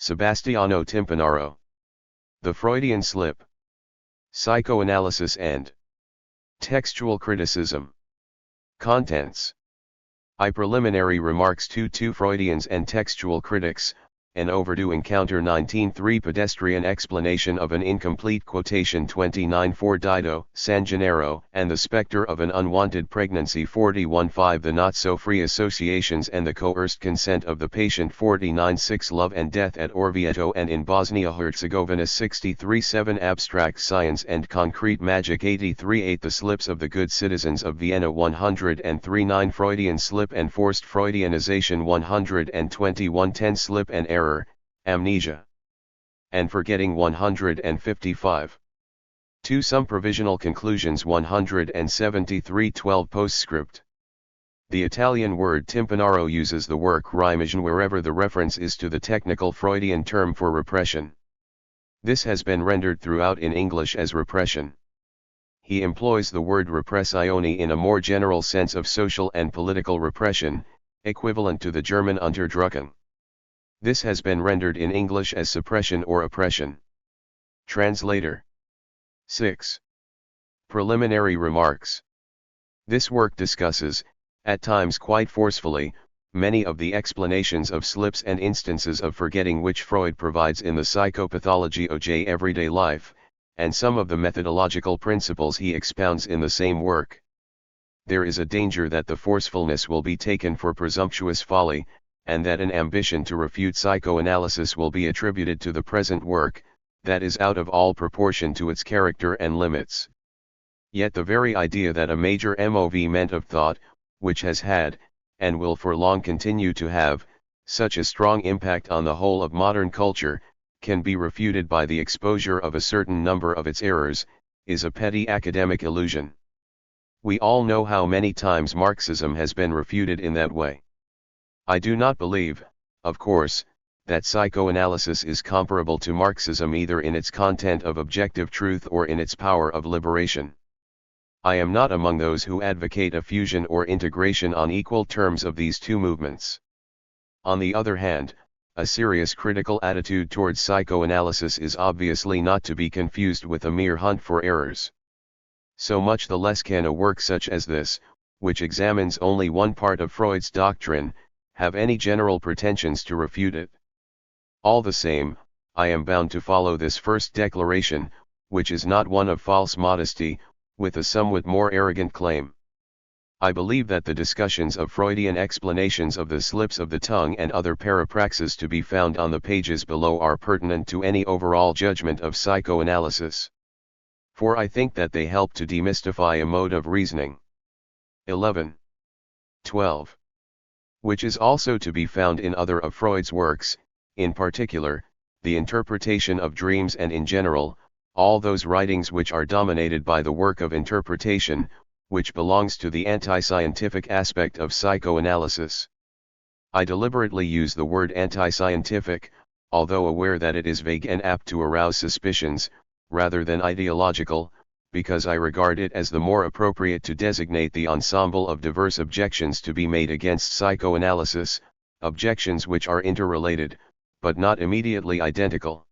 Sebastiano Timpanaro. The Freudian Slip. Psychoanalysis and Textual Criticism. Contents. Preliminary remarks to two Freudians and textual critics, an overdue encounter 19.3 pedestrian explanation of an incomplete quotation 29.4 Dido, San Gennaro, and the specter of an unwanted pregnancy 41.5 the not-so-free associations and the coerced consent of the patient 49.6 love and death at Orvieto and in Bosnia-Herzegovina 63.7 abstract science and concrete magic 83.8 the slips of the good citizens of Vienna 103.9 Freudian slip and forced Freudianization 121.10 slip and error, amnesia, and forgetting 155. To some provisional conclusions 173.12 postscript. The Italian word timpanaro uses the work rhymism wherever the reference is to the technical Freudian term for repression. This has been rendered throughout in English as repression. He employs the word repressione in a more general sense of social and political repression, equivalent to the German Unterdrücken. This has been rendered in English as suppression or oppression. Translator. 6. Preliminary remarks. This work discusses, at times quite forcefully, many of the explanations of slips and instances of forgetting which Freud provides in the psychopathology of everyday life, and some of the methodological principles he expounds in the same work. There is a danger that the forcefulness will be taken for presumptuous folly, and that an ambition to refute psychoanalysis will be attributed to the present work, that is out of all proportion to its character and limits. Yet the very idea that a major movement of thought, which has had, and will for long continue to have, such a strong impact on the whole of modern culture, can be refuted by the exposure of a certain number of its errors, is a petty academic illusion. We all know how many times Marxism has been refuted in that way. I do not believe, of course, that psychoanalysis is comparable to Marxism either in its content of objective truth or in its power of liberation. I am not among those who advocate a fusion or integration on equal terms of these two movements. On the other hand, a serious critical attitude towards psychoanalysis is obviously not to be confused with a mere hunt for errors. So much the less can a work such as this, which examines only one part of Freud's doctrine, have any general pretensions to refute it. All the same, I am bound to follow this first declaration, which is not one of false modesty, with a somewhat more arrogant claim. I believe that the discussions of Freudian explanations of the slips of the tongue and other parapraxes to be found on the pages below are pertinent to any overall judgment of psychoanalysis. For I think that they help to demystify a mode of reasoning. 11. 12. Which is also to be found in other of Freud's works, in particular, the interpretation of dreams and in general, all those writings which are dominated by the work of interpretation, which belongs to the anti-scientific aspect of psychoanalysis. I deliberately use the word anti-scientific, although aware that it is vague and apt to arouse suspicions, rather than ideological, because I regard it as the more appropriate to designate the ensemble of diverse objections to be made against psychoanalysis, objections which are interrelated, but not immediately identical.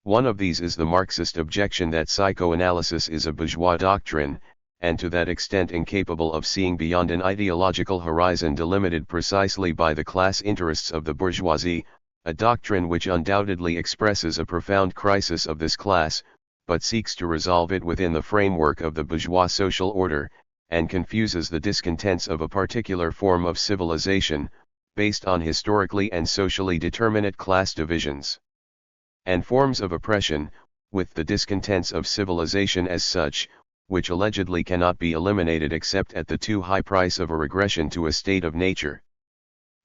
One of these is the Marxist objection that psychoanalysis is a bourgeois doctrine, and to that extent incapable of seeing beyond an ideological horizon delimited precisely by the class interests of the bourgeoisie, a doctrine which undoubtedly expresses a profound crisis of this class, but seeks to resolve it within the framework of the bourgeois social order, and confuses the discontents of a particular form of civilization, based on historically and socially determinate class divisions and forms of oppression, with the discontents of civilization as such, which allegedly cannot be eliminated except at the too high price of a regression to a state of nature.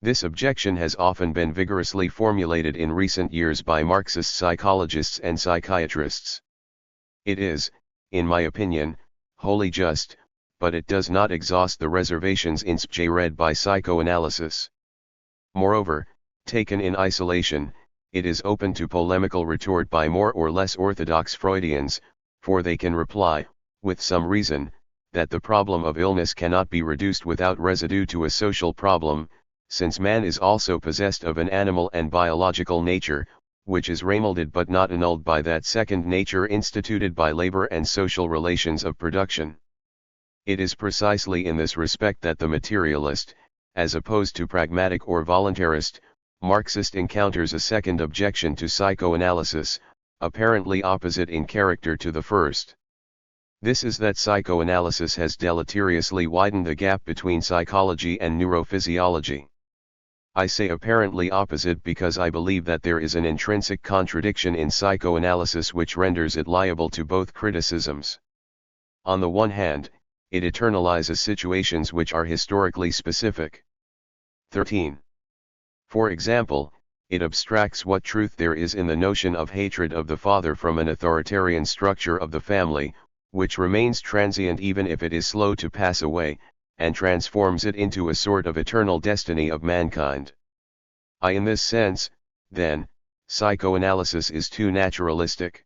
This objection has often been vigorously formulated in recent years by Marxist psychologists and psychiatrists. It is, in my opinion, wholly just, but it does not exhaust the reservations read by psychoanalysis. Moreover, taken in isolation, it is open to polemical retort by more or less orthodox Freudians, for they can reply, with some reason, that the problem of illness cannot be reduced without residue to a social problem, since man is also possessed of an animal and biological nature, which is remolded but not annulled by that second nature instituted by labor and social relations of production. It is precisely in this respect that the materialist, as opposed to pragmatic or voluntarist, Marxist encounters a second objection to psychoanalysis, apparently opposite in character to the first. This is that psychoanalysis has deleteriously widened the gap between psychology and neurophysiology. I say apparently opposite because I believe that there is an intrinsic contradiction in psychoanalysis which renders it liable to both criticisms. On the one hand, it eternalizes situations which are historically specific. 13. For example, it abstracts what truth there is in the notion of hatred of the father from an authoritarian structure of the family, which remains transient even if it is slow to pass away, and transforms it into a sort of eternal destiny of mankind. In this sense, then, psychoanalysis is too naturalistic.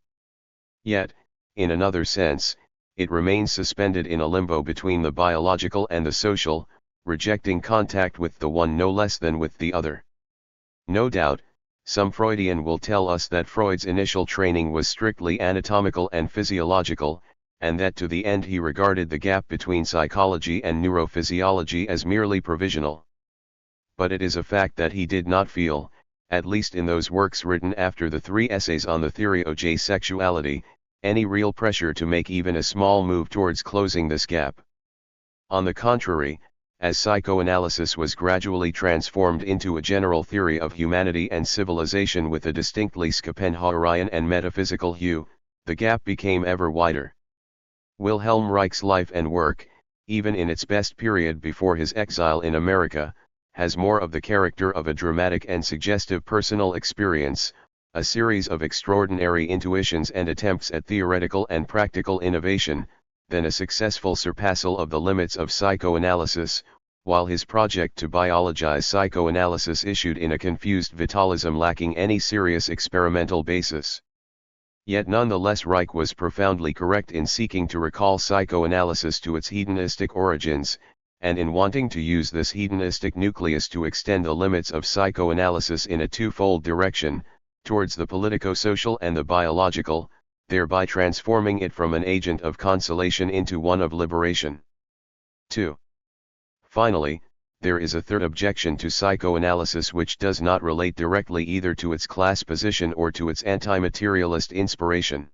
Yet, in another sense, it remains suspended in a limbo between the biological and the social, rejecting contact with the one no less than with the other. No doubt, some Freudian will tell us that Freud's initial training was strictly anatomical and physiological, and that to the end he regarded the gap between psychology and neurophysiology as merely provisional. But it is a fact that he did not feel, at least in those works written after the 3 essays on the theory of sexuality, any real pressure to make even a small move towards closing this gap. On the contrary, as psychoanalysis was gradually transformed into a general theory of humanity and civilization with a distinctly Schopenhauerian and metaphysical hue, the gap became ever wider. Wilhelm Reich's life and work, even in its best period before his exile in America, has more of the character of a dramatic and suggestive personal experience, a series of extraordinary intuitions and attempts at theoretical and practical innovation, than a successful surpassal of the limits of psychoanalysis, while his project to biologize psychoanalysis issued in a confused vitalism lacking any serious experimental basis. Yet nonetheless Reich was profoundly correct in seeking to recall psychoanalysis to its hedonistic origins, and in wanting to use this hedonistic nucleus to extend the limits of psychoanalysis in a twofold direction, towards the politico-social and the biological, thereby transforming it from an agent of consolation into one of liberation. 2. Finally, there is a third objection to psychoanalysis which does not relate directly either to its class position or to its anti-materialist inspiration.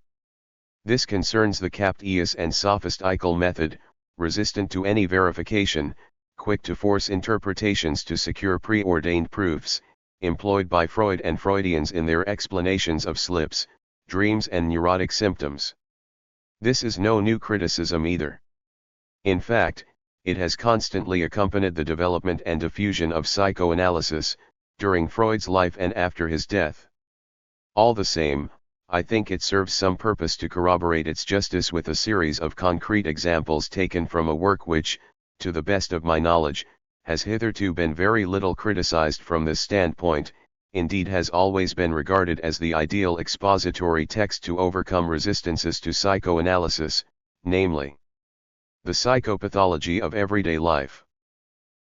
This concerns the Captious and sophistical method, resistant to any verification, quick to force interpretations to secure preordained proofs, employed by Freud and Freudians in their explanations of slips, dreams and neurotic symptoms. This is no new criticism either. In fact, it has constantly accompanied the development and diffusion of psychoanalysis, during Freud's life and after his death. All the same, I think it serves some purpose to corroborate its justice with a series of concrete examples taken from a work which, to the best of my knowledge, has hitherto been very little criticized from this standpoint, indeed has always been regarded as the ideal expository text to overcome resistances to psychoanalysis, namely, The Psychopathology of Everyday Life.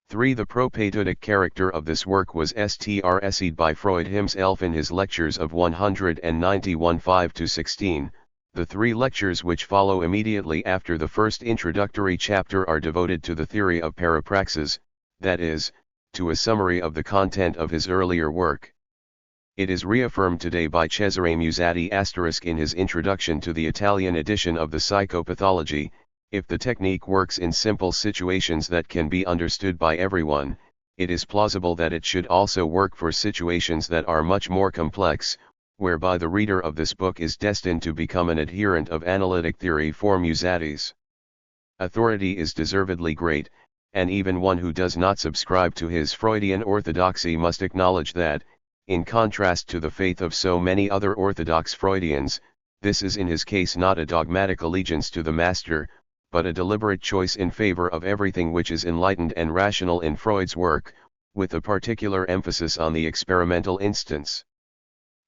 3. The propaidotic character of this work was stressed by Freud himself in his lectures of 191 5-16, the 3 lectures which follow immediately after the first introductory chapter are devoted to the theory of parapraxis, that is, to a summary of the content of his earlier work. It is reaffirmed today by Cesare Musatti * in his introduction to the Italian edition of the Psychopathology. If the technique works in simple situations that can be understood by everyone, it is plausible that it should also work for situations that are much more complex, whereby the reader of this book is destined to become an adherent of analytic theory. For Musatti's authority is deservedly great, and even one who does not subscribe to his Freudian orthodoxy must acknowledge that, in contrast to the faith of so many other orthodox Freudians, this is in his case not a dogmatic allegiance to the master, but a deliberate choice in favor of everything which is enlightened and rational in Freud's work, with a particular emphasis on the experimental instance.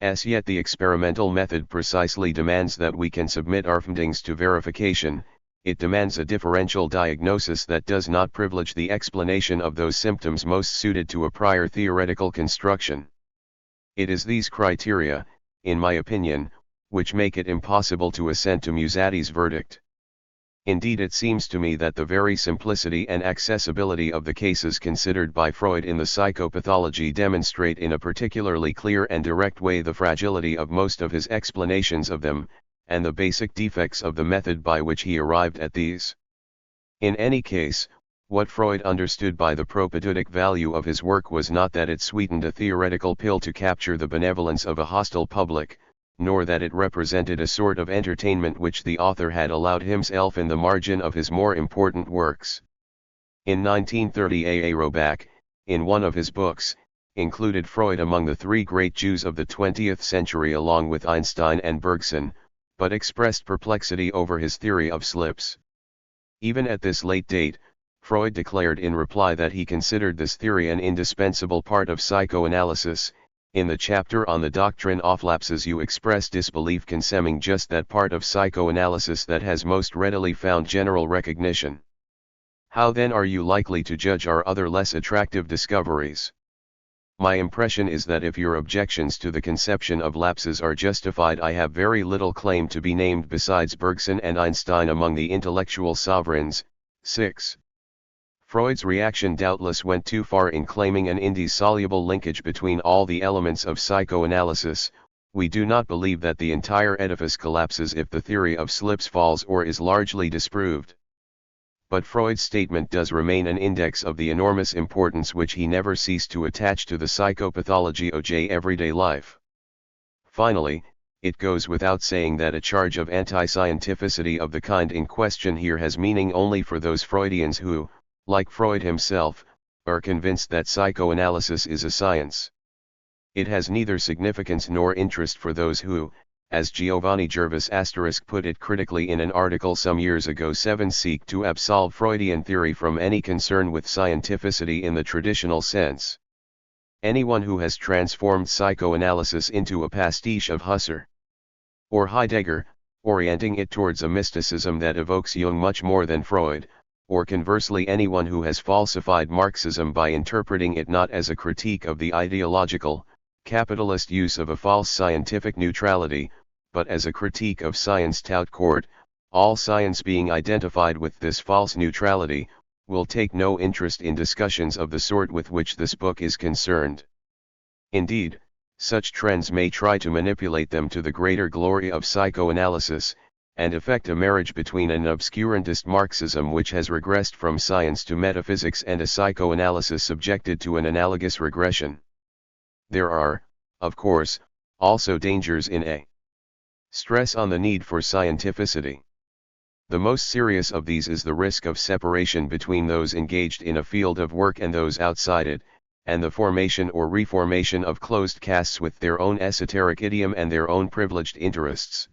As yet the experimental method precisely demands that we can submit our findings to verification. It demands a differential diagnosis that does not privilege the explanation of those symptoms most suited to a prior theoretical construction. It is these criteria, in my opinion, which make it impossible to assent to Musati's verdict. Indeed, it seems to me that the very simplicity and accessibility of the cases considered by Freud in the psychopathology demonstrate in a particularly clear and direct way the fragility of most of his explanations of them, and the basic defects of the method by which he arrived at these. In any case, what Freud understood by the propedeutic value of his work was not that it sweetened a theoretical pill to capture the benevolence of a hostile public, nor that it represented a sort of entertainment which the author had allowed himself in the margin of his more important works. In 1930 A. Roback, in one of his books, included Freud among the three great Jews of the 20th century along with Einstein and Bergson, but expressed perplexity over his theory of slips. Even at this late date, Freud declared in reply that he considered this theory an indispensable part of psychoanalysis. In the chapter on the doctrine of lapses you express disbelief concerning just that part of psychoanalysis that has most readily found general recognition. How then are you likely to judge our other less attractive discoveries? My impression is that if your objections to the conception of lapses are justified, I have very little claim to be named besides Bergson and Einstein among the intellectual sovereigns. 6. Freud's reaction doubtless went too far in claiming an indissoluble linkage between all the elements of psychoanalysis. We do not believe that the entire edifice collapses if the theory of slips falls or is largely disproved. But Freud's statement does remain an index of the enormous importance which he never ceased to attach to the psychopathology of everyday life. Finally, it goes without saying that a charge of anti-scientificity of the kind in question here has meaning only for those Freudians who, like Freud himself, are convinced that psychoanalysis is a science. It has neither significance nor interest for those who, as Giovanni Gervais * put it critically in an article some years ago, seek to absolve Freudian theory from any concern with scientificity in the traditional sense. Anyone who has transformed psychoanalysis into a pastiche of Husserl or Heidegger, orienting it towards a mysticism that evokes Jung much more than Freud, or conversely anyone who has falsified Marxism by interpreting it not as a critique of the ideological, capitalist use of a false scientific neutrality, but as a critique of science tout court, all science being identified with this false neutrality, will take no interest in discussions of the sort with which this book is concerned. Indeed, such trends may try to manipulate them to the greater glory of psychoanalysis, and effect a marriage between an obscurantist Marxism which has regressed from science to metaphysics and a psychoanalysis subjected to an analogous regression. There are, of course, also dangers in a stress on the need for scientificity. The most serious of these is the risk of separation between those engaged in a field of work and those outside it, and the formation or reformation of closed castes with their own esoteric idiom and their own privileged interests.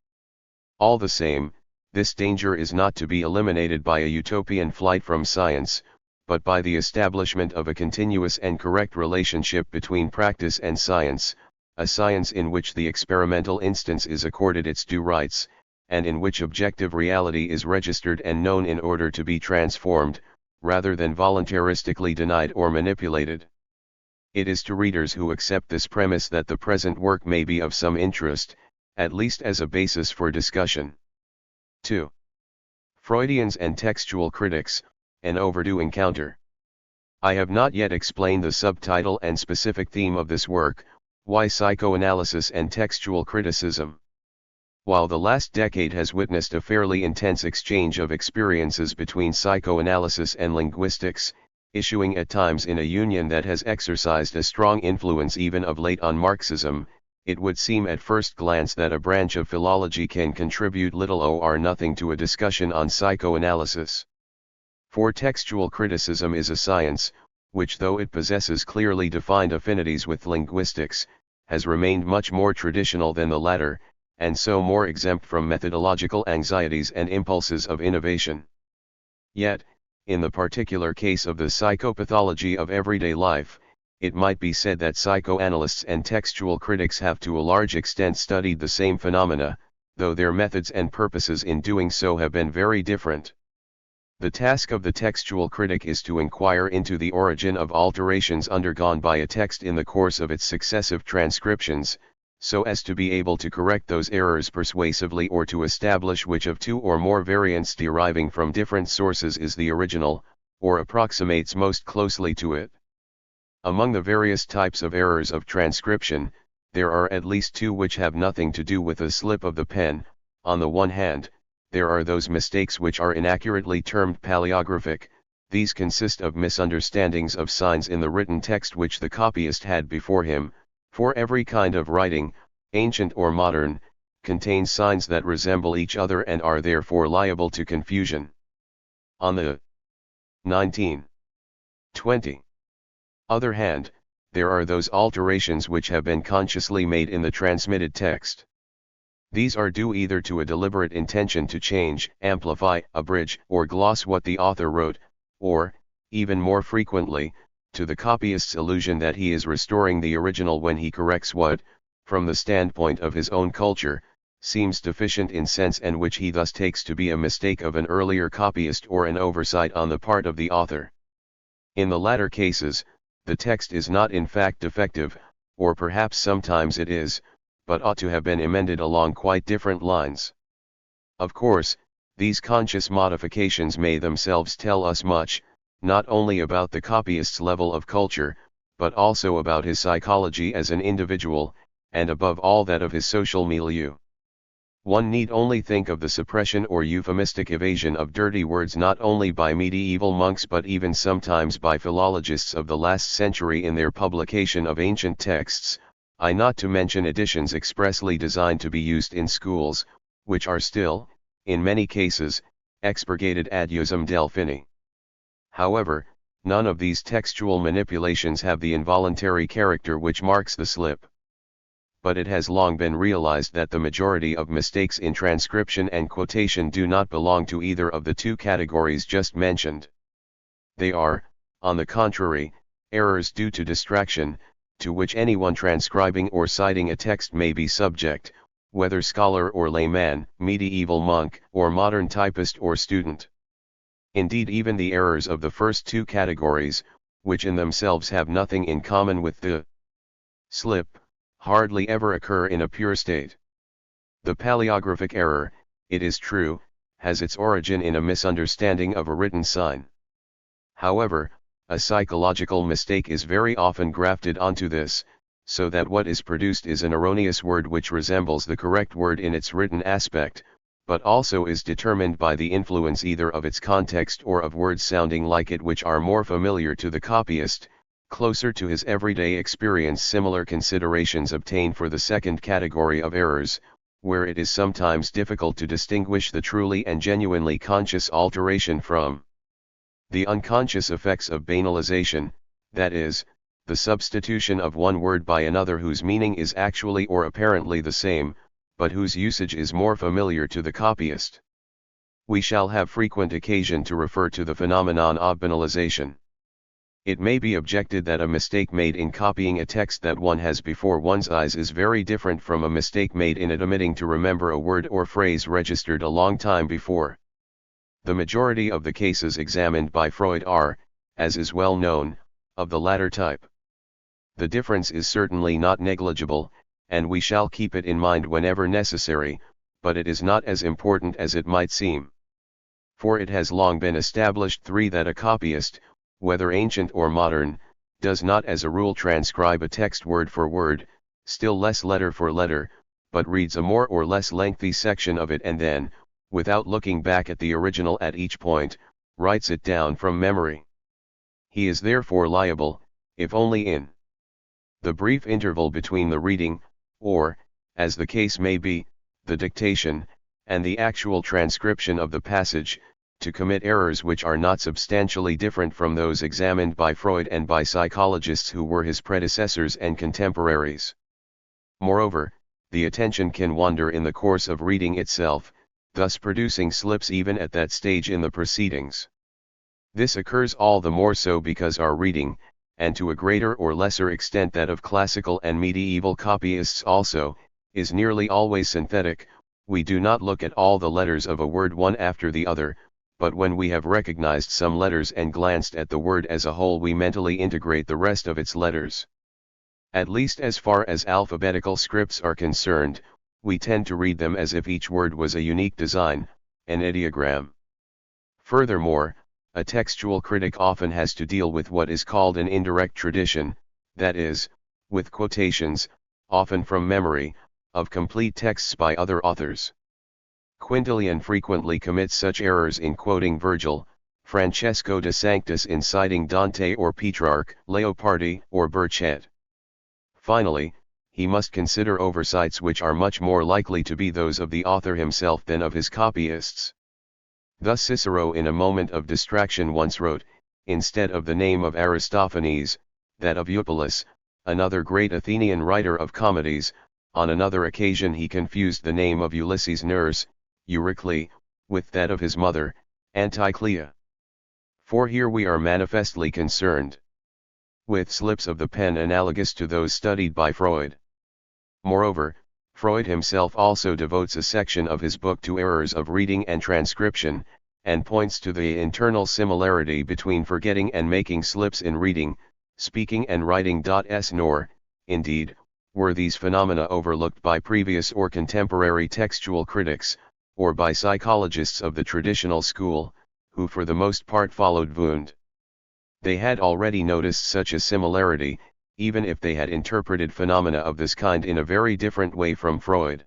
All the same, this danger is not to be eliminated by a utopian flight from science, but by the establishment of a continuous and correct relationship between practice and science, a science in which the experimental instance is accorded its due rights, and in which objective reality is registered and known in order to be transformed, rather than voluntaristically denied or manipulated. It is to readers who accept this premise that the present work may be of some interest, at least as a basis for discussion. 2. Freudians and textual critics, an overdue encounter. I have not yet explained the subtitle and specific theme of this work, Why Psychoanalysis and Textual Criticism. While the last decade has witnessed a fairly intense exchange of experiences between psychoanalysis and linguistics, issuing at times in a union that has exercised a strong influence even of late on Marxism, it would seem at first glance that a branch of philology can contribute little or nothing to a discussion on psychoanalysis. For textual criticism is a science, which though it possesses clearly defined affinities with linguistics, has remained much more traditional than the latter, and so more exempt from methodological anxieties and impulses of innovation. Yet, in the particular case of the psychopathology of everyday life, it might be said that psychoanalysts and textual critics have to a large extent studied the same phenomena, though their methods and purposes in doing so have been very different. The task of the textual critic is to inquire into the origin of alterations undergone by a text in the course of its successive transcriptions, so as to be able to correct those errors persuasively or to establish which of two or more variants deriving from different sources is the original, or approximates most closely to it. Among the various types of errors of transcription, there are at least two which have nothing to do with a slip of the pen. On the one hand, there are those mistakes which are inaccurately termed paleographic. These consist of misunderstandings of signs in the written text which the copyist had before him, for every kind of writing, ancient or modern, contains signs that resemble each other and are therefore liable to confusion. On the 19. Other hand, there are those alterations which have been consciously made in the transmitted text. These are due either to a deliberate intention to change, amplify, abridge, or gloss what the author wrote, or, even more frequently, to the copyist's illusion that he is restoring the original when he corrects what, from the standpoint of his own culture, seems deficient in sense and which he thus takes to be a mistake of an earlier copyist or an oversight on the part of the author. In the latter cases, the text is not in fact defective, or perhaps sometimes it is, but ought to have been amended along quite different lines. Of course, these conscious modifications may themselves tell us much, not only about the copyist's level of culture, but also about his psychology as an individual, and above all that of his social milieu. One need only think of the suppression or euphemistic evasion of dirty words not only by medieval monks but even sometimes by philologists of the last century in their publication of ancient texts, not to mention editions expressly designed to be used in schools, which are still, in many cases, expurgated ad usum Delphini. However, none of these textual manipulations have the involuntary character which marks the slip. But it has long been realized that the majority of mistakes in transcription and quotation do not belong to either of the two categories just mentioned. They are, on the contrary, errors due to distraction, to which anyone transcribing or citing a text may be subject, whether scholar or layman, medieval monk, or modern typist or student. Indeed, even the errors of the first two categories, which in themselves have nothing in common with the slip, hardly ever occur in a pure state. The paleographic error, it is true, has its origin in a misunderstanding of a written sign. However, a psychological mistake is very often grafted onto this, so that what is produced is an erroneous word which resembles the correct word in its written aspect, but also is determined by the influence either of its context or of words sounding like it which are more familiar to the copyist, closer to his everyday experience. Similar considerations obtain for the second category of errors, where it is sometimes difficult to distinguish the truly and genuinely conscious alteration from the unconscious effects of banalization, that is, the substitution of one word by another whose meaning is actually or apparently the same, but whose usage is more familiar to the copyist. We shall have frequent occasion to refer to the phenomenon of banalization. It may be objected that a mistake made in copying a text that one has before one's eyes is very different from a mistake made in omitting to remember a word or phrase registered a long time before. The majority of the cases examined by Freud are, as is well known, of the latter type. The difference is certainly not negligible, and we shall keep it in mind whenever necessary, but it is not as important as it might seem. For it has long been established that a copyist, whether ancient or modern, does not as a rule transcribe a text word for word, still less letter for letter, but reads a more or less lengthy section of it and then, without looking back at the original at each point, writes it down from memory. He is therefore liable, if only in the brief interval between the reading, or, as the case may be, the dictation, and the actual transcription of the passage, to commit errors which are not substantially different from those examined by Freud and by psychologists who were his predecessors and contemporaries. Moreover, the attention can wander in the course of reading itself, thus producing slips even at that stage in the proceedings. This occurs all the more so because our reading, and to a greater or lesser extent that of classical and medieval copyists also, is nearly always synthetic. We do not look at all the letters of a word one after the other, but when we have recognized some letters and glanced at the word as a whole we mentally integrate the rest of its letters. At least as far as alphabetical scripts are concerned, we tend to read them as if each word was a unique design, an ideogram. Furthermore, a textual critic often has to deal with what is called an indirect tradition, that is, with quotations, often from memory, of complete texts by other authors. Quintilian frequently commits such errors in quoting Virgil, Francesco de Sanctis in citing Dante or Petrarch, Leopardi or Burchett. Finally, he must consider oversights which are much more likely to be those of the author himself than of his copyists. Thus Cicero in a moment of distraction once wrote, instead of the name of Aristophanes, that of Eupolis, another great Athenian writer of comedies. On another occasion he confused the name of Ulysses' nurse, Euryclee, with that of his mother, Anticlea. For here we are manifestly concerned with slips of the pen analogous to those studied by Freud. Moreover, Freud himself also devotes a section of his book to errors of reading and transcription, and points to the internal similarity between forgetting and making slips in reading, speaking and writing. Nor, indeed, were these phenomena overlooked by previous or contemporary textual critics, or by psychologists of the traditional school, who for the most part followed Wundt. They had already noticed such a similarity, even if they had interpreted phenomena of this kind in a very different way from Freud.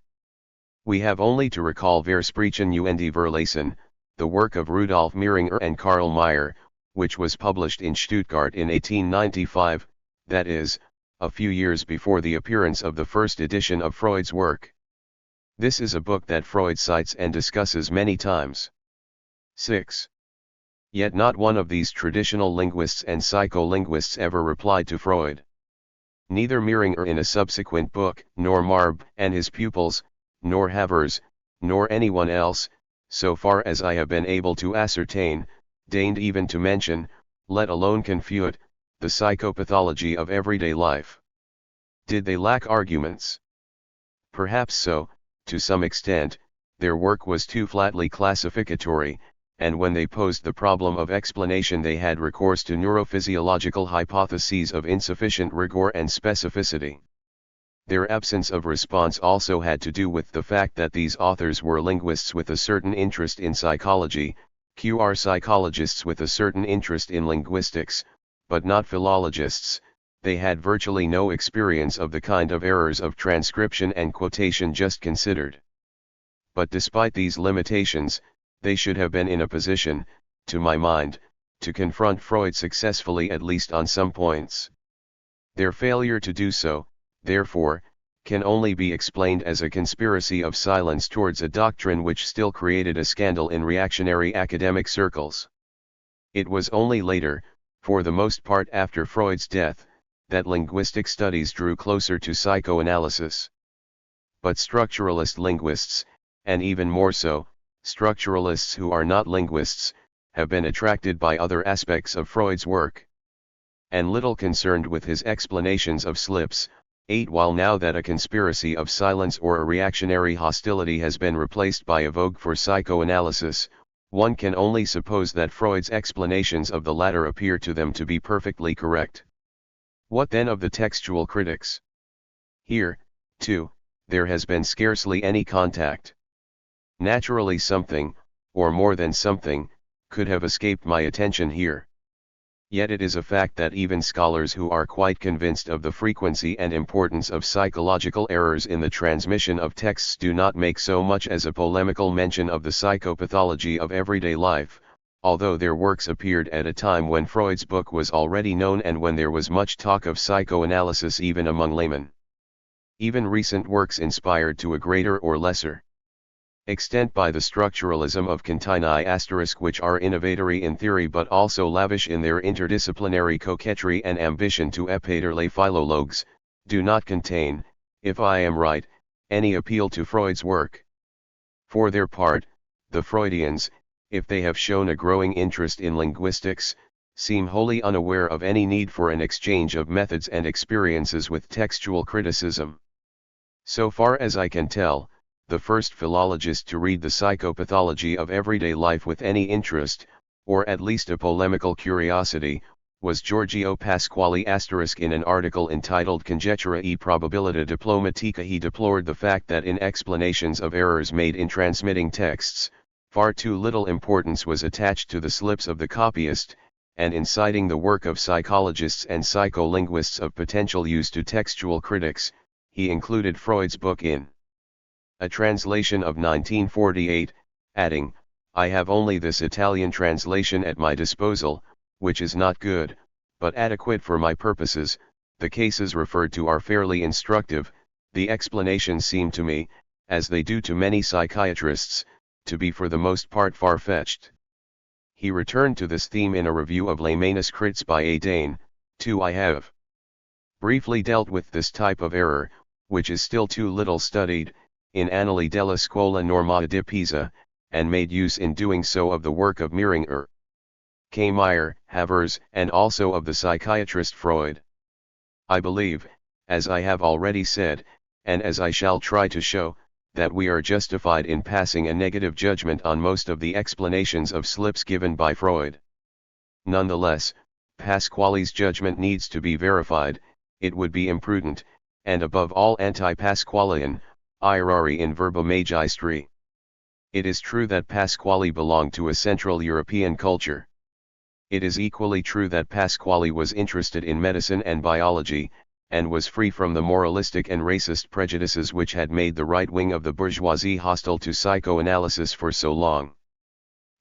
We have only to recall Versprechen und Verlesen, the work of Rudolf Mehringer and Karl Mayr, which was published in Stuttgart in 1895, that is, a few years before the appearance of the first edition of Freud's work. This is a book that Freud cites and discusses many times. 6. Yet not one of these traditional linguists and psycholinguists ever replied to Freud. Neither Mehringer in a subsequent book, nor Marb and his pupils, nor Havers, nor anyone else, so far as I have been able to ascertain, deigned even to mention, let alone confute, the psychopathology of everyday life. Did they lack arguments? Perhaps so, to some extent. Their work was too flatly classificatory, and when they posed the problem of explanation they had recourse to neurophysiological hypotheses of insufficient rigor and specificity. Their absence of response also had to do with the fact that these authors were linguists with a certain interest in psychology, psychologists with a certain interest in linguistics, but not philologists. They had virtually no experience of the kind of errors of transcription and quotation just considered. But despite these limitations, they should have been in a position, to my mind, to confront Freud successfully at least on some points. Their failure to do so, therefore, can only be explained as a conspiracy of silence towards a doctrine which still created a scandal in reactionary academic circles. It was only later, for the most part after Freud's death, that linguistic studies drew closer to psychoanalysis. But structuralist linguists, and even more so, structuralists who are not linguists, have been attracted by other aspects of Freud's work, and little concerned with his explanations of slips. 8. While now that a conspiracy of silence or a reactionary hostility has been replaced by a vogue for psychoanalysis, one can only suppose that Freud's explanations of the latter appear to them to be perfectly correct. What then of the textual critics? Here, too, there has been scarcely any contact. Naturally something, or more than something, could have escaped my attention here. Yet it is a fact that even scholars who are quite convinced of the frequency and importance of psychological errors in the transmission of texts do not make so much as a polemical mention of the psychopathology of everyday life, although their works appeared at a time when Freud's book was already known and when there was much talk of psychoanalysis even among laymen. Even recent works inspired to a greater or lesser extent by the structuralism of Contini*, which are innovatory in theory but also lavish in their interdisciplinary coquetry and ambition to épater les philologues, do not contain, if I am right, any appeal to Freud's work. For their part, the Freudians, if they have shown a growing interest in linguistics, seem wholly unaware of any need for an exchange of methods and experiences with textual criticism. So far as I can tell, the first philologist to read the psychopathology of everyday life with any interest, or at least a polemical curiosity, was Giorgio Pasquale*. In an article entitled Conjectura e Probabilità Diplomatica, he deplored the fact that in explanations of errors made in transmitting texts, far too little importance was attached to the slips of the copyist, and in citing the work of psychologists and psycholinguists of potential use to textual critics, he included Freud's book in a translation of 1948, adding, "I have only this Italian translation at my disposal, which is not good, but adequate for my purposes. The cases referred to are fairly instructive. The explanations seem to me, as they do to many psychiatrists, to be for the most part far-fetched." He returned to this theme in a review of Les Manuscrits by A. Dane, too. I have briefly dealt with this type of error, which is still too little studied, in Annali della Scuola Normata di Pisa, and made use in doing so of the work of Mehringer, K. Meyer, Havers, and also of the psychiatrist Freud. I believe, as I have already said, and as I shall try to show, that we are justified in passing a negative judgment on most of the explanations of slips given by Freud. Nonetheless, Pasquale's judgment needs to be verified. It would be imprudent, and above all anti-Pasqualean, errare in verba magistri. It is true that Pasquale belonged to a Central European culture. It is equally true that Pasquale was interested in medicine and biology, and was free from the moralistic and racist prejudices which had made the right wing of the bourgeoisie hostile to psychoanalysis for so long.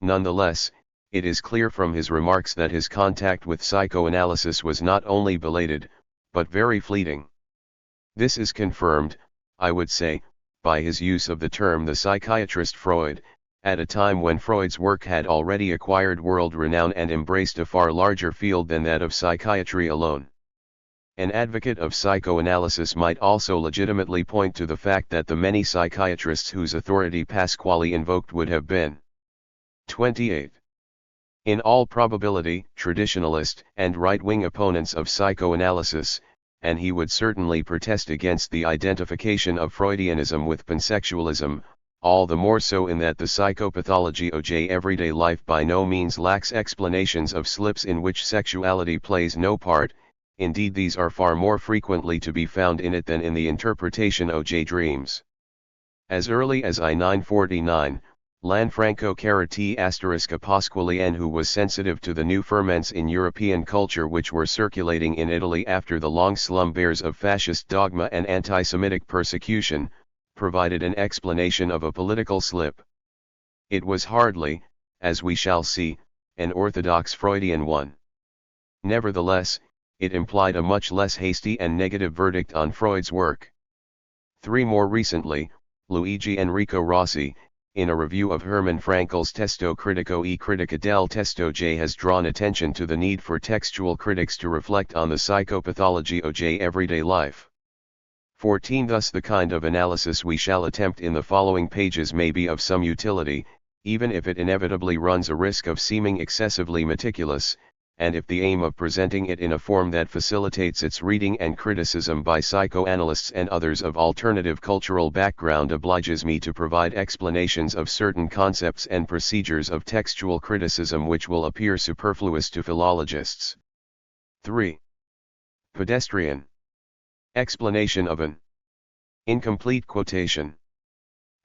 Nonetheless, it is clear from his remarks that his contact with psychoanalysis was not only belated, but very fleeting. This is confirmed, I would say, by his use of the term the psychiatrist Freud, at a time when Freud's work had already acquired world renown and embraced a far larger field than that of psychiatry alone. An advocate of psychoanalysis might also legitimately point to the fact that the many psychiatrists whose authority Pasquale invoked would have been 28. In all probability, traditionalist and right-wing opponents of psychoanalysis, and he would certainly protest against the identification of Freudianism with pansexualism, all the more so in that the psychopathology of everyday life by no means lacks explanations of slips in which sexuality plays no part. Indeed, these are far more frequently to be found in it than in the interpretation of dreams. As early as I-949, Lanfranco Carati * Pasquale, who was sensitive to the new ferments in European culture which were circulating in Italy after the long slumbers of fascist dogma and anti-Semitic persecution, provided an explanation of a political slip. It was hardly, as we shall see, an orthodox Freudian one. Nevertheless, it implied a much less hasty and negative verdict on Freud's work. 3 more recently, Luigi Enrico Rossi, in a review of Hermann Frankel's Testo critico e critica del testo has drawn attention to the need for textual critics to reflect on the psychopathology of everyday life. 14. Thus the kind of analysis we shall attempt in the following pages may be of some utility, even if it inevitably runs a risk of seeming excessively meticulous, and if the aim of presenting it in a form that facilitates its reading and criticism by psychoanalysts and others of alternative cultural background obliges me to provide explanations of certain concepts and procedures of textual criticism which will appear superfluous to philologists. 3. Pedestrian explanation of an incomplete quotation.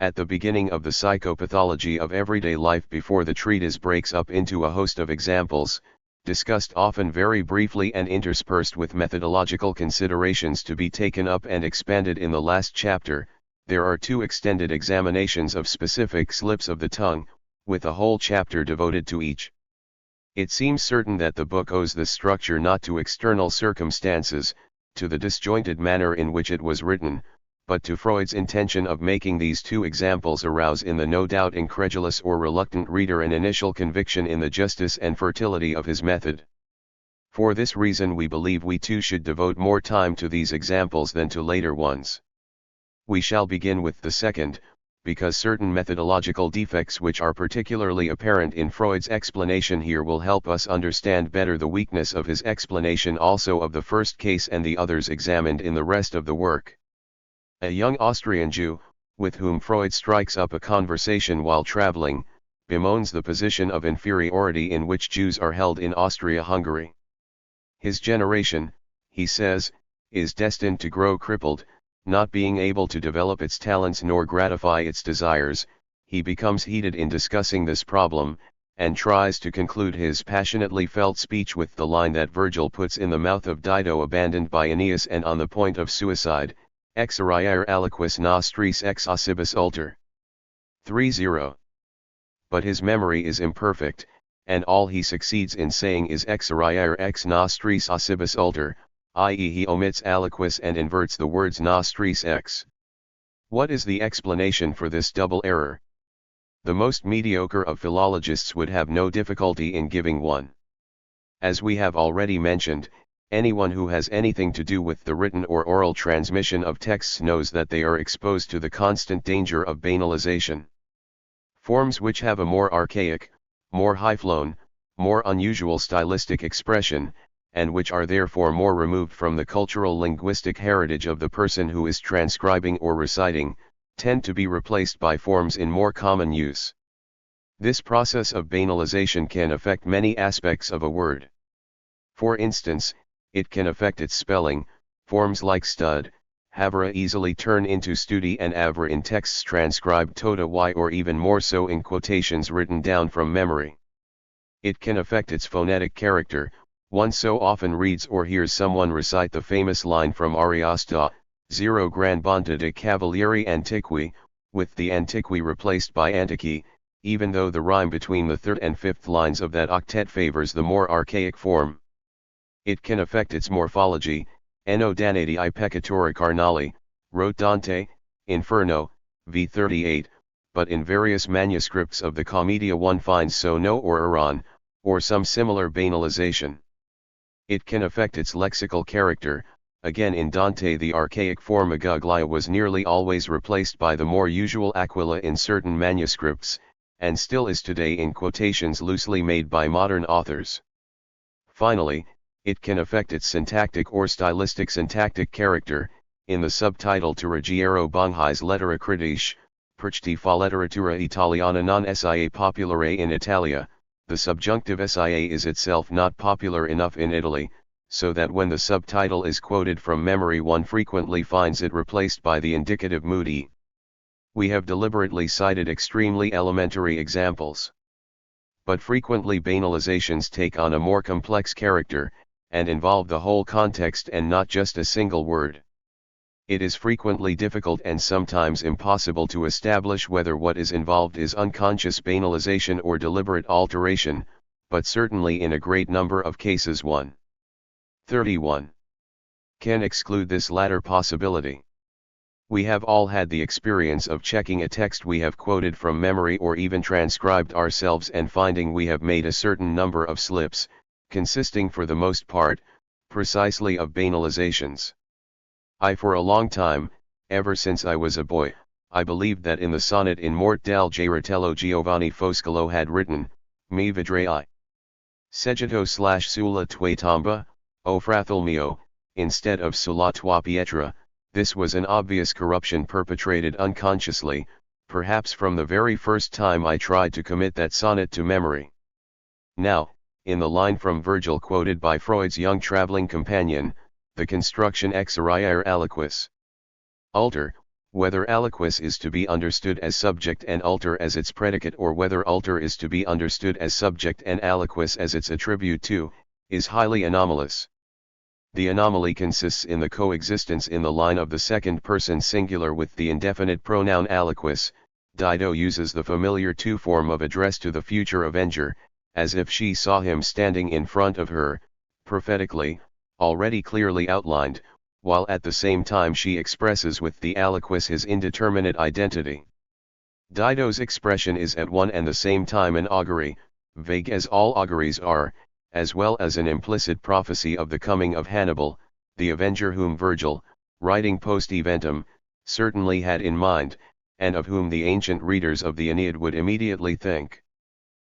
At the beginning of the psychopathology of everyday life, before the treatise breaks up into a host of examples, discussed often very briefly and interspersed with methodological considerations to be taken up and expanded in the last chapter, there are 2 extended examinations of specific slips of the tongue, with a whole chapter devoted to each. It seems certain that the book owes this structure not to external circumstances, to the disjointed manner in which it was written, but to Freud's intention of making these 2 examples arouse in the no doubt incredulous or reluctant reader an initial conviction in the justice and fertility of his method. For this reason we believe we too should devote more time to these examples than to later ones. We shall begin with the second, because certain methodological defects which are particularly apparent in Freud's explanation here will help us understand better the weakness of his explanation also of the first case and the others examined in the rest of the work. A young Austrian Jew, with whom Freud strikes up a conversation while traveling, bemoans the position of inferiority in which Jews are held in Austria-Hungary. His generation, he says, is destined to grow crippled, not being able to develop its talents nor gratify its desires. He becomes heated in discussing this problem, and tries to conclude his passionately felt speech with the line that Virgil puts in the mouth of Dido, abandoned by Aeneas and on the point of suicide: exoriare aliquis nostris ex ossibus ulter. 3-0. But his memory is imperfect, and all he succeeds in saying is exoriare ex nostris ossibus ulter, i.e. he omits aliquis and inverts the words nostris ex. What is the explanation for this double error? The most mediocre of philologists would have no difficulty in giving one. As we have already mentioned, anyone who has anything to do with the written or oral transmission of texts knows that they are exposed to the constant danger of banalization. Forms which have a more archaic, more high-flown, more unusual stylistic expression, and which are therefore more removed from the cultural linguistic heritage of the person who is transcribing or reciting, tend to be replaced by forms in more common use. This process of banalization can affect many aspects of a word. For instance, it can affect its spelling. Forms like stud, havre easily turn into studi and avre in texts transcribed tota y, or even more so in quotations written down from memory. It can affect its phonetic character. One so often reads or hears someone recite the famous line from Ariosto, Zero gran bonta de cavalieri antiqui, with the antiqui replaced by antiqui, even though the rhyme between the third and fifth lines of that octet favors the more archaic form. It can affect its morphology. Eno danati I peccatori carnali, wrote Dante, Inferno, v. 38, but in various manuscripts of the Commedia one finds so no or eron, or some similar banalization. It can affect its lexical character. Again, in Dante the archaic form aguglia was nearly always replaced by the more usual aquila in certain manuscripts, and still is today in quotations loosely made by modern authors. Finally, it can affect its syntactic or stylistic syntactic character. In the subtitle to Ruggiero Bongi's Lettera critiche, perché fa letteratura italiana non sia popolare in Italia, the subjunctive sia is itself not popular enough in Italy, so that when the subtitle is quoted from memory one frequently finds it replaced by the indicative mood. We have deliberately cited extremely elementary examples. But frequently banalizations take on a more complex character, and involve the whole context and not just a single word. It is frequently difficult and sometimes impossible to establish whether what is involved is unconscious banalization or deliberate alteration, but certainly in a great number of cases 131 can exclude this latter possibility. We have all had the experience of checking a text we have quoted from memory or even transcribed ourselves and finding we have made a certain number of slips, consisting for the most part, precisely of banalizations. For a long time, ever since I was a boy, I believed that in the sonnet in Morte dal Giratello Giovanni Foscolo had written, Mi vedrai segito / sulla tua tomba, o fratel mio, instead of sulla tua pietra. This was an obvious corruption perpetrated unconsciously, perhaps from the very first time I tried to commit that sonnet to memory. Now, in the line from Virgil quoted by Freud's young traveling companion, the construction exoriare aliquis ulter, whether aliquis is to be understood as subject and ulter as its predicate, or whether ulter is to be understood as subject and aliquis as its attribute too, is highly anomalous. The anomaly consists in the coexistence in the line of the second person singular with the indefinite pronoun aliquis. Dido uses the familiar to form of address to the future avenger, as if she saw him standing in front of her, prophetically, already clearly outlined, while at the same time she expresses with the aliquis his indeterminate identity. Dido's expression is at one and the same time an augury, vague as all auguries are, as well as an implicit prophecy of the coming of Hannibal, the avenger whom Virgil, writing post-eventum, certainly had in mind, and of whom the ancient readers of the Aeneid would immediately think.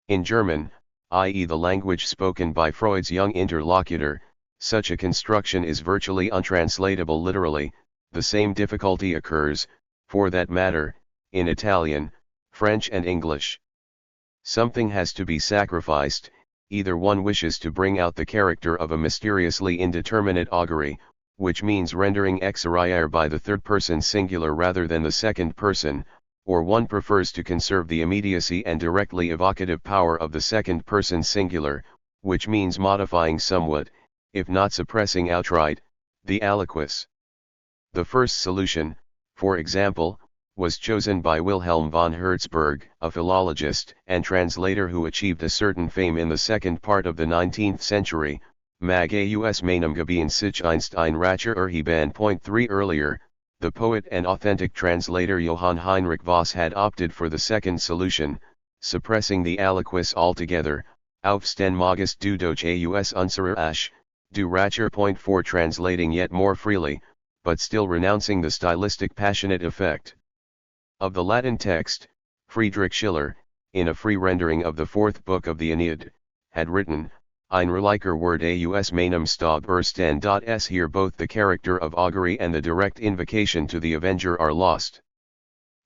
In German, i.e. the language spoken by Freud's young interlocutor, such a construction is virtually untranslatable literally. The same difficulty occurs, for that matter, in Italian, French and English. Something has to be sacrificed, either one wishes to bring out the character of a mysteriously indeterminate augury, which means rendering exoriare by the third person singular rather than the second person, or one prefers to conserve the immediacy and directly evocative power of the second person singular, which means modifying somewhat, if not suppressing outright, the aliquis. The first solution, for example, was chosen by Wilhelm von Hertzberg, a philologist and translator who achieved a certain fame in the second part of the 19th century, mag aus meinem Gebieten sich einst ein Racher erheben. 3 earlier, the poet and authentic translator Johann Heinrich Voss had opted for the second solution, suppressing the aliquis altogether, aufstehen magest du durch aus unserer Asche, du Racher. 4 translating yet more freely, but still renouncing the stylistic passionate effect of the Latin text. Friedrich Schiller, in a free rendering of the fourth book of the Aeneid, had written, Ein Reliker Word aus meinem Stab ersten. S. Here both the character of augury and the direct invocation to the avenger are lost.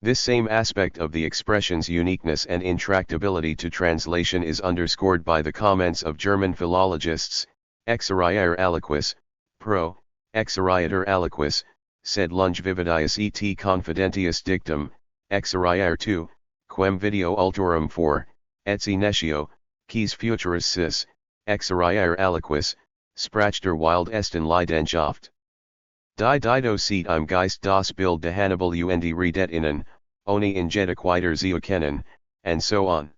This same aspect of the expression's uniqueness and intractability to translation is underscored by the comments of German philologists, exoriare aliquis, pro, exoriator aliquis, sed lunge vividius et confidentius dictum, exoriare 2, quem video ultorum 4, etsi netio, quis futurus sis, exoriare aliquis, sprach wild esten Leidenschaft. Die Dido sieht im Geist das Bild de Hannibal und redet innen, ohne in jeder weiter zu erkennen, and so on.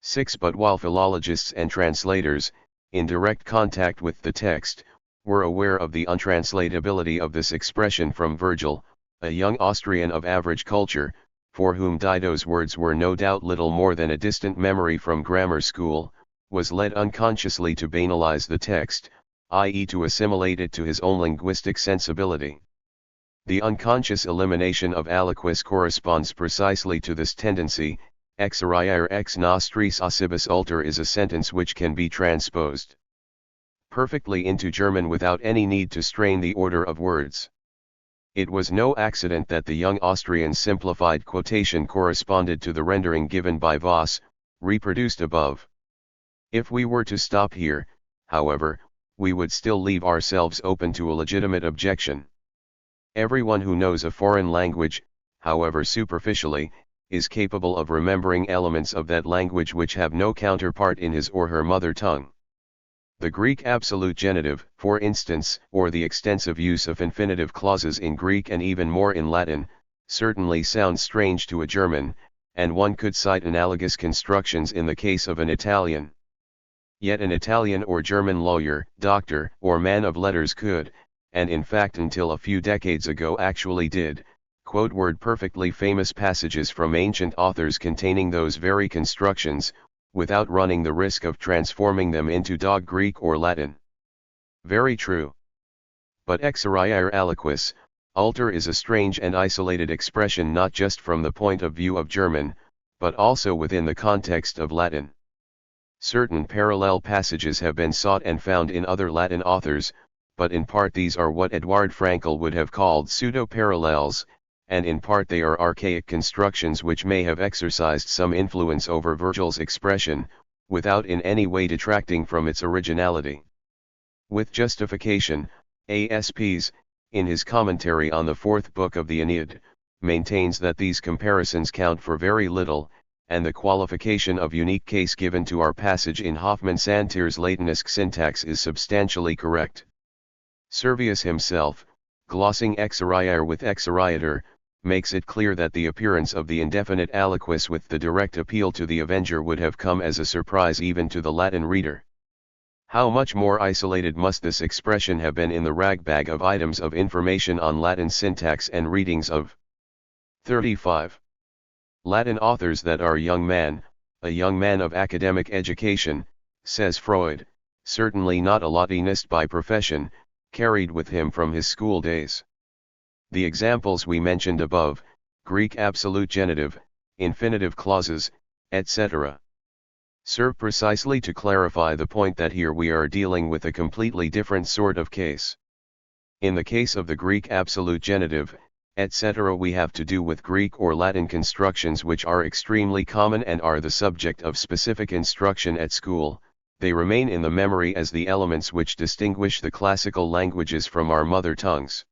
6. But while philologists and translators, in direct contact with the text, were aware of the untranslatability of this expression from Virgil, a young Austrian of average culture, for whom Dido's words were no doubt little more than a distant memory from grammar school, was led unconsciously to banalize the text, i.e. to assimilate it to his own linguistic sensibility. The unconscious elimination of aliquis corresponds precisely to this tendency. Exoriare ex nostris ossibus ulter is a sentence which can be transposed perfectly into German without any need to strain the order of words. It was no accident that the young Austrian's simplified quotation corresponded to the rendering given by Voss, reproduced above. If we were to stop here, however, we would still leave ourselves open to a legitimate objection. Everyone who knows a foreign language, however superficially, is capable of remembering elements of that language which have no counterpart in his or her mother tongue. The Greek absolute genitive, for instance, or the extensive use of infinitive clauses in Greek and even more in Latin, certainly sounds strange to a German, and one could cite analogous constructions in the case of an Italian. Yet an Italian or German lawyer, doctor, or man of letters could, and in fact until a few decades ago actually did, quote word perfectly famous passages from ancient authors containing those very constructions, without running the risk of transforming them into dog Greek or Latin. Very true. But exoriare aliquis, alter is a strange and isolated expression not just from the point of view of German, but also within the context of Latin. Certain parallel passages have been sought and found in other Latin authors, but in part these are what Eduard Frankl would have called pseudo-parallels, and in part they are archaic constructions which may have exercised some influence over Virgil's expression, without in any way detracting from its originality. With justification, ASPs, in his commentary on the fourth book of the Aeneid, maintains that these comparisons count for very little, and the qualification of unique case given to our passage in Hoffmann-Santier's Latinesque syntax is substantially correct. Servius himself, glossing exoriare with exoriator, makes it clear that the appearance of the indefinite aliquis with the direct appeal to the avenger would have come as a surprise even to the Latin reader. How much more isolated must this expression have been in the ragbag of items of information on Latin syntax and readings of 35. Latin authors that are a young man of academic education, says Freud, certainly not a Latinist by profession, carried with him from his school days. The examples we mentioned above, Greek absolute genitive, infinitive clauses, etc., serve precisely to clarify the point that here we are dealing with a completely different sort of case. In the case of the Greek absolute genitive, etc., we have to do with Greek or Latin constructions which are extremely common and are the subject of specific instruction at school, they remain in the memory as the elements which distinguish the classical languages from our mother tongues.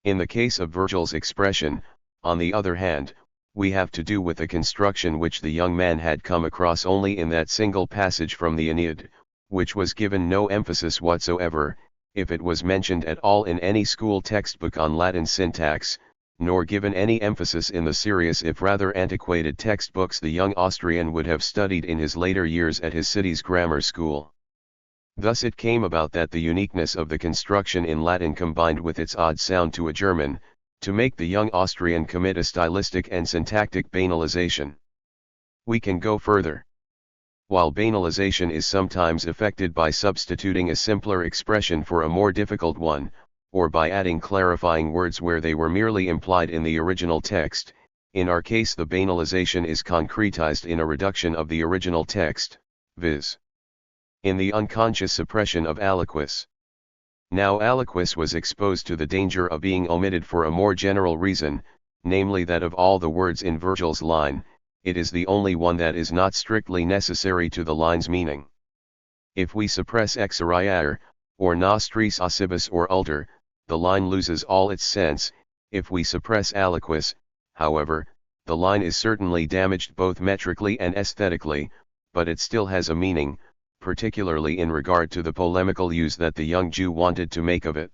In the case of Virgil's expression, on the other hand, we have to do with a construction which the young man had come across only in that single passage from the Aeneid, which was given no emphasis whatsoever, if it was mentioned at all in any school textbook on Latin syntax, nor given any emphasis in the serious if rather antiquated textbooks the young Austrian would have studied in his later years at his city's grammar school. Thus it came about that the uniqueness of the construction in Latin combined with its odd sound to a German, to make the young Austrian commit a stylistic and syntactic banalization. We can go further. While banalization is sometimes effected by substituting a simpler expression for a more difficult one, or by adding clarifying words where they were merely implied in the original text, in our case the banalization is concretized in a reduction of the original text, viz. in the unconscious suppression of aliquis. Now aliquis was exposed to the danger of being omitted for a more general reason, namely that of all the words in Virgil's line, it is the only one that is not strictly necessary to the line's meaning. If we suppress exoriare, or nostris ossibus or ulter, the line loses all its sense. If we suppress aliquis, however, the line is certainly damaged both metrically and aesthetically, but it still has a meaning, particularly in regard to the polemical use that the young Jew wanted to make of it.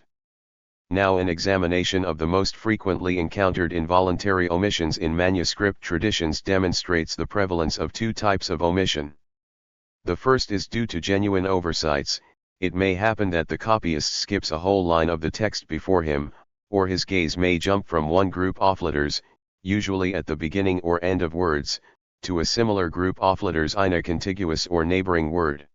Now an examination of the most frequently encountered involuntary omissions in manuscript traditions demonstrates the prevalence of two types of omission. The first is due to genuine oversights. It may happen that the copyist skips a whole line of the text before him, or his gaze may jump from one group of letters, usually at the beginning or end of words, to a similar group of letters in a contiguous or neighboring word.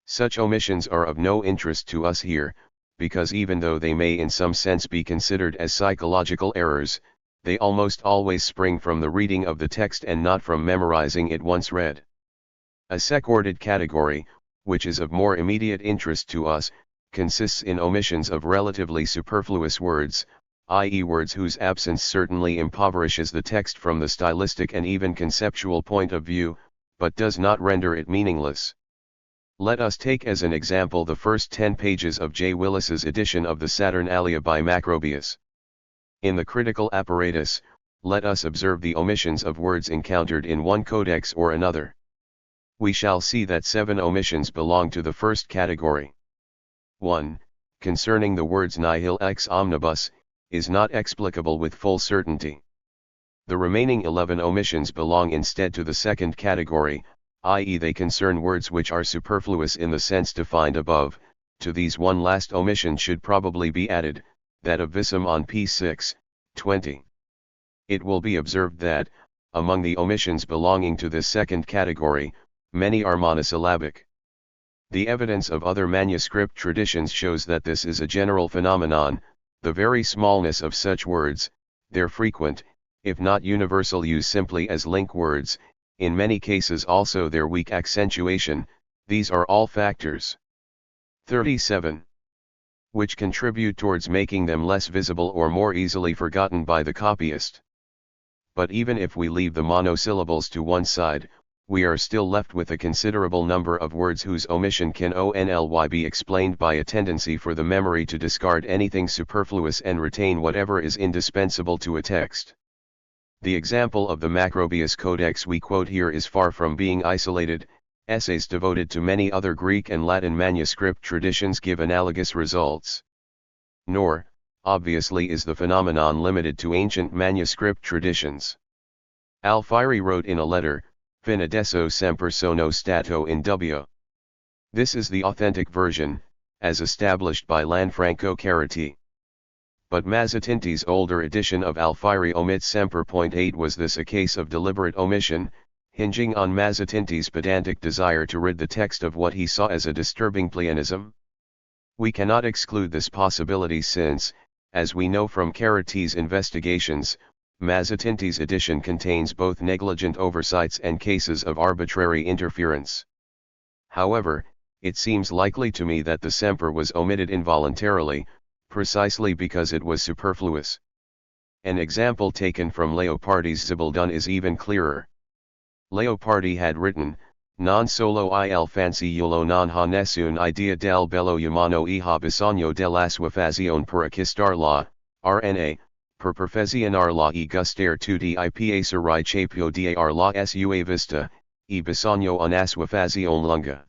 Such omissions are of no interest to us here, because even though they may in some sense be considered as psychological errors, they almost always spring from the reading of the text and not from memorizing it once read. A secorded category, which is of more immediate interest to us, consists in omissions of relatively superfluous words, i.e. words whose absence certainly impoverishes the text from the stylistic and even conceptual point of view, but does not render it meaningless. Let us take as an example the first 10 pages of J. Willis's edition of the Saturnalia by Macrobius. In the critical apparatus, let us observe the omissions of words encountered in one codex or another. We shall see that 7 omissions belong to the first category. 1. Concerning the words nihil ex omnibus, is not explicable with full certainty. The remaining 11 omissions belong instead to the second category, i.e. they concern words which are superfluous in the sense defined above. To these one last omission should probably be added, that of visum on p. 6, 20. It will be observed that, among the omissions belonging to this second category, many are monosyllabic. The evidence of other manuscript traditions shows that this is a general phenomenon. The very smallness of such words, their frequent, if not universal use simply as link words, in many cases also their weak accentuation, these are all factors. 37. Which contribute towards making them less visible or more easily forgotten by the copyist. But even if we leave the monosyllables to one side, we are still left with a considerable number of words whose omission can only be explained by a tendency for the memory to discard anything superfluous and retain whatever is indispensable to a text. The example of the Macrobius Codex we quote here is far from being isolated. Essays devoted to many other Greek and Latin manuscript traditions give analogous results. Nor, obviously, is the phenomenon limited to ancient manuscript traditions. Alfieri wrote in a letter, Fin adesso semper sono stato in dubbio. This is the authentic version, as established by Lanfranco Carati. But Mazzatinti's older edition of Alfieri omits semper. 8 Was this a case of deliberate omission, hinging on Mazzatinti's pedantic desire to rid the text of what he saw as a disturbing pleonasm? We cannot exclude this possibility since, as we know from Carati's investigations, Mazzatinti's edition contains both negligent oversights and cases of arbitrary interference. However, it seems likely to me that the semper was omitted involuntarily, precisely because it was superfluous. An example taken from Leopardi's Zibaldone is even clearer. Leopardi had written, non solo il fanciullo non ha nessun idea del bello umano e ha bisogno della sua fazione per acquistarla, rna, per perfezionarla e gustare tutti I piaceri che può dar la sua vista, e bisogno una sua fazione lunga.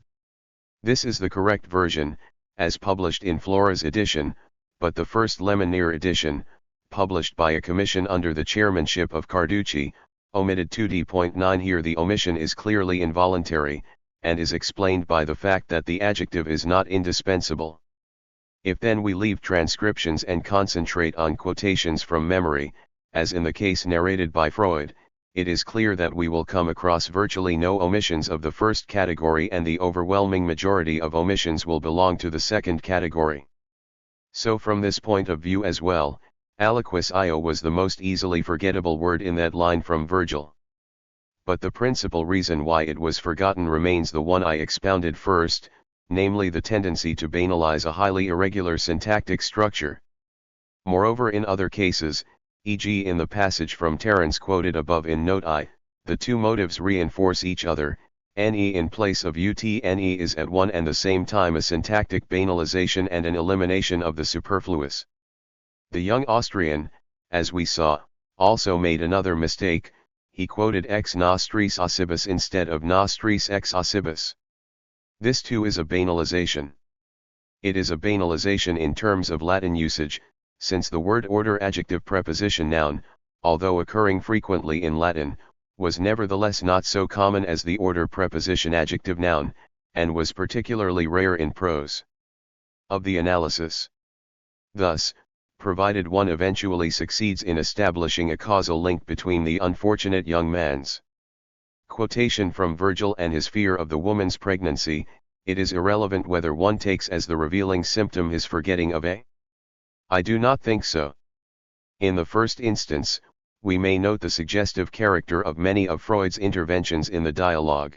This is the correct version, as published in Flora's edition, but the first Lemonier edition, published by a commission under the chairmanship of Carducci, omitted 2d.9. Here the omission is clearly involuntary, and is explained by the fact that the adjective is not indispensable. If then we leave transcriptions and concentrate on quotations from memory, as in the case narrated by Freud, it is clear that we will come across virtually no omissions of the first category, and the overwhelming majority of omissions will belong to the second category. So from this point of view as well, aliquis io was the most easily forgettable word in that line from Virgil. But the principal reason why it was forgotten remains the one I expounded first, namely the tendency to banalize a highly irregular syntactic structure. Moreover, in other cases, e.g. in the passage from Terence quoted above in Note I, the two motives reinforce each other. Ne in place of utne is at one and the same time a syntactic banalization and an elimination of the superfluous. The young Austrian, as we saw, also made another mistake. He quoted ex nostris ossibus instead of nostris ex ossibus. This too is a banalization. It is a banalization in terms of Latin usage, since the word order adjective preposition noun, although occurring frequently in Latin, was nevertheless not so common as the order preposition adjective noun, and was particularly rare in prose. Of the analysis. Thus, provided one eventually succeeds in establishing a causal link between the unfortunate young man's quotation from Virgil and his fear of the woman's pregnancy, it is irrelevant whether one takes as the revealing symptom his forgetting of a. I do not think so. In the first instance, we may note the suggestive character of many of Freud's interventions in the dialogue.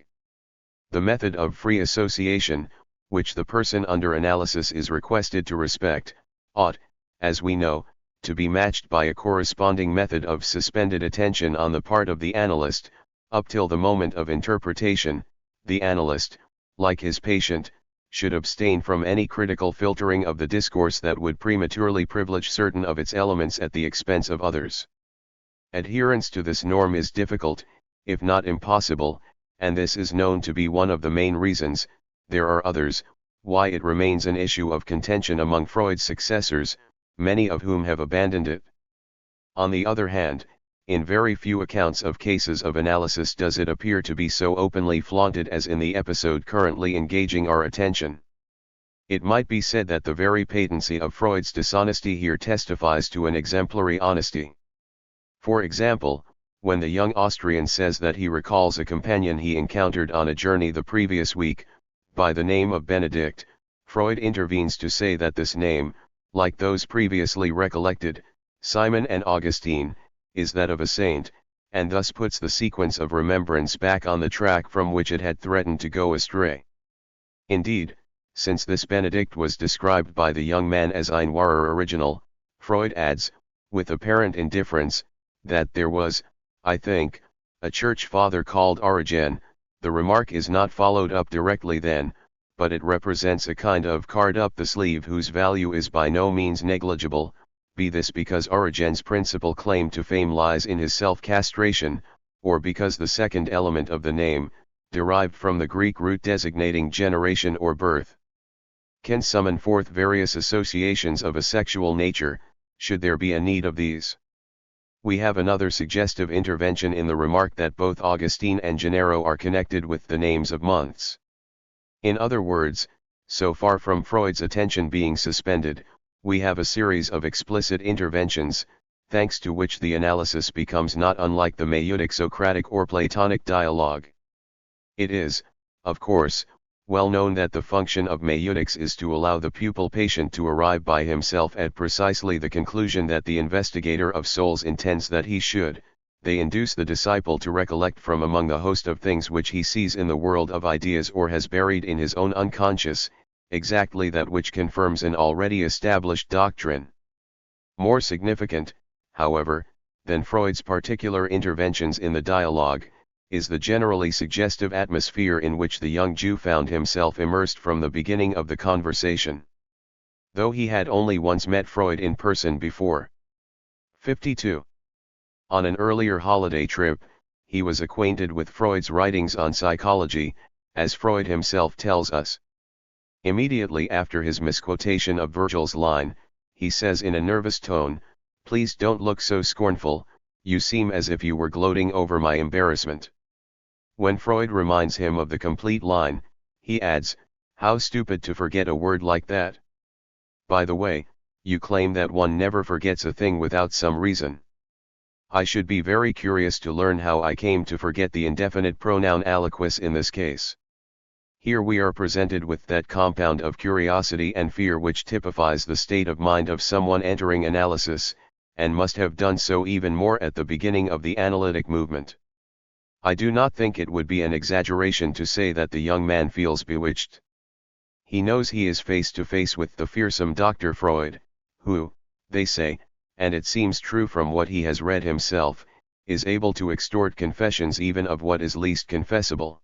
The method of free association, which the person under analysis is requested to respect, ought, as we know, to be matched by a corresponding method of suspended attention on the part of the analyst. Up till the moment of interpretation, the analyst, like his patient, should abstain from any critical filtering of the discourse that would prematurely privilege certain of its elements at the expense of others. Adherence to this norm is difficult, if not impossible, and this is known to be one of the main reasons, there are others, why it remains an issue of contention among Freud's successors, many of whom have abandoned it. On the other hand, in very few accounts of cases of analysis does it appear to be so openly flaunted as in the episode currently engaging our attention. It might be said that the very patency of Freud's dishonesty here testifies to an exemplary honesty. For example, when the young Austrian says that he recalls a companion he encountered on a journey the previous week, by the name of Benedict, Freud intervenes to say that this name, like those previously recollected, Simon and Augustine, is that of a saint, and thus puts the sequence of remembrance back on the track from which it had threatened to go astray. Indeed, since this Benedict was described by the young man as ein wahrer original, Freud adds, with apparent indifference, that there was, I think, a church father called Origen. The remark is not followed up directly then, but it represents a kind of card up the sleeve whose value is by no means negligible, be this because Origen's principal claim to fame lies in his self-castration, or because the second element of the name, derived from the Greek root designating generation or birth, can summon forth various associations of a sexual nature, should there be a need of these. We have another suggestive intervention in the remark that both Augustine and Gennaro are connected with the names of months. In other words, so far from Freud's attention being suspended, we have a series of explicit interventions, thanks to which the analysis becomes not unlike the maieutic Socratic or Platonic dialogue. It is, of course, well known that the function of maeutics is to allow the pupil patient to arrive by himself at precisely the conclusion that the investigator of souls intends that he should. They induce the disciple to recollect from among the host of things which he sees in the world of ideas or has buried in his own unconscious, exactly that which confirms an already established doctrine. More significant, however, than Freud's particular interventions in the dialogue, is the generally suggestive atmosphere in which the young Jew found himself immersed from the beginning of the conversation. Though he had only once met Freud in person before. 52. On an earlier holiday trip, he was acquainted with Freud's writings on psychology, as Freud himself tells us. Immediately after his misquotation of Virgil's line, he says in a nervous tone, "Please don't look so scornful, you seem as if you were gloating over my embarrassment." When Freud reminds him of the complete line, he adds, "How stupid to forget a word like that. By the way, you claim that one never forgets a thing without some reason. I should be very curious to learn how I came to forget the indefinite pronoun aliquis in this case." Here we are presented with that compound of curiosity and fear which typifies the state of mind of someone entering analysis, and must have done so even more at the beginning of the analytic movement. I do not think it would be an exaggeration to say that the young man feels bewitched. He knows he is face to face with the fearsome Dr. Freud, who, they say, and it seems true from what he has read himself, is able to extort confessions even of what is least confessible.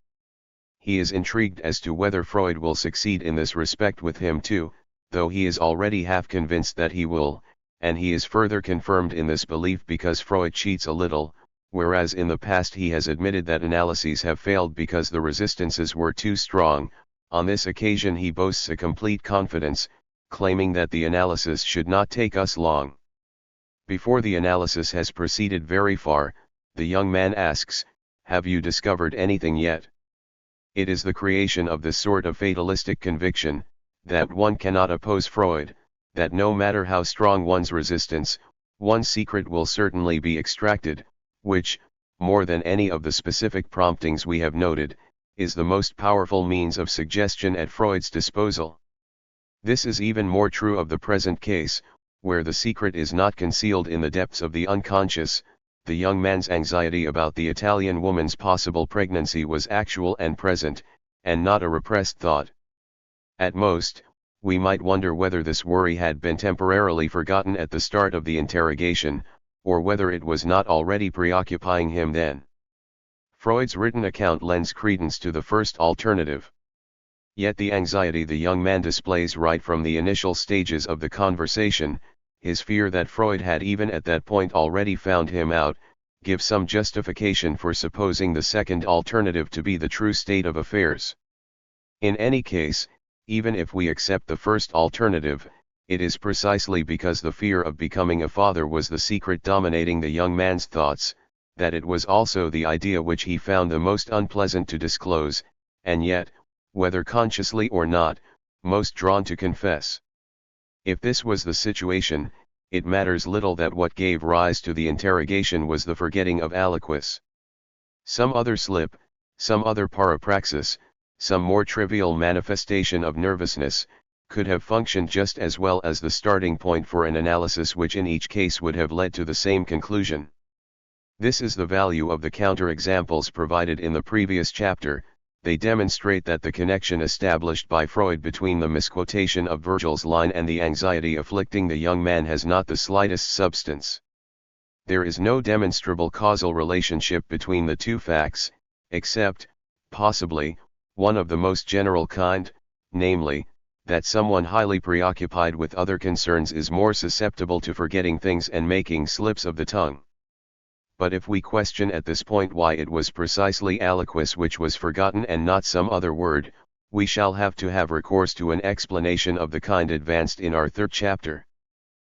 He is intrigued as to whether Freud will succeed in this respect with him too, though he is already half convinced that he will, and he is further confirmed in this belief because Freud cheats a little, whereas in the past he has admitted that analyses have failed because the resistances were too strong. On this occasion he boasts a complete confidence, claiming that the analysis should not take us long. Before the analysis has proceeded very far, the young man asks, "Have you discovered anything yet?" It is the creation of this sort of fatalistic conviction, that one cannot oppose Freud, that no matter how strong one's resistance, one's secret will certainly be extracted, which, more than any of the specific promptings we have noted, is the most powerful means of suggestion at Freud's disposal. This is even more true of the present case, where the secret is not concealed in the depths of the unconscious. The young man's anxiety about the Italian woman's possible pregnancy was actual and present, and not a repressed thought. At most, we might wonder whether this worry had been temporarily forgotten at the start of the interrogation, or whether it was not already preoccupying him then. Freud's written account lends credence to the first alternative. Yet the anxiety the young man displays right from the initial stages of the conversation, his fear that Freud had even at that point already found him out, gives some justification for supposing the second alternative to be the true state of affairs. In any case, even if we accept the first alternative, it is precisely because the fear of becoming a father was the secret dominating the young man's thoughts, that it was also the idea which he found the most unpleasant to disclose, and yet, whether consciously or not, most drawn to confess. If this was the situation, it matters little that what gave rise to the interrogation was the forgetting of aliquis. Some other slip, some other parapraxis, some more trivial manifestation of nervousness, could have functioned just as well as the starting point for an analysis which in each case would have led to the same conclusion. This is the value of the counterexamples provided in the previous chapter. They demonstrate that the connection established by Freud between the misquotation of Virgil's line and the anxiety afflicting the young man has not the slightest substance. There is no demonstrable causal relationship between the two facts, except, possibly, one of the most general kind, namely, that someone highly preoccupied with other concerns is more susceptible to forgetting things and making slips of the tongue. But if we question at this point why it was precisely aliquis which was forgotten and not some other word, we shall have to have recourse to an explanation of the kind advanced in our third chapter.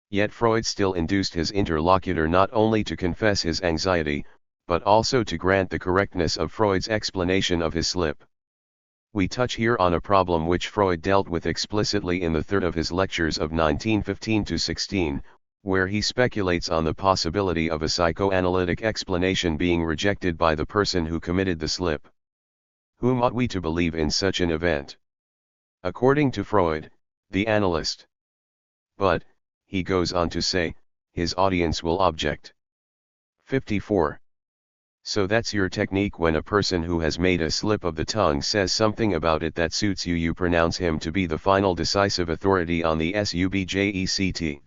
Yet Freud still induced his interlocutor not only to confess his anxiety, but also to grant the correctness of Freud's explanation of his slip. We touch here on a problem which Freud dealt with explicitly in the third of his lectures of 1915-16, where he speculates on the possibility of a psychoanalytic explanation being rejected by the person who committed the slip. Whom ought we to believe in such an event? According to Freud, the analyst. But, he goes on to say, his audience will object. 54. So that's your technique when a person who has made a slip of the tongue says something about it that suits you, you pronounce him to be the final decisive authority on the subject.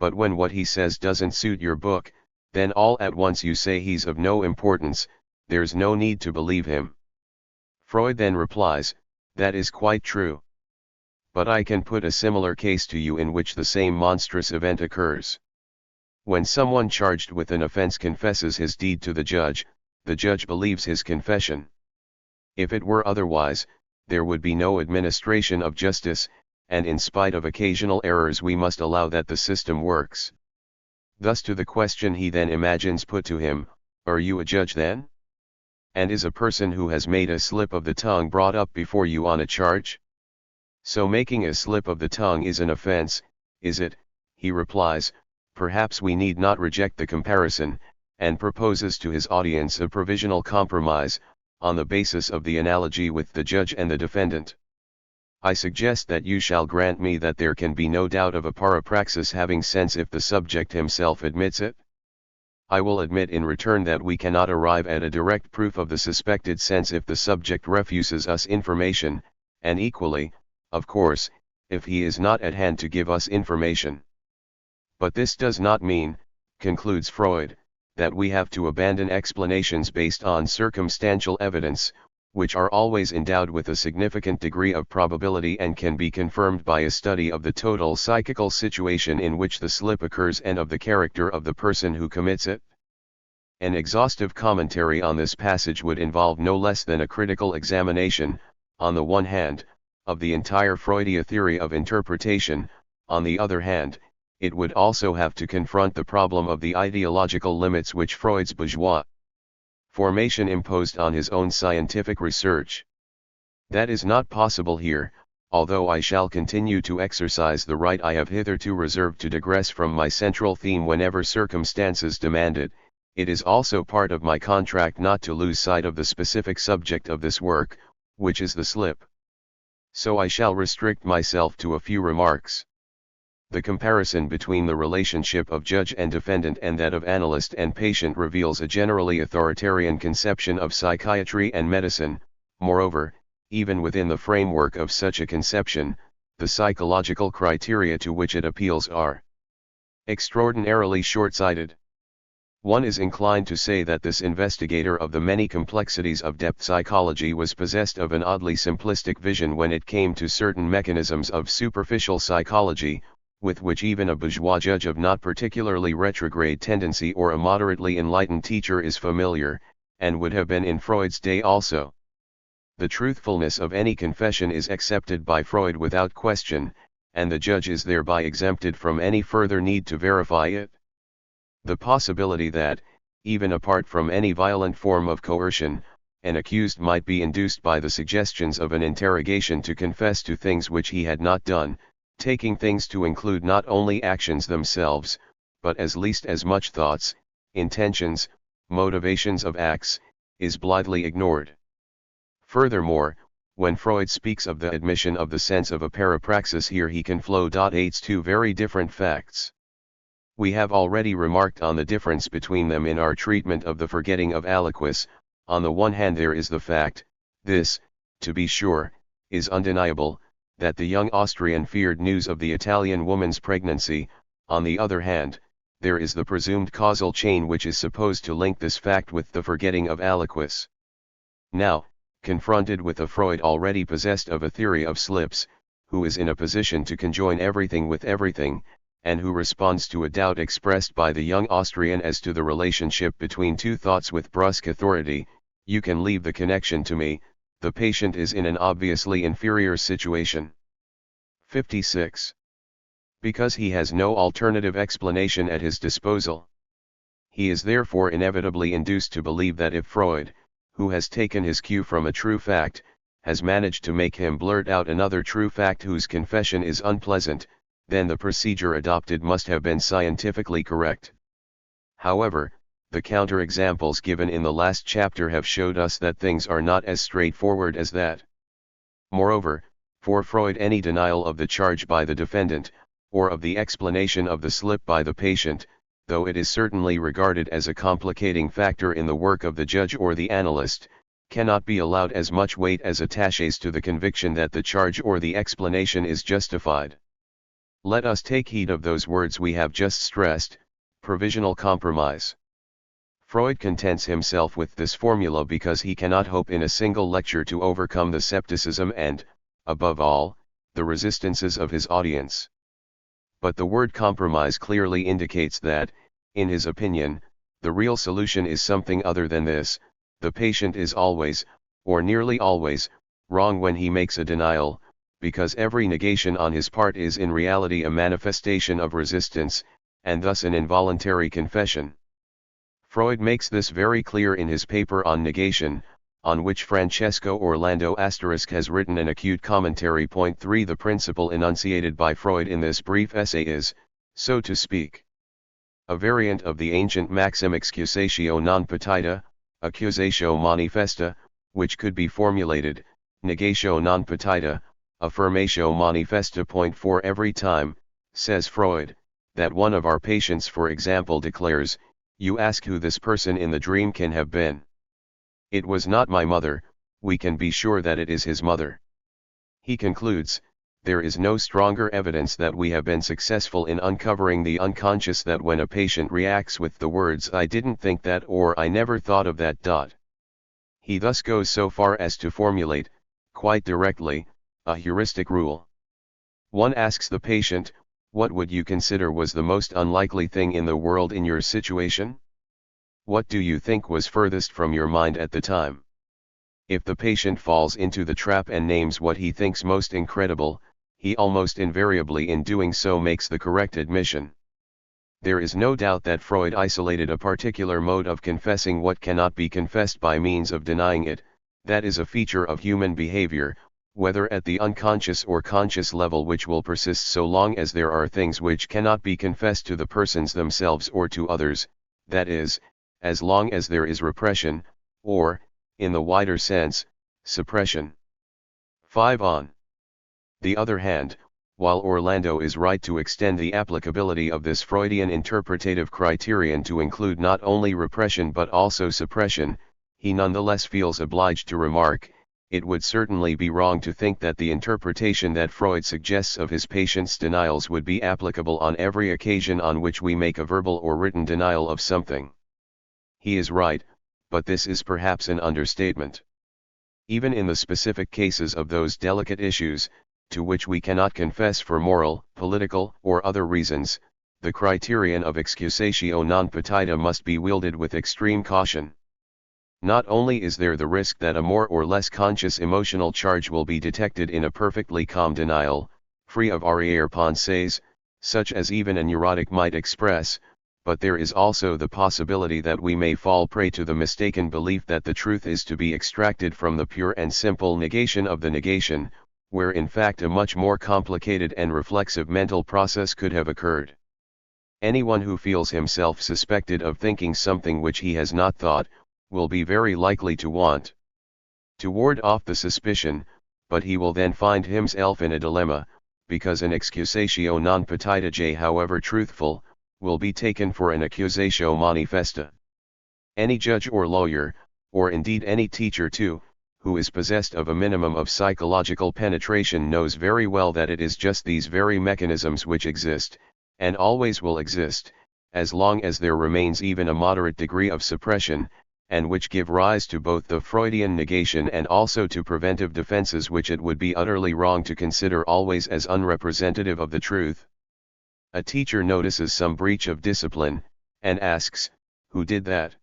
But when what he says doesn't suit your book, then all at once you say he's of no importance, there's no need to believe him. Freud then replies, that is quite true. But I can put a similar case to you in which the same monstrous event occurs. When someone charged with an offense confesses his deed to the judge believes his confession. If it were otherwise, there would be no administration of justice, and in spite of occasional errors we must allow that the system works. Thus to the question he then imagines put to him, are you a judge then? And is a person who has made a slip of the tongue brought up before you on a charge? So making a slip of the tongue is an offense, is it? He replies, perhaps we need not reject the comparison, and proposes to his audience a provisional compromise, on the basis of the analogy with the judge and the defendant. I suggest that you shall grant me that there can be no doubt of a parapraxis having sense if the subject himself admits it. I will admit in return that we cannot arrive at a direct proof of the suspected sense if the subject refuses us information, and equally, of course, if he is not at hand to give us information. But this does not mean, concludes Freud, that we have to abandon explanations based on circumstantial evidence, which are always endowed with a significant degree of probability and can be confirmed by a study of the total psychical situation in which the slip occurs and of the character of the person who commits it. An exhaustive commentary on this passage would involve no less than a critical examination, on the one hand, of the entire Freudian theory of interpretation, on the other hand, it would also have to confront the problem of the ideological limits which Freud's bourgeois formation imposed on his own scientific research. That is not possible here, although I shall continue to exercise the right I have hitherto reserved to digress from my central theme whenever circumstances demand it. It is also part of my contract not to lose sight of the specific subject of this work, which is the slip. So I shall restrict myself to a few remarks. The comparison between the relationship of judge and defendant and that of analyst and patient reveals a generally authoritarian conception of psychiatry and medicine. Moreover, even within the framework of such a conception, the psychological criteria to which it appeals are extraordinarily short-sighted. One is inclined to say that this investigator of the many complexities of depth psychology was possessed of an oddly simplistic vision when it came to certain mechanisms of superficial psychology, with which even a bourgeois judge of not particularly retrograde tendency or a moderately enlightened teacher is familiar, and would have been in Freud's day also. The truthfulness of any confession is accepted by Freud without question, and the judge is thereby exempted from any further need to verify it. The possibility that, even apart from any violent form of coercion, an accused might be induced by the suggestions of an interrogation to confess to things which he had not done, taking things to include not only actions themselves, but at least as much thoughts, intentions, motivations of acts, is blithely ignored. Furthermore, when Freud speaks of the admission of the sense of a parapraxis here he conflates two very different facts. We have already remarked on the difference between them in our treatment of the forgetting of aliquis. On the one hand there is the fact, this, to be sure, is undeniable, that the young Austrian feared news of the Italian woman's pregnancy. On the other hand, there is the presumed causal chain which is supposed to link this fact with the forgetting of aliquis. Now, confronted with a Freud already possessed of a theory of slips, who is in a position to conjoin everything with everything, and who responds to a doubt expressed by the young Austrian as to the relationship between two thoughts with brusque authority, you can leave the connection to me. The patient is in an obviously inferior situation. 56. Because he has no alternative explanation at his disposal. He is therefore inevitably induced to believe that if Freud, who has taken his cue from a true fact, has managed to make him blurt out another true fact whose confession is unpleasant, then the procedure adopted must have been scientifically correct. However, the counter-examples given in the last chapter have showed us that things are not as straightforward as that. Moreover, for Freud any denial of the charge by the defendant, or of the explanation of the slip by the patient, though it is certainly regarded as a complicating factor in the work of the judge or the analyst, cannot be allowed as much weight as attaches to the conviction that the charge or the explanation is justified. Let us take heed of those words we have just stressed, provisional compromise. Freud contents himself with this formula because he cannot hope in a single lecture to overcome the skepticism and, above all, the resistances of his audience. But the word compromise clearly indicates that, in his opinion, the real solution is something other than this. The patient is always, or nearly always, wrong when he makes a denial, because every negation on his part is in reality a manifestation of resistance, and thus an involuntary confession. Freud makes this very clear in his paper on negation, on which Francesco Orlando * has written an acute commentary. Point 3. The principle enunciated by Freud in this brief essay is, so to speak, a variant of the ancient maxim excusatio non petita, accusatio manifesta, which could be formulated, negatio non petita, affirmatio manifesta. Point 4. Every time, says Freud, that one of our patients, for example, declares, you ask who this person in the dream can have been. It was not my mother, we can be sure that it is his mother. He concludes, there is no stronger evidence that we have been successful in uncovering the unconscious that when a patient reacts with the words I didn't think that or I never thought of that. He thus goes so far as to formulate, quite directly, a heuristic rule. One asks the patient, what would you consider was the most unlikely thing in the world in your situation? What do you think was furthest from your mind at the time? If the patient falls into the trap and names what he thinks most incredible, he almost invariably in doing so makes the correct admission. There is no doubt that Freud isolated a particular mode of confessing what cannot be confessed by means of denying it. That is a feature of human behavior, whether at the unconscious or conscious level, which will persist so long as there are things which cannot be confessed to the persons themselves or to others, that is, as long as there is repression, or, in the wider sense, suppression. 5. On the other hand, while Orlando is right to extend the applicability of this Freudian interpretative criterion to include not only repression but also suppression, he nonetheless feels obliged to remark, it would certainly be wrong to think that the interpretation that Freud suggests of his patient's denials would be applicable on every occasion on which we make a verbal or written denial of something. He is right, but this is perhaps an understatement. Even in the specific cases of those delicate issues, to which we cannot confess for moral, political, or other reasons, the criterion of excusatio non petita must be wielded with extreme caution. Not only is there the risk that a more or less conscious emotional charge will be detected in a perfectly calm denial, free of arrière-pensées, such as even a neurotic might express, but there is also the possibility that we may fall prey to the mistaken belief that the truth is to be extracted from the pure and simple negation of the negation, where in fact a much more complicated and reflexive mental process could have occurred. Anyone who feels himself suspected of thinking something which he has not thought, will be very likely to want to ward off the suspicion, but he will then find himself in a dilemma, because an excusatio non petita, however truthful, will be taken for an accusatio manifesta. Any judge or lawyer, or indeed any teacher too, who is possessed of a minimum of psychological penetration knows very well that it is just these very mechanisms which exist, and always will exist, as long as there remains even a moderate degree of suppression, and which give rise to both the Freudian negation and also to preventive defenses which it would be utterly wrong to consider always as unrepresentative of the truth. A teacher notices some breach of discipline, and asks, who did that?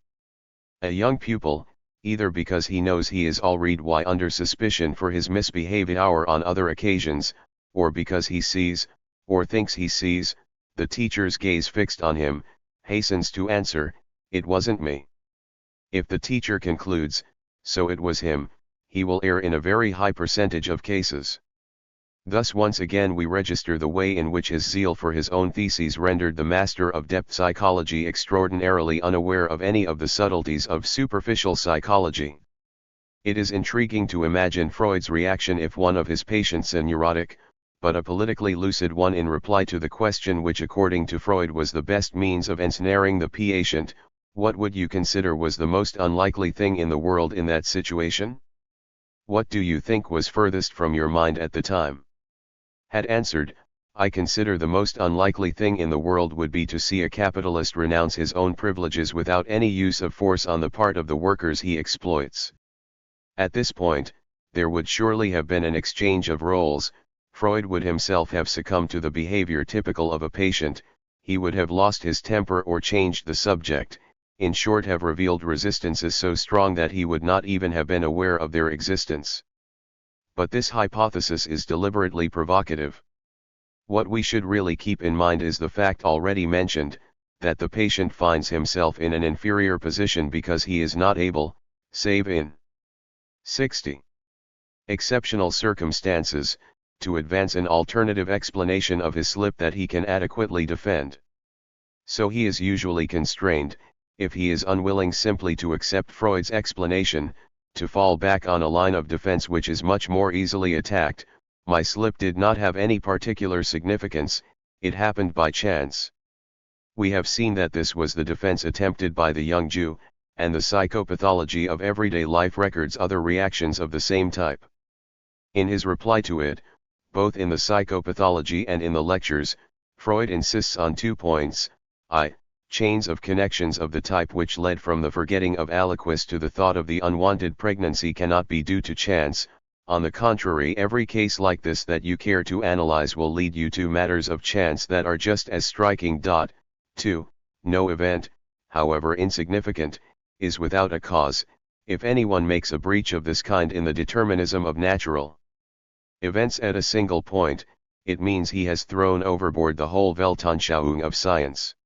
A young pupil, either because he knows he is already under suspicion for his misbehavior on other occasions, or because he sees, or thinks he sees, the teacher's gaze fixed on him, hastens to answer, it wasn't me. If the teacher concludes, so it was him, he will err in a very high percentage of cases. Thus once again we register the way in which his zeal for his own theses rendered the master of depth psychology extraordinarily unaware of any of the subtleties of superficial psychology. It is intriguing to imagine Freud's reaction if one of his patients, a neurotic, but a politically lucid one, in reply to the question which according to Freud was the best means of ensnaring the patient, what would you consider was the most unlikely thing in the world in that situation? What do you think was furthest from your mind at the time? Had answered, I consider the most unlikely thing in the world would be to see a capitalist renounce his own privileges without any use of force on the part of the workers he exploits. At this point, there would surely have been an exchange of roles. Freud would himself have succumbed to the behavior typical of a patient, he would have lost his temper or changed the subject, in short have revealed resistances so strong that he would not even have been aware of their existence. But this hypothesis is deliberately provocative. What we should really keep in mind is the fact already mentioned, that the patient finds himself in an inferior position because he is not able, save in 60 exceptional circumstances, to advance an alternative explanation of his slip that he can adequately defend. So he is usually constrained, if he is unwilling simply to accept Freud's explanation, to fall back on a line of defense which is much more easily attacked. My slip did not have any particular significance, it happened by chance. We have seen that this was the defense attempted by the young Jew, and the psychopathology of everyday life records other reactions of the same type. In his reply to it, both in the psychopathology and in the lectures, Freud insists on 2 points, chains of connections of the type which led from the forgetting of aliquis to the thought of the unwanted pregnancy cannot be due to chance. On the contrary, every case like this that you care to analyze will lead you to matters of chance that are just as striking. 2. No event, however insignificant, is without a cause. If anyone makes a breach of this kind in the determinism of natural events at a single point, it means he has thrown overboard the whole Weltanschauung of science.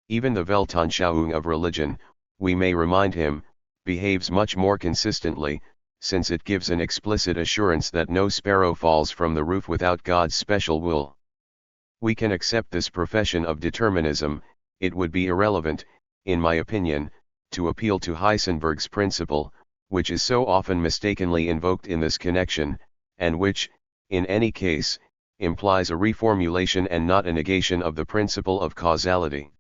Even the Weltanschauung of religion, we may remind him, behaves much more consistently, since it gives an explicit assurance that no sparrow falls from the roof without God's special will. We can accept this profession of determinism. It would be irrelevant, in my opinion, to appeal to Heisenberg's principle, which is so often mistakenly invoked in this connection, and which, in any case, implies a reformulation and not a negation of the principle of causality.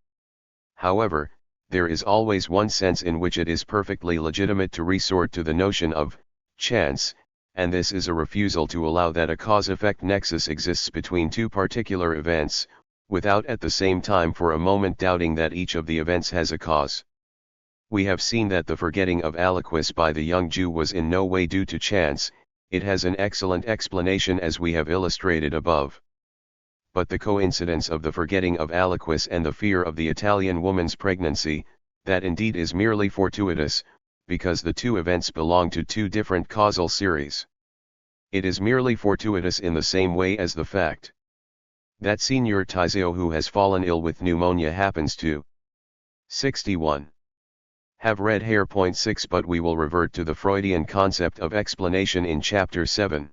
However, there is always one sense in which it is perfectly legitimate to resort to the notion of chance, and this is a refusal to allow that a cause-effect nexus exists between two particular events, without at the same time for a moment doubting that each of the events has a cause. We have seen that the forgetting of aliquis by the young Jew was in no way due to chance. It has an excellent explanation as we have illustrated above. But the coincidence of the forgetting of aliquis and the fear of the Italian woman's pregnancy, that indeed is merely fortuitous, because the two events belong to two different causal series. It is merely fortuitous in the same way as the fact that Signor Tizio, who has fallen ill with pneumonia, happens to 61. Have red hair. 6. But we will revert to the Freudian concept of explanation in Chapter 7.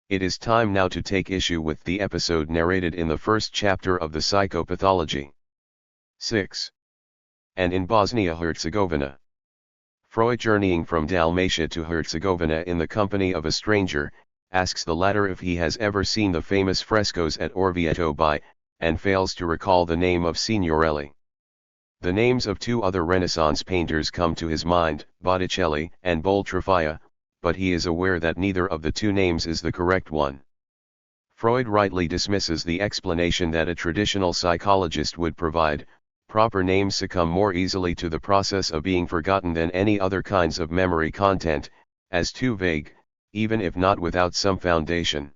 It is time now to take issue with the episode narrated in the first chapter of the Psychopathology. 6. And in Bosnia-Herzegovina. Freud, journeying from Dalmatia to Herzegovina in the company of a stranger, asks the latter if he has ever seen the famous frescoes at Orvieto by, and fails to recall the name of Signorelli. The names of two other Renaissance painters come to his mind, Botticelli and Boltrafia, but he is aware that neither of the two names is the correct one. Freud rightly dismisses the explanation that a traditional psychologist would provide. Proper names succumb more easily to the process of being forgotten than any other kinds of memory content, as too vague, even if not without some foundation.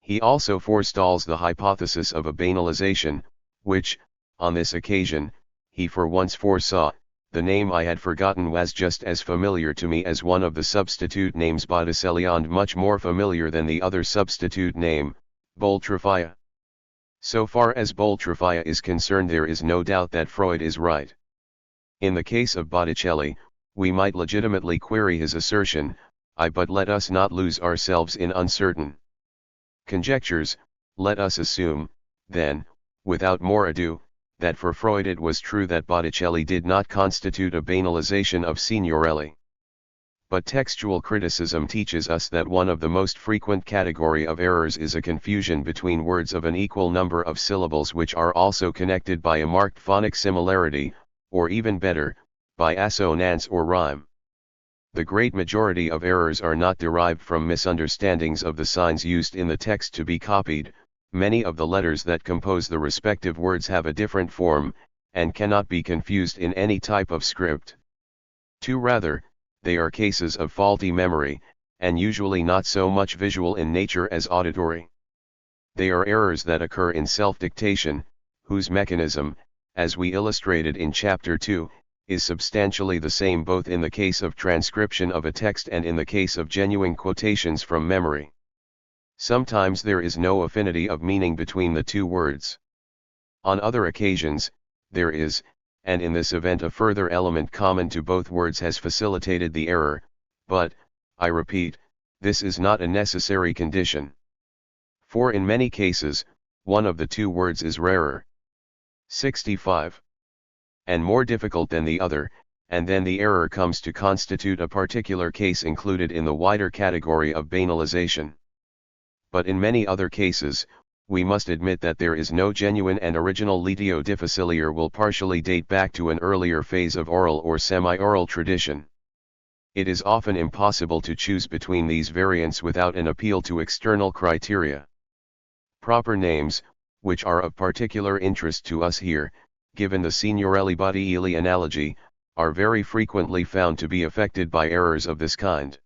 He also forestalls the hypothesis of a banalization, which, on this occasion, he for once foresaw. The name I had forgotten was just as familiar to me as one of the substitute names Botticelli, and much more familiar than the other substitute name, Boltrafia. So far as Boltrafia is concerned, there is no doubt that Freud is right. In the case of Botticelli, we might legitimately query his assertion, but let us not lose ourselves in uncertain conjectures. Let us assume, then, without more ado, that for Freud it was true that Botticelli did not constitute a banalization of Signorelli. But textual criticism teaches us that one of the most frequent category of errors is a confusion between words of an equal number of syllables which are also connected by a marked phonic similarity, or even better, by assonance or rhyme. The great majority of errors are not derived from misunderstandings of the signs used in the text to be copied, many of the letters that compose the respective words have a different form, and cannot be confused in any type of script. 2. Rather, they are cases of faulty memory, and usually not so much visual in nature as auditory. They are errors that occur in self-dictation, whose mechanism, as we illustrated in Chapter 2, is substantially the same both in the case of transcription of a text and in the case of genuine quotations from memory. Sometimes there is no affinity of meaning between the two words. On other occasions, there is, and in this event a further element common to both words has facilitated the error, but, I repeat, this is not a necessary condition. For in many cases, one of the two words is rarer. 65. And more difficult than the other, and then the error comes to constitute a particular case included in the wider category of banalization. But in many other cases, we must admit that there is no genuine and original litio difficile will partially date back to an earlier phase of oral or semi-oral tradition. It is often impossible to choose between these variants without an appeal to external criteria. Proper names, which are of particular interest to us here, given the Signorelli Botticelli analogy, are very frequently found to be affected by errors of this kind.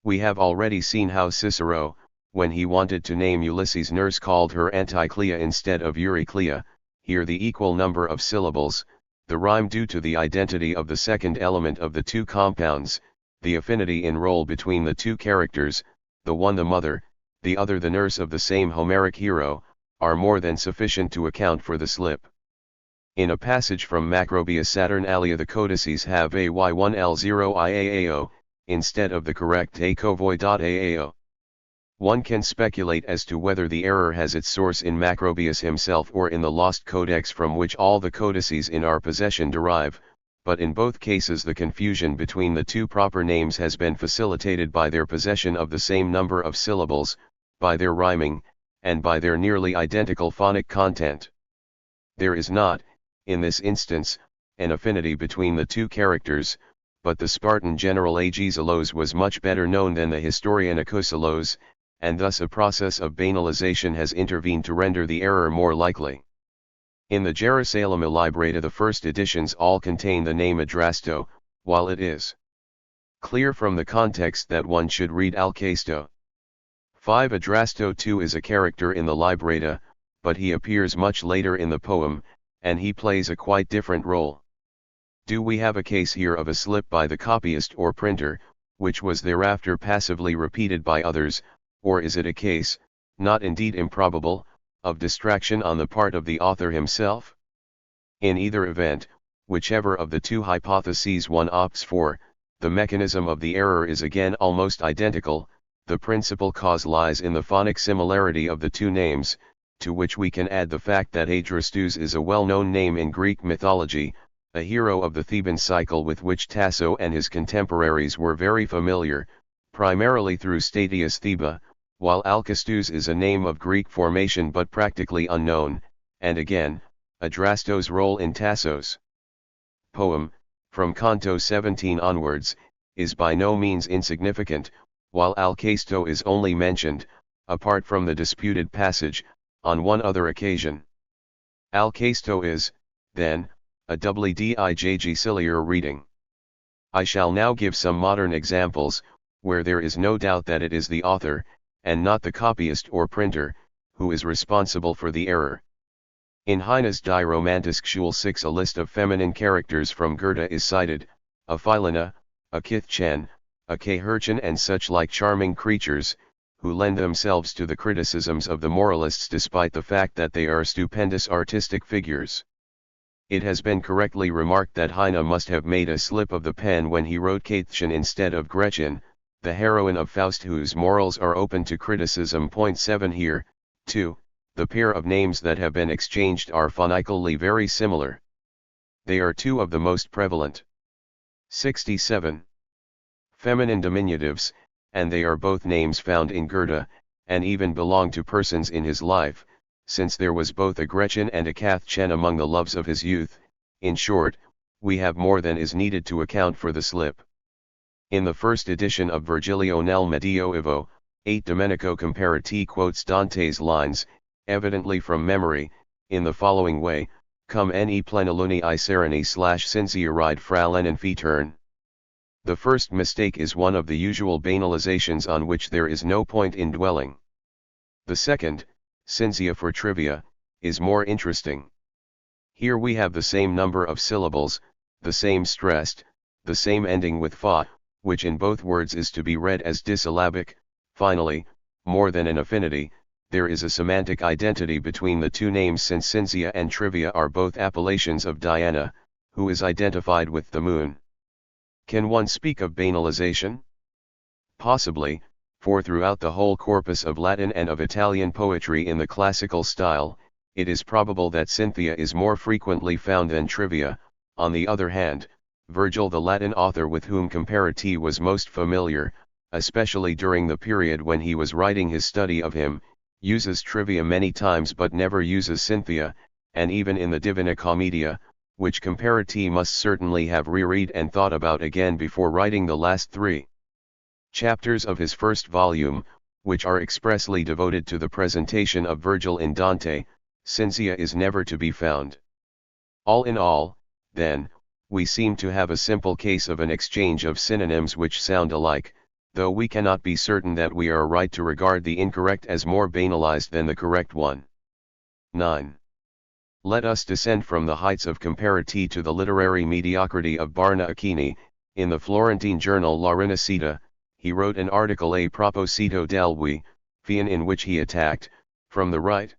We have already seen how Cicero, when he wanted to name Ulysses' nurse, called her Anticlea instead of Euryclea, here the equal number of syllables, the rhyme due to the identity of the second element of the two compounds, the affinity in role between the two characters, the one the mother, the other the nurse of the same Homeric hero, are more than sufficient to account for the slip. In a passage from Macrobius Saturnalia the codices have AY1L0IAAO, instead of the correct ACOVOI.AAO. One can speculate as to whether the error has its source in Macrobius himself or in the lost codex from which all the codices in our possession derive, but in both cases the confusion between the two proper names has been facilitated by their possession of the same number of syllables, by their rhyming, and by their nearly identical phonic content. There is not, in this instance, an affinity between the two characters, but the Spartan general Agesilaus was much better known than the historian Acusilaus, and thus a process of banalization has intervened to render the error more likely. In the Jerusalem Librata the first editions all contain the name Adrasto, while it is clear from the context that one should read Alcasto. 5. Adrasto too is a character in the Librata, but he appears much later in the poem, and he plays a quite different role. Do we have a case here of a slip by the copyist or printer, which was thereafter passively repeated by others, or is it a case, not indeed improbable, of distraction on the part of the author himself? In either event, whichever of the two hypotheses one opts for, the mechanism of the error is again almost identical. The principal cause lies in the phonic similarity of the two names, to which we can add the fact that Adrastus is a well-known name in Greek mythology, a hero of the Theban cycle with which Tasso and his contemporaries were very familiar, primarily through Statius Theba, while Alcestus is a name of Greek formation but practically unknown, and again, Adrastos' role in Tasso's poem, from Canto 17 onwards, is by no means insignificant, while Alcasto is only mentioned, apart from the disputed passage, on one other occasion. Alcasto is, then, a doubly digiciliar reading. I shall now give some modern examples, where there is no doubt that it is the author, and not the copyist or printer, who is responsible for the error. In Heine's Die Romantische Schule 6 a list of feminine characters from Goethe is cited, a Philina, a Kithchen, a Kahirchen and such like charming creatures, who lend themselves to the criticisms of the moralists despite the fact that they are stupendous artistic figures. It has been correctly remarked that Heine must have made a slip of the pen when he wrote Käthchen instead of Gretchen, the heroine of Faust whose morals are open to criticism. 7 here, too, the pair of names that have been exchanged are phonically very similar. They are two of the most prevalent. 67. Feminine diminutives, and they are both names found in Goethe, and even belong to persons in his life, since there was both a Gretchen and a Käthchen among the loves of his youth. In short, we have more than is needed to account for the slip. In the first edition of Virgilio nel Medioevo, 8 Domenico Comparati quotes Dante's lines, evidently from memory, in the following way: cum ne pleniluni I sereni / Cynthia ride fralenen fetern. The first mistake is one of the usual banalizations on which there is no point in dwelling. The second, Cynthia for trivia, is more interesting. Here we have the same number of syllables, the same stressed, the same ending with fa, which in both words is to be read as dissyllabic. Finally, more than an affinity, there is a semantic identity between the two names, since Cynthia and trivia are both appellations of Diana, who is identified with the moon. Can one speak of banalization? Possibly, for throughout the whole corpus of Latin and of Italian poetry in the classical style, it is probable that Cynthia is more frequently found than trivia. On the other hand, Virgil, the Latin author with whom comparati was most familiar, especially during the period when he was writing his study of him, uses trivia many times but never uses Cynthia, and even in the Divina Commedia, which comparati must certainly have reread and thought about again before writing the last 3 chapters of his first volume, which are expressly devoted to the presentation of Virgil in Dante, Cynthia is never to be found. All in all, then, we seem to have a simple case of an exchange of synonyms which sound alike, though we cannot be certain that we are right to regard the incorrect as more banalized than the correct one. 9. Let us descend from the heights of comparati to the literary mediocrity of Barna Achini. In the Florentine journal La Rinascita, he wrote an article a proposito del Fian in which he attacked, from the right,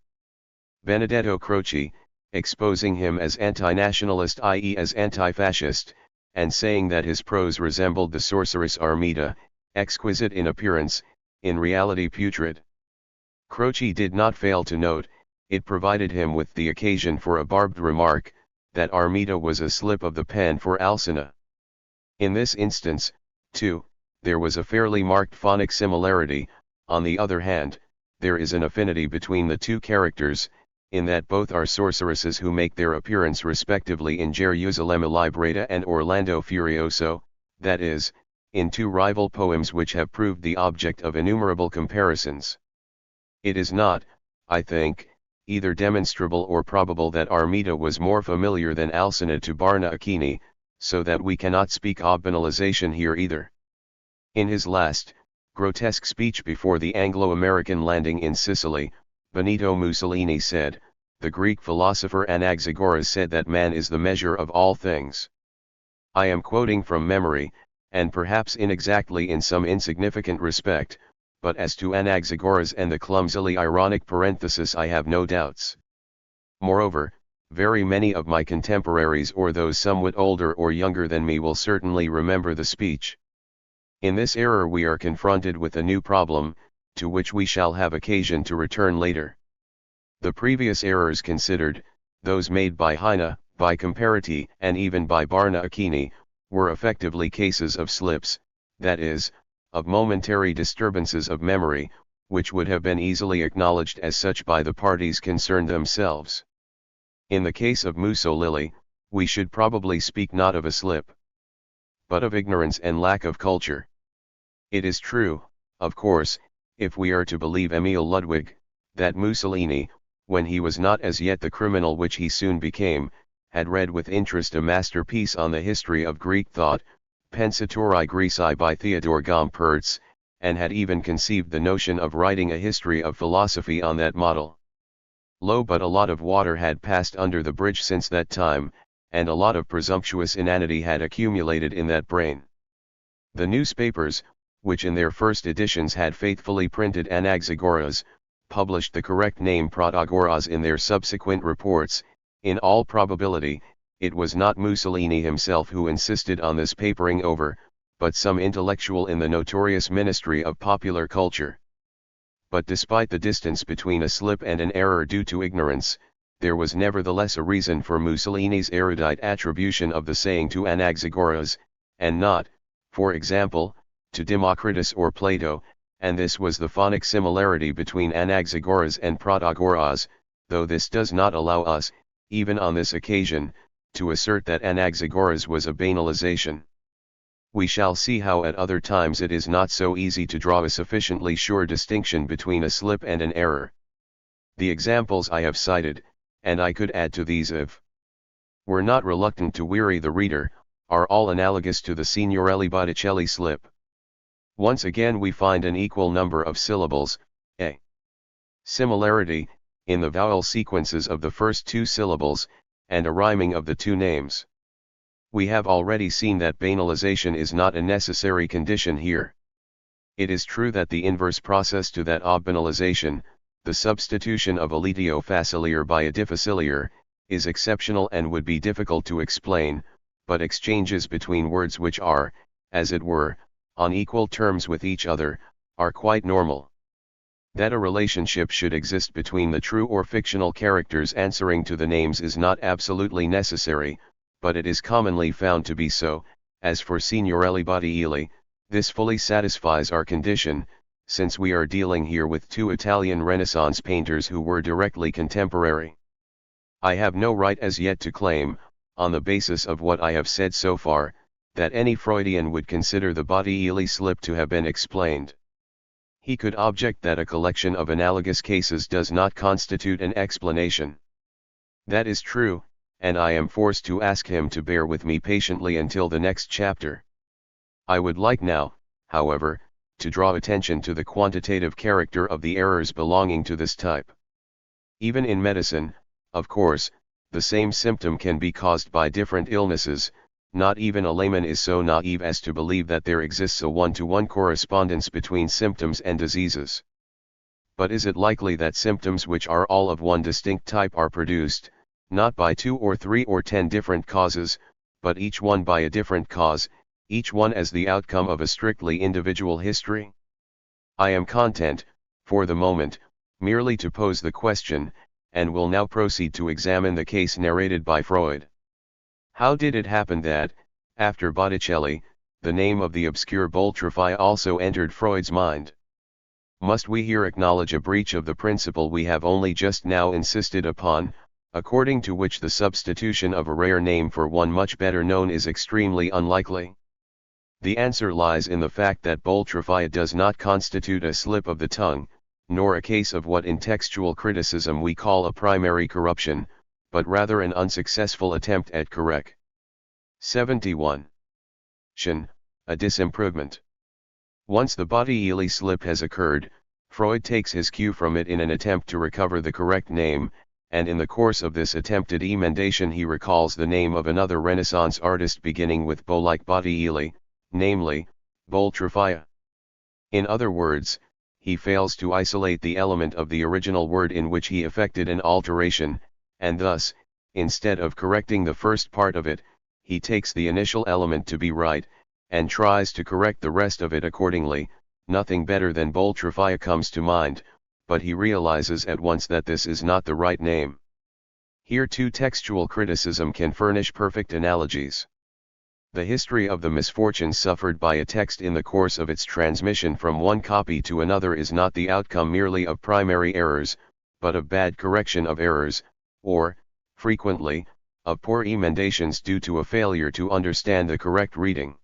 Benedetto Croce, exposing him as anti-nationalist, i.e. as anti-fascist, and saying that his prose resembled the sorceress Armida, exquisite in appearance, in reality putrid. Croce did not fail to note, it provided him with the occasion for a barbed remark, that Armida was a slip of the pen for Alcina. In this instance, too, there was a fairly marked phonic similarity. On the other hand, there is an affinity between the two characters, in that both are sorceresses who make their appearance respectively in Gerusalemme Librata and Orlando Furioso, that is, in two rival poems which have proved the object of innumerable comparisons. It is not, I think, either demonstrable or probable that Armida was more familiar than Alcina to Barna Achini, so that we cannot speak of banalization here either. In his last, grotesque speech before the Anglo-American landing in Sicily, Benito Mussolini said, "The Greek philosopher Anaxagoras said that man is the measure of all things." I am quoting from memory, and perhaps inexactly in some insignificant respect, but as to Anaxagoras and the clumsily ironic parenthesis I have no doubts. Moreover, very many of my contemporaries or those somewhat older or younger than me will certainly remember the speech. In this error we are confronted with a new problem, to which we shall have occasion to return later. The previous errors considered, those made by Heine, by comparati, and even by Barna Achini, were effectively cases of slips, that is, of momentary disturbances of memory, which would have been easily acknowledged as such by the parties concerned themselves. In the case of Mussolini, we should probably speak not of a slip, but of ignorance and lack of culture. It is true, of course, if we are to believe Emil Ludwig, that Mussolini, when he was not as yet the criminal which he soon became, had read with interest a masterpiece on the history of Greek thought, Pensatori Greci by Theodore Gompertz, and had even conceived the notion of writing a history of philosophy on that model. Lo, but a lot of water had passed under the bridge since that time, and a lot of presumptuous inanity had accumulated in that brain. The newspapers, which in their first editions had faithfully printed Anaxagoras, published the correct name Protagoras in their subsequent reports. In all probability, it was not Mussolini himself who insisted on this papering over, but some intellectual in the notorious Ministry of Popular Culture. But despite the distance between a slip and an error due to ignorance, there was nevertheless a reason for Mussolini's erudite attribution of the saying to Anaxagoras, and not, for example, to Democritus or Plato, and this was the phonic similarity between Anaxagoras and Protagoras, though this does not allow us, even on this occasion, to assert that Anaxagoras was a banalization. We shall see how at other times it is not so easy to draw a sufficiently sure distinction between a slip and an error. The examples I have cited, and I could add to these if we're not reluctant to weary the reader, are all analogous to the Signorelli-Botticelli slip. Once again we find an equal number of syllables, a similarity in the vowel sequences of the first two syllables, and a rhyming of the two names. We have already seen that banalization is not a necessary condition here. It is true that the inverse process to that of banalization, the substitution of a litio facilior by a difficilior, is exceptional and would be difficult to explain, but exchanges between words which are, as it were, on equal terms with each other, are quite normal. That a relationship should exist between the true or fictional characters answering to the names is not absolutely necessary, but it is commonly found to be so. As for Signorelli Botticelli, this fully satisfies our condition, since we are dealing here with two Italian Renaissance painters who were directly contemporary. I have no right as yet to claim, on the basis of what I have said so far, that any Freudian would consider the Botticelli slip to have been explained. He could object that a collection of analogous cases does not constitute an explanation. That is true, and I am forced to ask him to bear with me patiently until the next chapter. I would like now, however, to draw attention to the quantitative character of the errors belonging to this type. Even in medicine, of course, the same symptom can be caused by different illnesses. Not even a layman is so naive as to believe that there exists a one-to-one correspondence between symptoms and diseases. But is it likely that symptoms which are all of one distinct type are produced, not by 2 or 3 or 10 different causes, but each one by a different cause, each one as the outcome of a strictly individual history? I am content, for the moment, merely to pose the question, and will now proceed to examine the case narrated by Freud. How did it happen that, after Botticelli, the name of the obscure Boltrafia also entered Freud's mind? Must we here acknowledge a breach of the principle we have only just now insisted upon, according to which the substitution of a rare name for one much better known is extremely unlikely? The answer lies in the fact that Boltrafia does not constitute a slip of the tongue, nor a case of what in textual criticism we call a primary corruption, but rather an unsuccessful attempt at correct. 71. A disimprovement. Once the Botticelli slip has occurred, Freud takes his cue from it in an attempt to recover the correct name, and in the course of this attempted emendation he recalls the name of another Renaissance artist beginning with Bo like Botticelli, namely, Boltrafia. In other words, he fails to isolate the element of the original word in which he effected an alteration, and thus, instead of correcting the first part of it, he takes the initial element to be right, and tries to correct the rest of it accordingly. Nothing better than Boltrafia comes to mind, but he realizes at once that this is not the right name. Here too textual criticism can furnish perfect analogies. The history of the misfortunes suffered by a text in the course of its transmission from one copy to another is not the outcome merely of primary errors, but of bad correction of errors, or, frequently, of poor emendations due to a failure to understand the correct reading.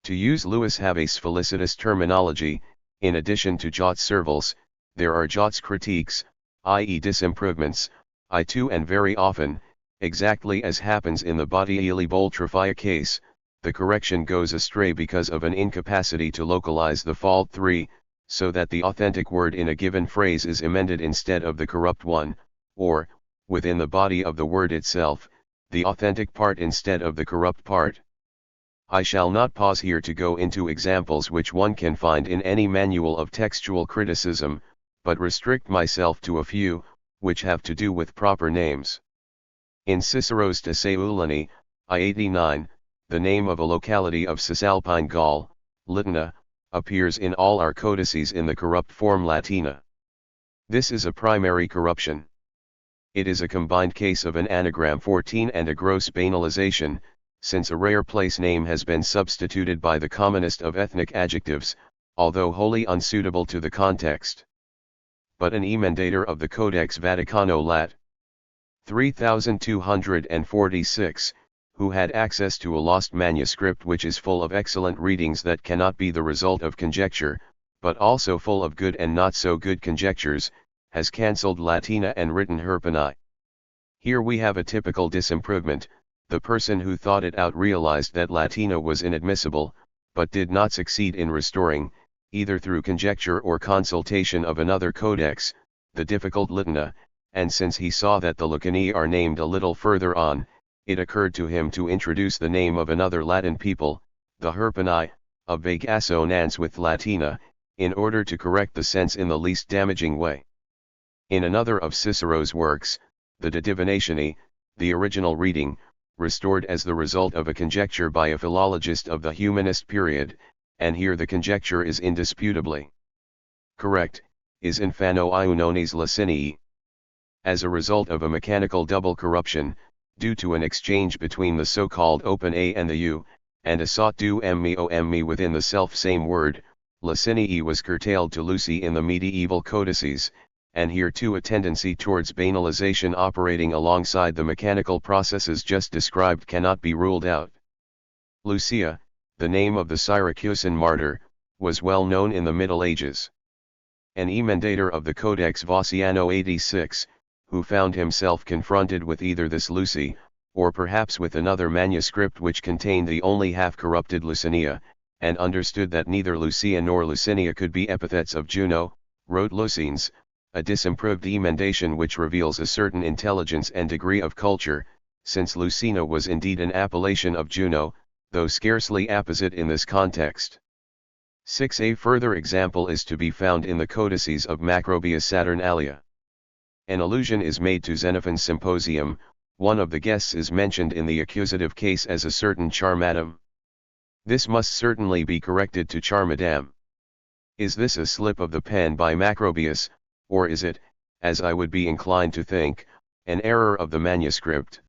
To use Louis Have's felicitous terminology, in addition to Jot's servals, there are Jot's critiques, i.e. disimprovements, I2 and very often, exactly as happens in the Botticelli-Boltrafia case, the correction goes astray because of an incapacity to localize the fault 3, so that the authentic word in a given phrase is emended instead of the corrupt one, or, within the body of the word itself, the authentic part instead of the corrupt part. I shall not pause here to go into examples which one can find in any manual of textual criticism, but restrict myself to a few, which have to do with proper names. In Cicero's De Seulani, I-89, the name of a locality of Cisalpine Gaul, Litana, appears in all our codices in the corrupt form Latina. This is a primary corruption. It is a combined case of an anagram 14 and a gross banalization, since a rare place name has been substituted by the commonest of ethnic adjectives, although wholly unsuitable to the context. But an emendator of the Codex Vaticano Lat. 3246, who had access to a lost manuscript which is full of excellent readings that cannot be the result of conjecture, but also full of good and not so good conjectures, has cancelled Latina and written Herpani. Here we have a typical disimprovement. The person who thought it out realized that Latina was inadmissible, but did not succeed in restoring, either through conjecture or consultation of another codex, the difficult Latina, and since he saw that the Lucani are named a little further on, it occurred to him to introduce the name of another Latin people, the Herpani, of vague assonance with Latina, in order to correct the sense in the least damaging way. In another of Cicero's works, the De Divinatione, the original reading, restored as the result of a conjecture by a philologist of the humanist period, and here the conjecture is indisputably correct, is Infano Iunones Lacinii. As a result of a mechanical double corruption, due to an exchange between the so-called open A and the U, and a sought do me within the self-same word, Lacinii was curtailed to Lucy in the medieval codices, and here too a tendency towards banalization operating alongside the mechanical processes just described cannot be ruled out. Lucia, the name of the Syracusan martyr, was well known in the Middle Ages. An emendator of the Codex Vossiano 86, who found himself confronted with either this Lucy, or perhaps with another manuscript which contained the only half-corrupted Lucinia, and understood that neither Lucia nor Lucinia could be epithets of Juno, wrote Lucines, a disimproved emendation which reveals a certain intelligence and degree of culture, since Lucina was indeed an appellation of Juno, though scarcely apposite in this context. 6. A further example is to be found in the codices of Macrobius Saturnalia. An allusion is made to Xenophon's Symposium. One of the guests is mentioned in the accusative case as a certain Charmadam. This must certainly be corrected to Charmadam. Is this a slip of the pen by Macrobius, or is it, as I would be inclined to think, an error of the manuscript?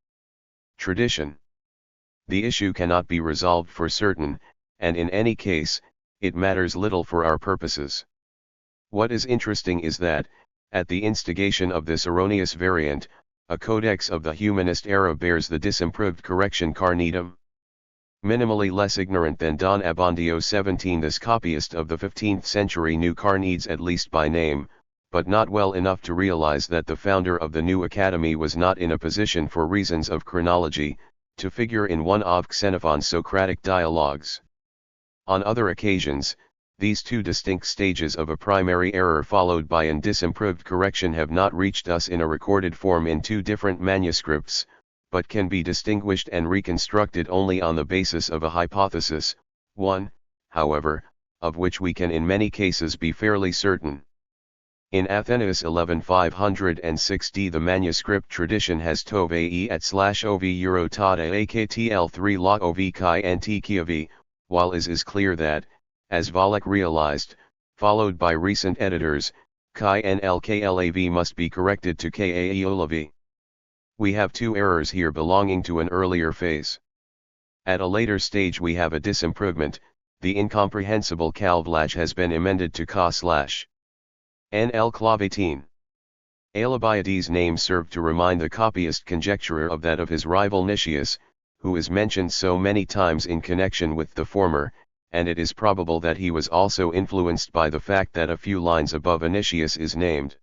Tradition. The issue cannot be resolved for certain, and in any case, it matters little for our purposes. What is interesting is that, at the instigation of this erroneous variant, a codex of the humanist era bears the disimproved correction Carnetum. Minimally less ignorant than Don Abbondio 17, this copyist of the 15th century knew Carneades at least by name, but not well enough to realize that the founder of the new academy was not in a position for reasons of chronology, to figure in one of Xenophon's Socratic dialogues. On other occasions, these two distinct stages of a primary error followed by an disimproved correction have not reached us in a recorded form in two different manuscripts, but can be distinguished and reconstructed only on the basis of a hypothesis, one, however, of which we can in many cases be fairly certain. In Athenæus 11/560 the manuscript tradition has tove et/ov eurotade aktl 3 la ov chi antikiavi, while is clear that, as Volek realized, followed by recent editors, chi nlklav must be corrected to kaeolav. We have two errors here belonging to an earlier phase. At a later stage we have a disimprovement. The incomprehensible Calvlach has been amended to ka/nl clavatin. Alcibiades' name served to remind the copyist conjecturer of that of his rival Nicias, who is mentioned so many times in connection with the former, and it is probable that he was also influenced by the fact that a few lines above Nicias is named.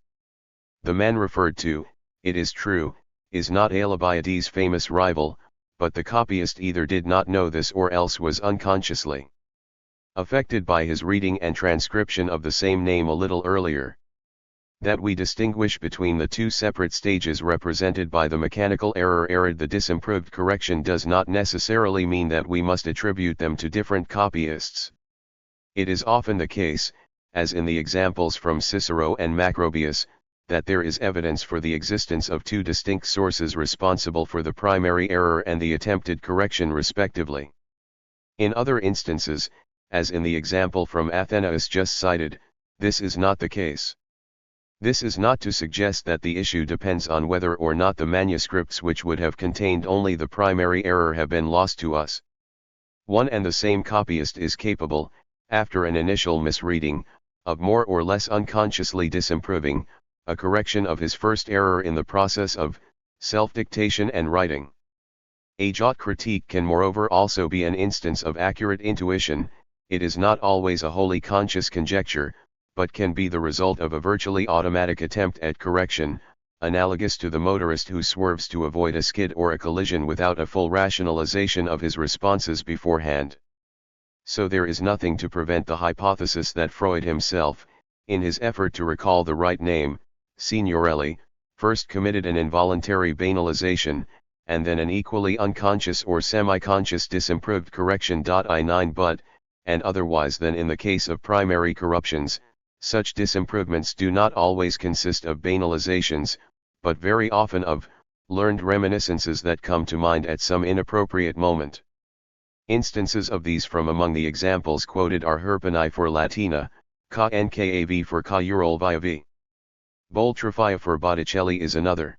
The man referred to, it is true, is not Alcibiades' famous rival, but the copyist either did not know this or else was unconsciously affected by his reading and transcription of the same name a little earlier. That we distinguish between the two separate stages represented by the mechanical error the disimproved correction does not necessarily mean that we must attribute them to different copyists. It is often the case, as in the examples from Cicero and Macrobius, that there is evidence for the existence of two distinct sources responsible for the primary error and the attempted correction respectively. In other instances, as in the example from Athenæus just cited, this is not the case. This is not to suggest that the issue depends on whether or not the manuscripts which would have contained only the primary error have been lost to us. One and the same copyist is capable, after an initial misreading, of more or less unconsciously disimproving a correction of his first error in the process of self-dictation and writing. A jot critique can moreover also be an instance of accurate intuition. It is not always a wholly conscious conjecture, but can be the result of a virtually automatic attempt at correction, analogous to the motorist who swerves to avoid a skid or a collision without a full rationalization of his responses beforehand. So there is nothing to prevent the hypothesis that Freud himself, in his effort to recall the right name, Signorelli, first committed an involuntary banalization, and then an equally unconscious or semi-conscious disimproved correction. I9 But, and otherwise than in the case of primary corruptions, such disimprovements do not always consist of banalizations, but very often of learned reminiscences that come to mind at some inappropriate moment. Instances of these from among the examples quoted are Herpani for Latina, Ka Nkav for Ka Urolviav. Boltrafia for Botticelli is another.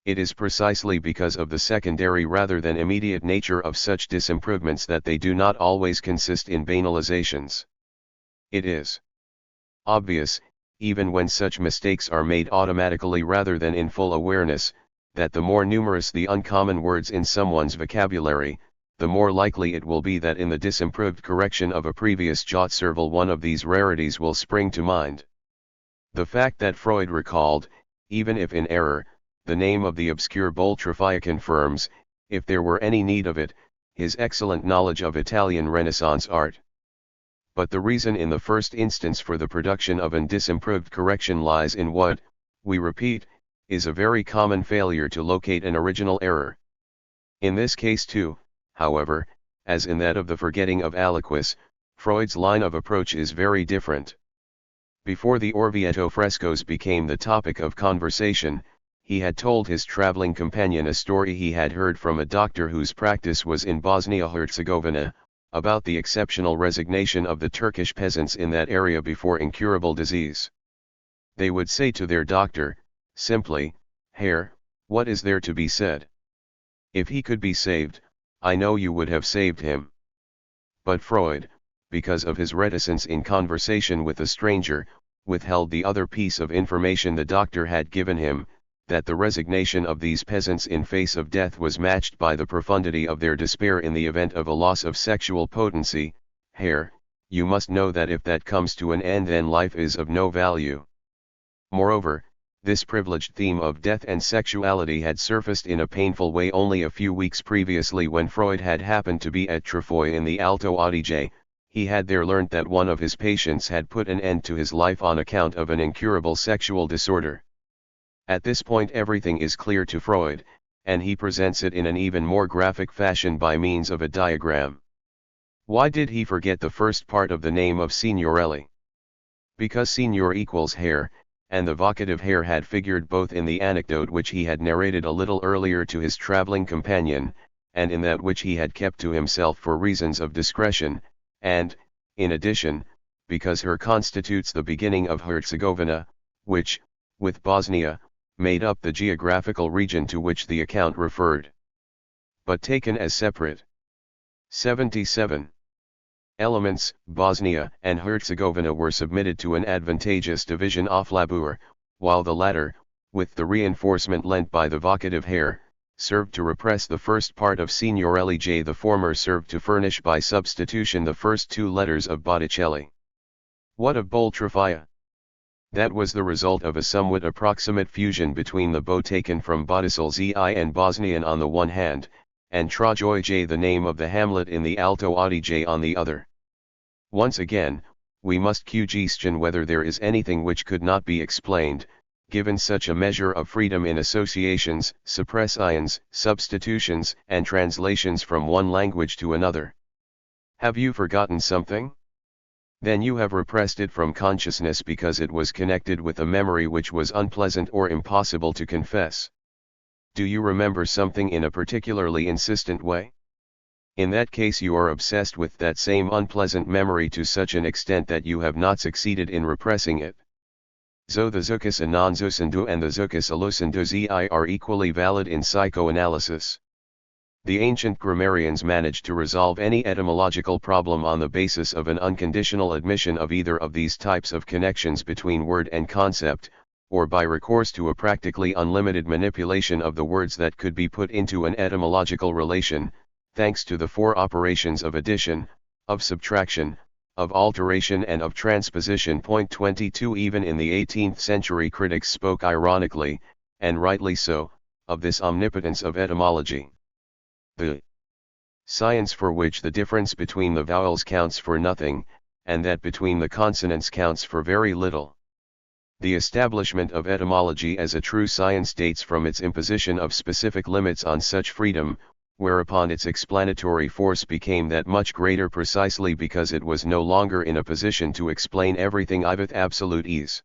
It is precisely because of the secondary rather than immediate nature of such disimprovements that they do not always consist in banalizations. It is obvious, even when such mistakes are made automatically rather than in full awareness, that the more numerous the uncommon words in someone's vocabulary, the more likely it will be that in the disimproved correction of a previous jot serval one of these rarities will spring to mind. The fact that Freud recalled, even if in error, the name of the obscure Boltrafia confirms, if there were any need of it, his excellent knowledge of Italian Renaissance art. But the reason in the first instance for the production of an disimproved correction lies in what, we repeat, is a very common failure to locate an original error. In this case too, however, as in that of the forgetting of Aliquis, Freud's line of approach is very different. Before the Orvieto frescoes became the topic of conversation, he had told his traveling companion a story he had heard from a doctor whose practice was in Bosnia-Herzegovina, about the exceptional resignation of the Turkish peasants in that area before incurable disease. They would say to their doctor, simply, "Herr, what is there to be said? If he could be saved, I know you would have saved him." But Freud, because of his reticence in conversation with a stranger, withheld the other piece of information the doctor had given him, that the resignation of these peasants in face of death was matched by the profundity of their despair in the event of a loss of sexual potency. "Herr, you must know that if that comes to an end then life is of no value." Moreover, this privileged theme of death and sexuality had surfaced in a painful way only a few weeks previously when Freud had happened to be at Trefoil in the Alto Adige. He had there learnt that one of his patients had put an end to his life on account of an incurable sexual disorder. At this point everything is clear to Freud, and he presents it in an even more graphic fashion by means of a diagram. Why did he forget the first part of the name of Signorelli? Because Signor equals Herr, and the vocative Herr had figured both in the anecdote which he had narrated a little earlier to his traveling companion, and in that which he had kept to himself for reasons of discretion, and, in addition, because Herr constitutes the beginning of Herzegovina, which, with Bosnia, made up the geographical region to which the account referred. But taken as separate 77 elements, Bosnia and Herzegovina were submitted to an advantageous division off Labur, while the latter, with the reinforcement lent by the vocative Herr, served to repress the first part of Signorelli J. The former served to furnish by substitution the first two letters of Botticelli. What of Boltrafia? That was the result of a somewhat approximate fusion between the Bo taken from Botticelli and Bosnian on the one hand, and Trajoi J, the name of the hamlet in the Alto Adige on the other. Once again, we must question whether there is anything which could not be explained, given such a measure of freedom in associations, suppressions, substitutions, and translations from one language to another. Have you forgotten something? Then you have repressed it from consciousness because it was connected with a memory which was unpleasant or impossible to confess. Do you remember something in a particularly insistent way? In that case you are obsessed with that same unpleasant memory to such an extent that you have not succeeded in repressing it. So the zucus anonzosendu and the zucus alusendozi are equally valid in psychoanalysis. The ancient grammarians managed to resolve any etymological problem on the basis of an unconditional admission of either of these types of connections between word and concept, or by recourse to a practically unlimited manipulation of the words that could be put into an etymological relation, thanks to the four operations of addition, of subtraction, of alteration and of transposition. 22 Even in the 18th century critics spoke ironically, and rightly so, of this omnipotence of etymology. The science for which the difference between the vowels counts for nothing, and that between the consonants counts for very little. The establishment of etymology as a true science dates from its imposition of specific limits on such freedom, whereupon its explanatory force became that much greater precisely because it was no longer in a position to explain everything with absolute ease.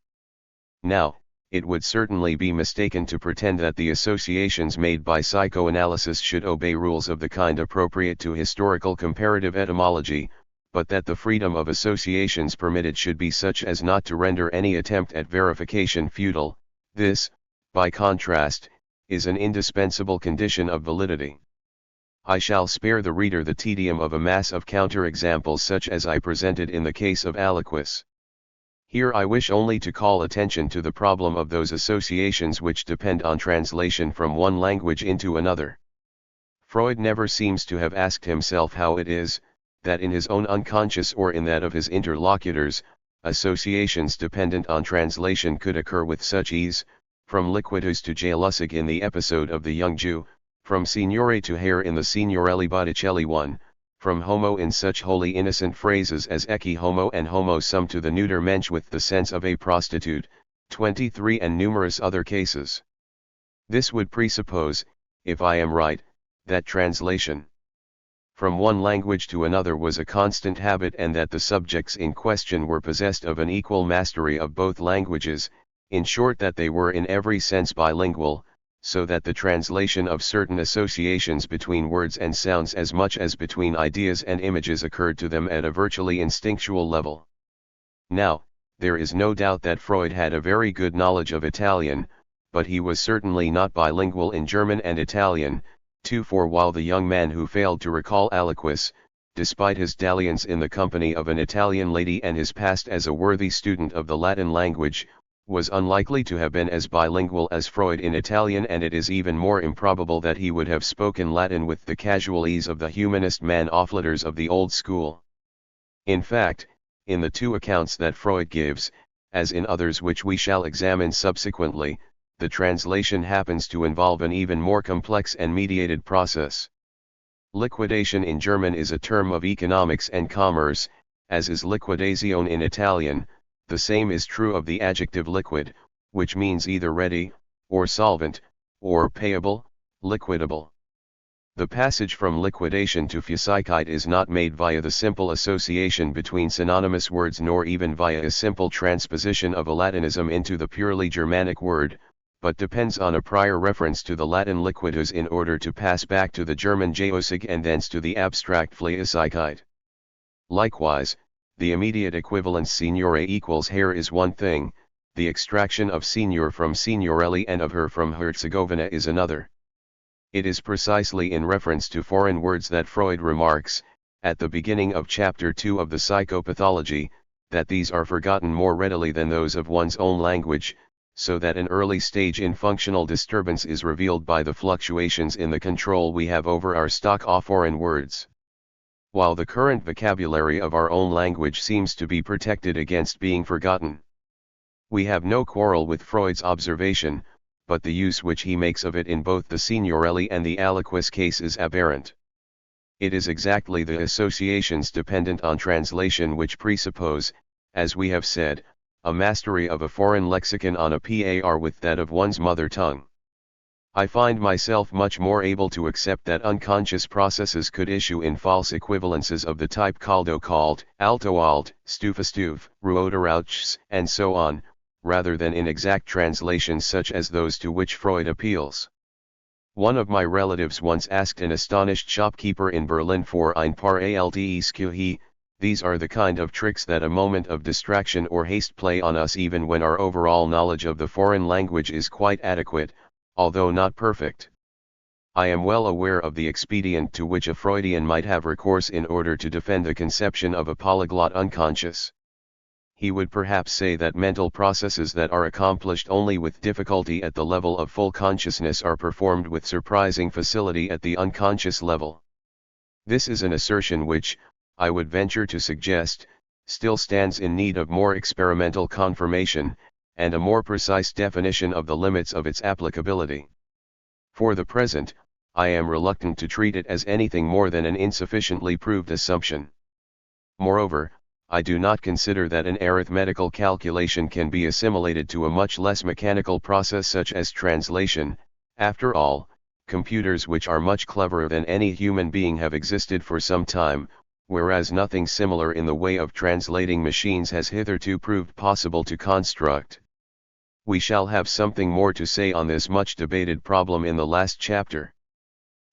Now, it would certainly be mistaken to pretend that the associations made by psychoanalysis should obey rules of the kind appropriate to historical comparative etymology, but that the freedom of associations permitted should be such as not to render any attempt at verification futile. This, by contrast, is an indispensable condition of validity. I shall spare the reader the tedium of a mass of counter-examples such as I presented in the case of aliquis. Here I wish only to call attention to the problem of those associations which depend on translation from one language into another. Freud never seems to have asked himself how it is, that in his own unconscious or in that of his interlocutors, associations dependent on translation could occur with such ease, from liquitus to Jalusig in the episode of the young Jew, from signore to Herr in the Signorelli Botticelli one, from homo in such wholly innocent phrases as ecce homo and homo sum to the neuter mensch with the sense of a prostitute, 23 and numerous other cases. This would presuppose, if I am right, that translation from one language to another was a constant habit and that the subjects in question were possessed of an equal mastery of both languages, in short that they were in every sense bilingual, so that the translation of certain associations between words and sounds as much as between ideas and images occurred to them at a virtually instinctual level. Now, there is no doubt that Freud had a very good knowledge of Italian, but he was certainly not bilingual in German and Italian, too, for while the young man who failed to recall aliquis, despite his dalliance in the company of an Italian lady and his past as a worthy student of the Latin language, was unlikely to have been as bilingual as Freud in Italian, and it is even more improbable that he would have spoken Latin with the casual ease of the humanist man-offletters of the old school. In fact, in the two accounts that Freud gives, as in others which we shall examine subsequently, the translation happens to involve an even more complex and mediated process. Liquidation in German is a term of economics and commerce, as is liquidazione in Italian. The same is true of the adjective liquid, which means either ready, or solvent, or payable, liquidable. The passage from liquidation to Flüssigkeit is not made via the simple association between synonymous words nor even via a simple transposition of a Latinism into the purely Germanic word, but depends on a prior reference to the Latin liquidus in order to pass back to the German Jausig and thence to the abstract Flüssigkeit. Likewise, the immediate equivalence signore equals Herr is one thing, the extraction of signor from Signorelli and of her from Herzegovina is another. It is precisely in reference to foreign words that Freud remarks, at the beginning of chapter 2 of the Psychopathology, that these are forgotten more readily than those of one's own language, so that an early stage in functional disturbance is revealed by the fluctuations in the control we have over our stock of foreign words. While the current vocabulary of our own language seems to be protected against being forgotten. We have no quarrel with Freud's observation, but the use which he makes of it in both the Signorelli and the aliquis case is aberrant. It is exactly the associations dependent on translation which presuppose, as we have said, a mastery of a foreign lexicon on a par with that of one's mother tongue. I find myself much more able to accept that unconscious processes could issue in false equivalences of the type caldo called, alto alt, stufa stuv, ruoda rauchs, and so on, rather than in exact translations such as those to which Freud appeals. One of my relatives once asked an astonished shopkeeper in Berlin for ein paar Altes. These are the kind of tricks that a moment of distraction or haste play on us even when our overall knowledge of the foreign language is quite adequate, although not perfect. I am well aware of the expedient to which a Freudian might have recourse in order to defend the conception of a polyglot unconscious. He would perhaps say that mental processes that are accomplished only with difficulty at the level of full consciousness are performed with surprising facility at the unconscious level. This is an assertion which, I would venture to suggest, still stands in need of more experimental confirmation, and a more precise definition of the limits of its applicability. For the present, I am reluctant to treat it as anything more than an insufficiently proved assumption. Moreover, I do not consider that an arithmetical calculation can be assimilated to a much less mechanical process such as translation. After all, computers which are much cleverer than any human being have existed for some time, whereas nothing similar in the way of translating machines has hitherto proved possible to construct. We shall have something more to say on this much debated problem in the last chapter.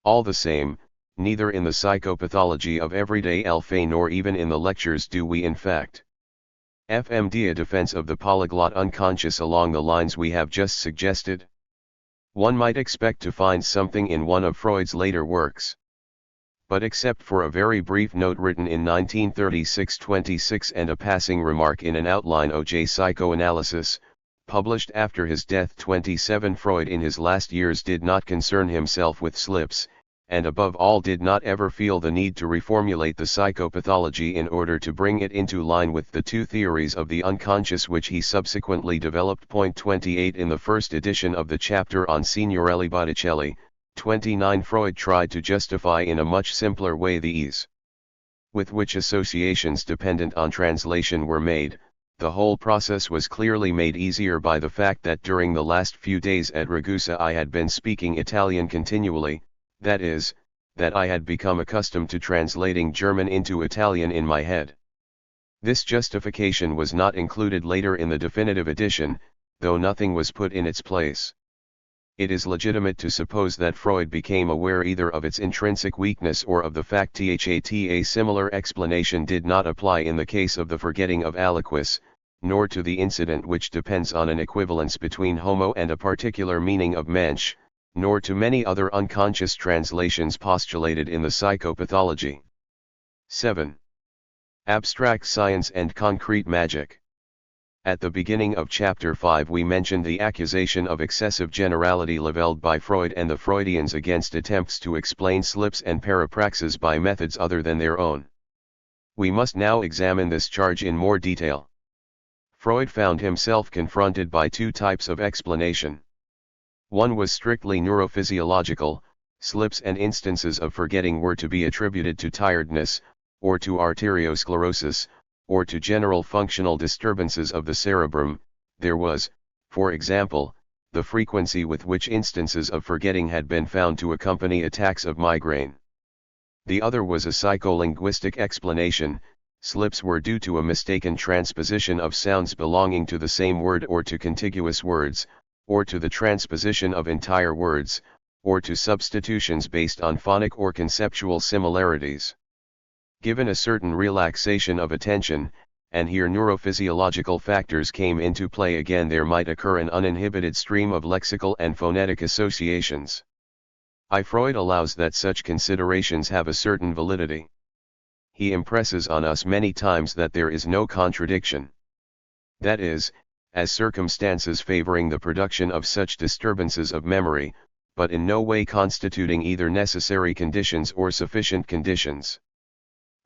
All the same, neither in the psychopathology of everyday life nor even in the lectures do we in fact FMD a defense of the polyglot unconscious along the lines we have just suggested. One might expect to find something in one of Freud's later works. But except for a very brief note written in 1936-26 and a passing remark in an outline O.J. Psychoanalysis, published after his death 27, Freud in his last years did not concern himself with slips, and above all did not ever feel the need to reformulate the psychopathology in order to bring it into line with the two theories of the unconscious which he subsequently developed. 28 In the first edition of the chapter on Signorelli Botticelli, 29, Freud tried to justify in a much simpler way the ease with which associations dependent on translation were made. The whole process was clearly made easier by the fact that during the last few days at Ragusa I had been speaking Italian continually, that is, that I had become accustomed to translating German into Italian in my head. This justification was not included later in the definitive edition, though nothing was put in its place. It is legitimate to suppose that Freud became aware either of its intrinsic weakness or of the fact that a similar explanation did not apply in the case of the forgetting of aliquis, nor to the incident which depends on an equivalence between homo and a particular meaning of mensch, nor to many other unconscious translations postulated in the psychopathology. 7. Abstract science and concrete magic. At the beginning of chapter 5 we mentioned the accusation of excessive generality leveled by Freud and the Freudians against attempts to explain slips and parapraxis by methods other than their own. We must now examine this charge in more detail. Freud found himself confronted by two types of explanation. One was strictly neurophysiological, slips and instances of forgetting were to be attributed to tiredness, or to arteriosclerosis, or to general functional disturbances of the cerebrum. There was, for example, the frequency with which instances of forgetting had been found to accompany attacks of migraine. The other was a psycholinguistic explanation. Slips were due to a mistaken transposition of sounds belonging to the same word or to contiguous words, or to the transposition of entire words, or to substitutions based on phonic or conceptual similarities. Given a certain relaxation of attention, and here neurophysiological factors came into play again, there might occur an uninhibited stream of lexical and phonetic associations. Freud allows that such considerations have a certain validity. He impresses on us many times that there is no contradiction. That is, as circumstances favoring the production of such disturbances of memory, but in no way constituting either necessary conditions or sufficient conditions.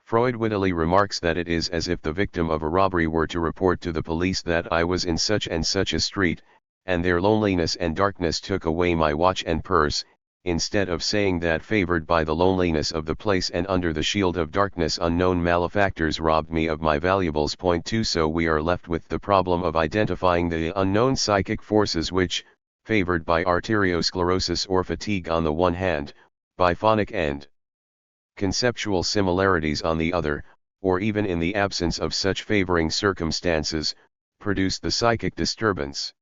Freud wittily remarks that it is as if the victim of a robbery were to report to the police that I was in such and such a street, and their loneliness and darkness took away my watch and purse, instead of saying that favored by the loneliness of the place and under the shield of darkness unknown malefactors robbed me of my valuables. 2 So we are left with the problem of identifying the unknown psychic forces which, favored by arteriosclerosis or fatigue on the one hand, by phonic and conceptual similarities on the other, or even in the absence of such favoring circumstances, produce the psychic disturbance.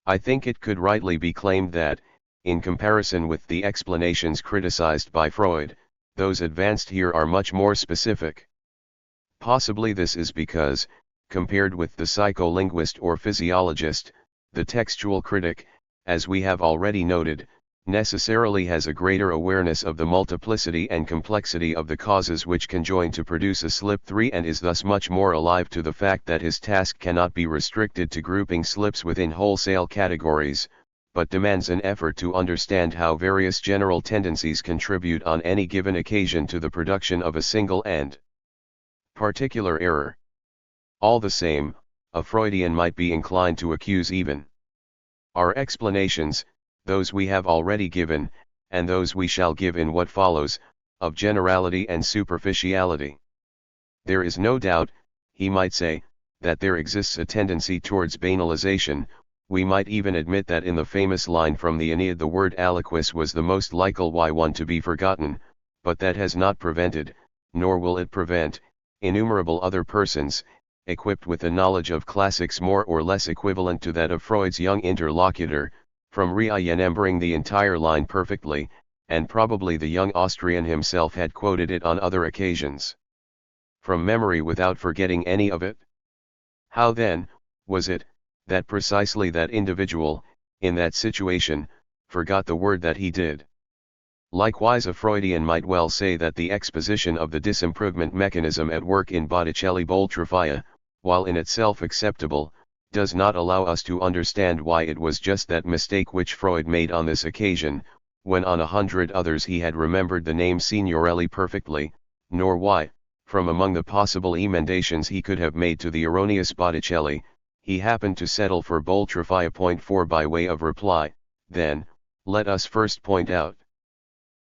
I think it could rightly be claimed that, in comparison with the explanations criticized by Freud, those advanced here are much more specific. Possibly this is because, compared with the psycholinguist or physiologist, the textual critic, as we have already noted, necessarily has a greater awareness of the multiplicity and complexity of the causes which conjoin to produce a slip 3 and is thus much more alive to the fact that his task cannot be restricted to grouping slips within wholesale categories, but demands an effort to understand how various general tendencies contribute on any given occasion to the production of a single and particular error. All the same, a Freudian might be inclined to accuse even our explanations, those we have already given, and those we shall give in what follows, of generality and superficiality. There is no doubt, he might say, that there exists a tendency towards banalization. We might even admit that in the famous line from the Aeneid the word aliquis was the most likely one to be forgotten, but that has not prevented, nor will it prevent, innumerable other persons, equipped with a knowledge of classics more or less equivalent to that of Freud's young interlocutor, from remembering the entire line perfectly, and probably the young Austrian himself had quoted it on other occasions. From memory without forgetting any of it? How then, was it, that precisely that individual, in that situation, forgot the word that he did? Likewise a Freudian might well say that the exposition of the disimprovement mechanism at work in Botticelli Boltrafia, while in itself acceptable, does not allow us to understand why it was just that mistake which Freud made on this occasion, when on 100 others he had remembered the name Signorelli perfectly, nor why, from among the possible emendations he could have made to the erroneous Botticelli, he happened to settle for Boltrafia. 4 By way of reply, then, let us first point out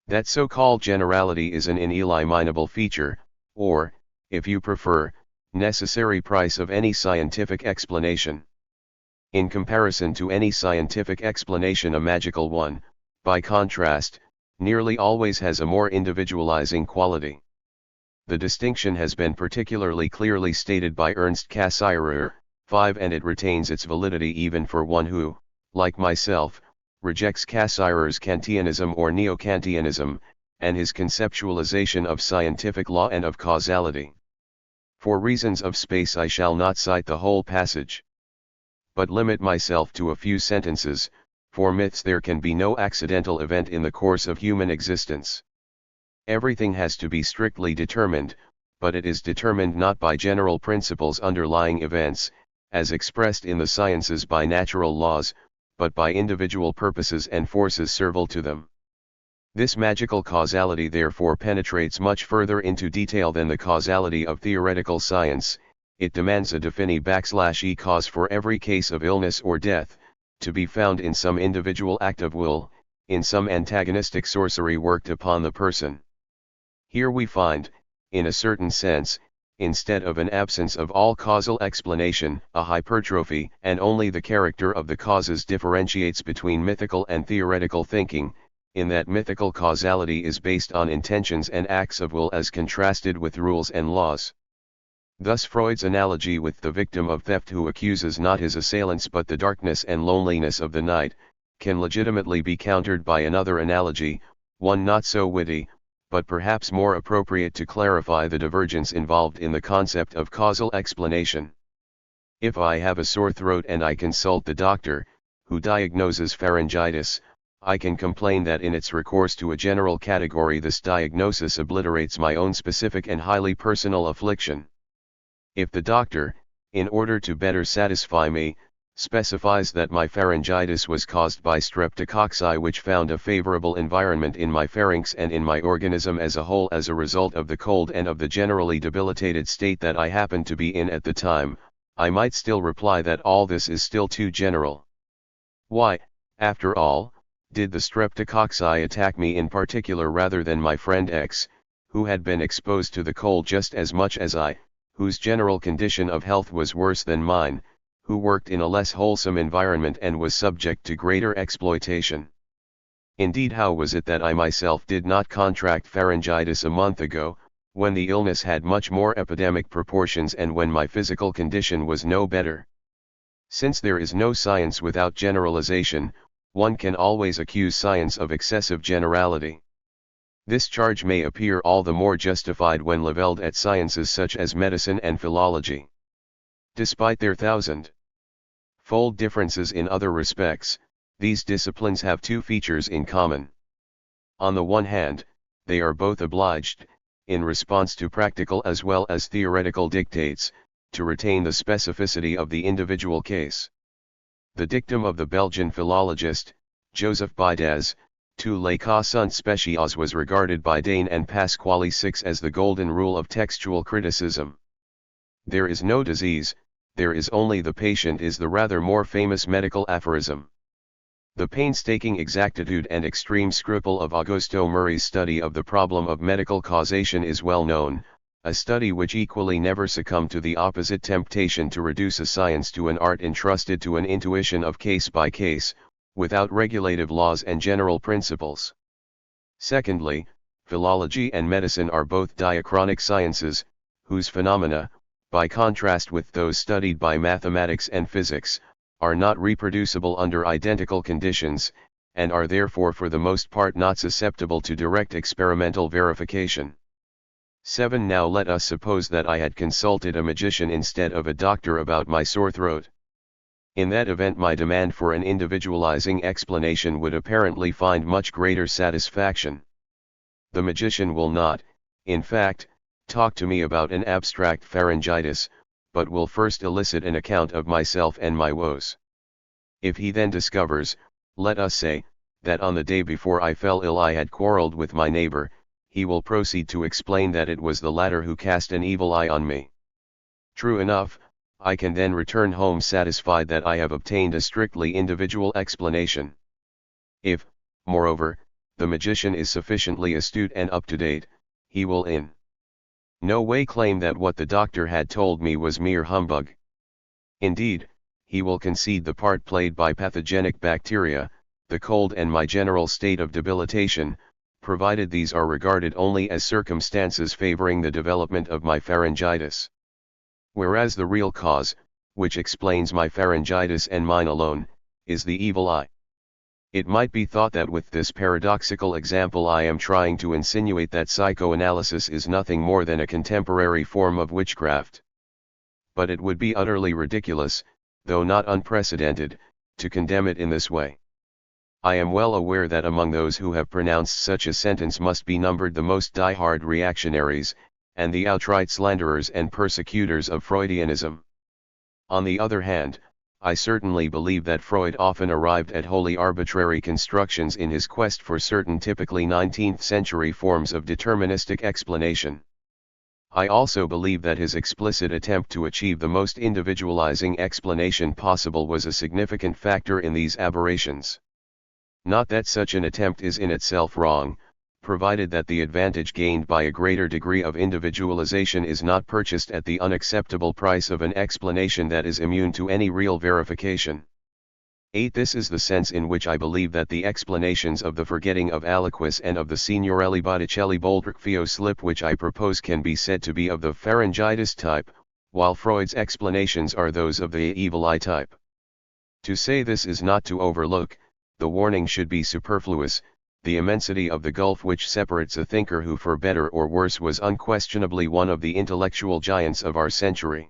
that so-called generality is an ineliminable feature, or, if you prefer, necessary price of any scientific explanation. In comparison to any scientific explanation, a magical one, by contrast, nearly always has a more individualizing quality. The distinction has been particularly clearly stated by Ernst Cassirer, 5, and it retains its validity even for one who, like myself, rejects Cassirer's Kantianism or Neo-Kantianism, and his conceptualization of scientific law and of causality. For reasons of space I shall not cite the whole passage, but limit myself to a few sentences. For myths there can be no accidental event in the course of human existence. Everything has to be strictly determined, but it is determined not by general principles underlying events, as expressed in the sciences by natural laws, but by individual purposes and forces servile to them. This magical causality therefore penetrates much further into detail than the causality of theoretical science. It demands a defini cause for every case of illness or death, to be found in some individual act of will, in some antagonistic sorcery worked upon the person. Here we find, in a certain sense, instead of an absence of all causal explanation, a hypertrophy, and only the character of the causes differentiates between mythical and theoretical thinking, in that mythical causality is based on intentions and acts of will as contrasted with rules and laws. Thus Freud's analogy with the victim of theft who accuses not his assailants but the darkness and loneliness of the night, can legitimately be countered by another analogy, one not so witty, but perhaps more appropriate to clarify the divergence involved in the concept of causal explanation. If I have a sore throat and I consult the doctor, who diagnoses pharyngitis, I can complain that in its recourse to a general category this diagnosis obliterates my own specific and highly personal affliction. If the doctor, in order to better satisfy me, specifies that my pharyngitis was caused by streptococci which found a favorable environment in my pharynx and in my organism as a whole as a result of the cold and of the generally debilitated state that I happened to be in at the time, I might still reply that all this is still too general. Why, after all, did the streptococci attack me in particular rather than my friend X, who had been exposed to the cold just as much as I, whose general condition of health was worse than mine, who worked in a less wholesome environment and was subject to greater exploitation? Indeed, how was it that I myself did not contract pharyngitis a month ago, when the illness had much more epidemic proportions and when my physical condition was no better? Since there is no science without generalization, one can always accuse science of excessive generality. This charge may appear all the more justified when levelled at sciences such as medicine and philology. Despite their thousand-fold differences in other respects, these disciplines have two features in common. On the one hand, they are both obliged, in response to practical as well as theoretical dictates, to retain the specificity of the individual case. The dictum of the Belgian philologist, Joseph Bidaz, tous les cas sont spéciaux, was regarded by Dane and Pasquale 6 as the golden rule of textual criticism. There is no disease, there is only the patient is the rather more famous medical aphorism. The painstaking exactitude and extreme scruple of Augusto Murray's study of the problem of medical causation is well known, a study which equally never succumbed to the opposite temptation to reduce a science to an art entrusted to an intuition of case by case, without regulative laws and general principles. Secondly, philology and medicine are both diachronic sciences, whose phenomena, by contrast with those studied by mathematics and physics, are not reproducible under identical conditions, and are therefore for the most part not susceptible to direct experimental verification. 7. Now let us suppose that I had consulted a magician instead of a doctor about my sore throat. In that event my demand for an individualizing explanation would apparently find much greater satisfaction. The magician will not, in fact, talk to me about an abstract pharyngitis, but will first elicit an account of myself and my woes. If he then discovers, let us say, that on the day before I fell ill I had quarreled with my neighbor, he will proceed to explain that it was the latter who cast an evil eye on me. True enough, I can then return home satisfied that I have obtained a strictly individual explanation. If, moreover, the magician is sufficiently astute and up-to-date, he will in no way claim that what the doctor had told me was mere humbug. Indeed, he will concede the part played by pathogenic bacteria, the cold and my general state of debilitation, provided these are regarded only as circumstances favoring the development of my pharyngitis. Whereas the real cause, which explains my pharyngitis and mine alone, is the evil eye. It might be thought that with this paradoxical example I am trying to insinuate that psychoanalysis is nothing more than a contemporary form of witchcraft. But it would be utterly ridiculous, though not unprecedented, to condemn it in this way. I am well aware that among those who have pronounced such a sentence must be numbered the most die-hard reactionaries, and the outright slanderers and persecutors of Freudianism. On the other hand, I certainly believe that Freud often arrived at wholly arbitrary constructions in his quest for certain typically 19th-century forms of deterministic explanation. I also believe that his explicit attempt to achieve the most individualizing explanation possible was a significant factor in these aberrations. Not that such an attempt is in itself wrong, provided that the advantage gained by a greater degree of individualization is not purchased at the unacceptable price of an explanation that is immune to any real verification. 8. This is the sense in which I believe that the explanations of the forgetting of aliquis and of the Signorelli Botticelli Boldracchio slip which I propose can be said to be of the pharyngitis type, while Freud's explanations are those of the evil eye type. To say this is not to overlook, the warning should be superfluous, the immensity of the gulf which separates a thinker who for better or worse was unquestionably one of the intellectual giants of our century,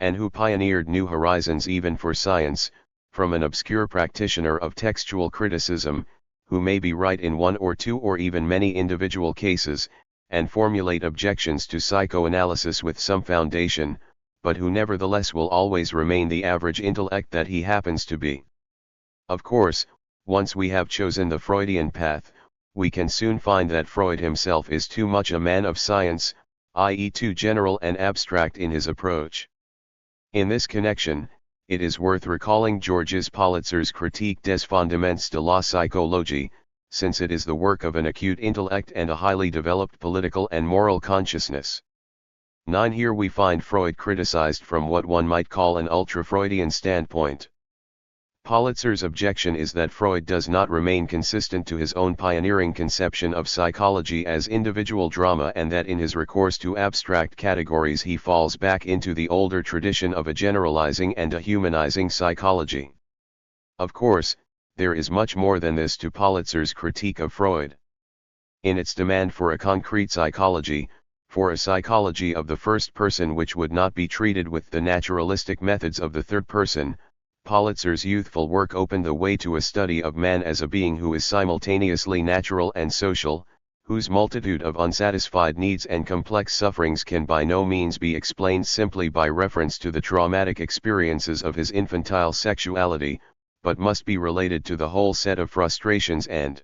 and who pioneered new horizons even for science, from an obscure practitioner of textual criticism, who may be right in one or two or even many individual cases, and formulate objections to psychoanalysis with some foundation, but who nevertheless will always remain the average intellect that he happens to be. Of course, once we have chosen the Freudian path, we can soon find that Freud himself is too much a man of science, i.e. too general and abstract in his approach. In this connection, it is worth recalling Georges Politzer's Critique des fondements de la psychologie, since it is the work of an acute intellect and a highly developed political and moral consciousness. 9. Here we find Freud criticized from what one might call an ultra-Freudian standpoint. Politzer's objection is that Freud does not remain consistent to his own pioneering conception of psychology as individual drama, and that in his recourse to abstract categories he falls back into the older tradition of a generalizing and a humanizing psychology. Of course, there is much more than this to Politzer's critique of Freud. In its demand for a concrete psychology, for a psychology of the first person which would not be treated with the naturalistic methods of the third person, Politzer's youthful work opened the way to a study of man as a being who is simultaneously natural and social, whose multitude of unsatisfied needs and complex sufferings can by no means be explained simply by reference to the traumatic experiences of his infantile sexuality, but must be related to the whole set of frustrations and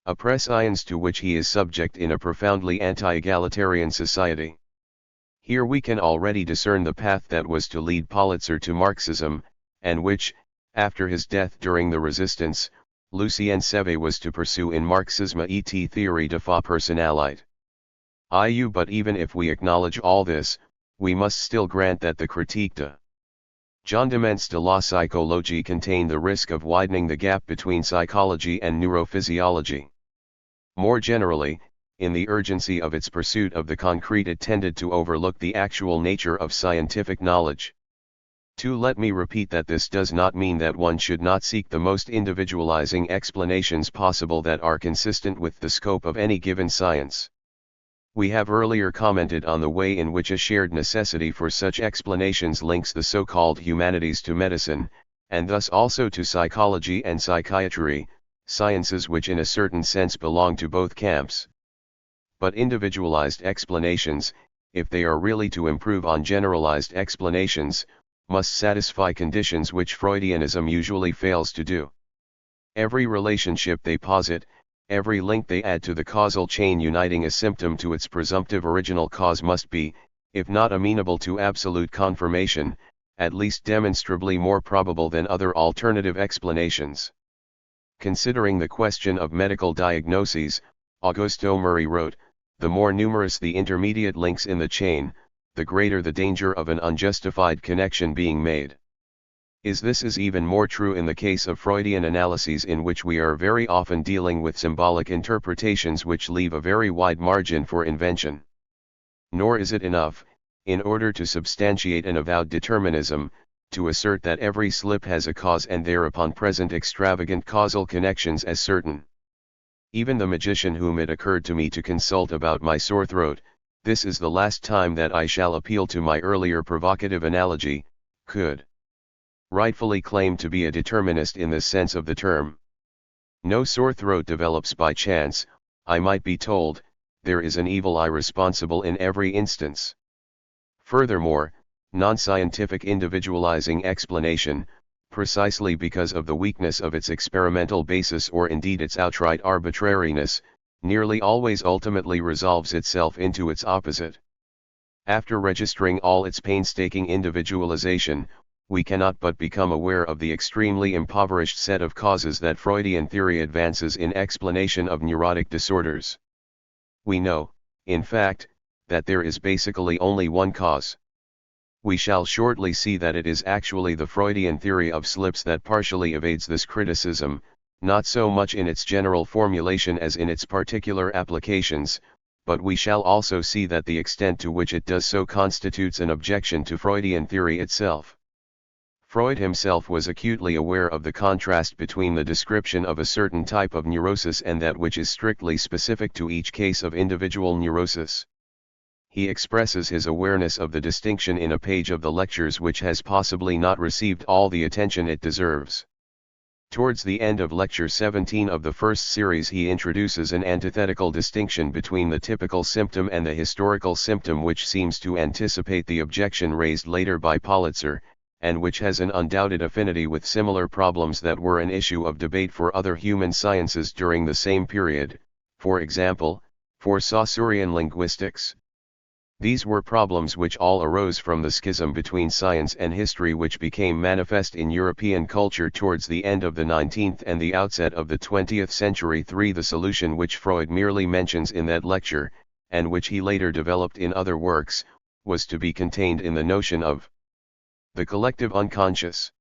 oppressions to which he is subject in a profoundly anti-egalitarian society. Here we can already discern the path that was to lead Politzer to Marxism, and which, after his death during the resistance, Lucien Seve was to pursue in Marxisme et Théorie de la Personnalité. But even if we acknowledge all this, we must still grant that the Critique de Fondements de la Psychologie contained the risk of widening the gap between psychology and neurophysiology. More generally, in the urgency of its pursuit of the concrete, it tended to overlook the actual nature of scientific knowledge. Let me repeat that this does not mean that one should not seek the most individualizing explanations possible that are consistent with the scope of any given science. We have earlier commented on the way in which a shared necessity for such explanations links the so-called humanities to medicine, and thus also to psychology and psychiatry, sciences which in a certain sense belong to both camps. But individualized explanations, if they are really to improve on generalized explanations, must satisfy conditions which Freudianism usually fails to do. Every relationship they posit, every link they add to the causal chain uniting a symptom to its presumptive original cause must be, if not amenable to absolute confirmation, at least demonstrably more probable than other alternative explanations. Considering the question of medical diagnoses, Augusto Murray wrote, "The more numerous the intermediate links in the chain, the greater the danger of an unjustified connection being made." This is even more true in the case of Freudian analyses, in which we are very often dealing with symbolic interpretations which leave a very wide margin for invention. Nor is it enough, in order to substantiate an avowed determinism, to assert that every slip has a cause and thereupon present extravagant causal connections as certain. Even the magician whom it occurred to me to consult about my sore throat, this is the last time that I shall appeal to my earlier provocative analogy, could rightfully claim to be a determinist in the sense of the term. No sore throat develops by chance, I might be told, there is an evil eye responsible in every instance. Furthermore, non-scientific individualizing explanation, precisely because of the weakness of its experimental basis or indeed its outright arbitrariness, nearly always ultimately resolves itself into its opposite. After registering all its painstaking individualization, we cannot but become aware of the extremely impoverished set of causes that Freudian theory advances in explanation of neurotic disorders. We know, in fact, that there is basically only one cause. We shall shortly see that it is actually the Freudian theory of slips that partially evades this criticism, not so much in its general formulation as in its particular applications, but we shall also see that the extent to which it does so constitutes an objection to Freudian theory itself. Freud himself was acutely aware of the contrast between the description of a certain type of neurosis and that which is strictly specific to each case of individual neurosis. He expresses his awareness of the distinction in a page of the lectures which has possibly not received all the attention it deserves. Towards the end of lecture 17 of the first series, he introduces an antithetical distinction between the typical symptom and the historical symptom, which seems to anticipate the objection raised later by Politzer, and which has an undoubted affinity with similar problems that were an issue of debate for other human sciences during the same period, for example, for Saussurean linguistics. These were problems which all arose from the schism between science and history which became manifest in European culture towards the end of the 19th and the outset of the 20th century. The solution which Freud merely mentions in that lecture, and which he later developed in other works, was to be contained in the notion of the collective unconscious.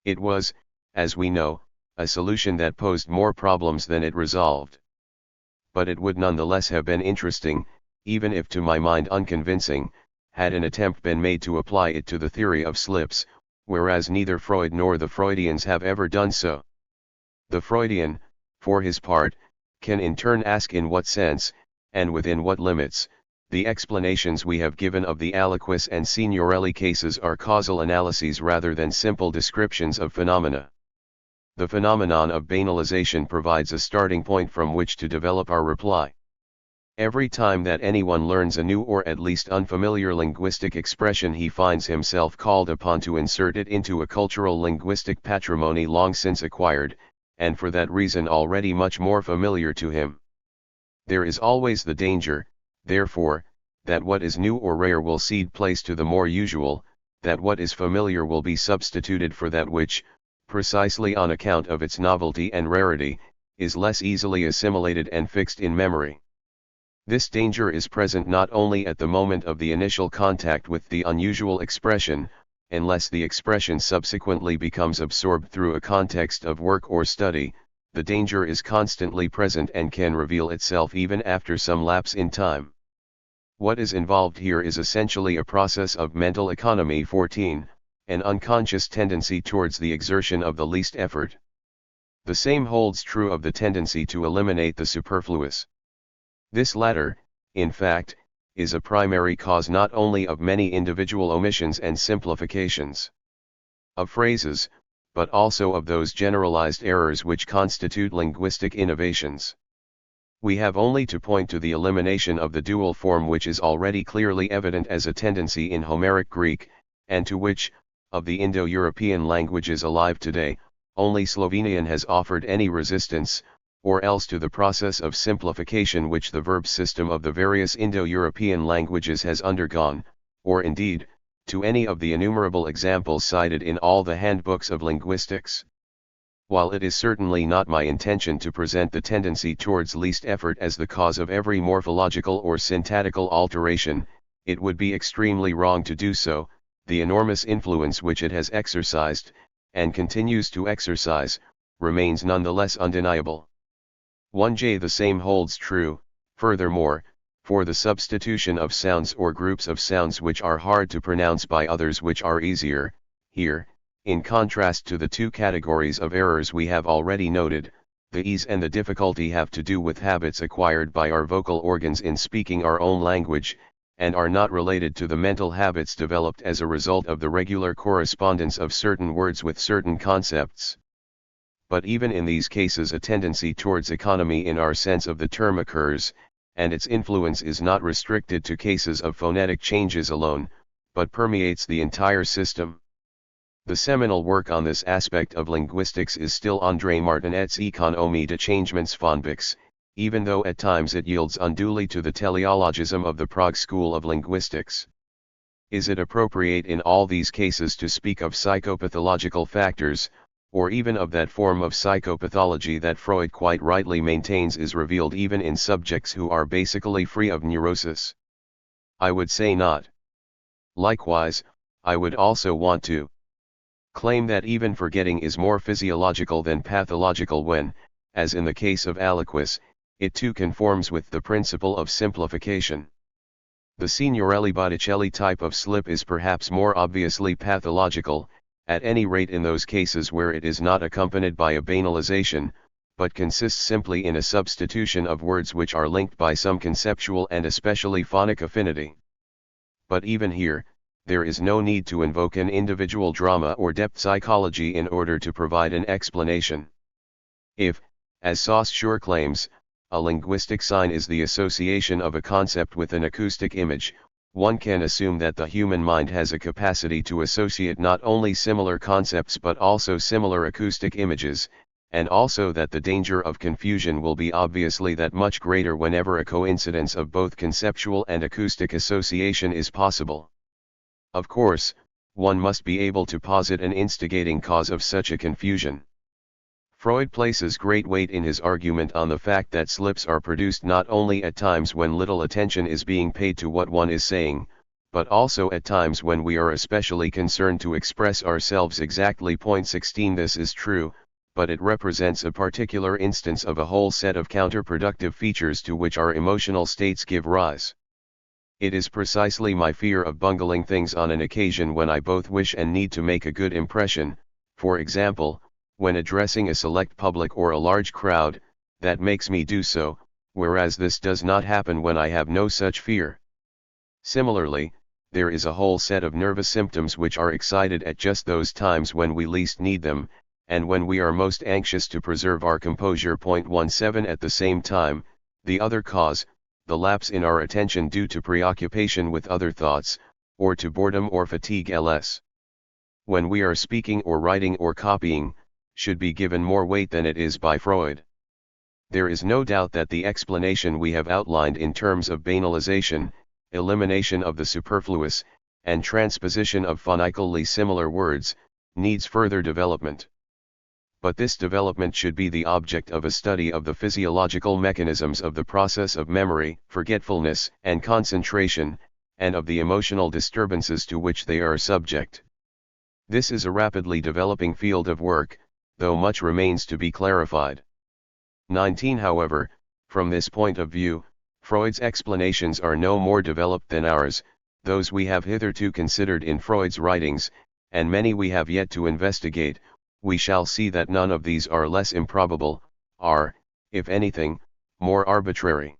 It was, as we know, a solution that posed more problems than it resolved. But it would nonetheless have been interesting, even if to my mind unconvincing, had an attempt been made to apply it to the theory of slips, whereas neither Freud nor the Freudians have ever done so. The Freudian, for his part, can in turn ask in what sense, and within what limits, the explanations we have given of the Aliquis and Signorelli cases are causal analyses rather than simple descriptions of phenomena. The phenomenon of banalization provides a starting point from which to develop our reply. Every time that anyone learns a new or at least unfamiliar linguistic expression, he finds himself called upon to insert it into a cultural linguistic patrimony long since acquired, and for that reason already much more familiar to him. There is always the danger, therefore, that what is new or rare will cede place to the more usual, that what is familiar will be substituted for that which, precisely on account of its novelty and rarity, is less easily assimilated and fixed in memory. This danger is present not only at the moment of the initial contact with the unusual expression, unless the expression subsequently becomes absorbed through a context of work or study, the danger is constantly present and can reveal itself even after some lapse in time. What is involved here is essentially a process of mental economy 14, an unconscious tendency towards the exertion of the least effort. The same holds true of the tendency to eliminate the superfluous. This latter, in fact, is a primary cause not only of many individual omissions and simplifications of phrases, but also of those generalized errors which constitute linguistic innovations. We have only to point to the elimination of the dual form, which is already clearly evident as a tendency in Homeric Greek, and to which, of the Indo-European languages alive today, only Slovenian has offered any resistance, or else to the process of simplification which the verb system of the various Indo-European languages has undergone, or indeed, to any of the innumerable examples cited in all the handbooks of linguistics. While it is certainly not my intention to present the tendency towards least effort as the cause of every morphological or syntactical alteration, it would be extremely wrong to do so. The enormous influence which it has exercised, and continues to exercise, remains nonetheless undeniable. 1j. The same holds true, furthermore, for the substitution of sounds or groups of sounds which are hard to pronounce by others which are easier. Here, in contrast to the two categories of errors we have already noted, the ease and the difficulty have to do with habits acquired by our vocal organs in speaking our own language, and are not related to the mental habits developed as a result of the regular correspondence of certain words with certain concepts. But even in these cases a tendency towards economy in our sense of the term occurs, and its influence is not restricted to cases of phonetic changes alone, but permeates the entire system. The seminal work on this aspect of linguistics is still André Martinet's Économie de changements phoniques, even though at times it yields unduly to the teleologism of the Prague school of linguistics. Is it appropriate in all these cases to speak of psychopathological factors, or even of that form of psychopathology that Freud quite rightly maintains is revealed even in subjects who are basically free of neurosis? I would say not. Likewise, I would also want to claim that even forgetting is more physiological than pathological when, as in the case of aliquis, it too conforms with the principle of simplification. The Signorelli-Botticelli type of slip is perhaps more obviously pathological, at any rate in those cases where it is not accompanied by a banalization, but consists simply in a substitution of words which are linked by some conceptual and especially phonic affinity. But even here, there is no need to invoke an individual drama or depth psychology in order to provide an explanation. If, as Saussure claims, a linguistic sign is the association of a concept with an acoustic image, one can assume that the human mind has a capacity to associate not only similar concepts but also similar acoustic images, and also that the danger of confusion will be obviously that much greater whenever a coincidence of both conceptual and acoustic association is possible. Of course, one must be able to posit an instigating cause of such a confusion. Freud places great weight in his argument on the fact that slips are produced not only at times when little attention is being paid to what one is saying, but also at times when we are especially concerned to express ourselves exactly. 16 This is true, but it represents a particular instance of a whole set of counterproductive features to which our emotional states give rise. It is precisely my fear of bungling things on an occasion when I both wish and need to make a good impression, for example, when addressing a select public or a large crowd, that makes me do so, whereas this does not happen when I have no such fear. Similarly, there is a whole set of nervous symptoms which are excited at just those times when we least need them, and when we are most anxious to preserve our composure. 17 At the same time, the other cause, the lapse in our attention due to preoccupation with other thoughts, or to boredom or fatigue ls. When we are speaking or writing or copying, should be given more weight than it is by Freud. There is no doubt that the explanation we have outlined in terms of banalization, elimination of the superfluous, and transposition of phonically similar words, needs further development. But this development should be the object of a study of the physiological mechanisms of the process of memory, forgetfulness, and concentration, and of the emotional disturbances to which they are subject. This is a rapidly developing field of work, though much remains to be clarified. 19. However, from this point of view, Freud's explanations are no more developed than ours, those we have hitherto considered in Freud's writings, and many we have yet to investigate. We shall see that none of these are less improbable, are, if anything, more arbitrary.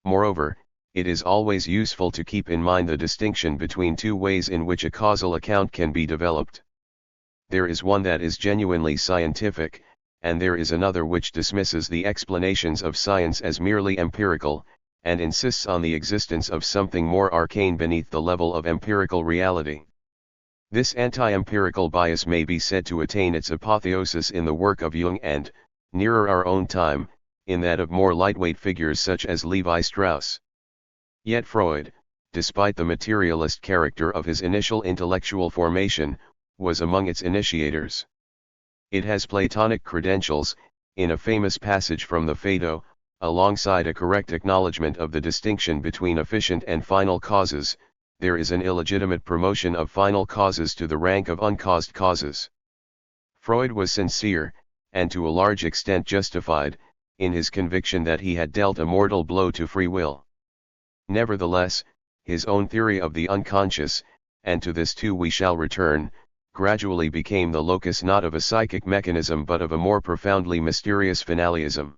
Moreover, it is always useful to keep in mind the distinction between two ways in which a causal account can be developed. There is one that is genuinely scientific, and there is another which dismisses the explanations of science as merely empirical, and insists on the existence of something more arcane beneath the level of empirical reality. This anti-empirical bias may be said to attain its apotheosis in the work of Jung and, nearer our own time, in that of more lightweight figures such as Levi Strauss. Yet Freud, despite the materialist character of his initial intellectual formation, was among its initiators. It has Platonic credentials. In a famous passage from the Phaedo, alongside a correct acknowledgement of the distinction between efficient and final causes, there is an illegitimate promotion of final causes to the rank of uncaused causes. Freud was sincere, and to a large extent justified, in his conviction that he had dealt a mortal blow to free will. Nevertheless, his own theory of the unconscious, and to this too we shall return, gradually became the locus not of a psychic mechanism but of a more profoundly mysterious finalism.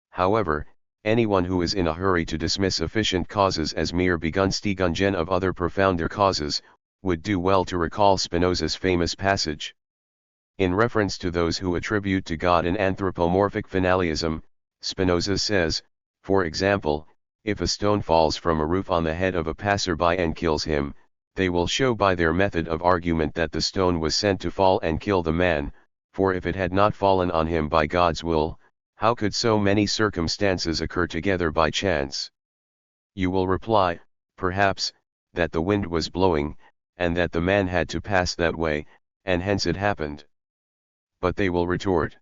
However, anyone who is in a hurry to dismiss efficient causes as mere Begünstigungen of other profounder causes, would do well to recall Spinoza's famous passage. In reference to those who attribute to God an anthropomorphic finalism, Spinoza says, for example, if a stone falls from a roof on the head of a passerby and kills him, they will show by their method of argument that the stone was sent to fall and kill the man, for if it had not fallen on him by God's will, how could so many circumstances occur together by chance? You will reply, perhaps, that the wind was blowing, and that the man had to pass that way, and hence it happened. But they will retort,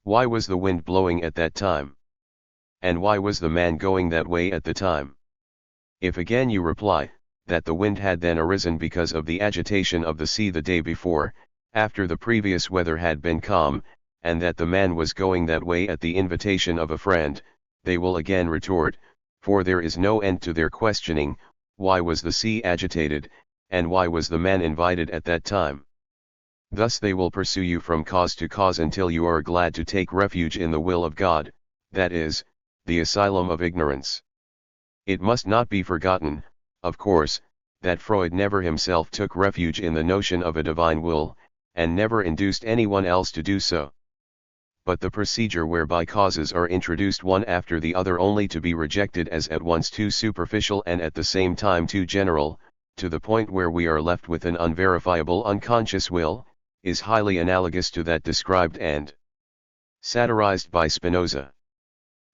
why was the wind blowing at that time? And why was the man going that way at the time? If again you reply, that the wind had then arisen because of the agitation of the sea the day before, after the previous weather had been calm, and that the man was going that way at the invitation of a friend, they will again retort, for there is no end to their questioning, why was the sea agitated, and why was the man invited at that time? Thus they will pursue you from cause to cause until you are glad to take refuge in the will of God, that is, the asylum of ignorance. It must not be forgotten, of course, that Freud never himself took refuge in the notion of a divine will, and never induced anyone else to do so. But the procedure whereby causes are introduced one after the other only to be rejected as at once too superficial and at the same time too general, to the point where we are left with an unverifiable unconscious will, is highly analogous to that described and satirized by Spinoza.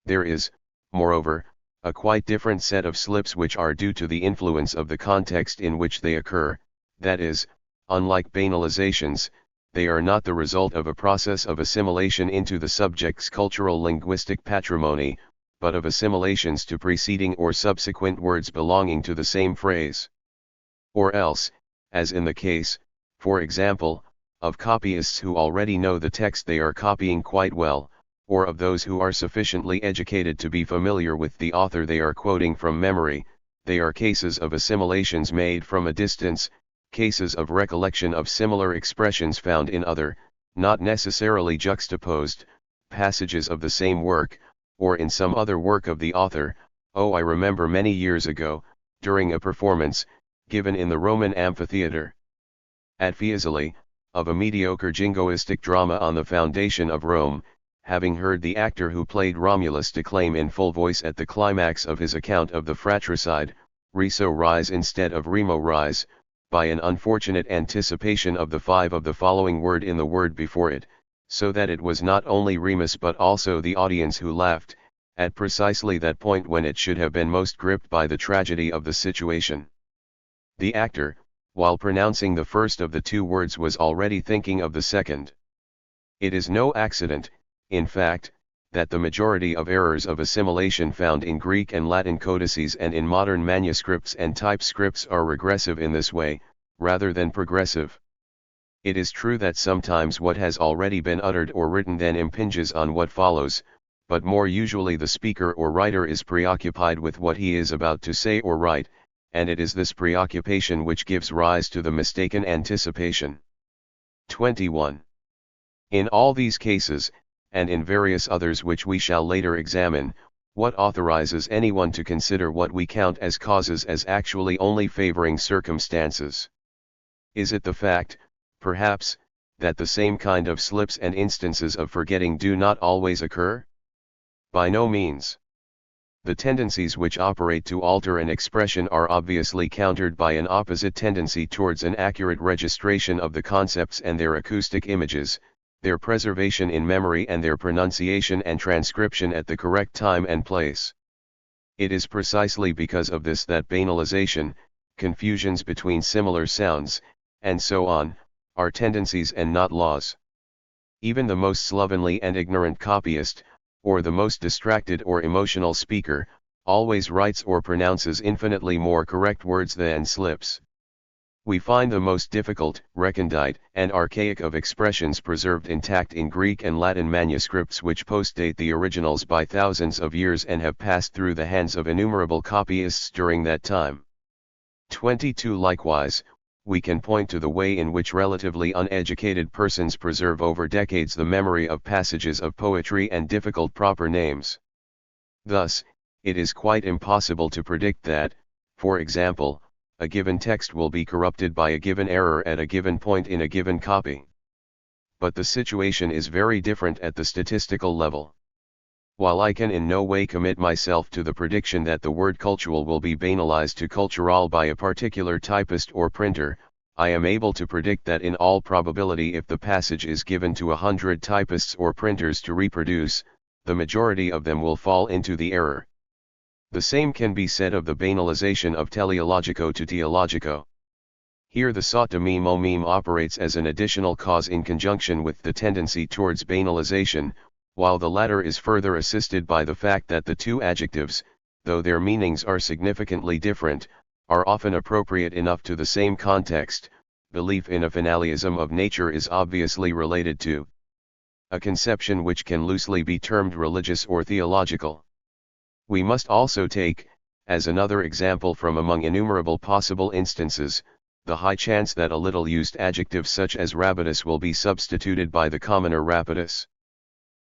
There is, moreover, a quite different set of slips which are due to the influence of the context in which they occur, that is, unlike banalizations, they are not the result of a process of assimilation into the subject's cultural linguistic patrimony, but of assimilations to preceding or subsequent words belonging to the same phrase. Or else, as in the case, for example, of copyists who already know the text they are copying quite well, or of those who are sufficiently educated to be familiar with the author they are quoting from memory, they are cases of assimilations made from a distance, cases of recollection of similar expressions found in other, not necessarily juxtaposed, passages of the same work, or in some other work of the author. I remember many years ago, during a performance, given in the Roman amphitheatre at Fiesole, of a mediocre jingoistic drama on the foundation of Rome, having heard the actor who played Romulus declaim in full voice at the climax of his account of the fratricide, Riso rise instead of Remo rise, by an unfortunate anticipation of the 5 of the following word in the word before it, so that it was not only Remus but also the audience who laughed, at precisely that point when it should have been most gripped by the tragedy of the situation. The actor, while pronouncing the first of the two words, was already thinking of the second. It is no accident, in fact, that the majority of errors of assimilation found in Greek and Latin codices and in modern manuscripts and typescripts are regressive in this way, rather than progressive. It is true that sometimes what has already been uttered or written then impinges on what follows, but more usually the speaker or writer is preoccupied with what he is about to say or write, and it is this preoccupation which gives rise to the mistaken anticipation. 21. In all these cases, and in various others which we shall later examine, what authorizes anyone to consider what we count as causes as actually only favoring circumstances? Is it the fact, perhaps, that the same kind of slips and instances of forgetting do not always occur? By no means. The tendencies which operate to alter an expression are obviously countered by an opposite tendency towards an accurate registration of the concepts and their acoustic images, their preservation in memory and their pronunciation and transcription at the correct time and place. It is precisely because of this that banalization, confusions between similar sounds, and so on, are tendencies and not laws. Even the most slovenly and ignorant copyist, or the most distracted or emotional speaker, always writes or pronounces infinitely more correct words than slips. We find the most difficult, recondite, and archaic of expressions preserved intact in Greek and Latin manuscripts which postdate the originals by thousands of years and have passed through the hands of innumerable copyists during that time. 22. Likewise, we can point to the way in which relatively uneducated persons preserve over decades the memory of passages of poetry and difficult proper names. Thus, it is quite impossible to predict that, for example, a given text will be corrupted by a given error at a given point in a given copy. But the situation is very different at the statistical level. While I can in no way commit myself to the prediction that the word cultural will be banalized to cultural by a particular typist or printer, I am able to predict that in all probability if the passage is given to 100 typists or printers to reproduce, the majority of them will fall into the error. The same can be said of the banalization of teleologico to theologico. Here the sot-to-meme operates as an additional cause in conjunction with the tendency towards banalization, while the latter is further assisted by the fact that the two adjectives, though their meanings are significantly different, are often appropriate enough to the same context. Belief in a finalism of nature is obviously related to a conception which can loosely be termed religious or theological. We must also take, as another example from among innumerable possible instances, the high chance that a little used adjective such as rapidus will be substituted by the commoner rapidus.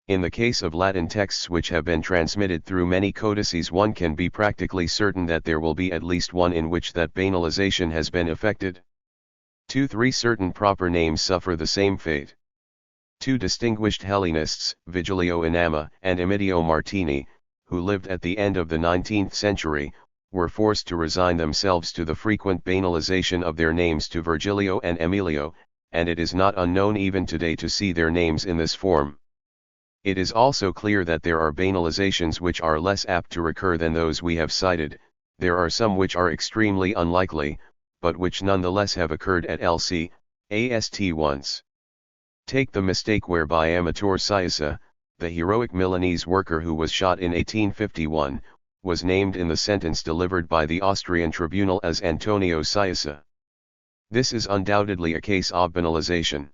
In the case of Latin texts which have been transmitted through many codices, one can be practically certain that there will be at least one in which that banalization has been effected. 2-3 certain proper names suffer the same fate. Two distinguished Hellenists, Vigilio Inama and Emidio Martini, who lived at the end of the 19th century, were forced to resign themselves to the frequent banalization of their names to Virgilio and Emilio, and it is not unknown even today to see their names in this form. It is also clear that there are banalizations which are less apt to recur than those we have cited. There are some which are extremely unlikely, but which nonetheless have occurred at Ast once. Take the mistake whereby Amator Siessa, the heroic Milanese worker who was shot in 1851, was named in the sentence delivered by the Austrian tribunal as Antonio Siessa. This is undoubtedly a case of banalization.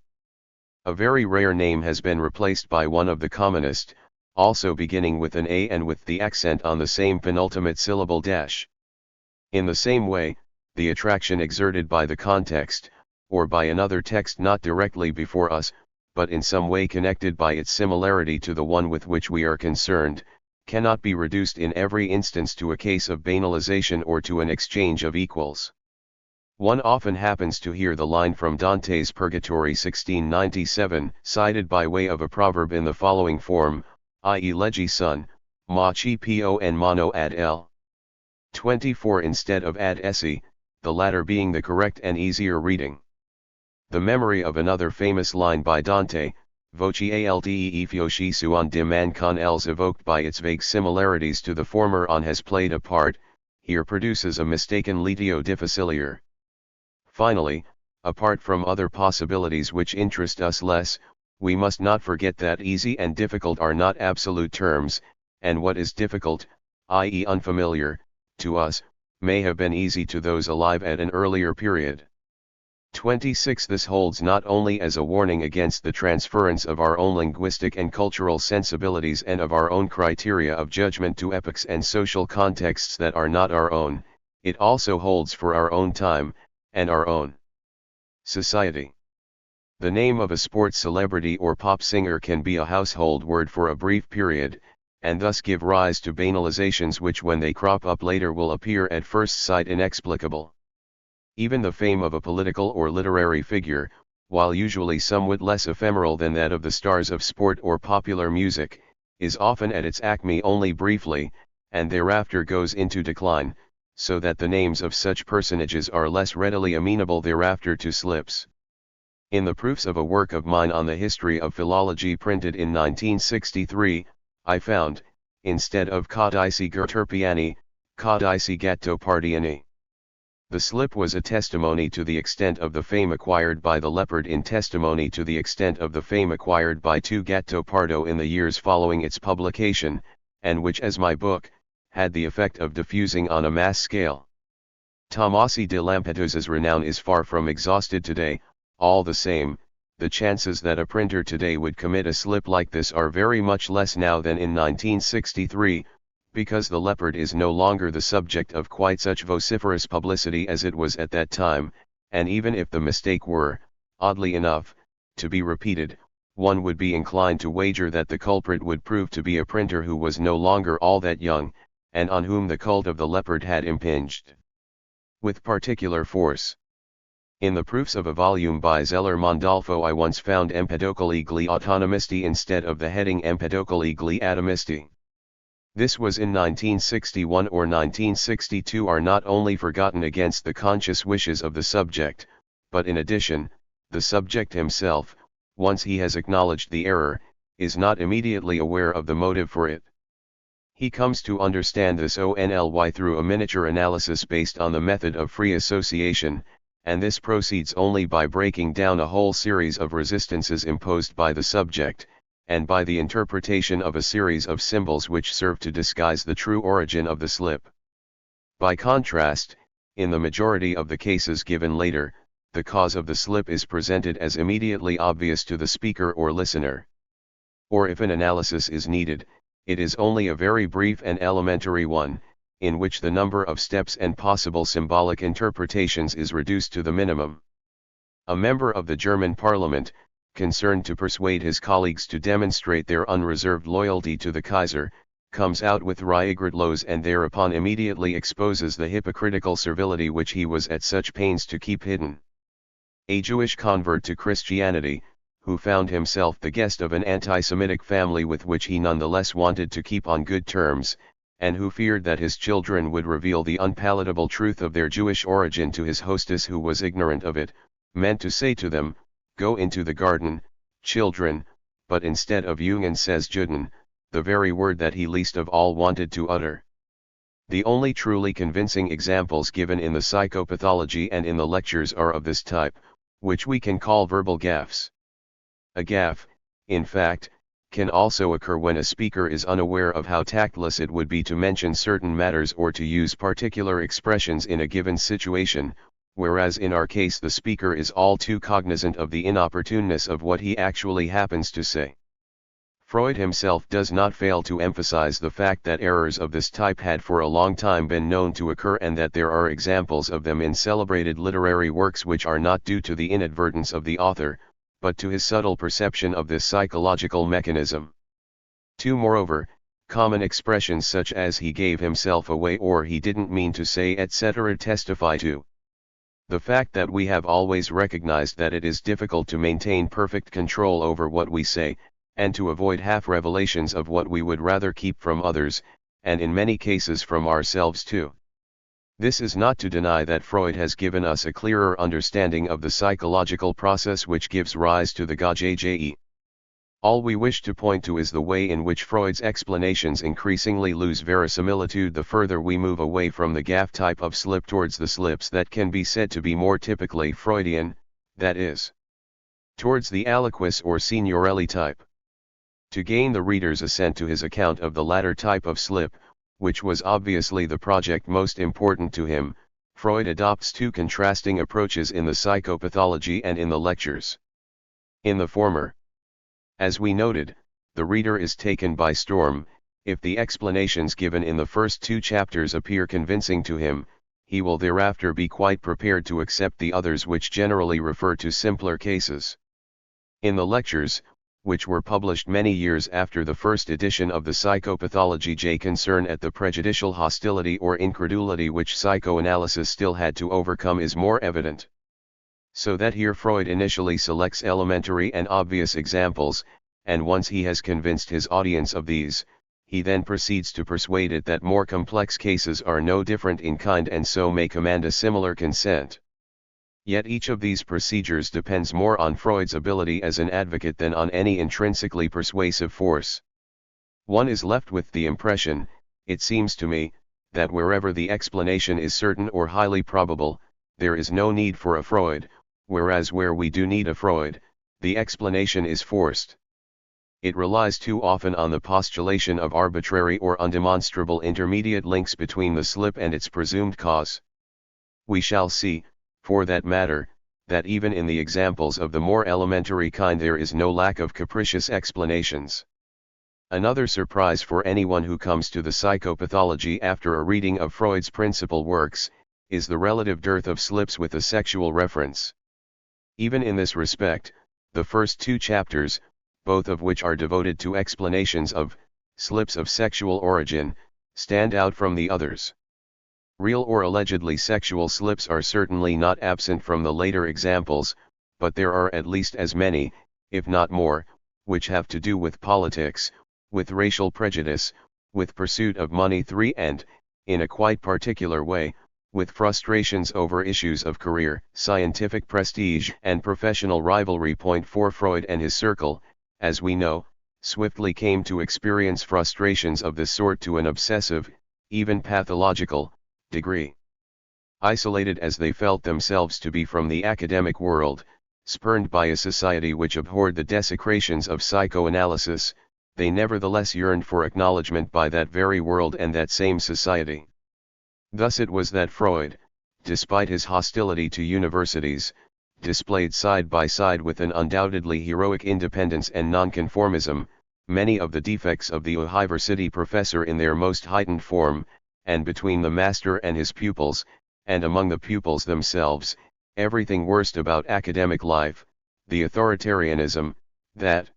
A very rare name has been replaced by one of the commonest, also beginning with an A and with the accent on the same penultimate syllable dash. In the same way, the attraction exerted by the context, or by another text not directly before us, but in some way connected by its similarity to the one with which we are concerned, cannot be reduced in every instance to a case of banalization or to an exchange of equals. One often happens to hear the line from Dante's Purgatory 1697, cited by way of a proverb in the following form, i.e. leggi sun, ma chi pon mono ad l. 24 instead of ad esse, the latter being the correct and easier reading. The memory of another famous line by Dante, voci alte fioshi suon de man con els evoked by its vague similarities to the former on has played a part, here produces a mistaken litio difficilior. Finally, apart from other possibilities which interest us less, we must not forget that easy and difficult are not absolute terms, and what is difficult, i.e. unfamiliar, to us, may have been easy to those alive at an earlier period. 26. This holds not only as a warning against the transference of our own linguistic and cultural sensibilities and of our own criteria of judgment to epochs and social contexts that are not our own, it also holds for our own time, and our own society. The name of a sports celebrity or pop singer can be a household word for a brief period, and thus give rise to banalizations which when they crop up later will appear at first sight inexplicable. Even the fame of a political or literary figure, while usually somewhat less ephemeral than that of the stars of sport or popular music, is often at its acme only briefly, and thereafter goes into decline, so that the names of such personages are less readily amenable thereafter to slips. In the proofs of a work of mine on the history of philology printed in 1963, I found, instead of Codici Gerterpiani, Codici Gattopardiani. The slip was a testimony to the extent of the fame acquired by the leopard in testimony to the extent of the fame acquired by two Gattopardo in the years following its publication, and which as my book, had the effect of diffusing on a mass scale. Tomasi de Lampedusa's renown is far from exhausted today. All the same, the chances that a printer today would commit a slip like this are very much less now than in 1963, because the leopard is no longer the subject of quite such vociferous publicity as it was at that time, and even if the mistake were, oddly enough, to be repeated, one would be inclined to wager that the culprit would prove to be a printer who was no longer all that young, and on whom the cult of the leopard had impinged with particular force. In the proofs of a volume by Zeller Mondolfo I once found Empedocoli gli autonomisti instead of the heading Empedocoli gli atomisti. This was in 1961 or 1962 are not only forgotten against the conscious wishes of the subject, but in addition, the subject himself, once he has acknowledged the error, is not immediately aware of the motive for it. He comes to understand this only through a miniature analysis based on the method of free association, and this proceeds only by breaking down a whole series of resistances imposed by the subject, and by the interpretation of a series of symbols which serve to disguise the true origin of the slip. By contrast, in the majority of the cases given later, the cause of the slip is presented as immediately obvious to the speaker or listener. Or if an analysis is needed, it is only a very brief and elementary one, in which the number of steps and possible symbolic interpretations is reduced to the minimum. A member of the German parliament, concerned to persuade his colleagues to demonstrate their unreserved loyalty to the Kaiser, comes out with Riegratlos and thereupon immediately exposes the hypocritical servility which he was at such pains to keep hidden. A Jewish convert to Christianity, who found himself the guest of an anti-Semitic family with which he nonetheless wanted to keep on good terms, and who feared that his children would reveal the unpalatable truth of their Jewish origin to his hostess who was ignorant of it, meant to say to them, "Go into the garden, children," but instead of Jungen says Juden, the very word that he least of all wanted to utter. The only truly convincing examples given in the psychopathology and in the lectures are of this type, which we can call verbal gaffes. A gaffe, in fact, can also occur when a speaker is unaware of how tactless it would be to mention certain matters or to use particular expressions in a given situation, whereas in our case the speaker is all too cognizant of the inopportuneness of what he actually happens to say. Freud himself does not fail to emphasize the fact that errors of this type had for a long time been known to occur and that there are examples of them in celebrated literary works which are not due to the inadvertence of the author, but to his subtle perception of this psychological mechanism. 2. Moreover, common expressions such as "he gave himself away" or "he didn't mean to say" etc. testify to the fact that we have always recognized that it is difficult to maintain perfect control over what we say, and to avoid half-revelations of what we would rather keep from others, and in many cases from ourselves too. This is not to deny that Freud has given us a clearer understanding of the psychological process which gives rise to the GAJE. All we wish to point to is the way in which Freud's explanations increasingly lose verisimilitude the further we move away from the gaffe type of slip towards the slips that can be said to be more typically Freudian, that is, towards the aliquis or signorelli type. To gain the reader's assent to his account of the latter type of slip, which was obviously the project most important to him, Freud adopts two contrasting approaches in the psychopathology and in the lectures. In the former, as we noted, the reader is taken by storm. If the explanations given in the first two chapters appear convincing to him, he will thereafter be quite prepared to accept the others, which generally refer to simpler cases. In the lectures, which were published many years after the first edition of the Psychopathology, J concern at the prejudicial hostility or incredulity which psychoanalysis still had to overcome is more evident. So that here Freud initially selects elementary and obvious examples, and once he has convinced his audience of these, he then proceeds to persuade it that more complex cases are no different in kind and so may command a similar consent. Yet each of these procedures depends more on Freud's ability as an advocate than on any intrinsically persuasive force. One is left with the impression, it seems to me, that wherever the explanation is certain or highly probable, there is no need for a Freud, whereas where we do need a Freud, the explanation is forced. It relies too often on the postulation of arbitrary or undemonstrable intermediate links between the slip and its presumed cause. We shall see, for that matter, that even in the examples of the more elementary kind there is no lack of capricious explanations. Another surprise for anyone who comes to the psychopathology after a reading of Freud's principal works, is the relative dearth of slips with a sexual reference. Even in this respect, the first two chapters, both of which are devoted to explanations of slips of sexual origin, stand out from the others. Real or allegedly sexual slips are certainly not absent from the later examples, but there are at least as many, if not more, which have to do with politics, with racial prejudice, with pursuit of money, and, in a quite particular way, with frustrations over issues of career, scientific prestige and professional rivalry. 4 Freud and his circle, as we know, swiftly came to experience frustrations of this sort to an obsessive, even pathological, degree. Isolated as they felt themselves to be from the academic world, spurned by a society which abhorred the desecrations of psychoanalysis, they nevertheless yearned for acknowledgement by that very world and that same society. Thus it was that Freud, despite his hostility to universities, displayed side by side with an undoubtedly heroic independence and nonconformism, many of the defects of the university professor in their most heightened form, and between the master and his pupils, and among the pupils themselves, everything worst about academic life, the authoritarianism, that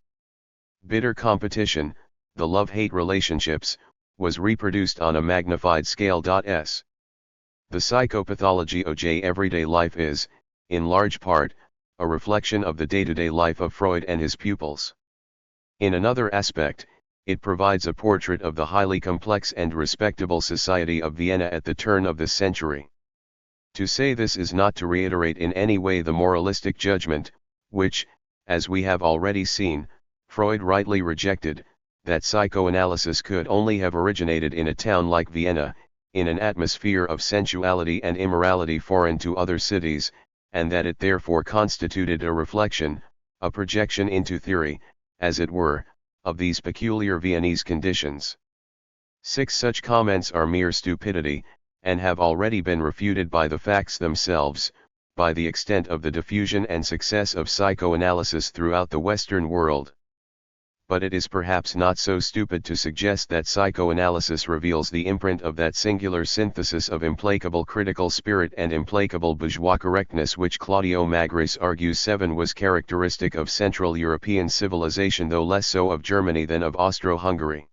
bitter competition, the love-hate relationships, was reproduced on a magnified scale. S. The psychopathology of everyday life is, in large part, a reflection of the day-to-day life of Freud and his pupils. In another aspect, it provides a portrait of the highly complex and respectable society of Vienna at the turn of this century. To say this is not to reiterate in any way the moralistic judgment, which, as we have already seen, Freud rightly rejected, that psychoanalysis could only have originated in a town like Vienna, in an atmosphere of sensuality and immorality foreign to other cities, and that it therefore constituted a reflection, a projection into theory, as it were, of these peculiar Viennese conditions. 6 Such comments are mere stupidity, and have already been refuted by the facts themselves, by the extent of the diffusion and success of psychoanalysis throughout the Western world. But it is perhaps not so stupid to suggest that psychoanalysis reveals the imprint of that singular synthesis of implacable critical spirit and implacable bourgeois correctness which Claudio Magris argues 7 was characteristic of Central European civilization, though less so of Germany than of Austro-Hungary.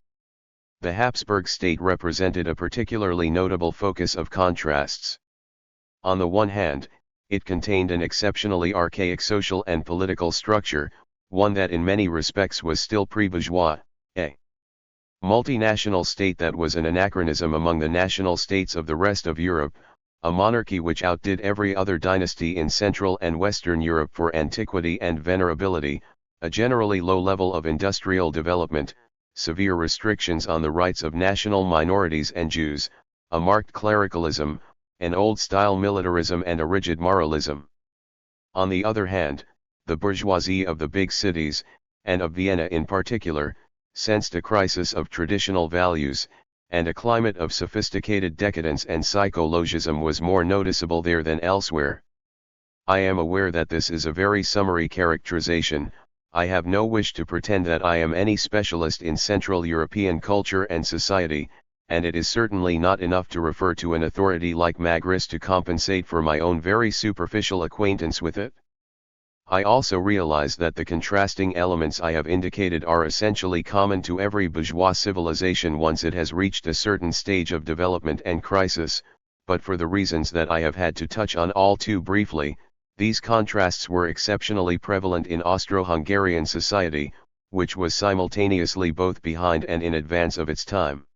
The Habsburg state represented a particularly notable focus of contrasts. On the one hand, it contained an exceptionally archaic social and political structure, one that in many respects was still pre-bourgeois, a multinational state that was an anachronism among the national states of the rest of Europe, a monarchy which outdid every other dynasty in Central and Western Europe for antiquity and venerability, a generally low level of industrial development, severe restrictions on the rights of national minorities and Jews, a marked clericalism, an old-style militarism and a rigid moralism. On the other hand, the bourgeoisie of the big cities, and of Vienna in particular, sensed a crisis of traditional values, and a climate of sophisticated decadence and psychologism was more noticeable there than elsewhere. I am aware that this is a very summary characterization. I have no wish to pretend that I am any specialist in Central European culture and society, and it is certainly not enough to refer to an authority like Magris to compensate for my own very superficial acquaintance with it. I also realize that the contrasting elements I have indicated are essentially common to every bourgeois civilization once it has reached a certain stage of development and crisis, but for the reasons that I have had to touch on all too briefly, these contrasts were exceptionally prevalent in Austro-Hungarian society, which was simultaneously both behind and in advance of its time.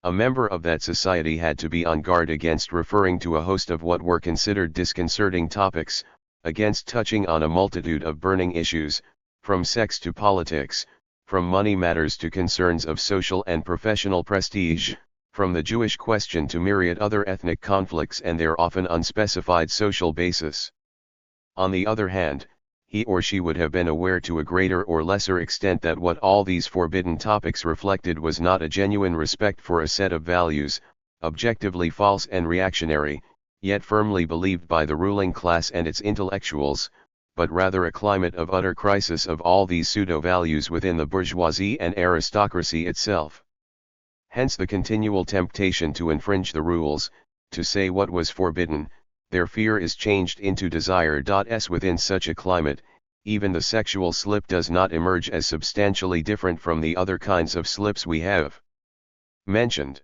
A member of that society had to be on guard against referring to a host of what were considered disconcerting topics, against touching on a multitude of burning issues, from sex to politics, from money matters to concerns of social and professional prestige, from the Jewish question to myriad other ethnic conflicts and their often unspecified social basis. On the other hand, he or she would have been aware to a greater or lesser extent that what all these forbidden topics reflected was not a genuine respect for a set of values, objectively false and reactionary, yet firmly believed by the ruling class and its intellectuals, but rather a climate of utter crisis of all these pseudo-values within the bourgeoisie and aristocracy itself. Hence the continual temptation to infringe the rules, to say what was forbidden. Their fear is changed into desire. Within such a climate, even the sexual slip does not emerge as substantially different from the other kinds of slips we have mentioned.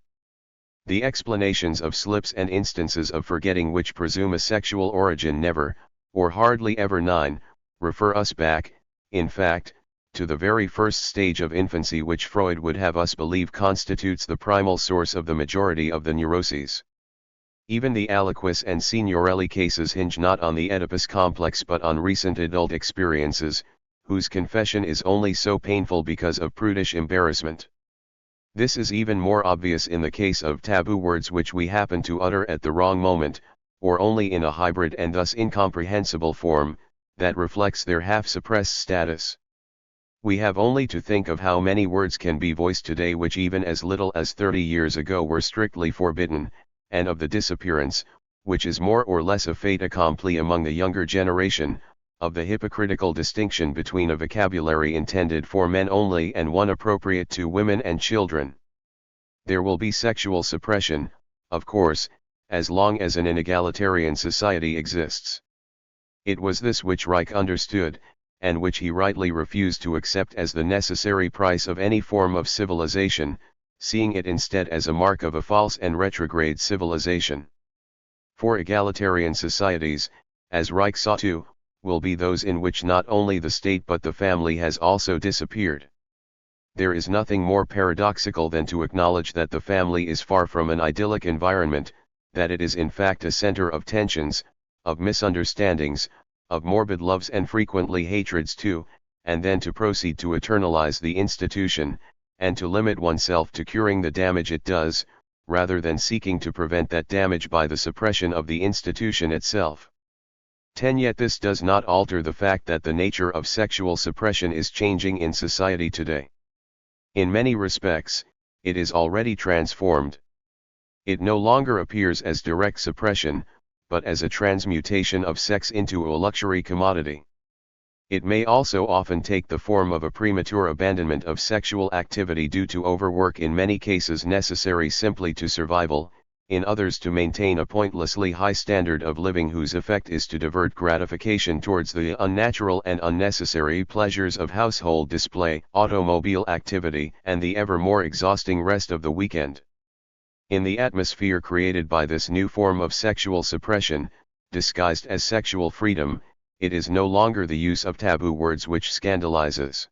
The explanations of slips and instances of forgetting which presume a sexual origin never, or hardly ever refer us back, in fact, to the very first stage of infancy which Freud would have us believe constitutes the primal source of the majority of the neuroses. Even the Aliquis and Signorelli cases hinge not on the Oedipus complex but on recent adult experiences, whose confession is only so painful because of prudish embarrassment. This is even more obvious in the case of taboo words which we happen to utter at the wrong moment, or only in a hybrid and thus incomprehensible form, that reflects their half-suppressed status. We have only to think of how many words can be voiced today which even as little as 30 years ago were strictly forbidden, and of the disappearance, which is more or less a fait accompli among the younger generation, of the hypocritical distinction between a vocabulary intended for men only and one appropriate to women and children. There will be sexual suppression, of course, as long as an inegalitarian society exists. It was this which Reich understood, and which he rightly refused to accept as the necessary price of any form of civilization, seeing it instead as a mark of a false and retrograde civilization. For egalitarian societies, as Reich saw to, will be those in which not only the state but the family has also disappeared. There is nothing more paradoxical than to acknowledge that the family is far from an idyllic environment, that it is in fact a center of tensions, of misunderstandings, of morbid loves and frequently hatreds too, and then to proceed to eternalize the institution, and to limit oneself to curing the damage it does, rather than seeking to prevent that damage by the suppression of the institution itself. 10. Yet this does not alter the fact that the nature of sexual suppression is changing in society today. In many respects, it is already transformed. It no longer appears as direct suppression, but as a transmutation of sex into a luxury commodity. It may also often take the form of a premature abandonment of sexual activity due to overwork, in many cases necessary simply to survival, in others to maintain a pointlessly high standard of living whose effect is to divert gratification towards the unnatural and unnecessary pleasures of household display, automobile activity, and the ever more exhausting rest of the weekend. In the atmosphere created by this new form of sexual suppression, disguised as sexual freedom, it is no longer the use of taboo words which scandalizes.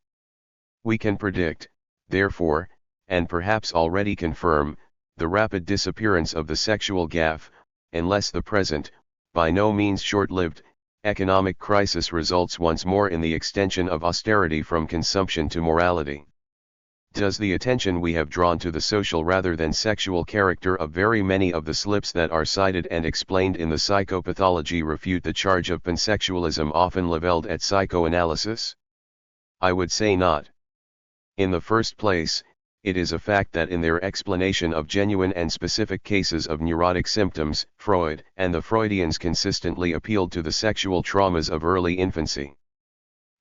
We can predict, therefore, and perhaps already confirm, the rapid disappearance of the sexual gaffe, unless the present, by no means short-lived, economic crisis results once more in the extension of austerity from consumption to morality. Does the attention we have drawn to the social rather than sexual character of very many of the slips that are cited and explained in the psychopathology refute the charge of pansexualism often leveled at psychoanalysis? I would say not. In the first place, it is a fact that in their explanation of genuine and specific cases of neurotic symptoms, Freud and the Freudians consistently appealed to the sexual traumas of early infancy.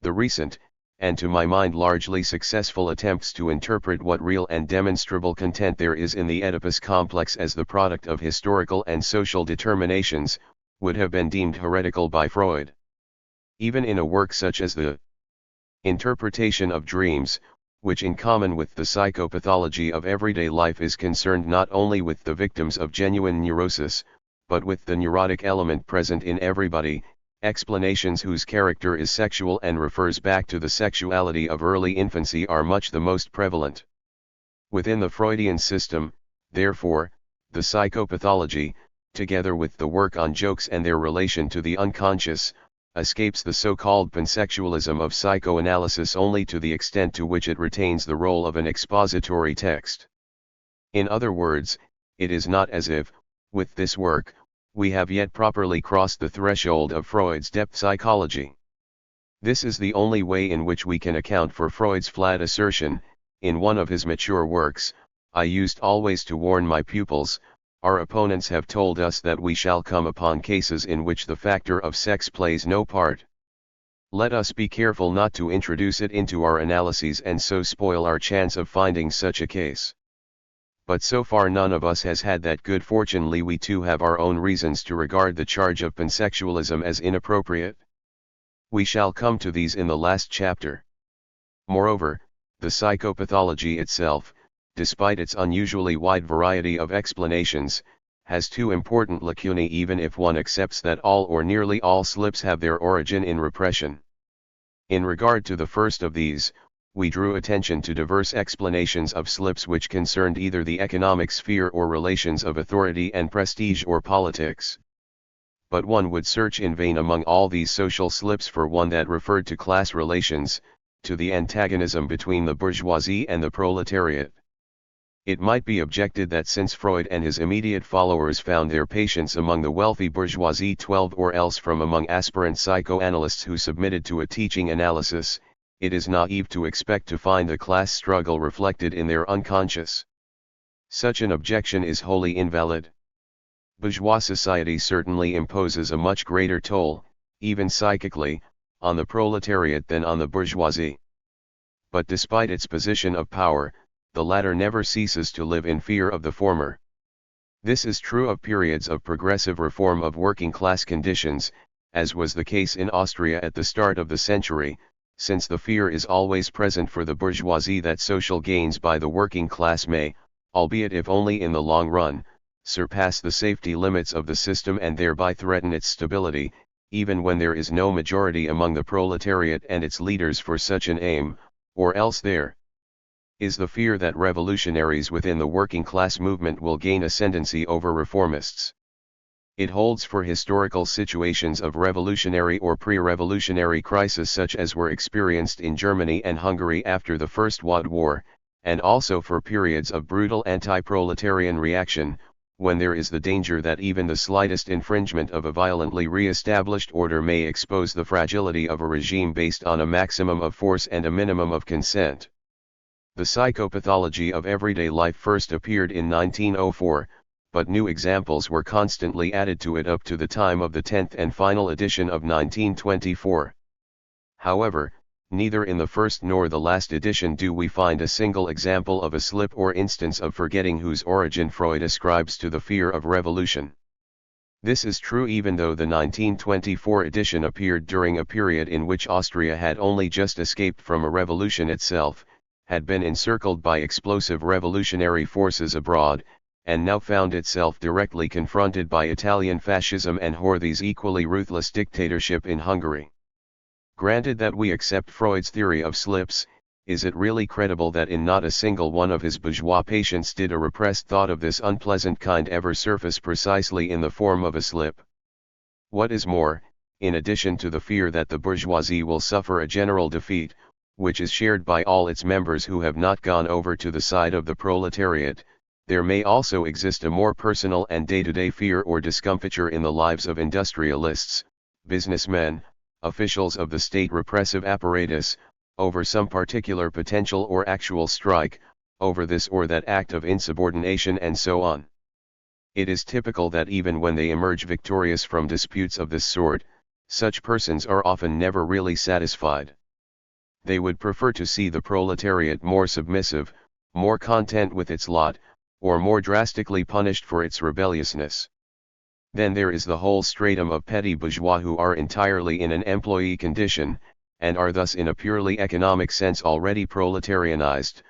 The recent, and to my mind largely successful attempts to interpret what real and demonstrable content there is in the Oedipus complex as the product of historical and social determinations, would have been deemed heretical by Freud. Even in a work such as the Interpretation of Dreams, which in common with the psychopathology of everyday life is concerned not only with the victims of genuine neurosis, but with the neurotic element present in everybody, explanations whose character is sexual and refers back to the sexuality of early infancy are much the most prevalent. Within the Freudian system, therefore, the psychopathology, together with the work on jokes and their relation to the unconscious, escapes the so-called pansexualism of psychoanalysis only to the extent to which it retains the role of an expository text. In other words, it is not as if, with this work, we have yet properly crossed the threshold of Freud's depth psychology. This is the only way in which we can account for Freud's flat assertion, in one of his mature works, "I used always to warn my pupils, our opponents have told us that we shall come upon cases in which the factor of sex plays no part. Let us be careful not to introduce it into our analyses and so spoil our chance of finding such a case." But so far none of us has had that good fortune. We too have our own reasons to regard the charge of pansexualism as inappropriate. We shall come to these in the last chapter. Moreover, the psychopathology itself, despite its unusually wide variety of explanations, has two important lacunae even if one accepts that all or nearly all slips have their origin in repression. In regard to the first of these, we drew attention to diverse explanations of slips which concerned either the economic sphere or relations of authority and prestige or politics. But one would search in vain among all these social slips for one that referred to class relations, to the antagonism between the bourgeoisie and the proletariat. It might be objected that since Freud and his immediate followers found their patients among the wealthy bourgeoisie 12 or else from among aspirant psychoanalysts who submitted to a teaching analysis, it is naive to expect to find the class struggle reflected in their unconscious. Such an objection is wholly invalid. Bourgeois society certainly imposes a much greater toll, even psychically, on the proletariat than on the bourgeoisie. But despite its position of power, the latter never ceases to live in fear of the former. This is true of periods of progressive reform of working class conditions, as was the case in Austria at the start of the century, since the fear is always present for the bourgeoisie that social gains by the working class may, albeit if only in the long run, surpass the safety limits of the system and thereby threaten its stability, even when there is no majority among the proletariat and its leaders for such an aim, or else there is the fear that revolutionaries within the working class movement will gain ascendancy over reformists. It holds for historical situations of revolutionary or pre-revolutionary crisis such as were experienced in Germany and Hungary after the First World War, and also for periods of brutal anti-proletarian reaction, when there is the danger that even the slightest infringement of a violently re-established order may expose the fragility of a regime based on a maximum of force and a minimum of consent. The psychopathology of everyday life first appeared in 1904, but new examples were constantly added to it up to the time of the 10th and final edition of 1924. However, neither in the first nor the last edition do we find a single example of a slip or instance of forgetting whose origin Freud ascribes to the fear of revolution. This is true even though the 1924 edition appeared during a period in which Austria had only just escaped from a revolution itself, had been encircled by explosive revolutionary forces abroad, and now found itself directly confronted by Italian fascism and Horthy's equally ruthless dictatorship in Hungary. Granted that we accept Freud's theory of slips, is it really credible that in not a single one of his bourgeois patients did a repressed thought of this unpleasant kind ever surface precisely in the form of a slip? What is more, in addition to the fear that the bourgeoisie will suffer a general defeat, which is shared by all its members who have not gone over to the side of the proletariat, there may also exist a more personal and day-to-day fear or discomfiture in the lives of industrialists, businessmen, officials of the state repressive apparatus, over some particular potential or actual strike, over this or that act of insubordination and so on. It is typical that even when they emerge victorious from disputes of this sort, such persons are often never really satisfied. They would prefer to see the proletariat more submissive, more content with its lot, or more drastically punished for its rebelliousness. Then there is the whole stratum of petty bourgeois who are entirely in an employee condition, and are thus in a purely economic sense already proletarianized,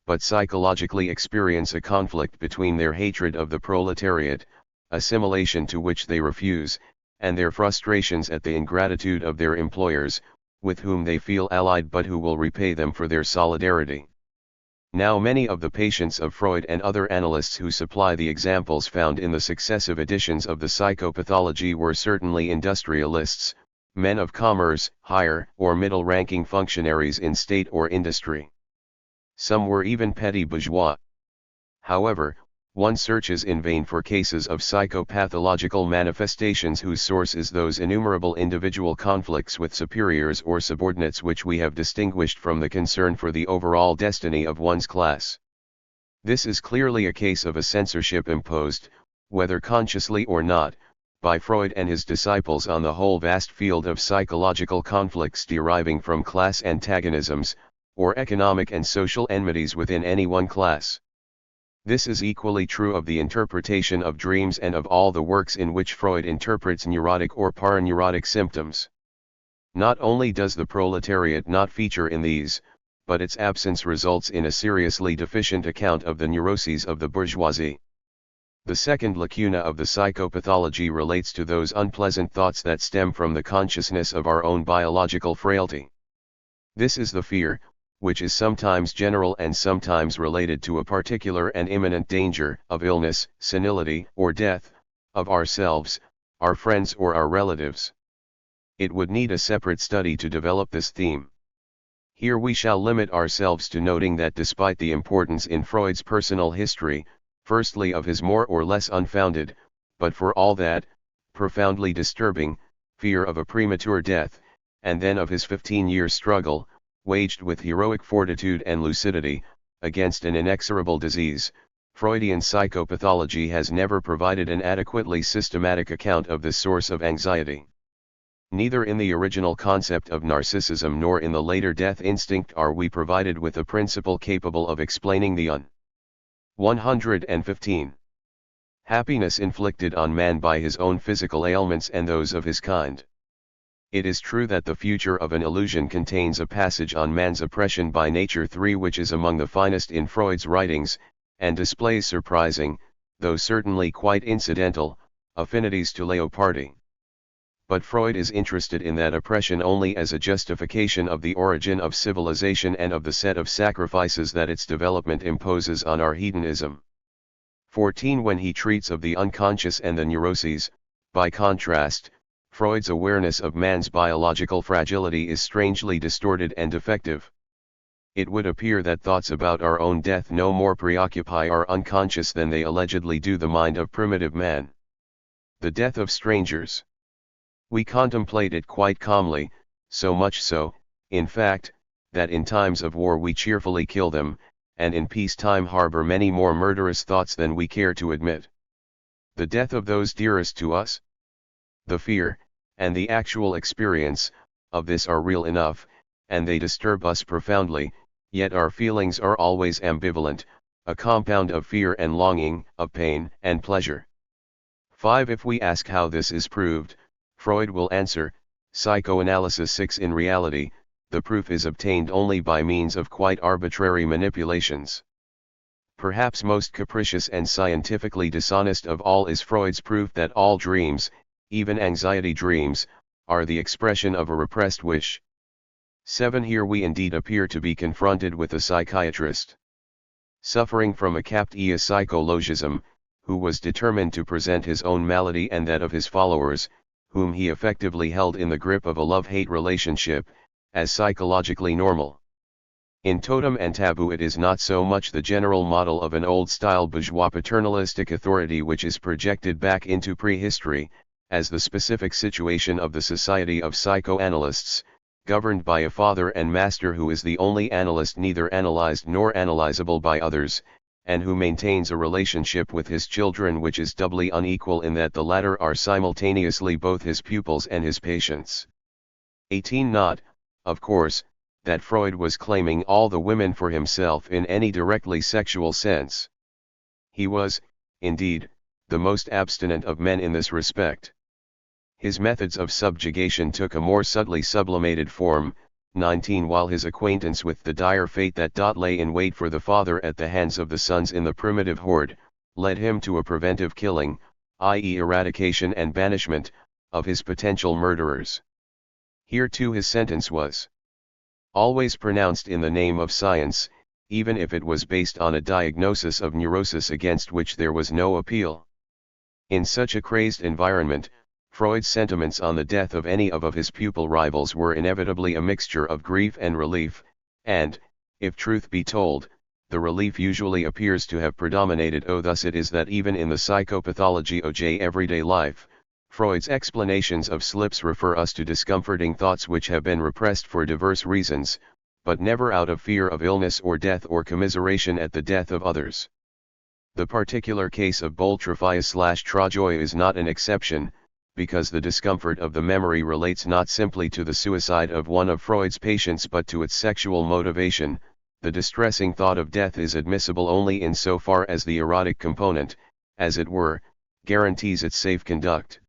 but psychologically experience a conflict between their hatred of the proletariat, assimilation to which they refuse, and their frustrations at the ingratitude of their employers, with whom they feel allied but who will repay them for their solidarity. Now many of the patients of Freud and other analysts who supply the examples found in the successive editions of the Psychopathology were certainly industrialists, men of commerce, higher or middle-ranking functionaries in state or industry. Some were even petty bourgeois. However, one searches in vain for cases of psychopathological manifestations whose source is those innumerable individual conflicts with superiors or subordinates which we have distinguished from the concern for the overall destiny of one's class. This is clearly a case of a censorship imposed, whether consciously or not, by Freud and his disciples on the whole vast field of psychological conflicts deriving from class antagonisms, or economic and social enmities within any one class. This is equally true of the interpretation of dreams and of all the works in which Freud interprets neurotic or paraneurotic symptoms. Not only does the proletariat not feature in these, but its absence results in a seriously deficient account of the neuroses of the bourgeoisie. The second lacuna of the psychopathology relates to those unpleasant thoughts that stem from the consciousness of our own biological frailty. This is the fear, which is sometimes general and sometimes related to a particular and imminent danger, of illness, senility, or death, of ourselves, our friends or our relatives. It would need a separate study to develop this theme. Here we shall limit ourselves to noting that despite the importance in Freud's personal history, firstly of his more or less unfounded, but for all that, profoundly disturbing, fear of a premature death, and then of his 15-year struggle, waged with heroic fortitude and lucidity, against an inexorable disease, Freudian psychopathology has never provided an adequately systematic account of this source of anxiety. Neither in the original concept of narcissism nor in the later death instinct are we provided with a principle capable of explaining the 115. Happiness inflicted on man by his own physical ailments and those of his kind. It is true that the future of an illusion contains a passage on man's oppression by nature 3 which is among the finest in Freud's writings, and displays surprising, though certainly quite incidental, affinities to Leopardi. But Freud is interested in that oppression only as a justification of the origin of civilization and of the set of sacrifices that its development imposes on our hedonism. 14 When he treats of the unconscious and the neuroses, by contrast, Freud's awareness of man's biological fragility is strangely distorted and defective. It would appear that thoughts about our own death no more preoccupy our unconscious than they allegedly do the mind of primitive man. The death of strangers. We contemplate it quite calmly, so much so, in fact, that in times of war we cheerfully kill them, and in peacetime harbor many more murderous thoughts than we care to admit. The death of those dearest to us? The fear, and the actual experience, of this are real enough, and they disturb us profoundly, yet our feelings are always ambivalent, a compound of fear and longing, of pain and pleasure. 5 If we ask how this is proved, Freud will answer, Psychoanalysis 6 In reality, the proof is obtained only by means of quite arbitrary manipulations. Perhaps most capricious and scientifically dishonest of all is Freud's proof that all dreams, even anxiety dreams, are the expression of a repressed wish. 7 Here we indeed appear to be confronted with a psychiatrist, suffering from a captia psychologism, who was determined to present his own malady and that of his followers, whom he effectively held in the grip of a love-hate relationship, as psychologically normal. In Totem and Taboo it is not so much the general model of an old-style bourgeois paternalistic authority which is projected back into prehistory, as the specific situation of the society of psychoanalysts, governed by a father and master who is the only analyst neither analyzed nor analyzable by others, and who maintains a relationship with his children which is doubly unequal in that the latter are simultaneously both his pupils and his patients. 18. Not, of course, that Freud was claiming all the women for himself in any directly sexual sense. He was, indeed, the most abstinent of men in this respect. His methods of subjugation took a more subtly sublimated form. 19. While his acquaintance with the dire fate that lay in wait for the father at the hands of the sons in the primitive horde, led him to a preventive killing, i.e. eradication and banishment, of his potential murderers. Here too his sentence was always pronounced in the name of science, even if it was based on a diagnosis of neurosis against which there was no appeal. In such a crazed environment, Freud's sentiments on the death of any of his pupil rivals were inevitably a mixture of grief and relief, and, if truth be told, the relief usually appears to have predominated. Thus it is that even in the psychopathology of everyday life, Freud's explanations of slips refer us to discomforting thoughts which have been repressed for diverse reasons, but never out of fear of illness or death or commiseration at the death of others. The particular case of Boltrophius/Trajoy is not an exception, because the discomfort of the memory relates not simply to the suicide of one of Freud's patients but to its sexual motivation. The distressing thought of death is admissible only insofar as the erotic component, as it were, guarantees its safe conduct.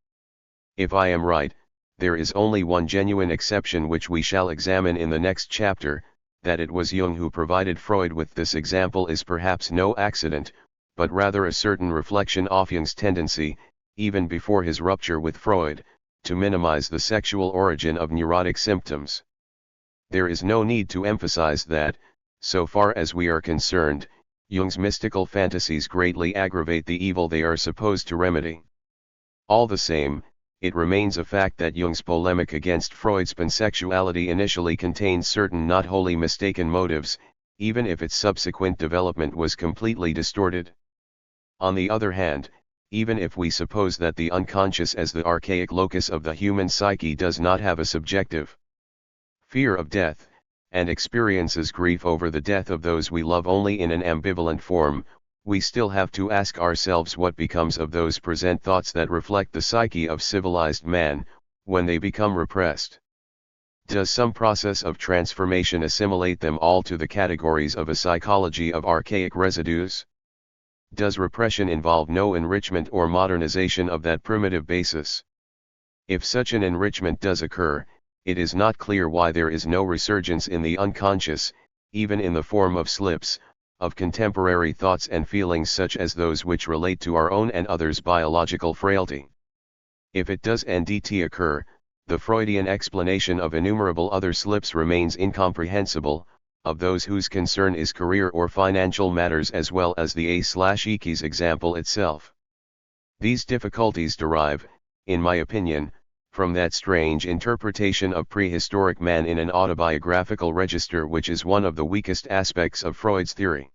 If I am right, there is only one genuine exception which we shall examine in the next chapter. That it was Jung who provided Freud with this example is perhaps no accident, but rather a certain reflection of Jung's tendency, even before his rupture with Freud, to minimize the sexual origin of neurotic symptoms. There is no need to emphasize that, so far as we are concerned, Jung's mystical fantasies greatly aggravate the evil they are supposed to remedy. All the same, it remains a fact that Jung's polemic against Freud's pansexuality initially contained certain not wholly mistaken motives, even if its subsequent development was completely distorted. On the other hand, even if we suppose that the unconscious as the archaic locus of the human psyche does not have a subjective fear of death, and experiences grief over the death of those we love only in an ambivalent form, we still have to ask ourselves what becomes of those present thoughts that reflect the psyche of civilized man, when they become repressed. Does some process of transformation assimilate them all to the categories of a psychology of archaic residues? Does repression involve no enrichment or modernization of that primitive basis? If such an enrichment does occur, it is not clear why there is no resurgence in the unconscious, even in the form of slips, of contemporary thoughts and feelings such as those which relate to our own and others' biological frailty. If it does indeed occur, the Freudian explanation of innumerable other slips remains incomprehensible, of those whose concern is career or financial matters as well as the A/Eke's example itself. These difficulties derive, in my opinion, from that strange interpretation of prehistoric man in an autobiographical register which is one of the weakest aspects of Freud's theory.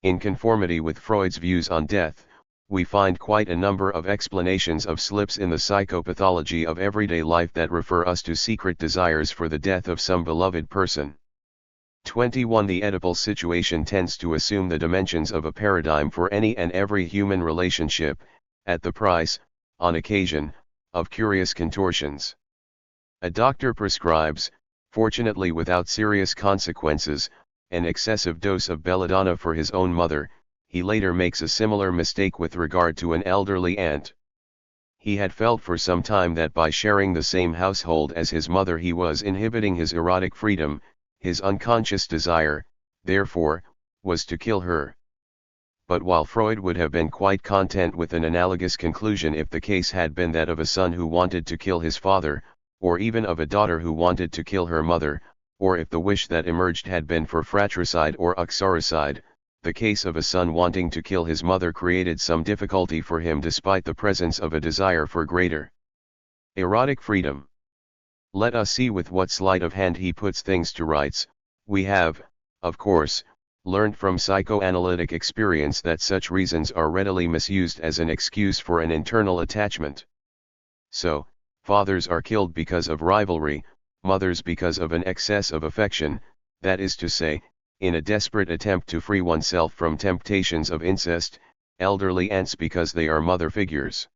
In conformity with Freud's views on death, we find quite a number of explanations of slips in the psychopathology of everyday life that refer us to secret desires for the death of some beloved person. 21. The Oedipal situation tends to assume the dimensions of a paradigm for any and every human relationship, at the price, on occasion, of curious contortions. A doctor prescribes, fortunately without serious consequences, an excessive dose of belladonna for his own mother. He later makes a similar mistake with regard to an elderly aunt. He had felt for some time that by sharing the same household as his mother he was inhibiting his erotic freedom. His unconscious desire, therefore, was to kill her. But while Freud would have been quite content with an analogous conclusion if the case had been that of a son who wanted to kill his father, or even of a daughter who wanted to kill her mother, or if the wish that emerged had been for fratricide or uxoricide, the case of a son wanting to kill his mother created some difficulty for him despite the presence of a desire for greater Erotic freedom. Let us see with what sleight of hand he puts things to rights. We have, of course, learned from psychoanalytic experience that such reasons are readily misused as an excuse for an internal attachment. So, fathers are killed because of rivalry, mothers because of an excess of affection, that is to say, in a desperate attempt to free oneself from temptations of incest, elderly aunts because they are mother figures.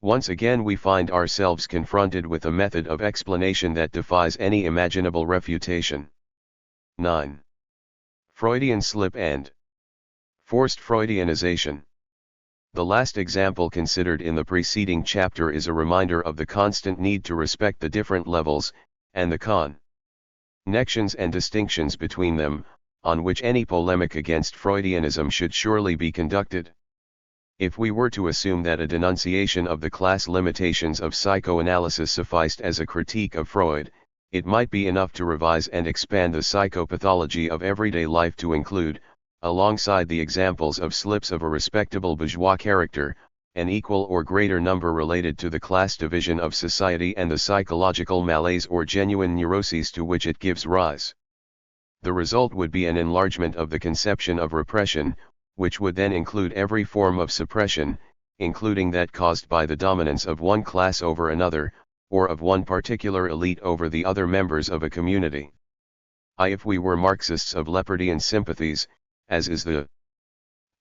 Once again we find ourselves confronted with a method of explanation that defies any imaginable refutation. 9. Freudian slip and forced Freudianization. The last example considered in the preceding chapter is a reminder of the constant need to respect the different levels, and the connections and distinctions between them, on which any polemic against Freudianism should surely be conducted. If we were to assume that a denunciation of the class limitations of psychoanalysis sufficed as a critique of Freud, it might be enough to revise and expand the psychopathology of everyday life to include, alongside the examples of slips of a respectable bourgeois character, an equal or greater number related to the class division of society and the psychological malaise or genuine neuroses to which it gives rise. The result would be an enlargement of the conception of repression, which would then include every form of suppression, including that caused by the dominance of one class over another, or of one particular elite over the other members of a community. If we were Marxists of Leopardian sympathies, as is the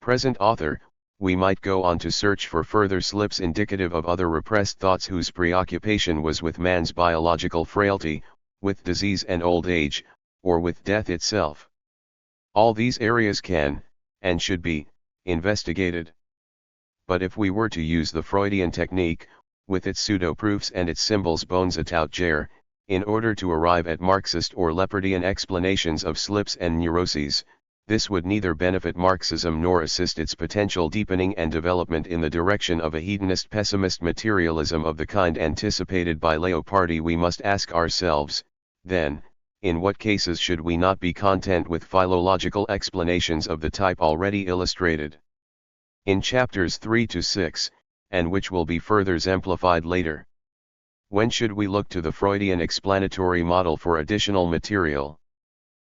present author, we might go on to search for further slips indicative of other repressed thoughts whose preoccupation was with man's biological frailty, with disease and old age, or with death itself. All these areas can, and should be, investigated. But if we were to use the Freudian technique, with its pseudo-proofs and its symbols bones et out gere, in order to arrive at Marxist or Leopardian explanations of slips and neuroses, this would neither benefit Marxism nor assist its potential deepening and development in the direction of a hedonist pessimist materialism of the kind anticipated by Leopardi. We must ask ourselves, then, in what cases should we not be content with philological explanations of the type already illustrated in chapters 3 to 6, and which will be further exemplified later? When should we look to the Freudian explanatory model for additional material?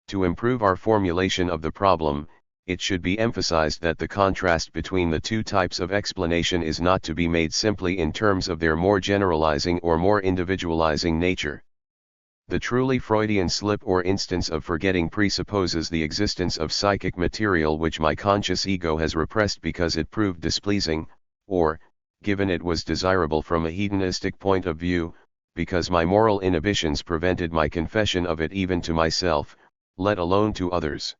To improve our formulation of the problem, it should be emphasized that the contrast between the two types of explanation is not to be made simply in terms of their more generalizing or more individualizing nature. The truly Freudian slip or instance of forgetting presupposes the existence of psychic material which my conscious ego has repressed because it proved displeasing, or, given it was desirable from a hedonistic point of view, because my moral inhibitions prevented my confession of it even to myself, let alone to others.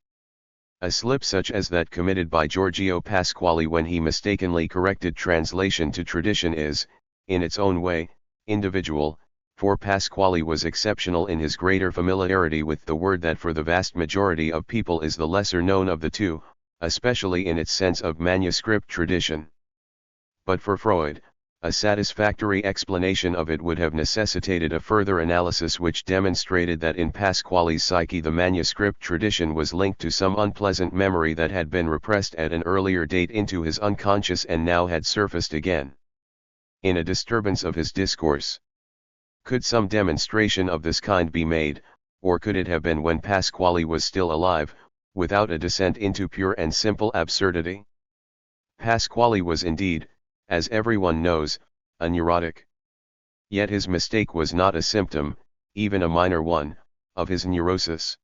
A slip such as that committed by Giorgio Pasquale when he mistakenly corrected translation to tradition is, in its own way, individual, for Pasquale was exceptional in his greater familiarity with the word that for the vast majority of people is the lesser known of the two, especially in its sense of manuscript tradition. But for Freud, a satisfactory explanation of it would have necessitated a further analysis which demonstrated that in Pasquale's psyche the manuscript tradition was linked to some unpleasant memory that had been repressed at an earlier date into his unconscious and now had surfaced again in a disturbance of his discourse. Could some demonstration of this kind be made, or could it have been when Pasquale was still alive, without a descent into pure and simple absurdity? Pasquale was indeed, as everyone knows, a neurotic. Yet his mistake was not a symptom, even a minor one, of his neurosis.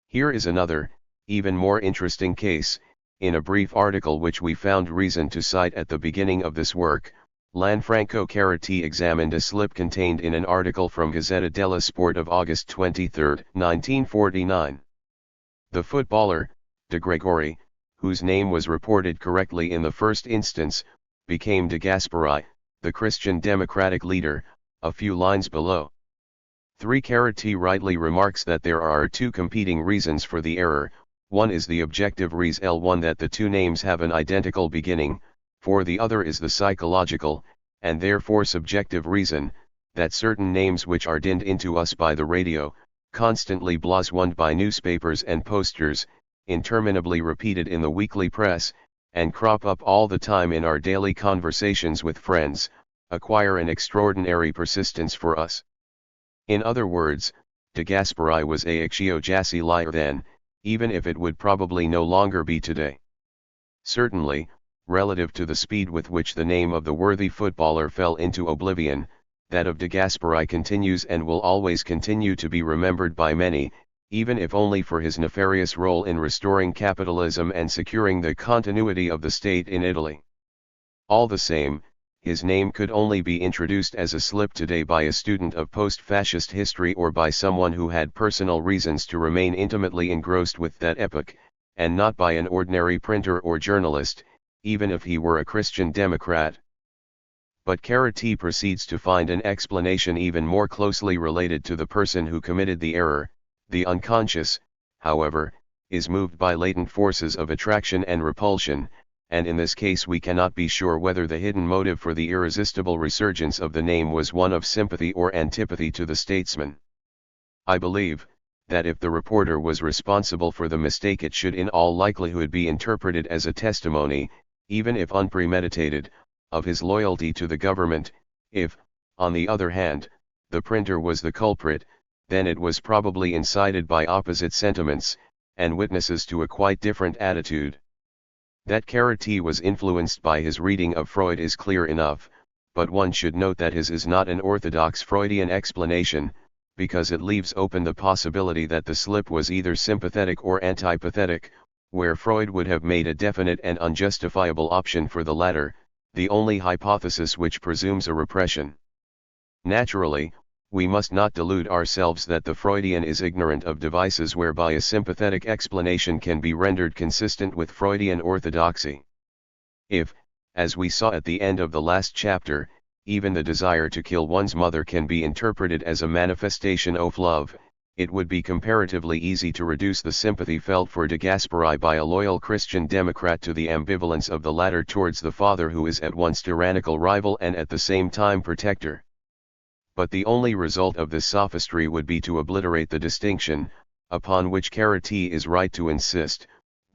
Here is another, even more interesting case. In a brief article which we found reason to cite at the beginning of this work, Lanfranco Carati examined a slip contained in an article from Gazzetta dello Sport of August 23, 1949. The footballer, De Gregori, whose name was reported correctly in the first instance, became De Gasperi, the Christian Democratic leader, a few lines below. 3. Carati rightly remarks that there are two competing reasons for the error. One is the objective reason that the two names have an identical beginning, for the other is the psychological, and therefore subjective reason, that certain names which are dinned into us by the radio, constantly blasoned by newspapers and posters, interminably repeated in the weekly press, and crop up all the time in our daily conversations with friends, acquire an extraordinary persistence for us. In other words, de Gasperi was a Xiojasi liar then, even if it would probably no longer be today. Certainly, relative to the speed with which the name of the worthy footballer fell into oblivion, that of de Gasperi continues and will always continue to be remembered by many, even if only for his nefarious role in restoring capitalism and securing the continuity of the state in Italy. All the same, his name could only be introduced as a slip today by a student of post-fascist history or by someone who had personal reasons to remain intimately engrossed with that epoch, and not by an ordinary printer or journalist, even if he were a Christian Democrat. But Carity proceeds to find an explanation even more closely related to the person who committed the error. The unconscious, however, is moved by latent forces of attraction and repulsion, and in this case we cannot be sure whether the hidden motive for the irresistible resurgence of the name was one of sympathy or antipathy to the statesman. I believe that if the reporter was responsible for the mistake, it should in all likelihood be interpreted as a testimony, even if unpremeditated, of his loyalty to the government. If, on the other hand, the printer was the culprit, then it was probably incited by opposite sentiments, and witnesses to a quite different attitude. That Carity was influenced by his reading of Freud is clear enough, but one should note that his is not an orthodox Freudian explanation, because it leaves open the possibility that the slip was either sympathetic or antipathetic, where Freud would have made a definite and unjustifiable option for the latter, the only hypothesis which presumes a repression. Naturally, we must not delude ourselves that the Freudian is ignorant of devices whereby a sympathetic explanation can be rendered consistent with Freudian orthodoxy. If, as we saw at the end of the last chapter, even the desire to kill one's mother can be interpreted as a manifestation of love, it would be comparatively easy to reduce the sympathy felt for de Gasperi by a loyal Christian Democrat to the ambivalence of the latter towards the father who is at once tyrannical rival and at the same time protector. But the only result of this sophistry would be to obliterate the distinction, upon which Carity is right to insist,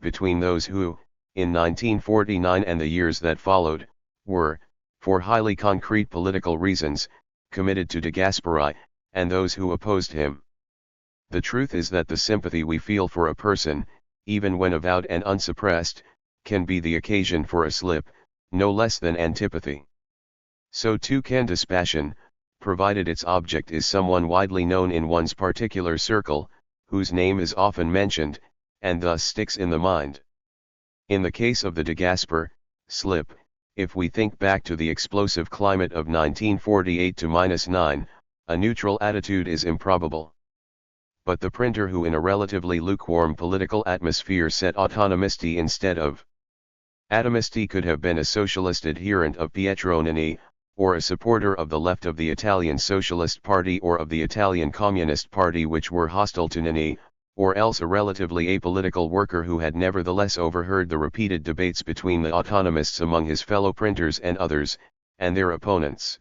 between those who, in 1949 and the years that followed, were, for highly concrete political reasons, committed to de Gasperi, and those who opposed him. The truth is that the sympathy we feel for a person, even when avowed and unsuppressed, can be the occasion for a slip, no less than antipathy. So too can dispassion, provided its object is someone widely known in one's particular circle, whose name is often mentioned, and thus sticks in the mind. In the case of the de Gasperi slip, if we think back to the explosive climate of 1948-9, a neutral attitude is improbable. But the printer who in a relatively lukewarm political atmosphere said autonomisti instead of atomisti could have been a socialist adherent of Pietro Nani, or a supporter of the left of the Italian Socialist Party or of the Italian Communist Party which were hostile to Nani, or else a relatively apolitical worker who had nevertheless overheard the repeated debates between the autonomists among his fellow printers and others, and their opponents.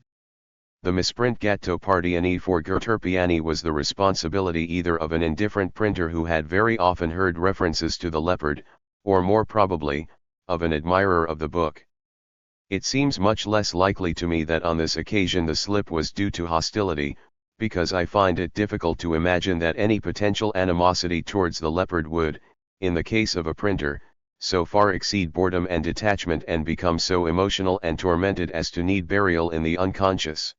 The misprint Gatto Partiani for Gerterpiani was the responsibility either of an indifferent printer who had very often heard references to the leopard, or more probably, of an admirer of the book. It seems much less likely to me that on this occasion the slip was due to hostility, because I find it difficult to imagine that any potential animosity towards the leopard would, in the case of a printer, so far exceed boredom and detachment and become so emotional and tormented as to need burial in the unconscious.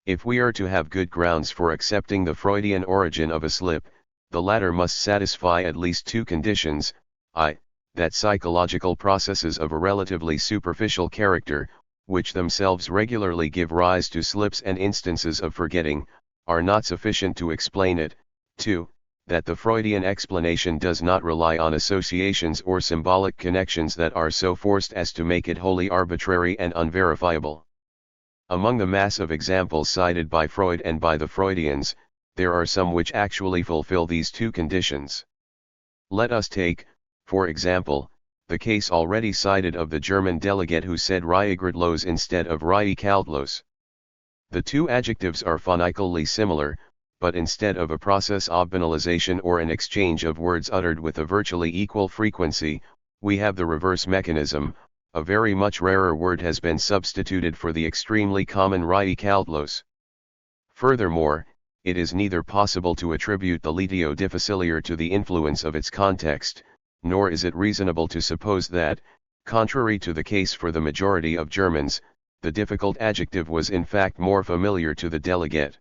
If we are to have good grounds for accepting the Freudian origin of a slip, the latter must satisfy at least two conditions, that psychological processes of a relatively superficial character, which themselves regularly give rise to slips and instances of forgetting, are not sufficient to explain it. 2. That the Freudian explanation does not rely on associations or symbolic connections that are so forced as to make it wholly arbitrary and unverifiable. Among the mass of examples cited by Freud and by the Freudians, there are some which actually fulfill these two conditions. Let us take, for example, the case already cited of the German delegate who said Riegertlos instead of Riekaltlos. The two adjectives are phonically similar, but instead of a process of banalization or an exchange of words uttered with a virtually equal frequency, we have the reverse mechanism, a very much rarer word has been substituted for the extremely common raikaltlos. Furthermore, it is neither possible to attribute the litio difficilior to the influence of its context, nor is it reasonable to suppose that, contrary to the case for the majority of Germans, the difficult adjective was in fact more familiar to the delegate.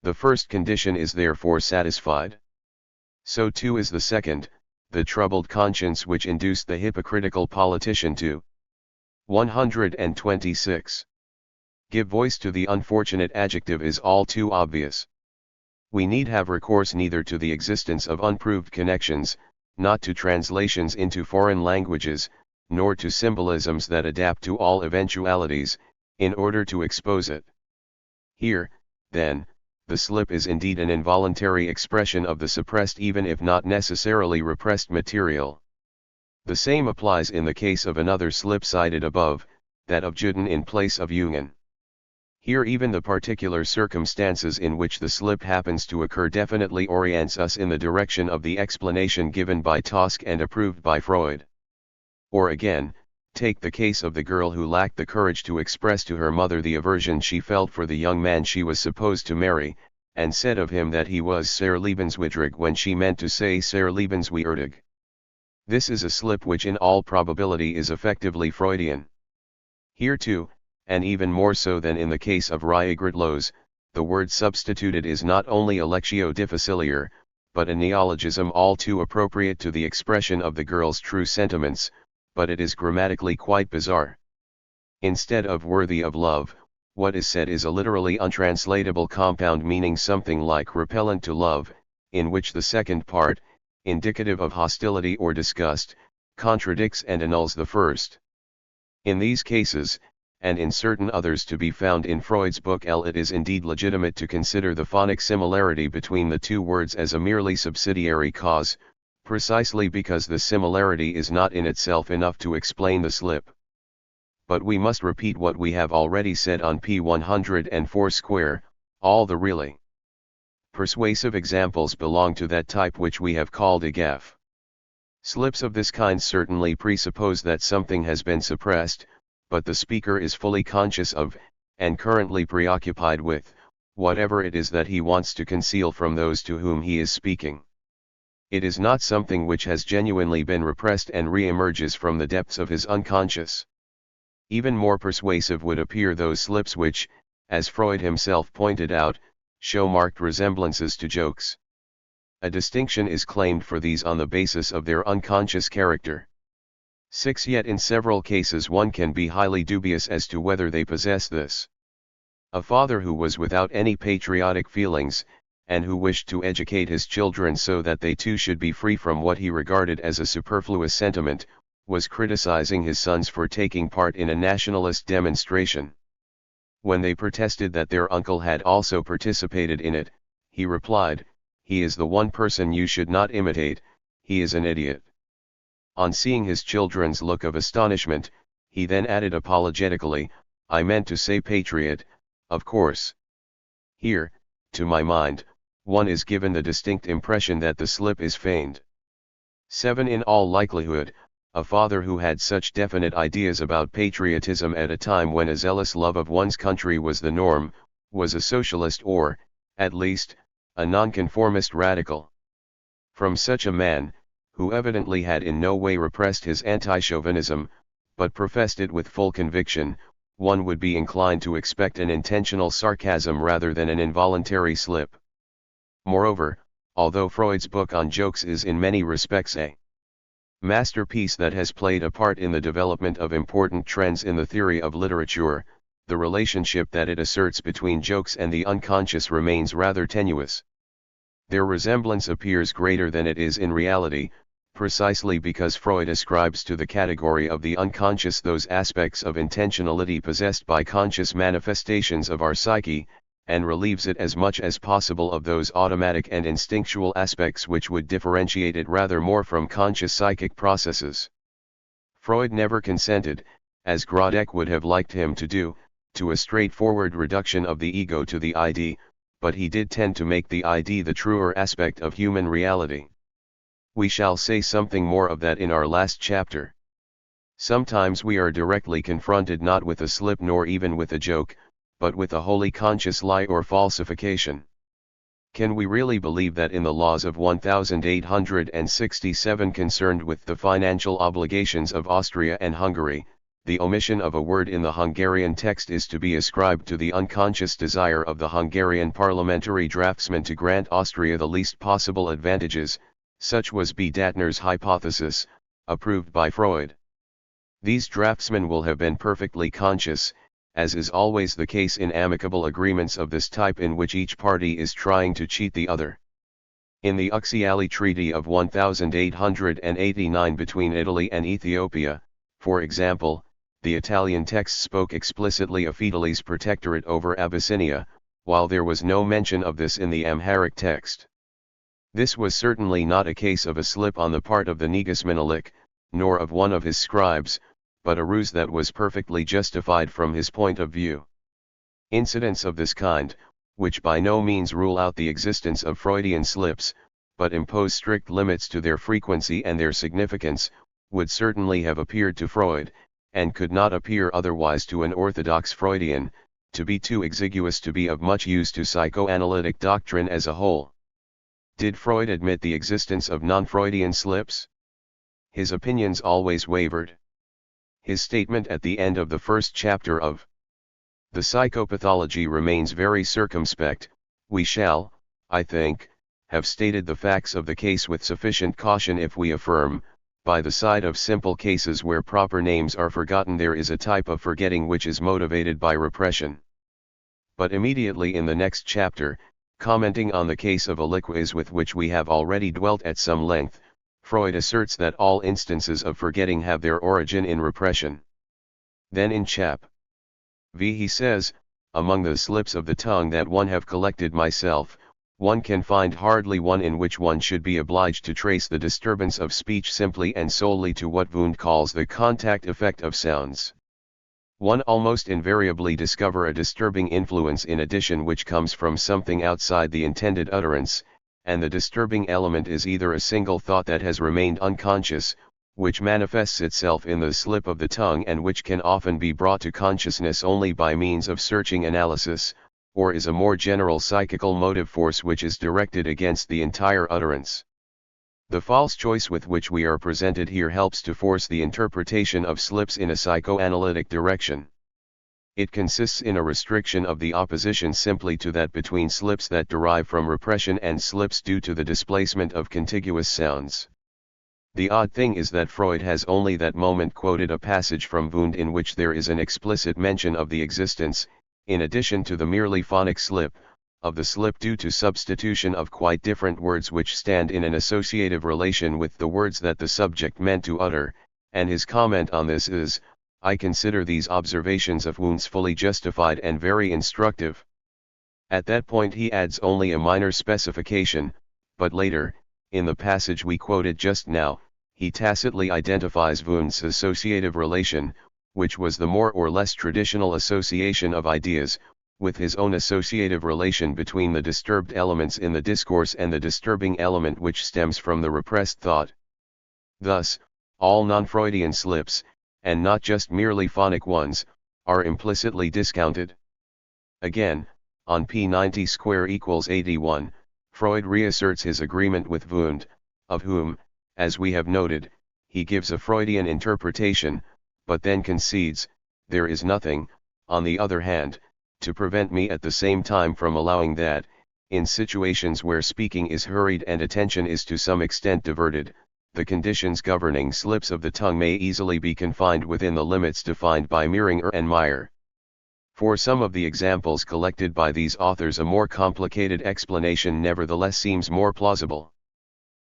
The first condition is therefore satisfied. So too is the second, the troubled conscience which induced the hypocritical politician to 126. Give voice to the unfortunate adjective is all too obvious. We need have recourse neither to the existence of unproved connections, not to translations into foreign languages, nor to symbolisms that adapt to all eventualities, in order to expose it. Here, then, the slip is indeed an involuntary expression of the suppressed even if not necessarily repressed material. The same applies in the case of another slip cited above, that of Juden in place of Jungen. Here even the particular circumstances in which the slip happens to occur definitely orients us in the direction of the explanation given by Tosk and approved by Freud. Or again, take the case of the girl who lacked the courage to express to her mother the aversion she felt for the young man she was supposed to marry, and said of him that he was sehr liebenswidrig when she meant to say sehr liebenswürdig. This is a slip which in all probability is effectively Freudian. Here too, and even more so than in the case of Raigrudlos, the word substituted is not only a lectio difficilior, but a neologism all too appropriate to the expression of the girl's true sentiments, but it is grammatically quite bizarre. Instead of worthy of love, what is said is a literally untranslatable compound meaning something like repellent to love, in which the second part, indicative of hostility or disgust, contradicts and annuls the first. In these cases, and in certain others to be found in Freud's book L, it is indeed legitimate to consider the phonic similarity between the two words as a merely subsidiary cause, precisely because the similarity is not in itself enough to explain the slip. But we must repeat what we have already said on p. 104 square, all the really persuasive examples belong to that type which we have called a gaffe. Slips of this kind certainly presuppose that something has been suppressed, but the speaker is fully conscious of, and currently preoccupied with, whatever it is that he wants to conceal from those to whom he is speaking. It is not something which has genuinely been repressed and re-emerges from the depths of his unconscious. Even more persuasive would appear those slips which, as Freud himself pointed out, show marked resemblances to jokes. A distinction is claimed for these on the basis of their unconscious character. 6. Yet in several cases one can be highly dubious as to whether they possess this. A father who was without any patriotic feelings, and who wished to educate his children so that they too should be free from what he regarded as a superfluous sentiment, was criticizing his sons for taking part in a nationalist demonstration. When they protested that their uncle had also participated in it, he replied, "He is the one person you should not imitate, he is an idiot." On seeing his children's look of astonishment, he then added apologetically, "I meant to say patriot, of course." Here, to my mind, one is given the distinct impression that the slip is feigned. 7. In all likelihood, a father who had such definite ideas about patriotism at a time when a zealous love of one's country was the norm, was a socialist or, at least, a nonconformist radical. From such a man, who evidently had in no way repressed his anti-chauvinism, but professed it with full conviction, one would be inclined to expect an intentional sarcasm rather than an involuntary slip. Moreover, although Freud's book on jokes is in many respects a masterpiece that has played a part in the development of important trends in the theory of literature, the relationship that it asserts between jokes and the unconscious remains rather tenuous. Their resemblance appears greater than it is in reality, precisely because Freud ascribes to the category of the unconscious those aspects of intentionality possessed by conscious manifestations of our psyche, and relieves it as much as possible of those automatic and instinctual aspects which would differentiate it rather more from conscious psychic processes. Freud never consented, as Grodek would have liked him to do, to a straightforward reduction of the ego to the id, but he did tend to make the id the truer aspect of human reality. We shall say something more of that in our last chapter. Sometimes we are directly confronted not with a slip nor even with a joke, but with a wholly conscious lie or falsification. Can we really believe that in the laws of 1867 concerned with the financial obligations of Austria and Hungary, the omission of a word in the Hungarian text is to be ascribed to the unconscious desire of the Hungarian parliamentary draftsman to grant Austria the least possible advantages? Such was B. Dattner's hypothesis, approved by Freud. These draftsmen will have been perfectly conscious, as is always the case in amicable agreements of this type in which each party is trying to cheat the other. In the Uxiali Treaty of 1889 between Italy and Ethiopia, for example, the Italian text spoke explicitly of Italy's protectorate over Abyssinia, while there was no mention of this in the Amharic text. This was certainly not a case of a slip on the part of the Negus Menelik, nor of one of his scribes, but a ruse that was perfectly justified from his point of view. Incidents of this kind, which by no means rule out the existence of Freudian slips, but impose strict limits to their frequency and their significance, would certainly have appeared to Freud, and could not appear otherwise to an orthodox Freudian, to be too exiguous to be of much use to psychoanalytic doctrine as a whole. Did Freud admit the existence of non-Freudian slips? His opinions always wavered. His statement at the end of the first chapter of The Psychopathology remains very circumspect. We shall, I think, have stated the facts of the case with sufficient caution if we affirm, by the side of simple cases where proper names are forgotten there is a type of forgetting which is motivated by repression. But immediately in the next chapter, commenting on the case of aliquis with which we have already dwelt at some length, Freud asserts that all instances of forgetting have their origin in repression. Then in chap. V he says, among the slips of the tongue that one have collected myself, one can find hardly one in which one should be obliged to trace the disturbance of speech simply and solely to what Wundt calls the contact effect of sounds. One almost invariably discover a disturbing influence in addition which comes from something outside the intended utterance, and the disturbing element is either a single thought that has remained unconscious, which manifests itself in the slip of the tongue and which can often be brought to consciousness only by means of searching analysis, or is a more general psychical motive force which is directed against the entire utterance. The false choice with which we are presented here helps to force the interpretation of slips in a psychoanalytic direction. It consists in a restriction of the opposition simply to that between slips that derive from repression and slips due to the displacement of contiguous sounds. The odd thing is that Freud has only that moment quoted a passage from Wundt in which there is an explicit mention of the existence, in addition to the merely phonic slip, of the slip due to substitution of quite different words which stand in an associative relation with the words that the subject meant to utter, and his comment on this is, I consider these observations of Wundt's fully justified and very instructive. At that point he adds only a minor specification, but later, in the passage we quoted just now, he tacitly identifies Wundt's associative relation, which was the more or less traditional association of ideas, with his own associative relation between the disturbed elements in the discourse and the disturbing element which stems from the repressed thought. Thus, all non-Freudian slips, and not just merely phonic ones, are implicitly discounted. Again, on P90 square equals 81, Freud reasserts his agreement with Wundt, of whom, as we have noted, he gives a Freudian interpretation, but then concedes, there is nothing, on the other hand, to prevent me at the same time from allowing that, in situations where speaking is hurried and attention is to some extent diverted, the conditions governing slips of the tongue may easily be confined within the limits defined by Mehringer and Meyer. For some of the examples collected by these authors a more complicated explanation nevertheless seems more plausible.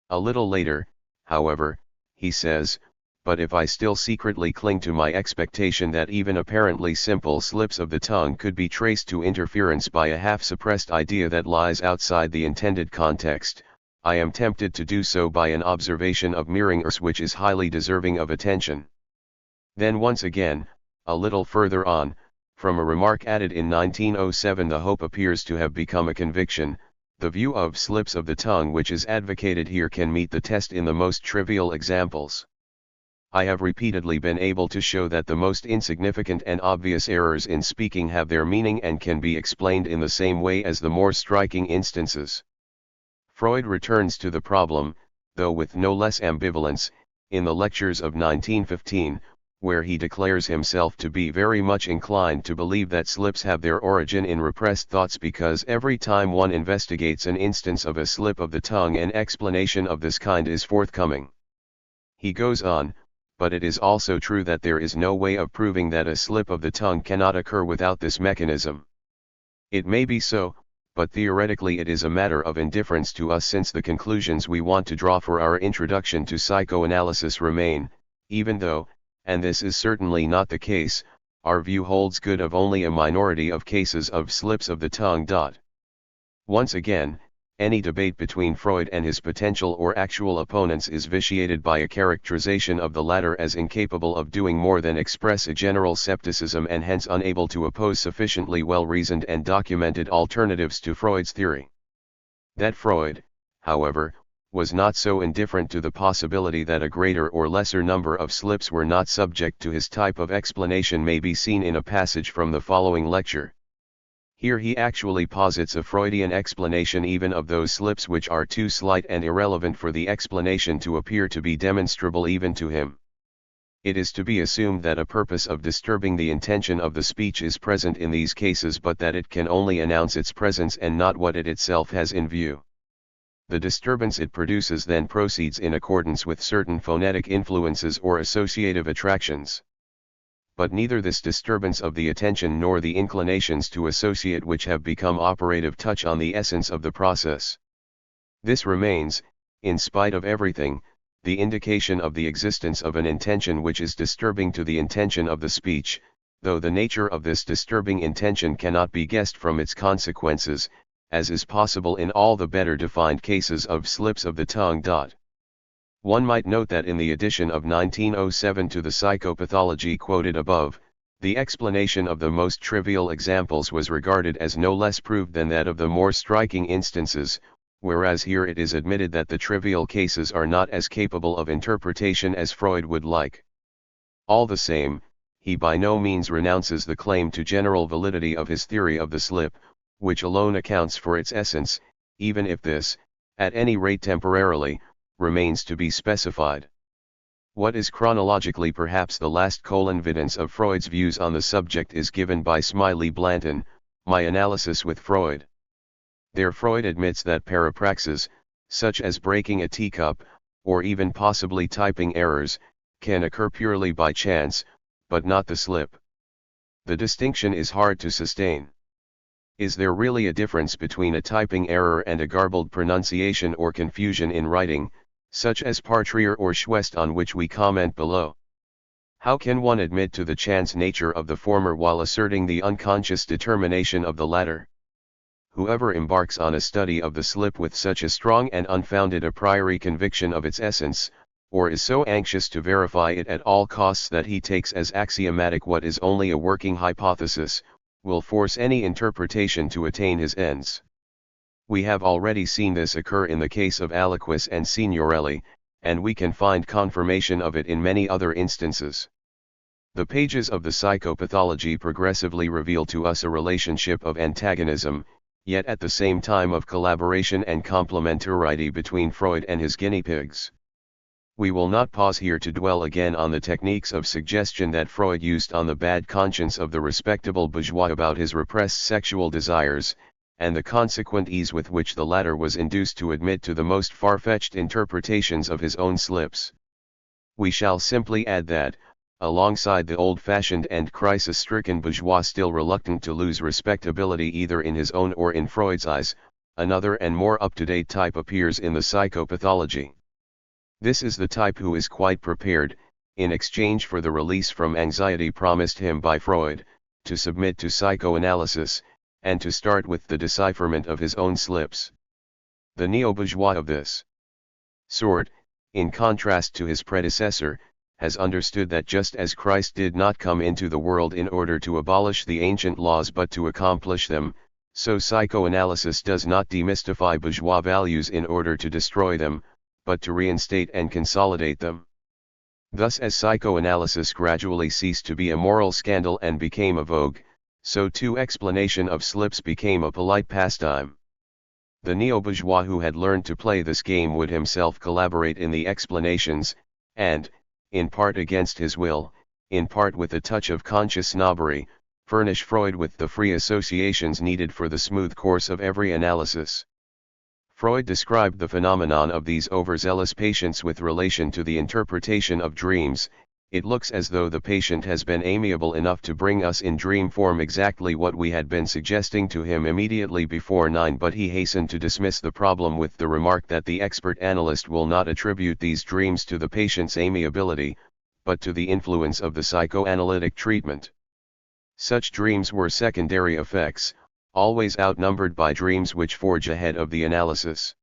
A little later, however, he says, but if I still secretly cling to my expectation that even apparently simple slips of the tongue could be traced to interference by a half-suppressed idea that lies outside the intended context, I am tempted to do so by an observation of Mehringer's which is highly deserving of attention. Then once again, a little further on, from a remark added in 1907 the hope appears to have become a conviction, the view of slips of the tongue which is advocated here can meet the test in the most trivial examples. I have repeatedly been able to show that the most insignificant and obvious errors in speaking have their meaning and can be explained in the same way as the more striking instances. Freud returns to the problem, though with no less ambivalence, in the lectures of 1915, where he declares himself to be very much inclined to believe that slips have their origin in repressed thoughts because every time one investigates an instance of a slip of the tongue an explanation of this kind is forthcoming. He goes on, but it is also true that there is no way of proving that a slip of the tongue cannot occur without this mechanism. It may be so, but theoretically it is a matter of indifference to us since the conclusions we want to draw for our introduction to psychoanalysis remain, even though, and this is certainly not the case, our view holds good of only a minority of cases of slips of the tongue. Once again, any debate between Freud and his potential or actual opponents is vitiated by a characterization of the latter as incapable of doing more than express a general skepticism and hence unable to oppose sufficiently well-reasoned and documented alternatives to Freud's theory. That Freud, however, was not so indifferent to the possibility that a greater or lesser number of slips were not subject to his type of explanation may be seen in a passage from the following lecture. Here he actually posits a Freudian explanation even of those slips which are too slight and irrelevant for the explanation to appear to be demonstrable even to him. It is to be assumed that a purpose of disturbing the intention of the speech is present in these cases but that it can only announce its presence and not what it itself has in view. The disturbance it produces then proceeds in accordance with certain phonetic influences or associative attractions. But neither this disturbance of the attention nor the inclinations to associate which have become operative touch on the essence of the process. This remains, in spite of everything, the indication of the existence of an intention which is disturbing to the intention of the speech, though the nature of this disturbing intention cannot be guessed from its consequences, as is possible in all the better defined cases of slips of the tongue. One might note that in the edition of 1907 to the Psychopathology quoted above, the explanation of the most trivial examples was regarded as no less proved than that of the more striking instances, whereas here it is admitted that the trivial cases are not as capable of interpretation as Freud would like. All the same, he by no means renounces the claim to general validity of his theory of the slip, which alone accounts for its essence, even if this, at any rate temporarily, remains to be specified. What is chronologically perhaps the last evidence of Freud's views on the subject is given by Smiley Blanton, My Analysis with Freud. There Freud admits that parapraxis, such as breaking a teacup, or even possibly typing errors, can occur purely by chance, but not the slip. The distinction is hard to sustain. Is there really a difference between a typing error and a garbled pronunciation or confusion in writing, such as Partrier or Schwest on which we comment below? How can one admit to the chance nature of the former while asserting the unconscious determination of the latter? Whoever embarks on a study of the slip with such a strong and unfounded a priori conviction of its essence, or is so anxious to verify it at all costs that he takes as axiomatic what is only a working hypothesis, will force any interpretation to attain his ends. We have already seen this occur in the case of Aliquis and Signorelli, and we can find confirmation of it in many other instances. The pages of the Psychopathology progressively reveal to us a relationship of antagonism, yet at the same time of collaboration and complementarity between Freud and his guinea pigs. We will not pause here to dwell again on the techniques of suggestion that Freud used on the bad conscience of the respectable bourgeois about his repressed sexual desires, and the consequent ease with which the latter was induced to admit to the most far-fetched interpretations of his own slips. We shall simply add that, alongside the old-fashioned and crisis-stricken bourgeois still reluctant to lose respectability either in his own or in Freud's eyes, another and more up-to-date type appears in the Psychopathology. This is the type who is quite prepared, in exchange for the release from anxiety promised him by Freud, to submit to psychoanalysis, and to start with the decipherment of his own slips. The neo-bourgeois of this sort, in contrast to his predecessor, has understood that just as Christ did not come into the world in order to abolish the ancient laws but to accomplish them, so psychoanalysis does not demystify bourgeois values in order to destroy them, but to reinstate and consolidate them. Thus as psychoanalysis gradually ceased to be a moral scandal and became a vogue, so too explanation of slips became a polite pastime. The neo-bourgeois who had learned to play this game would himself collaborate in the explanations, and, in part against his will, in part with a touch of conscious snobbery, furnish Freud with the free associations needed for the smooth course of every analysis. Freud described the phenomenon of these overzealous patients with relation to the interpretation of dreams. It looks as though the patient has been amiable enough to bring us in dream form exactly what we had been suggesting to him immediately before 9, but he hastened to dismiss the problem with the remark that the expert analyst will not attribute these dreams to the patient's amiability, but to the influence of the psychoanalytic treatment. Such dreams were secondary effects, always outnumbered by dreams which forge ahead of the analysis.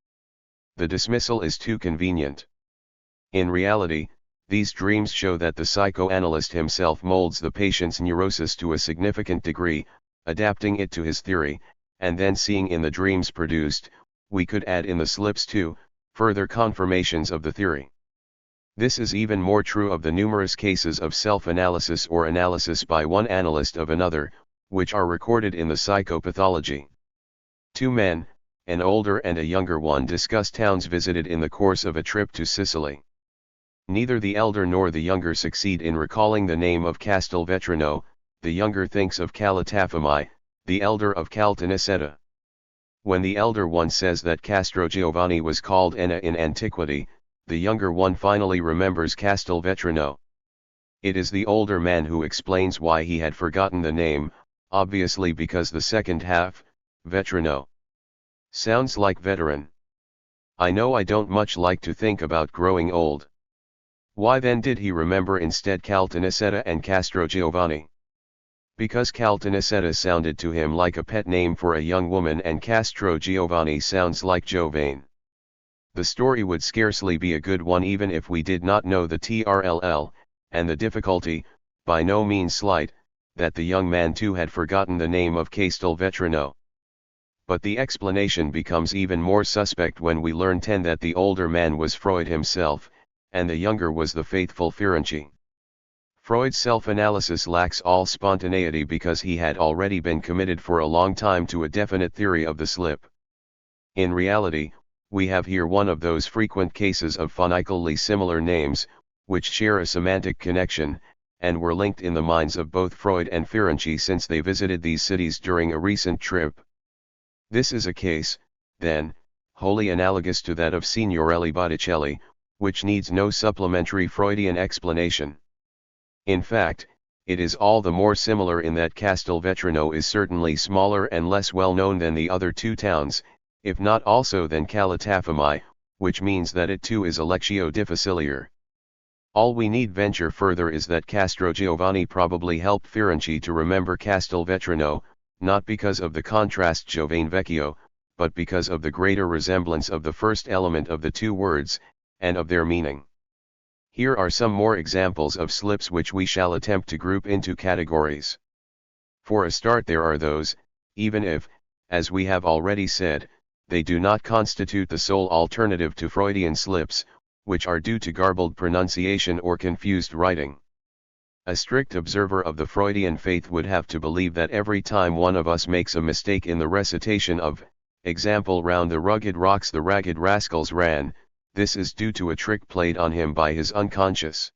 The dismissal is too convenient. In reality, these dreams show that the psychoanalyst himself molds the patient's neurosis to a significant degree, adapting it to his theory, and then seeing in the dreams produced, we could add in the slips too, further confirmations of the theory. This is even more true of the numerous cases of self-analysis or analysis by one analyst of another, which are recorded in the psychopathology. Two men, an older and a younger one, discuss towns visited in the course of a trip to Sicily. Neither the elder nor the younger succeed in recalling the name of Castelvetrano. The younger thinks of Calatafimi, the elder of Caltanissetta. When the elder one says that Castrogiovanni was called Enna in antiquity, the younger one finally remembers Castelvetrano. It is the older man who explains why he had forgotten the name, obviously because the second half, Vetrano, sounds like veteran. I know I don't much like to think about growing old. Why then did he remember instead Caltanissetta and Castrogiovanni? Because Caltanissetta sounded to him like a pet name for a young woman and Castrogiovanni sounds like Jovane. The story would scarcely be a good one even if we did not know the TRLL, and the difficulty, by no means slight, that the young man too had forgotten the name of Castelvetrano. But the explanation becomes even more suspect when we learn that the older man was Freud himself, and the younger was the faithful Firenci. Freud's self-analysis lacks all spontaneity because he had already been committed for a long time to a definite theory of the slip. In reality, we have here one of those frequent cases of phonically similar names, which share a semantic connection, and were linked in the minds of both Freud and Firenci since they visited these cities during a recent trip. This is a case, then, wholly analogous to that of Signorelli Botticelli, which needs no supplementary Freudian explanation. In fact, it is all the more similar in that Castelvetrano is certainly smaller and less well known than the other two towns, if not also than Calatafimi, which means that it too is a lectio difficilior. All we need venture further is that Castrogiovanni probably helped Firenci to remember Castelvetrano, not because of the contrast Giovane Vecchio, but because of the greater resemblance of the first element of the two words, and of their meaning. Here are some more examples of slips which we shall attempt to group into categories. For a start, there are those, even if, as we have already said, they do not constitute the sole alternative to Freudian slips, which are due to garbled pronunciation or confused writing. A strict observer of the Freudian faith would have to believe that every time one of us makes a mistake in the recitation of, example, round the rugged rocks the ragged rascals ran, this is due to a trick played on him by his unconscious.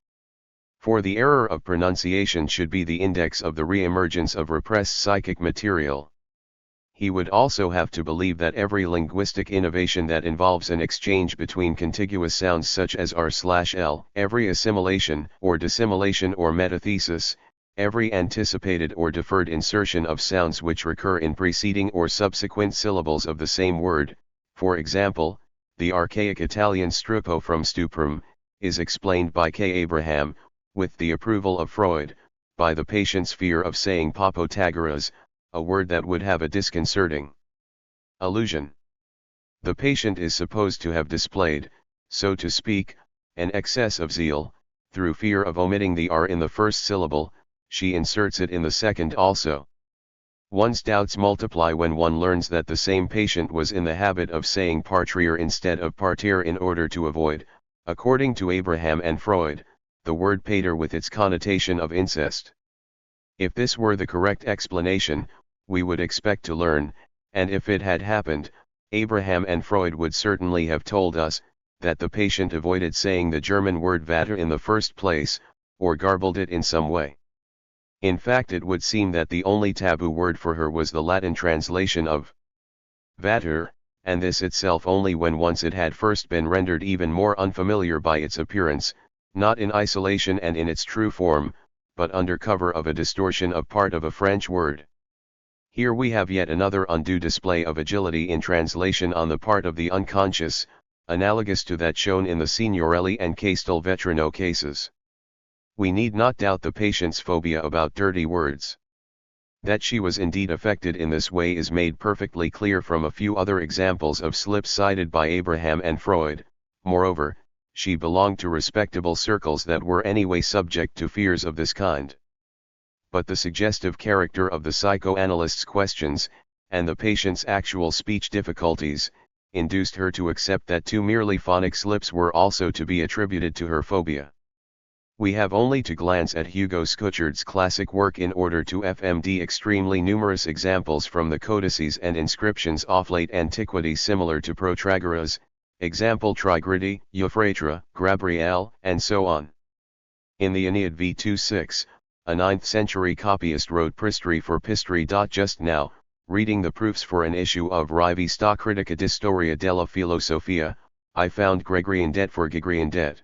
For the error of pronunciation should be the index of the re-emergence of repressed psychic material. He would also have to believe that every linguistic innovation that involves an exchange between contiguous sounds such as R/L, every assimilation or dissimilation or metathesis, every anticipated or deferred insertion of sounds which recur in preceding or subsequent syllables of the same word, for example, the archaic Italian struppo from stuprum, is explained by K. Abraham, with the approval of Freud, by the patient's fear of saying papotagoras, a word that would have a disconcerting allusion. The patient is supposed to have displayed, so to speak, an excess of zeal. Through fear of omitting the R in the first syllable, she inserts it in the second also. One's doubts multiply when one learns that the same patient was in the habit of saying partir instead of partir in order to avoid, according to Abraham and Freud, the word pater with its connotation of incest. If this were the correct explanation, we would expect to learn, and if it had happened, Abraham and Freud would certainly have told us, that the patient avoided saying the German word Vater in the first place, or garbled it in some way. In fact, it would seem that the only taboo word for her was the Latin translation of Vater, and this itself only when once it had first been rendered even more unfamiliar by its appearance, not in isolation and in its true form, but under cover of a distortion of part of a French word. Here we have yet another undue display of agility in translation on the part of the unconscious, analogous to that shown in the Signorelli and Castelvetrano cases. We need not doubt the patient's phobia about dirty words. That she was indeed affected in this way is made perfectly clear from a few other examples of slips cited by Abraham and Freud. Moreover, she belonged to respectable circles that were anyway subject to fears of this kind. But the suggestive character of the psychoanalyst's questions, and the patient's actual speech difficulties, induced her to accept that two merely phonic slips were also to be attributed to her phobia. We have only to glance at Hugo Scutchard's classic work in order to find extremely numerous examples from the codices and inscriptions of late antiquity similar to Protragoras, example Trigridi, Euphrates, Gabriel, and so on. In the Aeneid v. 6, a 9th century copyist wrote Pristri for Pistri. Just now, reading the proofs for an issue of Rivista Critica di Storia della Filosofia, I found Gregorian det for Gregorian det.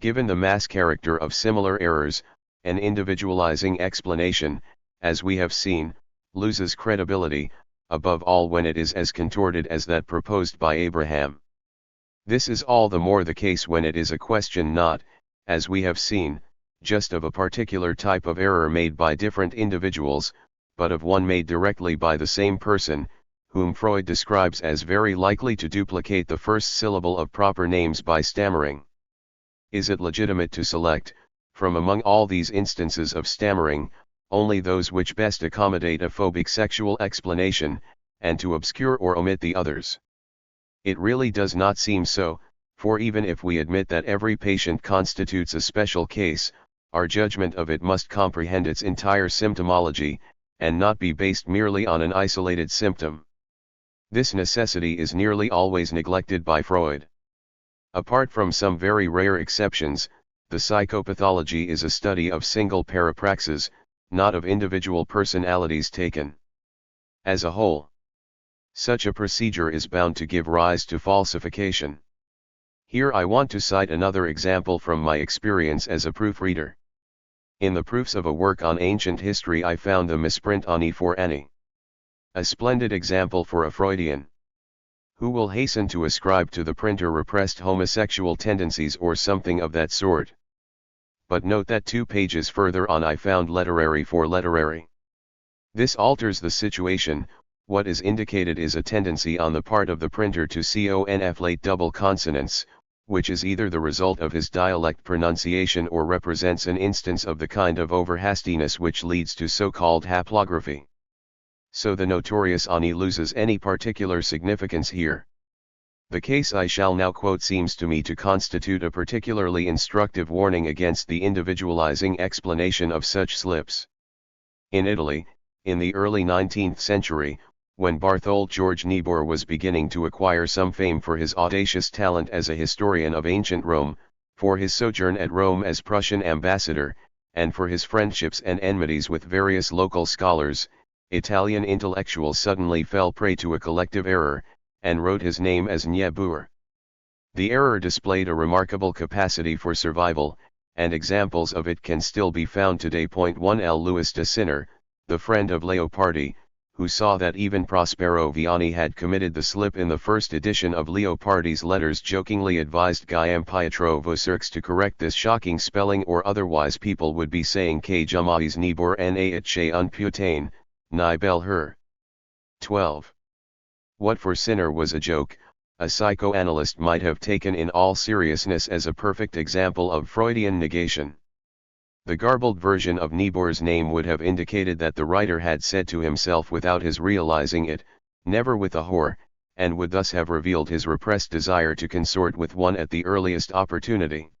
Given the mass character of similar errors, an individualizing explanation, as we have seen, loses credibility, above all when it is as contorted as that proposed by Abraham. This is all the more the case when it is a question not, as we have seen, just of a particular type of error made by different individuals, but of one made directly by the same person, whom Freud describes as very likely to duplicate the first syllable of proper names by stammering. Is it legitimate to select, from among all these instances of stammering, only those which best accommodate a phobic sexual explanation, and to obscure or omit the others? It really does not seem so, for even if we admit that every patient constitutes a special case, our judgment of it must comprehend its entire symptomology, and not be based merely on an isolated symptom. This necessity is nearly always neglected by Freud. Apart from some very rare exceptions, the psychopathology is a study of single parapraxes, not of individual personalities taken as a whole. Such a procedure is bound to give rise to falsification. Here I want to cite another example from my experience as a proofreader. In the proofs of a work on ancient history I found the misprint Ani for Annie. A splendid example for a Freudian. Who will hasten to ascribe to the printer repressed homosexual tendencies or something of that sort? But note that 2 pages further on I found literary for literary. This alters the situation. What is indicated is a tendency on the part of the printer to conflate double consonants, which is either the result of his dialect pronunciation or represents an instance of the kind of overhastiness which leads to so-called haplography. So the notorious Ani loses any particular significance here. The case I shall now quote seems to me to constitute a particularly instructive warning against the individualizing explanation of such slips. In Italy, in the early 19th century, when Barthold George Niebuhr was beginning to acquire some fame for his audacious talent as a historian of ancient Rome, for his sojourn at Rome as Prussian ambassador, and for his friendships and enmities with various local scholars, Italian intellectuals suddenly fell prey to a collective error, and wrote his name as Niebuhr. The error displayed a remarkable capacity for survival, and examples of it can still be found today. 1 L. Louis de Sinner, the friend of Leopardi, who saw that even Prospero Viani had committed the slip in the first edition of Leopardi's letters, jokingly advised Guillaume Pietro Vaucerques to correct this shocking spelling, or otherwise people would be saying que jamais Niebuhr n'a été un putain, ni belle her. 12. What for Sinner was a joke, a psychoanalyst might have taken in all seriousness as a perfect example of Freudian negation. The garbled version of Niebuhr's name would have indicated that the writer had said to himself without his realizing it, "Never with a whore," and would thus have revealed his repressed desire to consort with one at the earliest opportunity.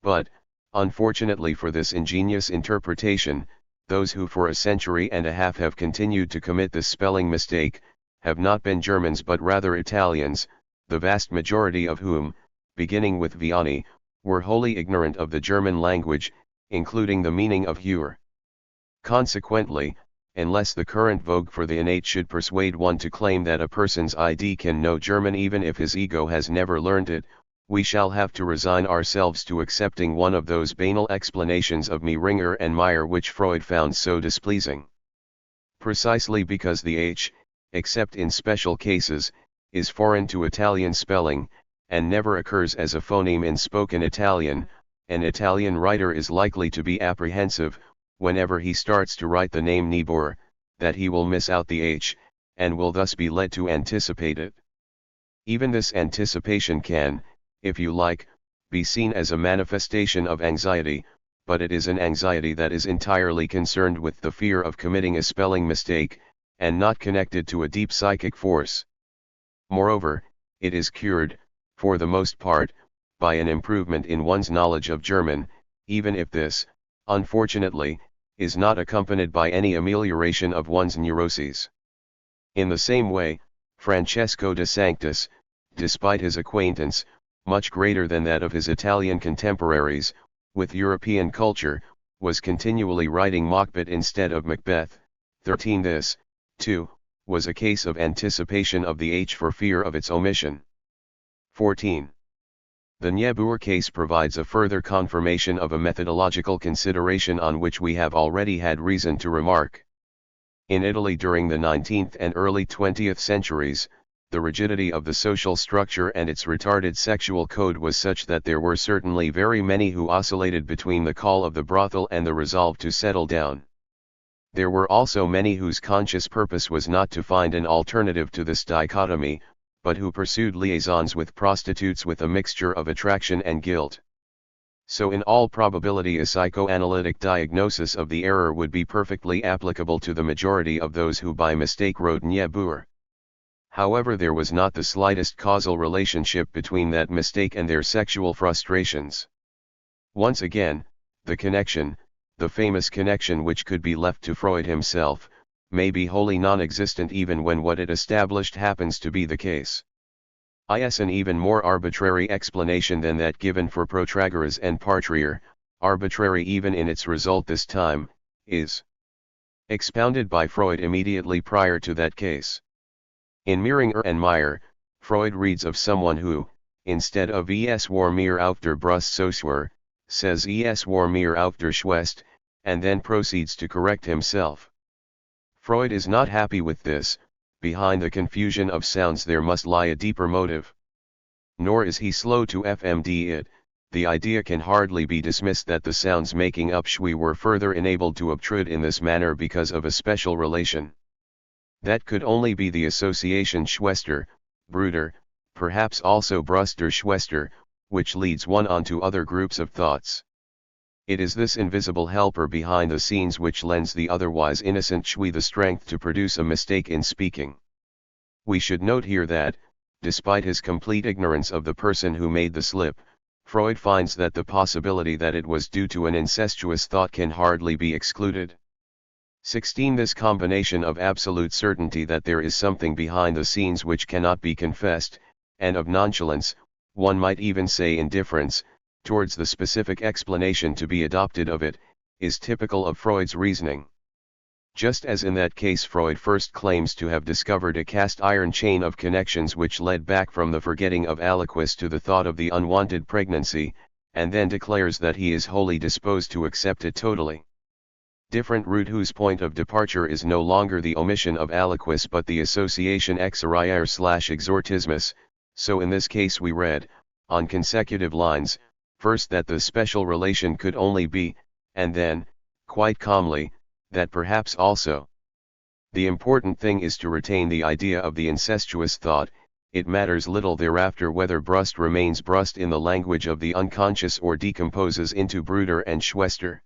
But, Unfortunately for this ingenious interpretation, those who for a century and a half have continued to commit this spelling mistake, have not been Germans but rather Italians, the vast majority of whom, beginning with Vianney, were wholly ignorant of the German language, including the meaning of Hure. Consequently, unless the current vogue for the innate should persuade one to claim that a person's ID can know German even if his ego has never learned it, we shall have to resign ourselves to accepting one of those banal explanations of Mehringer and Meyer which Freud found so displeasing. Precisely because the H, except in special cases, is foreign to Italian spelling, and never occurs as a phoneme in spoken Italian, an Italian writer is likely to be apprehensive, whenever he starts to write the name Niebuhr, that he will miss out the H, and will thus be led to anticipate it. Even this anticipation can, if you like, be seen as a manifestation of anxiety, but it is an anxiety that is entirely concerned with the fear of committing a spelling mistake, and not connected to a deep psychic force. Moreover, it is cured, for the most part, by an improvement in one's knowledge of German, even if this, unfortunately, is not accompanied by any amelioration of one's neuroses. In the same way, Francesco de Sanctis, despite his acquaintance, much greater than that of his Italian contemporaries, with European culture, was continually writing Macbeth instead of Macbeth. 13. This, too, was a case of anticipation of the H for fear of its omission. 14. The Niebuhr case provides a further confirmation of a methodological consideration on which we have already had reason to remark. In Italy during the 19th and early 20th centuries, the rigidity of the social structure and its retarded sexual code was such that there were certainly very many who oscillated between the call of the brothel and the resolve to settle down. There were also many whose conscious purpose was not to find an alternative to this dichotomy, but who pursued liaisons with prostitutes with a mixture of attraction and guilt. So in all probability a psychoanalytic diagnosis of the error would be perfectly applicable to the majority of those who by mistake wrote Niebuhr. However, there was not the slightest causal relationship between that mistake and their sexual frustrations. Once again, the connection, the famous connection which could be left to Freud himself, may be wholly non-existent even when what it established happens to be the case. Is an even more arbitrary explanation than that given for Protagoras and Partria, arbitrary even in its result this time, is expounded by Freud immediately prior to that case. In Mehringer and Meyer, Freud reads of someone who, instead of es war mir auf der Brust so schwer, says es war mir auf der Schwest, and then proceeds to correct himself. Freud is not happy with this. Behind the confusion of sounds there must lie a deeper motive. Nor is he slow to FMD it. The idea can hardly be dismissed that the sounds making up schwi were further enabled to obtrude in this manner because of a special relation. That could only be the association Schwester, Bruder, perhaps also Bruster Schwester, which leads one on to other groups of thoughts. It is this invisible helper behind the scenes which lends the otherwise innocent Schwi the strength to produce a mistake in speaking. We should note here that, despite his complete ignorance of the person who made the slip, Freud finds that the possibility that it was due to an incestuous thought can hardly be excluded. 16. This combination of absolute certainty that there is something behind the scenes which cannot be confessed, and of nonchalance, one might even say indifference, towards the specific explanation to be adopted of it, is typical of Freud's reasoning. Just as in that case Freud first claims to have discovered a cast iron chain of connections which led back from the forgetting of aliquis to the thought of the unwanted pregnancy, and then declares that he is wholly disposed to accept it totally. Different root whose point of departure is no longer the omission of aliquis but the association exoriare/exortismus, so in this case we read, on consecutive lines, first that the special relation could only be, and then, quite calmly, that perhaps also. The important thing is to retain the idea of the incestuous thought. It matters little thereafter whether Brust remains Brust in the language of the unconscious or decomposes into Bruder and Schwester.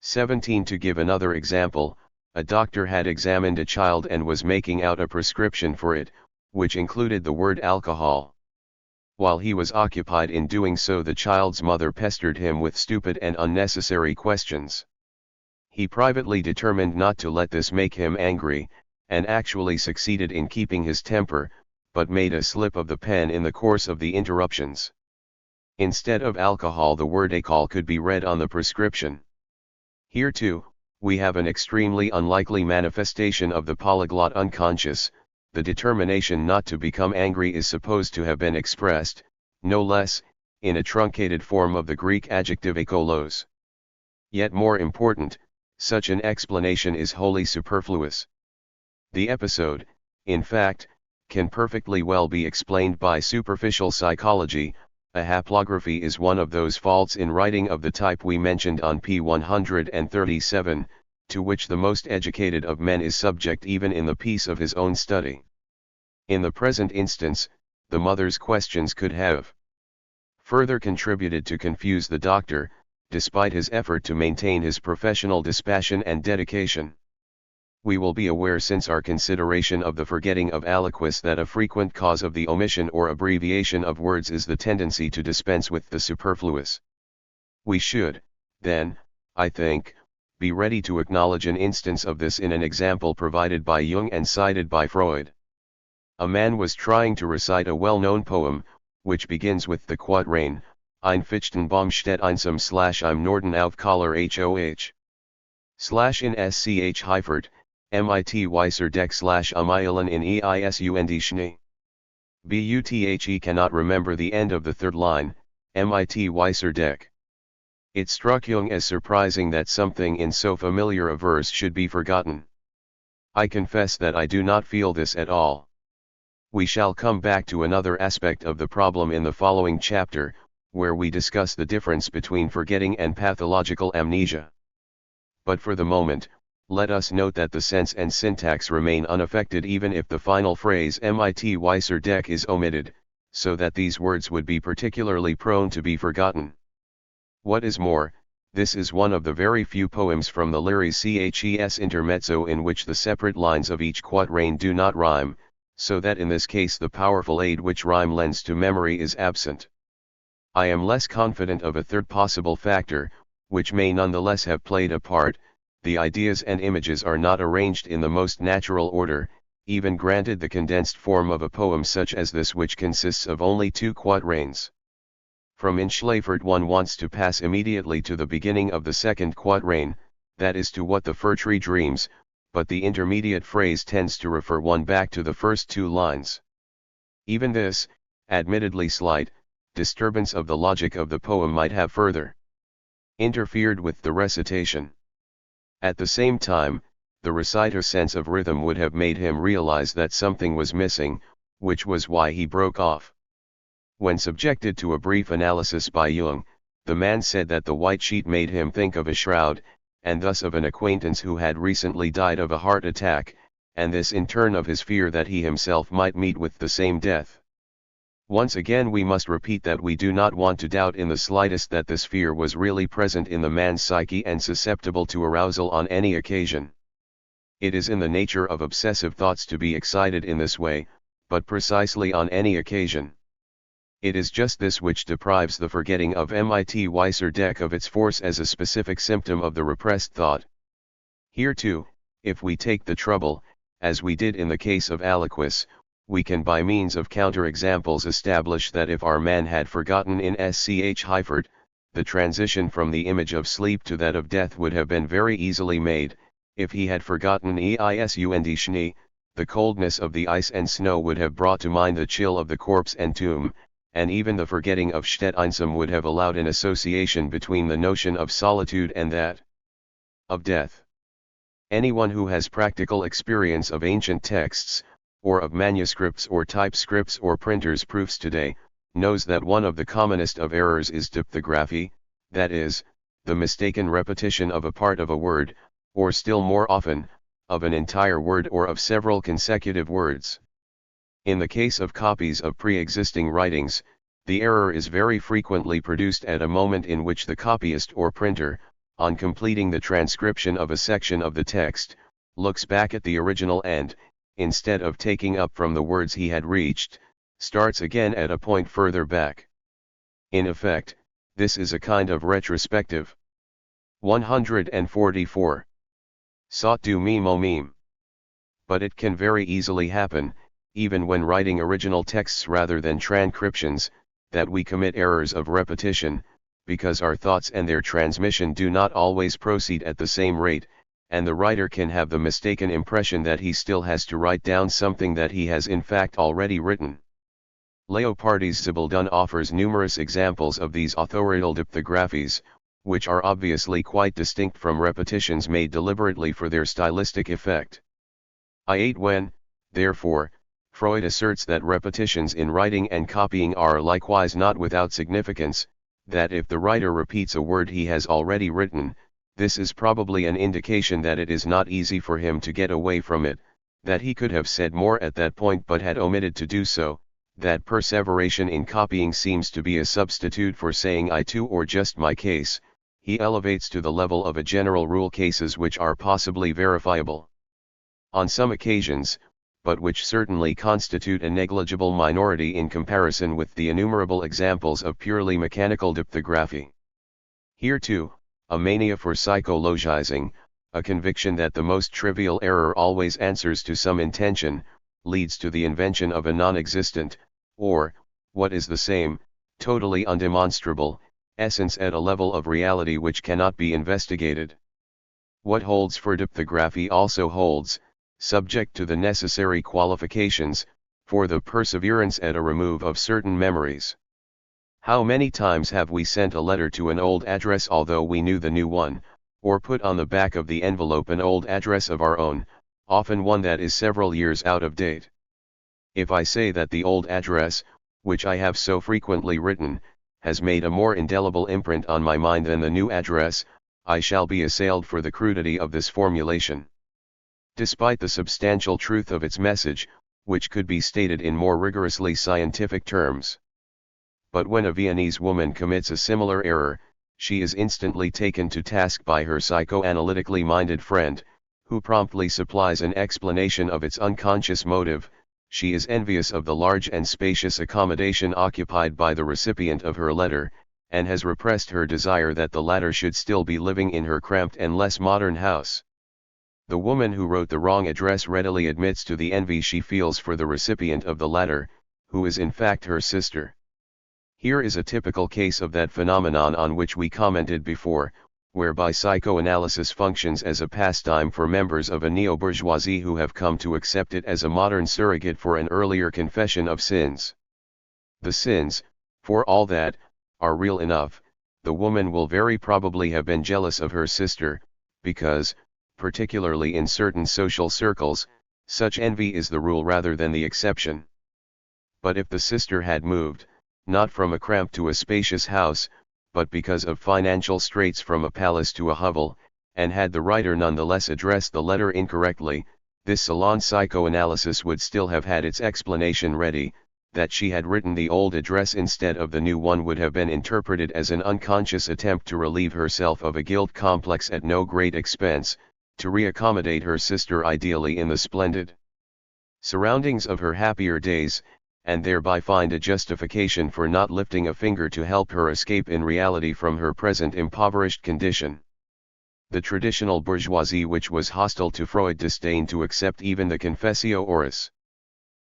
17. To give another example, a doctor had examined a child and was making out a prescription for it, which included the word alcohol. While he was occupied in doing so, the child's mother pestered him with stupid and unnecessary questions. He privately determined not to let this make him angry, and actually succeeded in keeping his temper, but made a slip of the pen in the course of the interruptions. Instead of alcohol, the word alcohol could be read on the prescription. Here too, we have an extremely unlikely manifestation of the polyglot unconscious. The determination not to become angry is supposed to have been expressed, no less, in a truncated form of the Greek adjective akolos. Yet more important, such an explanation is wholly superfluous. The episode, in fact, can perfectly well be explained by superficial psychology. A haplography is one of those faults in writing of the type we mentioned on p. 137, to which the most educated of men is subject even in the peace of his own study. In the present instance, the mother's questions could have further contributed to confuse the doctor, despite his effort to maintain his professional dispassion and dedication. We will be aware, since our consideration of the forgetting of aliquis, that a frequent cause of the omission or abbreviation of words is the tendency to dispense with the superfluous. We should, then, I think, be ready to acknowledge an instance of this in an example provided by Jung and cited by Freud. A man was trying to recite a well-known poem, which begins with the quatrain, Ein Fichtenbaum steht einsam / im Norden auf Koller hoch. / in sch Heifert, mit Weißer Deck / Eilen in Eisund Schnee. Buthe cannot remember the end of the third line, mit Weißer Deck. It struck Jung as surprising that something in so familiar a verse should be forgotten. I confess that I do not feel this at all. We shall come back to another aspect of the problem in the following chapter, where we discuss the difference between forgetting and pathological amnesia. But for the moment, let us note that the sense and syntax remain unaffected even if the final phrase mit Weißer Deck is omitted, so that these words would be particularly prone to be forgotten. What is more, this is one of the very few poems from the Lyri Ches intermezzo in which the separate lines of each quatrain do not rhyme, so that in this case the powerful aid which rhyme lends to memory is absent. I am less confident of a third possible factor, which may nonetheless have played a part. The ideas and images are not arranged in the most natural order, even granted the condensed form of a poem such as this, which consists of only 2 quatrains. From Inschläfert one wants to pass immediately to the beginning of the second quatrain, that is to what the fir tree dreams, but the intermediate phrase tends to refer one back to the first 2 lines. Even this, admittedly slight, disturbance of the logic of the poem might have further interfered with the recitation. At the same time, the reciter's sense of rhythm would have made him realize that something was missing, which was why he broke off. When subjected to a brief analysis by Jung, the man said that the white sheet made him think of a shroud, and thus of an acquaintance who had recently died of a heart attack, and this in turn of his fear that he himself might meet with the same death. Once again we must repeat that we do not want to doubt in the slightest that this fear was really present in the man's psyche and susceptible to arousal on any occasion. It is in the nature of obsessive thoughts to be excited in this way, but precisely on any occasion. It is just this which deprives the forgetting of mit Weißer Deck of its force as a specific symptom of the repressed thought. Here too, if we take the trouble, as we did in the case of aliquis, we can by means of counter-examples establish that if our man had forgotten in sch Heifert, the transition from the image of sleep to that of death would have been very easily made. If he had forgotten Eisund Schnee, the coldness of the ice and snow would have brought to mind the chill of the corpse and tomb, and even the forgetting of steht einsam would have allowed an association between the notion of solitude and that of death. Anyone who has practical experience of ancient texts, or of manuscripts or typescripts or printers' proofs today, knows that one of the commonest of errors is dipthography, that is, the mistaken repetition of a part of a word, or still more often, of an entire word or of several consecutive words. In the case of copies of pre-existing writings, the error is very frequently produced at a moment in which the copyist or printer, on completing the transcription of a section of the text, looks back at the original and, instead of taking up from the words he had reached, starts again at a point further back. In effect, this is a kind of retrospective. 144. Sot du mimo meme. But it can very easily happen, even when writing original texts rather than transcriptions, that we commit errors of repetition, because our thoughts and their transmission do not always proceed at the same rate, and the writer can have the mistaken impression that he still has to write down something that he has in fact already written. Leopardi's Zibaldun offers numerous examples of these authorial dipthographies, which are obviously quite distinct from repetitions made deliberately for their stylistic effect. I8 When, therefore, Freud asserts that repetitions in writing and copying are likewise not without significance, that if the writer repeats a word he has already written, this is probably an indication that it is not easy for him to get away from it, that he could have said more at that point but had omitted to do so, that perseveration in copying seems to be a substitute for saying I too or just my case, he elevates to the level of a general rule cases which are possibly verifiable. On some occasions, but which certainly constitute a negligible minority in comparison with the innumerable examples of purely mechanical dipthography. Here too, a mania for psychologizing, a conviction that the most trivial error always answers to some intention, leads to the invention of a non-existent, or, what is the same, totally undemonstrable, essence at a level of reality which cannot be investigated. What holds for dipthography also holds, subject to the necessary qualifications, for the perseverance at a remove of certain memories. How many times have we sent a letter to an old address although we knew the new one, or put on the back of the envelope an old address of our own, often one that is several years out of date? If I say that the old address, which I have so frequently written, has made a more indelible imprint on my mind than the new address, I shall be assailed for the crudity of this formulation. Despite the substantial truth of its message, which could be stated in more rigorously scientific terms. But when a Viennese woman commits a similar error, she is instantly taken to task by her psychoanalytically minded friend, who promptly supplies an explanation of its unconscious motive. She is envious of the large and spacious accommodation occupied by the recipient of her letter, and has repressed her desire that the latter should still be living in her cramped and less modern house. The woman who wrote the wrong address readily admits to the envy she feels for the recipient of the latter, who is in fact her sister. Here is a typical case of that phenomenon on which we commented before, whereby psychoanalysis functions as a pastime for members of a neo-bourgeoisie who have come to accept it as a modern surrogate for an earlier confession of sins. The sins, for all that, are real enough. The woman will very probably have been jealous of her sister, because, particularly in certain social circles, such envy is the rule rather than the exception. But if the sister had moved, not from a cramped to a spacious house, but because of financial straits from a palace to a hovel, and had the writer nonetheless addressed the letter incorrectly, this salon psychoanalysis would still have had its explanation ready. That she had written the old address instead of the new one would have been interpreted as an unconscious attempt to relieve herself of a guilt complex at no great expense, to reaccommodate her sister ideally in the splendid surroundings of her happier days, and thereby find a justification for not lifting a finger to help her escape in reality from her present impoverished condition. The traditional bourgeoisie which was hostile to Freud disdained to accept even the confessio oris.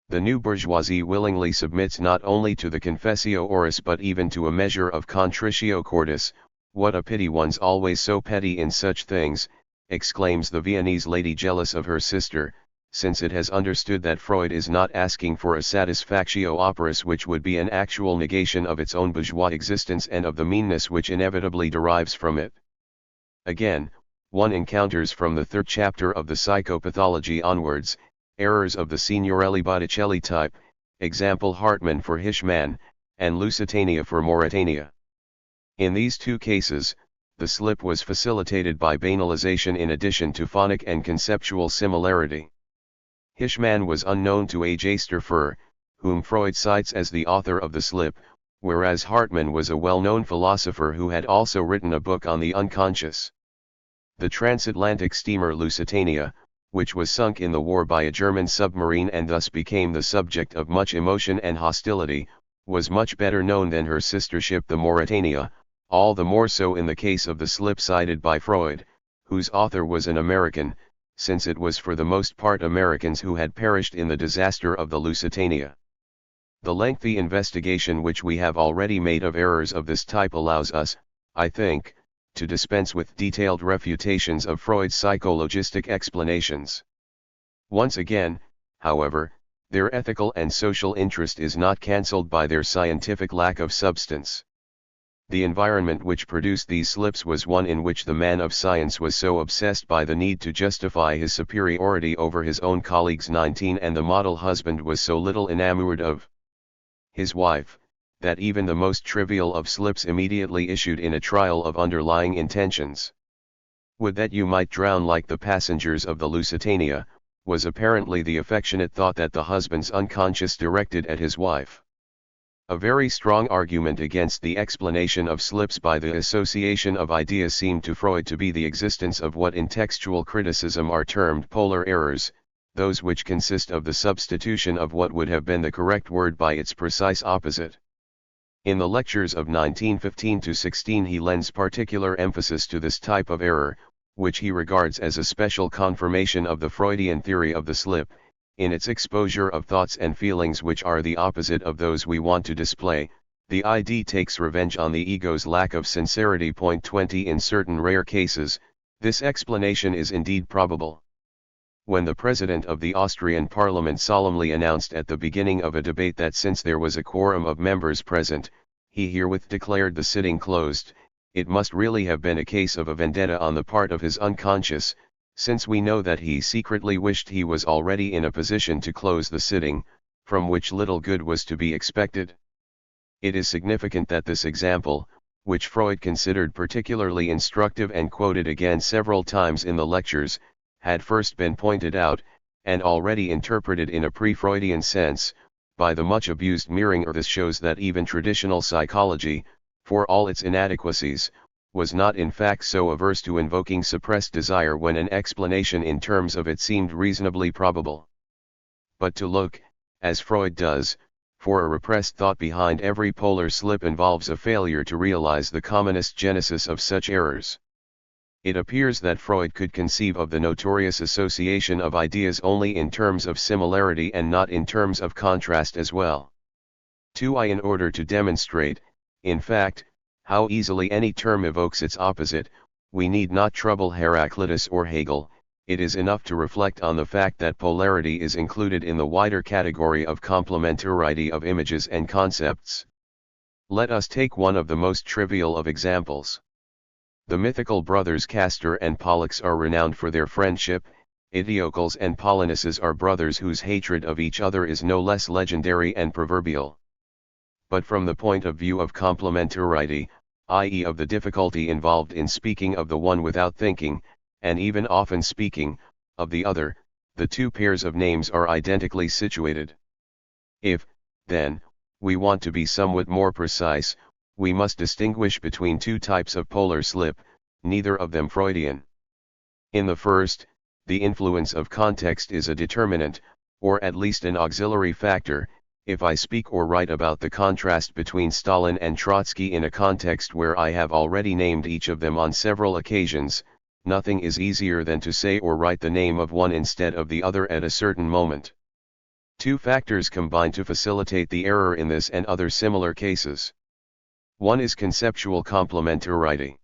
The new bourgeoisie willingly submits not only to the confessio oris but even to a measure of contritio cordis. What a pity one's always so petty in such things, exclaims the Viennese lady jealous of her sister, since it has understood that Freud is not asking for a satisfactio operis which would be an actual negation of its own bourgeois existence and of the meanness which inevitably derives from it. Again, one encounters from the third chapter of the Psychopathology onwards, errors of the Signorelli Botticelli type, example Hartmann for Hirschman, and Lusitania for Mauritania. In these two cases, the slip was facilitated by banalization in addition to phonic and conceptual similarity. Hirschman was unknown to J. Sterfer, whom Freud cites as the author of the slip, whereas Hartmann was a well-known philosopher who had also written a book on the unconscious. The transatlantic steamer Lusitania, which was sunk in the war by a German submarine and thus became the subject of much emotion and hostility, was much better known than her sister ship the Mauretania, all the more so in the case of the slip cited by Freud, whose author was an American, since it was for the most part Americans who had perished in the disaster of the Lusitania. The lengthy investigation which we have already made of errors of this type allows us, I think, to dispense with detailed refutations of Freud's psychologistic explanations. Once again, however, their ethical and social interest is not cancelled by their scientific lack of substance. The environment which produced these slips was one in which the man of science was so obsessed by the need to justify his superiority over his own colleagues 19 and the model husband was so little enamored of his wife, that even the most trivial of slips immediately issued in a trial of underlying intentions. Would that you might drown like the passengers of the Lusitania, was apparently the affectionate thought that the husband's unconscious directed at his wife. A very strong argument against the explanation of slips by the association of ideas seemed to Freud to be the existence of what in textual criticism are termed polar errors, those which consist of the substitution of what would have been the correct word by its precise opposite. In the lectures of 1915-16 he lends particular emphasis to this type of error, which he regards as a special confirmation of the Freudian theory of the slip, in its exposure of thoughts and feelings which are the opposite of those we want to display. The ID takes revenge on the ego's lack of sincerity. 20 In certain rare cases, this explanation is indeed probable. When the president of the Austrian parliament solemnly announced at the beginning of a debate that since there was a quorum of members present, he herewith declared the sitting closed, it must really have been a case of a vendetta on the part of his unconscious, since we know that he secretly wished he was already in a position to close the sitting, from which little good was to be expected. It is significant that this example, which Freud considered particularly instructive and quoted again several times in the lectures, had first been pointed out, and already interpreted in a pre-Freudian sense, by the much abused Miringer. This shows that even traditional psychology, for all its inadequacies, was not in fact so averse to invoking suppressed desire when an explanation in terms of it seemed reasonably probable. But to look, as Freud does, for a repressed thought behind every polar slip involves a failure to realize the commonest genesis of such errors. It appears that Freud could conceive of the notorious association of ideas only in terms of similarity and not in terms of contrast as well. 2. In order to demonstrate, in fact, how easily any term evokes its opposite, we need not trouble Heraclitus or Hegel. It is enough to reflect on the fact that polarity is included in the wider category of complementarity of images and concepts. Let us take one of the most trivial of examples. The mythical brothers Castor and Pollux are renowned for their friendship. Eteocles and Polynices are brothers whose hatred of each other is no less legendary and proverbial. But from the point of view of complementarity, i.e. of the difficulty involved in speaking of the one without thinking, and even often speaking, of the other, the two pairs of names are identically situated. If, then, we want to be somewhat more precise, we must distinguish between two types of polar slip, neither of them Freudian. In the first, the influence of context is a determinant, or at least an auxiliary factor. If I speak or write about the contrast between Stalin and Trotsky in a context where I have already named each of them on several occasions, nothing is easier than to say or write the name of one instead of the other at a certain moment. Two factors combine to facilitate the error in this and other similar cases. One is conceptual complementarity.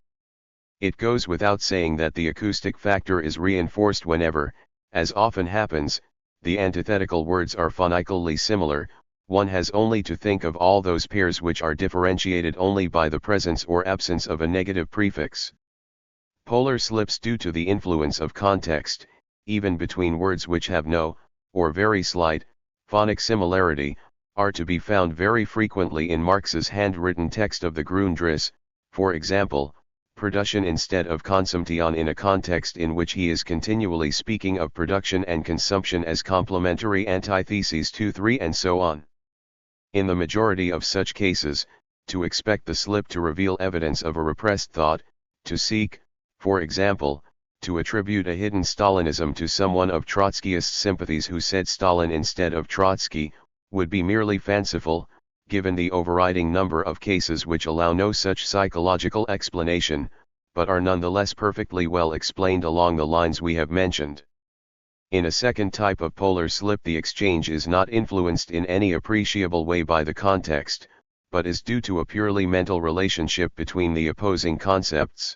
It goes without saying that the acoustic factor is reinforced whenever, as often happens, the antithetical words are phonically similar. One has only to think of all those pairs which are differentiated only by the presence or absence of a negative prefix. Polar slips due to the influence of context, even between words which have no, or very slight, phonic similarity, are to be found very frequently in Marx's handwritten text of the Grundrisse, for example, production instead of consumption in a context in which he is continually speaking of production and consumption as complementary antitheses 2-3 and so on. In the majority of such cases, to expect the slip to reveal evidence of a repressed thought, to seek, for example, to attribute a hidden Stalinism to someone of Trotskyist sympathies who said Stalin instead of Trotsky, would be merely fanciful, given the overriding number of cases which allow no such psychological explanation, but are nonetheless perfectly well explained along the lines we have mentioned. In a second type of polar slip, the exchange is not influenced in any appreciable way by the context, but is due to a purely mental relationship between the opposing concepts.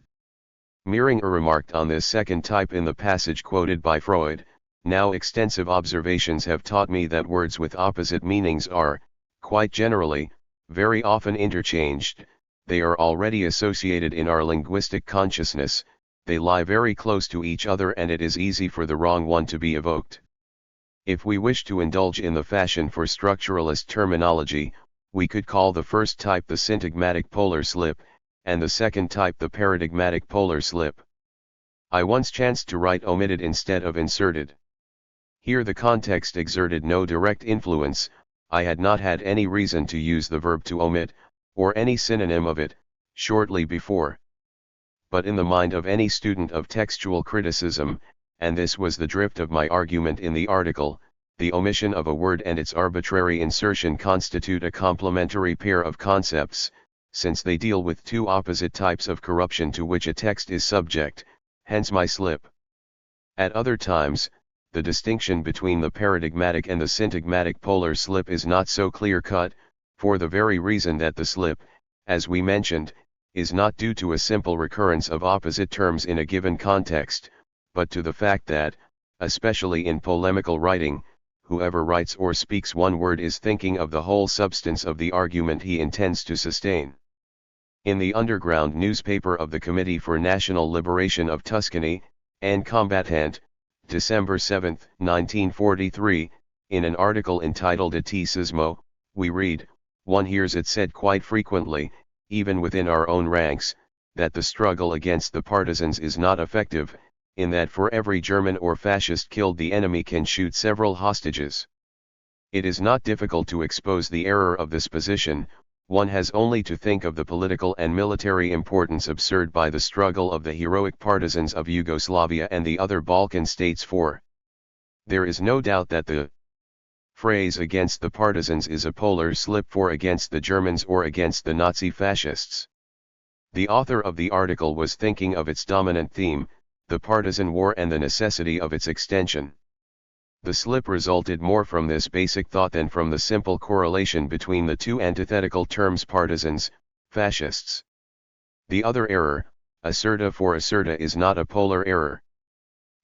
Mieringer remarked on this second type in the passage quoted by Freud, "Now extensive observations have taught me that words with opposite meanings are, quite generally, very often interchanged. They are already associated in our linguistic consciousness, they lie very close to each other, and it is easy for the wrong one to be evoked." If we wish to indulge in the fashion for structuralist terminology, we could call the first type the syntagmatic polar slip, and the second type the paradigmatic polar slip. I once chanced to write omitted instead of inserted. Here the context exerted no direct influence. I had not had any reason to use the verb to omit, or any synonym of it, shortly before. But in the mind of any student of textual criticism, and this was the drift of my argument in the article, the omission of a word and its arbitrary insertion constitute a complementary pair of concepts, since they deal with two opposite types of corruption to which a text is subject, hence my slip. At other times, the distinction between the paradigmatic and the syntagmatic polar slip is not so clear-cut, for the very reason that the slip, as we mentioned, is not due to a simple recurrence of opposite terms in a given context, but to the fact that, especially in polemical writing, whoever writes or speaks one word is thinking of the whole substance of the argument he intends to sustain. In the underground newspaper of the Committee for National Liberation of Tuscany, An Combattant, December 7, 1943, in an article entitled Atticismo, we read, "One hears it said quite frequently, even within our own ranks, that the struggle against the partisans is not effective, in that for every German or fascist killed the enemy can shoot several hostages. It is not difficult to expose the error of this position. One has only to think of the political and military importance absurd by the struggle of the heroic partisans of Yugoslavia and the other Balkan states, for there is no doubt that the phrase against the partisans is a polar slip for against the Germans or against the Nazi fascists." The author of the article was thinking of its dominant theme, the partisan war, and the necessity of its extension. The slip resulted more from this basic thought than from the simple correlation between the two antithetical terms partisans, fascists. The other error, asserta for asserta, is not a polar error.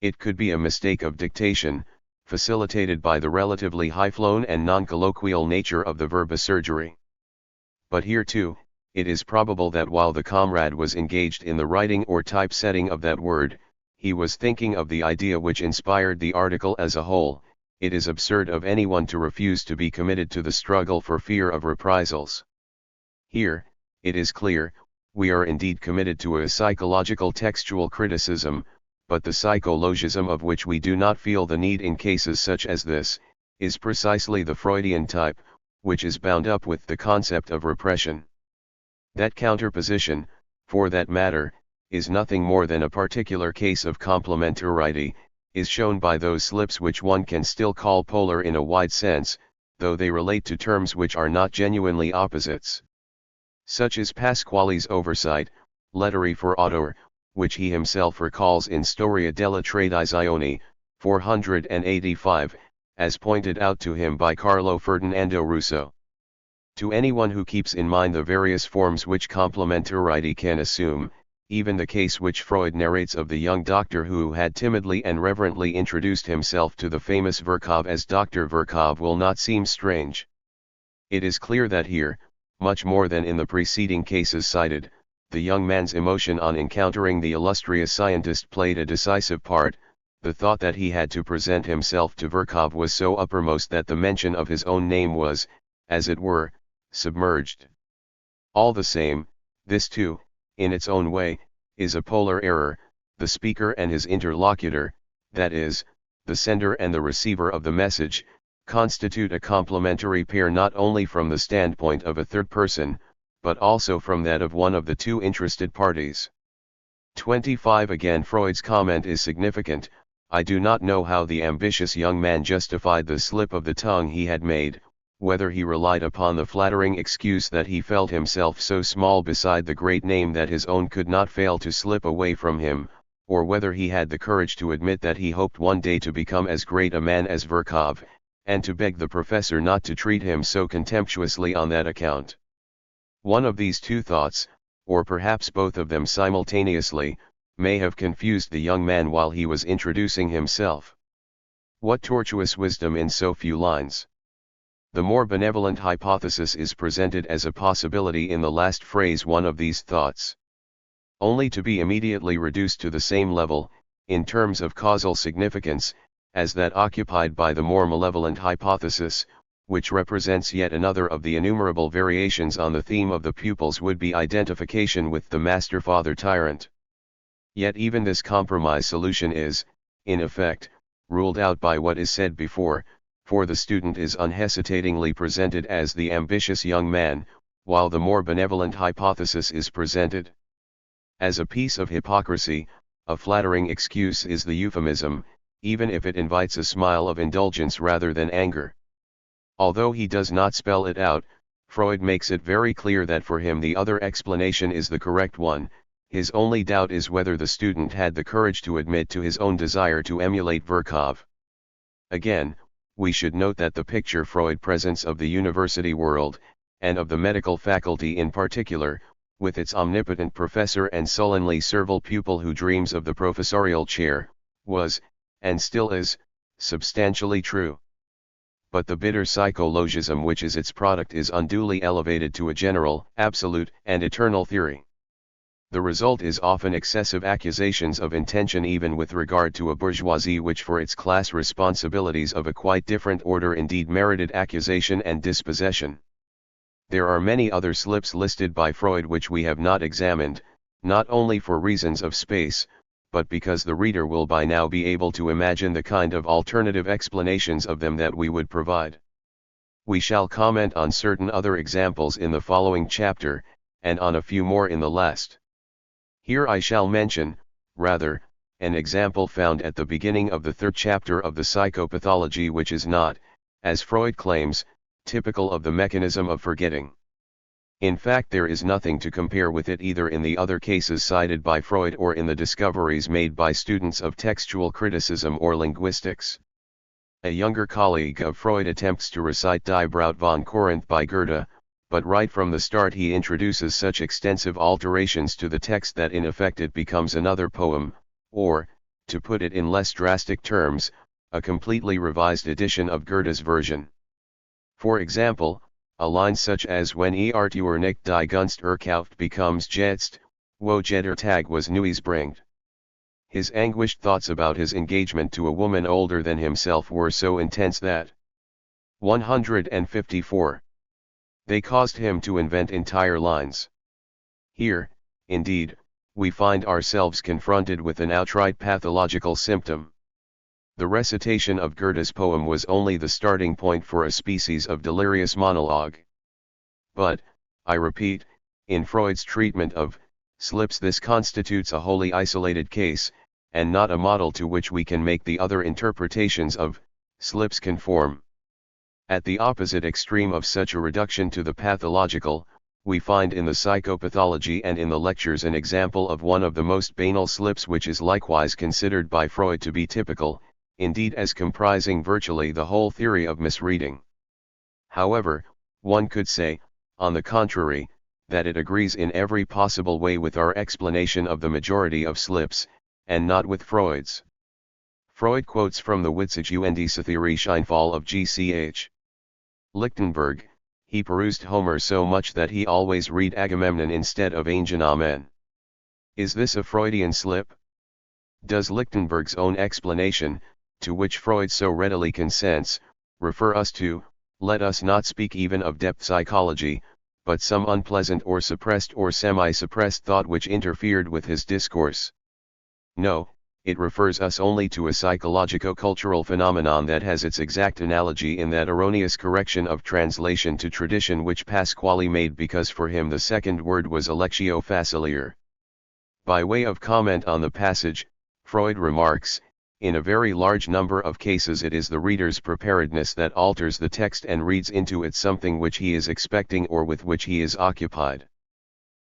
It could be a mistake of dictation, facilitated by the relatively high-flown and non-colloquial nature of the verb assergery. But here too, it is probable that while the comrade was engaged in the writing or typesetting of that word, he was thinking of the idea which inspired the article as a whole. It is absurd of anyone to refuse to be committed to the struggle for fear of reprisals. Here, it is clear, we are indeed committed to a psychological textual criticism, but the psychologism of which we do not feel the need in cases such as this, is precisely the Freudian type, which is bound up with the concept of repression. That counterposition, for that matter, is nothing more than a particular case of complementarity, is shown by those slips which one can still call polar in a wide sense, though they relate to terms which are not genuinely opposites. Such is Pasquale's oversight, lettere for autor, which he himself recalls in Storia della Tradizione, 485, as pointed out to him by Carlo Ferdinando Russo. To anyone who keeps in mind the various forms which complementarity can assume, even the case which Freud narrates of the young doctor who had timidly and reverently introduced himself to the famous Virchow as Dr. Virchow, will not seem strange. It is clear that here, much more than in the preceding cases cited, the young man's emotion on encountering the illustrious scientist played a decisive part. The thought that he had to present himself to Virchow was so uppermost that the mention of his own name was, as it were, submerged. All the same, this too, in its own way, is a polar error. The speaker and his interlocutor, that is, the sender and the receiver of the message, constitute a complementary pair not only from the standpoint of a third person, but also from that of one of the two interested parties. 25 Again, Freud's comment is significant. I do not know how the ambitious young man justified the slip of the tongue he had made, whether he relied upon the flattering excuse that he felt himself so small beside the great name that his own could not fail to slip away from him, or whether he had the courage to admit that he hoped one day to become as great a man as Virchow, and to beg the professor not to treat him so contemptuously on that account. One of these two thoughts, or perhaps both of them simultaneously, may have confused the young man while he was introducing himself. What tortuous wisdom in so few lines! The more benevolent hypothesis is presented as a possibility in the last phrase one of these thoughts, only to be immediately reduced to the same level, in terms of causal significance, as that occupied by the more malevolent hypothesis, which represents yet another of the innumerable variations on the theme of the pupil's would-be identification with the master-father-tyrant. Yet even this compromise solution is, in effect, ruled out by what is said before, for the student is unhesitatingly presented as the ambitious young man, while the more benevolent hypothesis is presented as a piece of hypocrisy. A flattering excuse is the euphemism, even if it invites a smile of indulgence rather than anger. Although he does not spell it out, Freud makes it very clear that for him the other explanation is the correct one. His only doubt is whether the student had the courage to admit to his own desire to emulate Virchow. Again, we should note that the picture Freud presents of the university world, and of the medical faculty in particular, with its omnipotent professor and sullenly servile pupil who dreams of the professorial chair, was, and still is, substantially true. But the bitter psychologism which is its product is unduly elevated to a general, absolute, and eternal theory. The result is often excessive accusations of intention even with regard to a bourgeoisie which for its class responsibilities of a quite different order indeed merited accusation and dispossession. There are many other slips listed by Freud which we have not examined, not only for reasons of space, but because the reader will by now be able to imagine the kind of alternative explanations of them that we would provide. We shall comment on certain other examples in the following chapter, and on a few more in the last. Here I shall mention, rather, an example found at the beginning of the third chapter of the psychopathology which is not, as Freud claims, typical of the mechanism of forgetting. In fact, there is nothing to compare with it either in the other cases cited by Freud or in the discoveries made by students of textual criticism or linguistics. A younger colleague of Freud attempts to recite Die Braut von Corinth by Goethe, but right from the start he introduces such extensive alterations to the text that in effect it becomes another poem, or, to put it in less drastic terms, a completely revised edition of Goethe's version. For example, a line such as "Wenn er nicht die Gunst erkauft" becomes "Jetzt, wo jeder Tag was Neues bringt." His anguished thoughts about his engagement to a woman older than himself were so intense that 154. They caused him to invent entire lines. Here, indeed, we find ourselves confronted with an outright pathological symptom. The recitation of Goethe's poem was only the starting point for a species of delirious monologue. But, I repeat, in Freud's treatment of slips this constitutes a wholly isolated case, and not a model to which we can make the other interpretations of slips conform. At the opposite extreme of such a reduction to the pathological, we find in the psychopathology and in the lectures an example of one of the most banal slips which is likewise considered by Freud to be typical, indeed as comprising virtually the whole theory of misreading. However, one could say, on the contrary, that it agrees in every possible way with our explanation of the majority of slips, and not with Freud's. Freud quotes from the Witzige und diese Theorie-Scheinfall of G.C.H. Lichtenberg, he perused Homer so much that he always read Agamemnon instead of Amen. Is this a Freudian slip? Does Lichtenberg's own explanation, to which Freud so readily consents, refer us to, let us not speak even of depth psychology, but some unpleasant or suppressed or semi-suppressed thought which interfered with his discourse? No, it refers us only to a psychologico-cultural phenomenon that has its exact analogy in that erroneous correction of translation to tradition which Pasquale made because for him the second word was a lectio facilior. By way of comment on the passage, Freud remarks, in a very large number of cases it is the reader's preparedness that alters the text and reads into it something which he is expecting or with which he is occupied.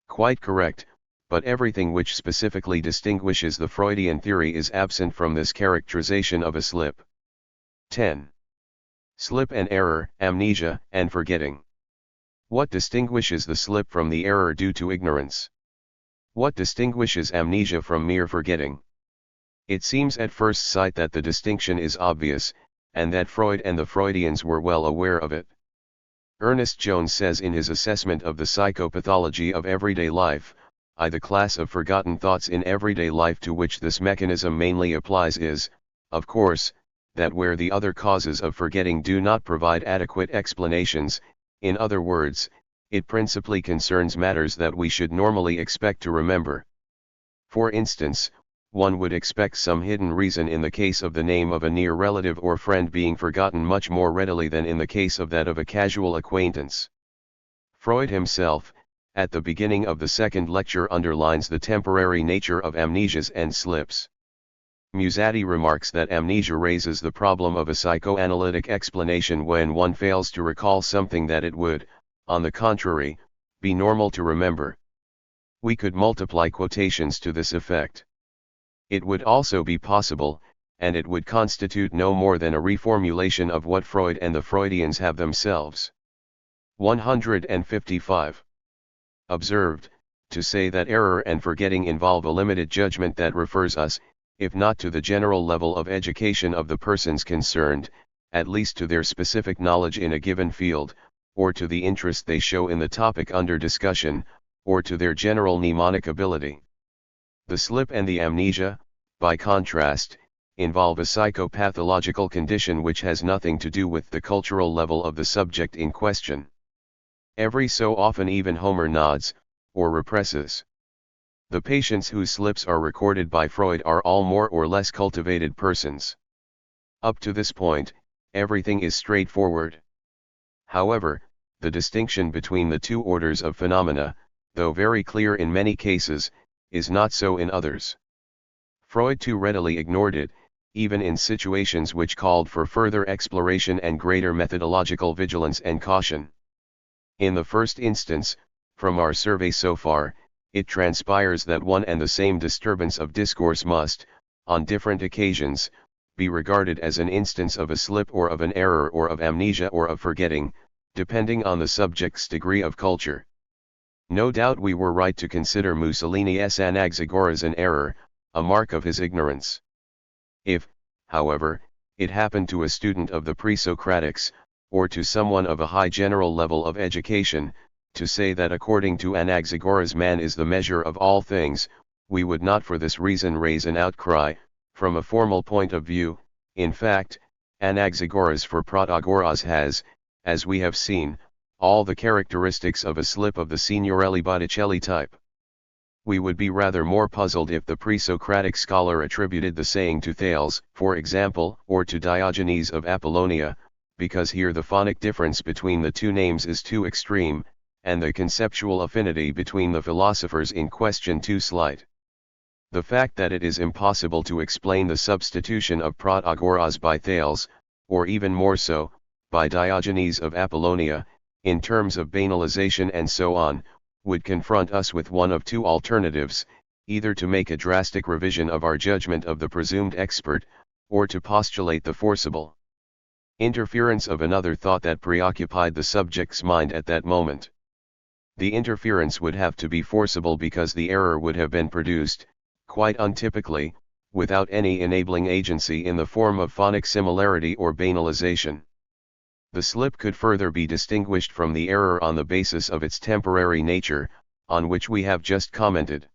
Quite correct, but everything which specifically distinguishes the Freudian theory is absent from this characterization of a slip. 10. Slip and error, amnesia, and forgetting. What distinguishes the slip from the error due to ignorance? What distinguishes amnesia from mere forgetting? It seems at first sight that the distinction is obvious, and that Freud and the Freudians were well aware of it. Ernest Jones says in his assessment of the psychopathology of everyday life, the class of forgotten thoughts in everyday life to which this mechanism mainly applies is, of course, that where the other causes of forgetting do not provide adequate explanations, in other words, it principally concerns matters that we should normally expect to remember. For instance, one would expect some hidden reason in the case of the name of a near relative or friend being forgotten much more readily than in the case of that of a casual acquaintance. Freud himself, at the beginning of the second lecture, underlines the temporary nature of amnesias and slips. Musatti remarks that amnesia raises the problem of a psychoanalytic explanation when one fails to recall something that it would, on the contrary, be normal to remember. We could multiply quotations to this effect. It would also be possible, and it would constitute no more than a reformulation of what Freud and the Freudians have themselves. 155. Observed, to say that error and forgetting involve a limited judgment that refers us, if not to the general level of education of the persons concerned, at least to their specific knowledge in a given field, or to the interest they show in the topic under discussion, or to their general mnemonic ability. The slip and the amnesia, by contrast, involve a psychopathological condition which has nothing to do with the cultural level of the subject in question. Every so often even Homer nods, or represses. The patients whose slips are recorded by Freud are all more or less cultivated persons. Up to this point, everything is straightforward. However, the distinction between the two orders of phenomena, though very clear in many cases, is not so in others. Freud too readily ignored it, even in situations which called for further exploration and greater methodological vigilance and caution. In the first instance, from our survey so far, it transpires that one and the same disturbance of discourse must, on different occasions, be regarded as an instance of a slip or of an error or of amnesia or of forgetting, depending on the subject's degree of culture. No doubt we were right to consider Mussolini's Anaxagoras an error, a mark of his ignorance. If, however, it happened to a student of the pre-Socratics, or to someone of a high general level of education, to say that according to Anaxagoras man is the measure of all things, we would not for this reason raise an outcry. From a formal point of view, in fact, Anaxagoras for Protagoras has, as we have seen, all the characteristics of a slip of the Signorelli Botticelli type. We would be rather more puzzled if the pre-Socratic scholar attributed the saying to Thales, for example, or to Diogenes of Apollonia, because here the phonic difference between the two names is too extreme, and the conceptual affinity between the philosophers in question too slight. The fact that it is impossible to explain the substitution of Protagoras by Thales, or even more so, by Diogenes of Apollonia, in terms of banalization and so on, would confront us with one of two alternatives, either to make a drastic revision of our judgment of the presumed expert, or to postulate the forcible interference of another thought that preoccupied the subject's mind at that moment. The interference would have to be forcible because the error would have been produced, quite untypically, without any enabling agency in the form of phonic similarity or banalization. The slip could further be distinguished from the error on the basis of its temporary nature, on which we have just commented.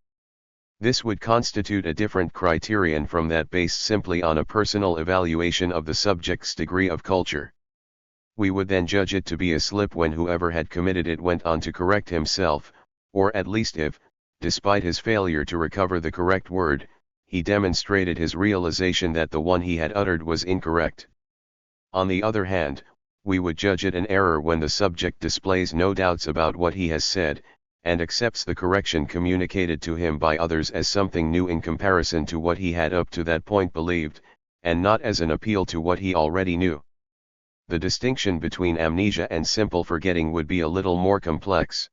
This would constitute a different criterion from that based simply on a personal evaluation of the subject's degree of culture. We would then judge it to be a slip when whoever had committed it went on to correct himself, or at least if, despite his failure to recover the correct word, he demonstrated his realization that the one he had uttered was incorrect. On the other hand, we would judge it an error when the subject displays no doubts about what he has said, and accepts the correction communicated to him by others as something new in comparison to what he had up to that point believed, and not as an appeal to what he already knew. The distinction between amnesia and simple forgetting would be a little more complex.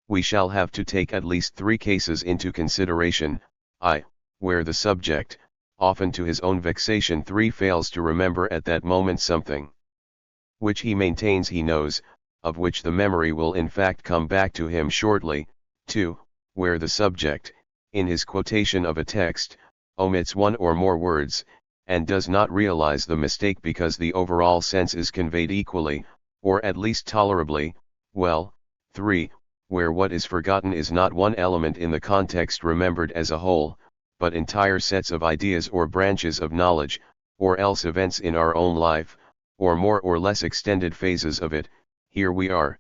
We shall have to take at least 3 cases into consideration, where the subject, often to his own vexation, fails to remember at that moment something which he maintains he knows, of which the memory will in fact come back to him shortly. 2. Where the subject, in his quotation of a text, omits one or more words, and does not realize the mistake because the overall sense is conveyed equally, or at least tolerably, well. 3. Where what is forgotten is not one element in the context remembered as a whole, but entire sets of ideas or branches of knowledge, or else events in our own life, or more or less extended phases of it. Here we are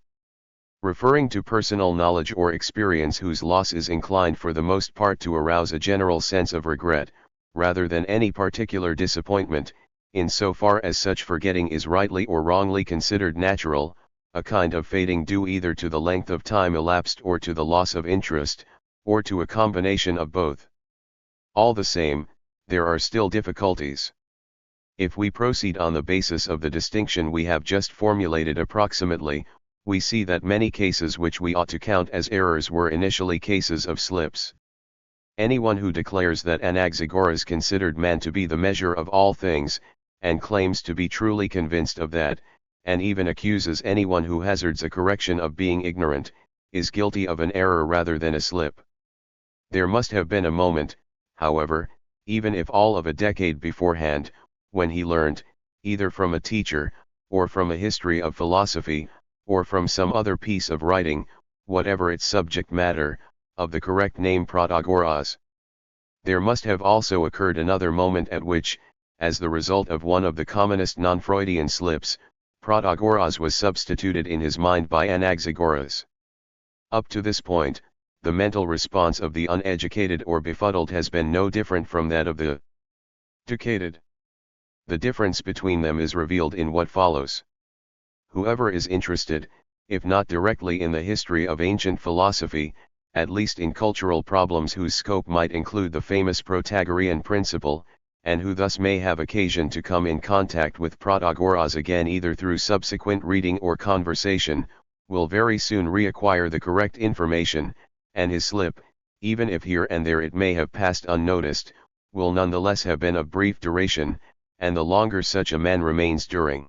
referring to personal knowledge or experience whose loss is inclined for the most part to arouse a general sense of regret, rather than any particular disappointment, in so far as such forgetting is rightly or wrongly considered natural, a kind of fading due either to the length of time elapsed or to the loss of interest, or to a combination of both. All the same, there are still difficulties. If we proceed on the basis of the distinction we have just formulated approximately, we see that many cases which we ought to count as errors were initially cases of slips. Anyone who declares that Anaxagoras considered man to be the measure of all things, and claims to be truly convinced of that, and even accuses anyone who hazards a correction of being ignorant, is guilty of an error rather than a slip. There must have been a moment, however, even if all of a decade beforehand, when he learned, either from a teacher, or from a history of philosophy, or from some other piece of writing, whatever its subject matter, of the correct name Protagoras. There must have also occurred another moment at which, as the result of one of the commonest non-Freudian slips, Protagoras was substituted in his mind by Anaxagoras. Up to this point, the mental response of the uneducated or befuddled has been no different from that of the educated. The difference between them is revealed in what follows. Whoever is interested, if not directly in the history of ancient philosophy, at least in cultural problems whose scope might include the famous Protagorean principle, and who thus may have occasion to come in contact with Protagoras again either through subsequent reading or conversation, will very soon reacquire the correct information, and his slip, even if here and there it may have passed unnoticed, will nonetheless have been of brief duration, and the longer such a man remains during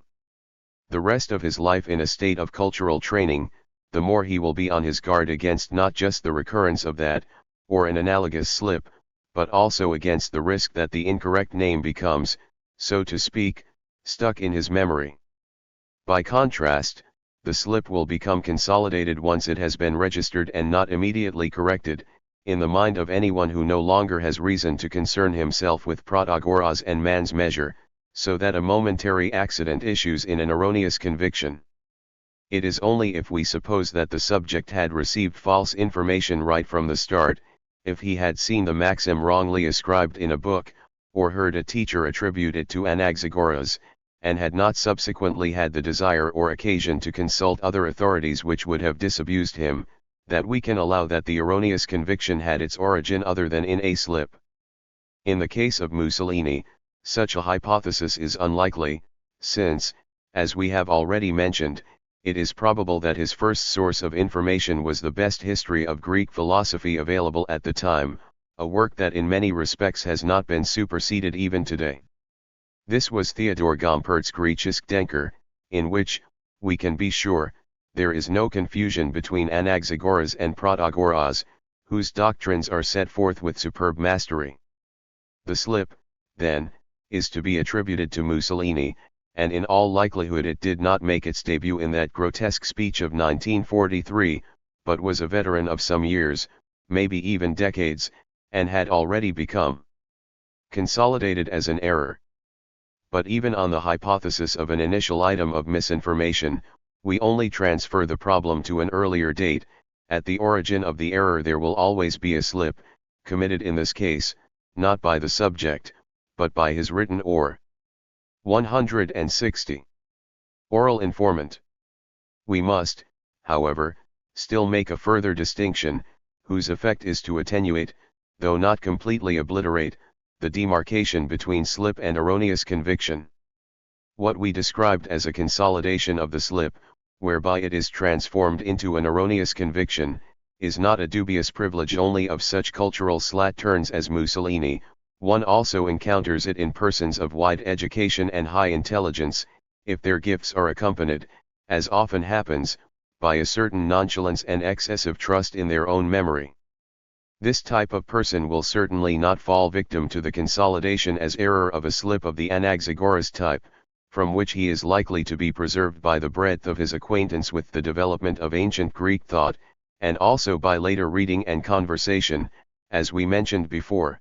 the rest of his life in a state of cultural training, the more he will be on his guard against not just the recurrence of that, or an analogous slip, but also against the risk that the incorrect name becomes, so to speak, stuck in his memory. By contrast, the slip will become consolidated once it has been registered and not immediately corrected, in the mind of anyone who no longer has reason to concern himself with Protagoras and man's measure, so that a momentary accident issues in an erroneous conviction. It is only if we suppose that the subject had received false information right from the start, if he had seen the maxim wrongly ascribed in a book, or heard a teacher attribute it to Anaxagoras, and had not subsequently had the desire or occasion to consult other authorities which would have disabused him, that we can allow that the erroneous conviction had its origin other than in a slip. In the case of Mussolini, such a hypothesis is unlikely, since, as we have already mentioned, it is probable that his first source of information was the best history of Greek philosophy available at the time, a work that in many respects has not been superseded even today. This was Theodor Gompert's Griechisch Denker, in which, we can be sure, there is no confusion between Anaxagoras and Protagoras, whose doctrines are set forth with superb mastery. The slip, then, is to be attributed to Mussolini, and in all likelihood it did not make its debut in that grotesque speech of 1943, but was a veteran of some years, maybe even decades, and had already become consolidated as an error. But even on the hypothesis of an initial item of misinformation, we only transfer the problem to an earlier date. At the origin of the error there will always be a slip, committed in this case, not by the subject, but by his written or 160. Oral informant. We must, however, still make a further distinction, whose effect is to attenuate, though not completely obliterate, the demarcation between slip and erroneous conviction. What we described as a consolidation of the slip, whereby it is transformed into an erroneous conviction, is not a dubious privilege only of such cultural slatterns as Mussolini. One also encounters it in persons of wide education and high intelligence, if their gifts are accompanied, as often happens, by a certain nonchalance and excessive trust in their own memory. This type of person will certainly not fall victim to the consolidation as error of a slip of the Anaxagoras type, from which he is likely to be preserved by the breadth of his acquaintance with the development of ancient Greek thought, and also by later reading and conversation, as we mentioned before.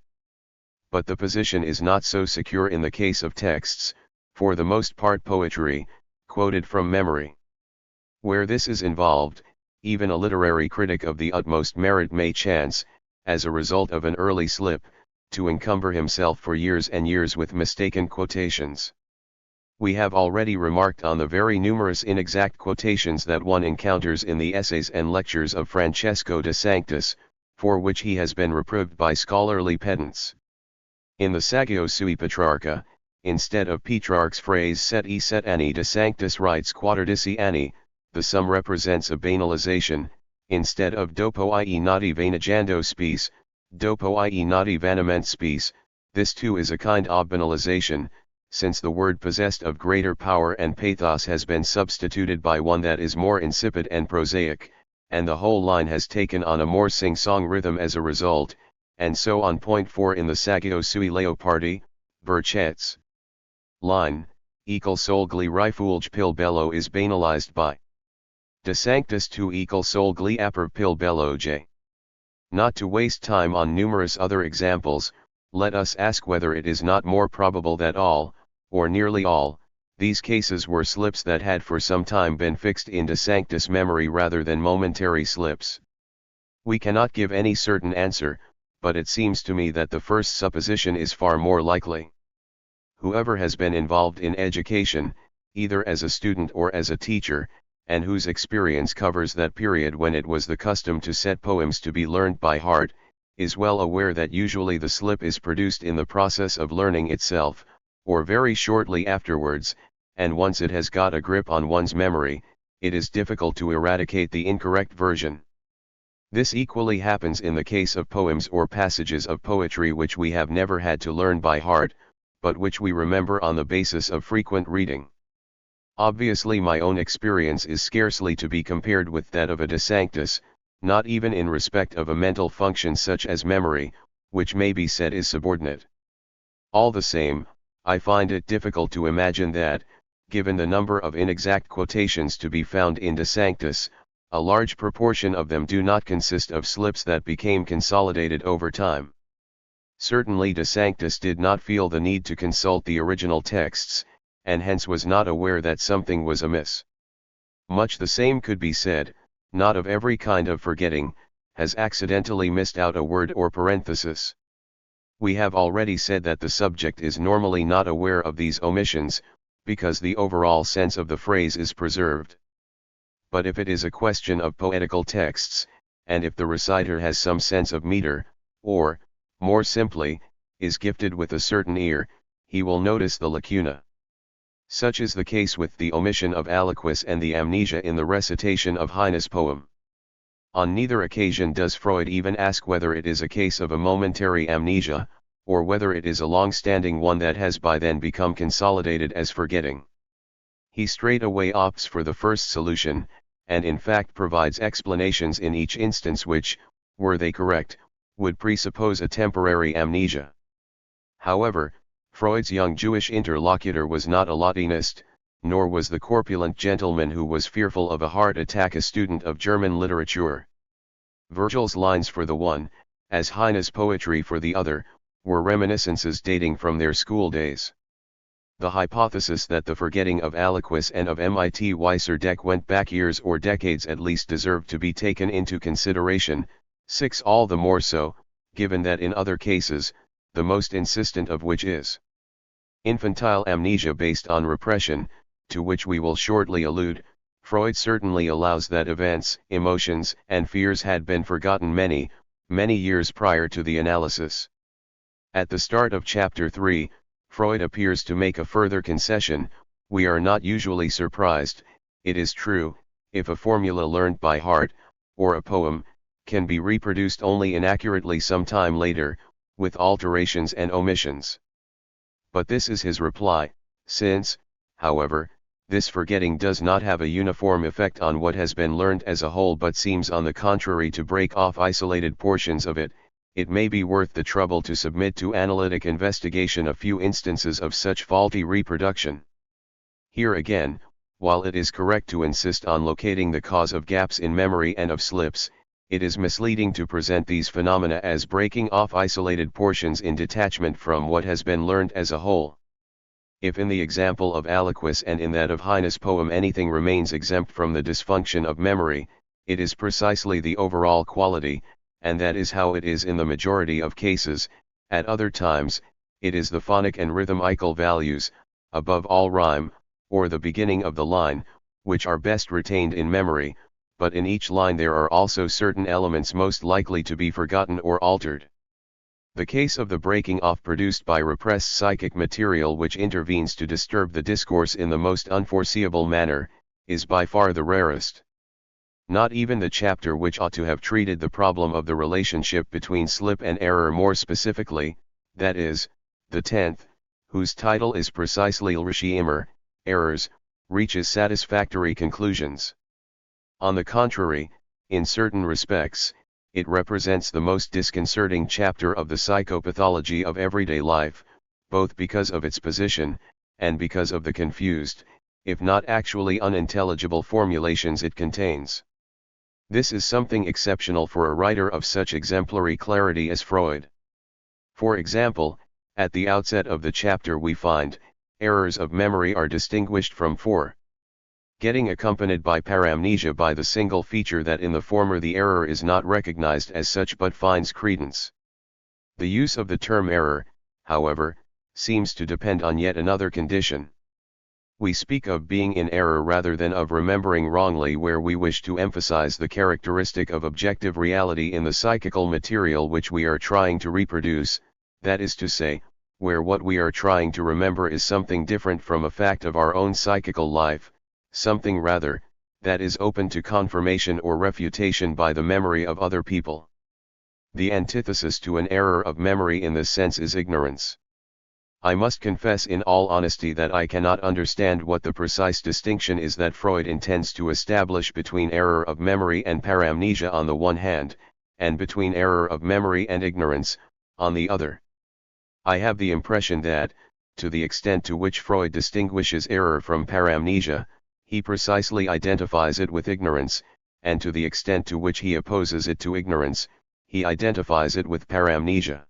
But the position is not so secure in the case of texts, for the most part poetry, quoted from memory. Where this is involved, even a literary critic of the utmost merit may chance, as a result of an early slip, to encumber himself for years and years with mistaken quotations. We have already remarked on the very numerous inexact quotations that one encounters in the essays and lectures of Francesco de Sanctis, for which he has been reproved by scholarly pedants. In the Sagio sui Petrarca, instead of Petrarch's phrase set e set anni de Sanctis writes quaterdici anni, the sum represents a banalization. Instead of dopo ie nati vaneggiando spes, dopo ie nati vanament spes, this too is a kind of banalization, since the word possessed of greater power and pathos has been substituted by one that is more insipid and prosaic, and the whole line has taken on a more sing-song rhythm as a result, and so on. Point 4 in the Sagio sui Leopardi, Burchet's line, equal solgli rifulge pil bello is banalized by De Sanctis tu equal solgli aper pil bello j. Not to waste time on numerous other examples, let us ask whether it is not more probable that all, or nearly all, these cases were slips that had for some time been fixed in De Sanctis' memory rather than momentary slips. We cannot give any certain answer, but it seems to me that the first supposition is far more likely. Whoever has been involved in education, either as a student or as a teacher, and whose experience covers that period when it was the custom to set poems to be learned by heart, is well aware that usually the slip is produced in the process of learning itself, or very shortly afterwards, and once it has got a grip on one's memory, it is difficult to eradicate the incorrect version. This equally happens in the case of poems or passages of poetry which we have never had to learn by heart, but which we remember on the basis of frequent reading. Obviously my own experience is scarcely to be compared with that of a De Sanctis, not even in respect of a mental function such as memory, which may be said is subordinate. All the same, I find it difficult to imagine that, given the number of inexact quotations to be found in De Sanctis, a large proportion of them do not consist of slips that became consolidated over time. Certainly De Sanctis did not feel the need to consult the original texts, and hence was not aware that something was amiss. Much the same could be said, not of every kind of forgetting, has accidentally missed out a word or parenthesis. We have already said that the subject is normally not aware of these omissions, because the overall sense of the phrase is preserved. But if it is a question of poetical texts, and if the reciter has some sense of meter, or, more simply, is gifted with a certain ear, he will notice the lacuna. Such is the case with the omission of aliquis and the amnesia in the recitation of Heine's poem. On neither occasion does Freud even ask whether it is a case of a momentary amnesia, or whether it is a long-standing one that has by then become consolidated as forgetting. He straightaway opts for the first solution, and in fact provides explanations in each instance which, were they correct, would presuppose a temporary amnesia. However, Freud's young Jewish interlocutor was not a Latinist, nor was the corpulent gentleman who was fearful of a heart attack a student of German literature. Virgil's lines for the one, as Heine's poetry for the other, were reminiscences dating from their school days. The hypothesis that the forgetting of aliquis and of mit Weisserdek went back years or decades at least deserved to be taken into consideration, 6 all the more so, given that in other cases, the most insistent of which is infantile amnesia based on repression, to which we will shortly allude, Freud certainly allows that events, emotions, and fears had been forgotten many, many years prior to the analysis. At the start of chapter 3, Freud appears to make a further concession. We are not usually surprised, it is true, if a formula learned by heart, or a poem, can be reproduced only inaccurately some time later, with alterations and omissions. But this is his reply, since, however, this forgetting does not have a uniform effect on what has been learned as a whole but seems on the contrary to break off isolated portions of it, it may be worth the trouble to submit to analytic investigation a few instances of such faulty reproduction. Here again, while it is correct to insist on locating the cause of gaps in memory and of slips, it is misleading to present these phenomena as breaking off isolated portions in detachment from what has been learned as a whole. If in the example of Aliquis and in that of Heine's poem anything remains exempt from the dysfunction of memory, it is precisely the overall quality, and that is how it is in the majority of cases. At other times, it is the phonic and rhythmical values, above all rhyme, or the beginning of the line, which are best retained in memory, but in each line there are also certain elements most likely to be forgotten or altered. The case of the breaking off produced by repressed psychic material which intervenes to disturb the discourse in the most unforeseeable manner, is by far the rarest. Not even the chapter which ought to have treated the problem of the relationship between slip and error more specifically, that is, the 10th, whose title is precisely L'Rechimer, Errors, reaches satisfactory conclusions. On the contrary, in certain respects, it represents the most disconcerting chapter of the psychopathology of everyday life, both because of its position, and because of the confused, if not actually unintelligible formulations it contains. This is something exceptional for a writer of such exemplary clarity as Freud. For example, at the outset of the chapter we find, errors of memory are distinguished from forgetting accompanied by paramnesia by the single feature that in the former the error is not recognized as such but finds credence. The use of the term error, however, seems to depend on yet another condition. We speak of being in error rather than of remembering wrongly where we wish to emphasize the characteristic of objective reality in the psychical material which we are trying to reproduce, that is to say, where what we are trying to remember is something different from a fact of our own psychical life, something rather, that is open to confirmation or refutation by the memory of other people. The antithesis to an error of memory in this sense is ignorance. I must confess in all honesty that I cannot understand what the precise distinction is that Freud intends to establish between error of memory and paramnesia on the one hand, and between error of memory and ignorance, on the other. I have the impression that, to the extent to which Freud distinguishes error from paramnesia, he precisely identifies it with ignorance, and to the extent to which he opposes it to ignorance, he identifies it with paramnesia.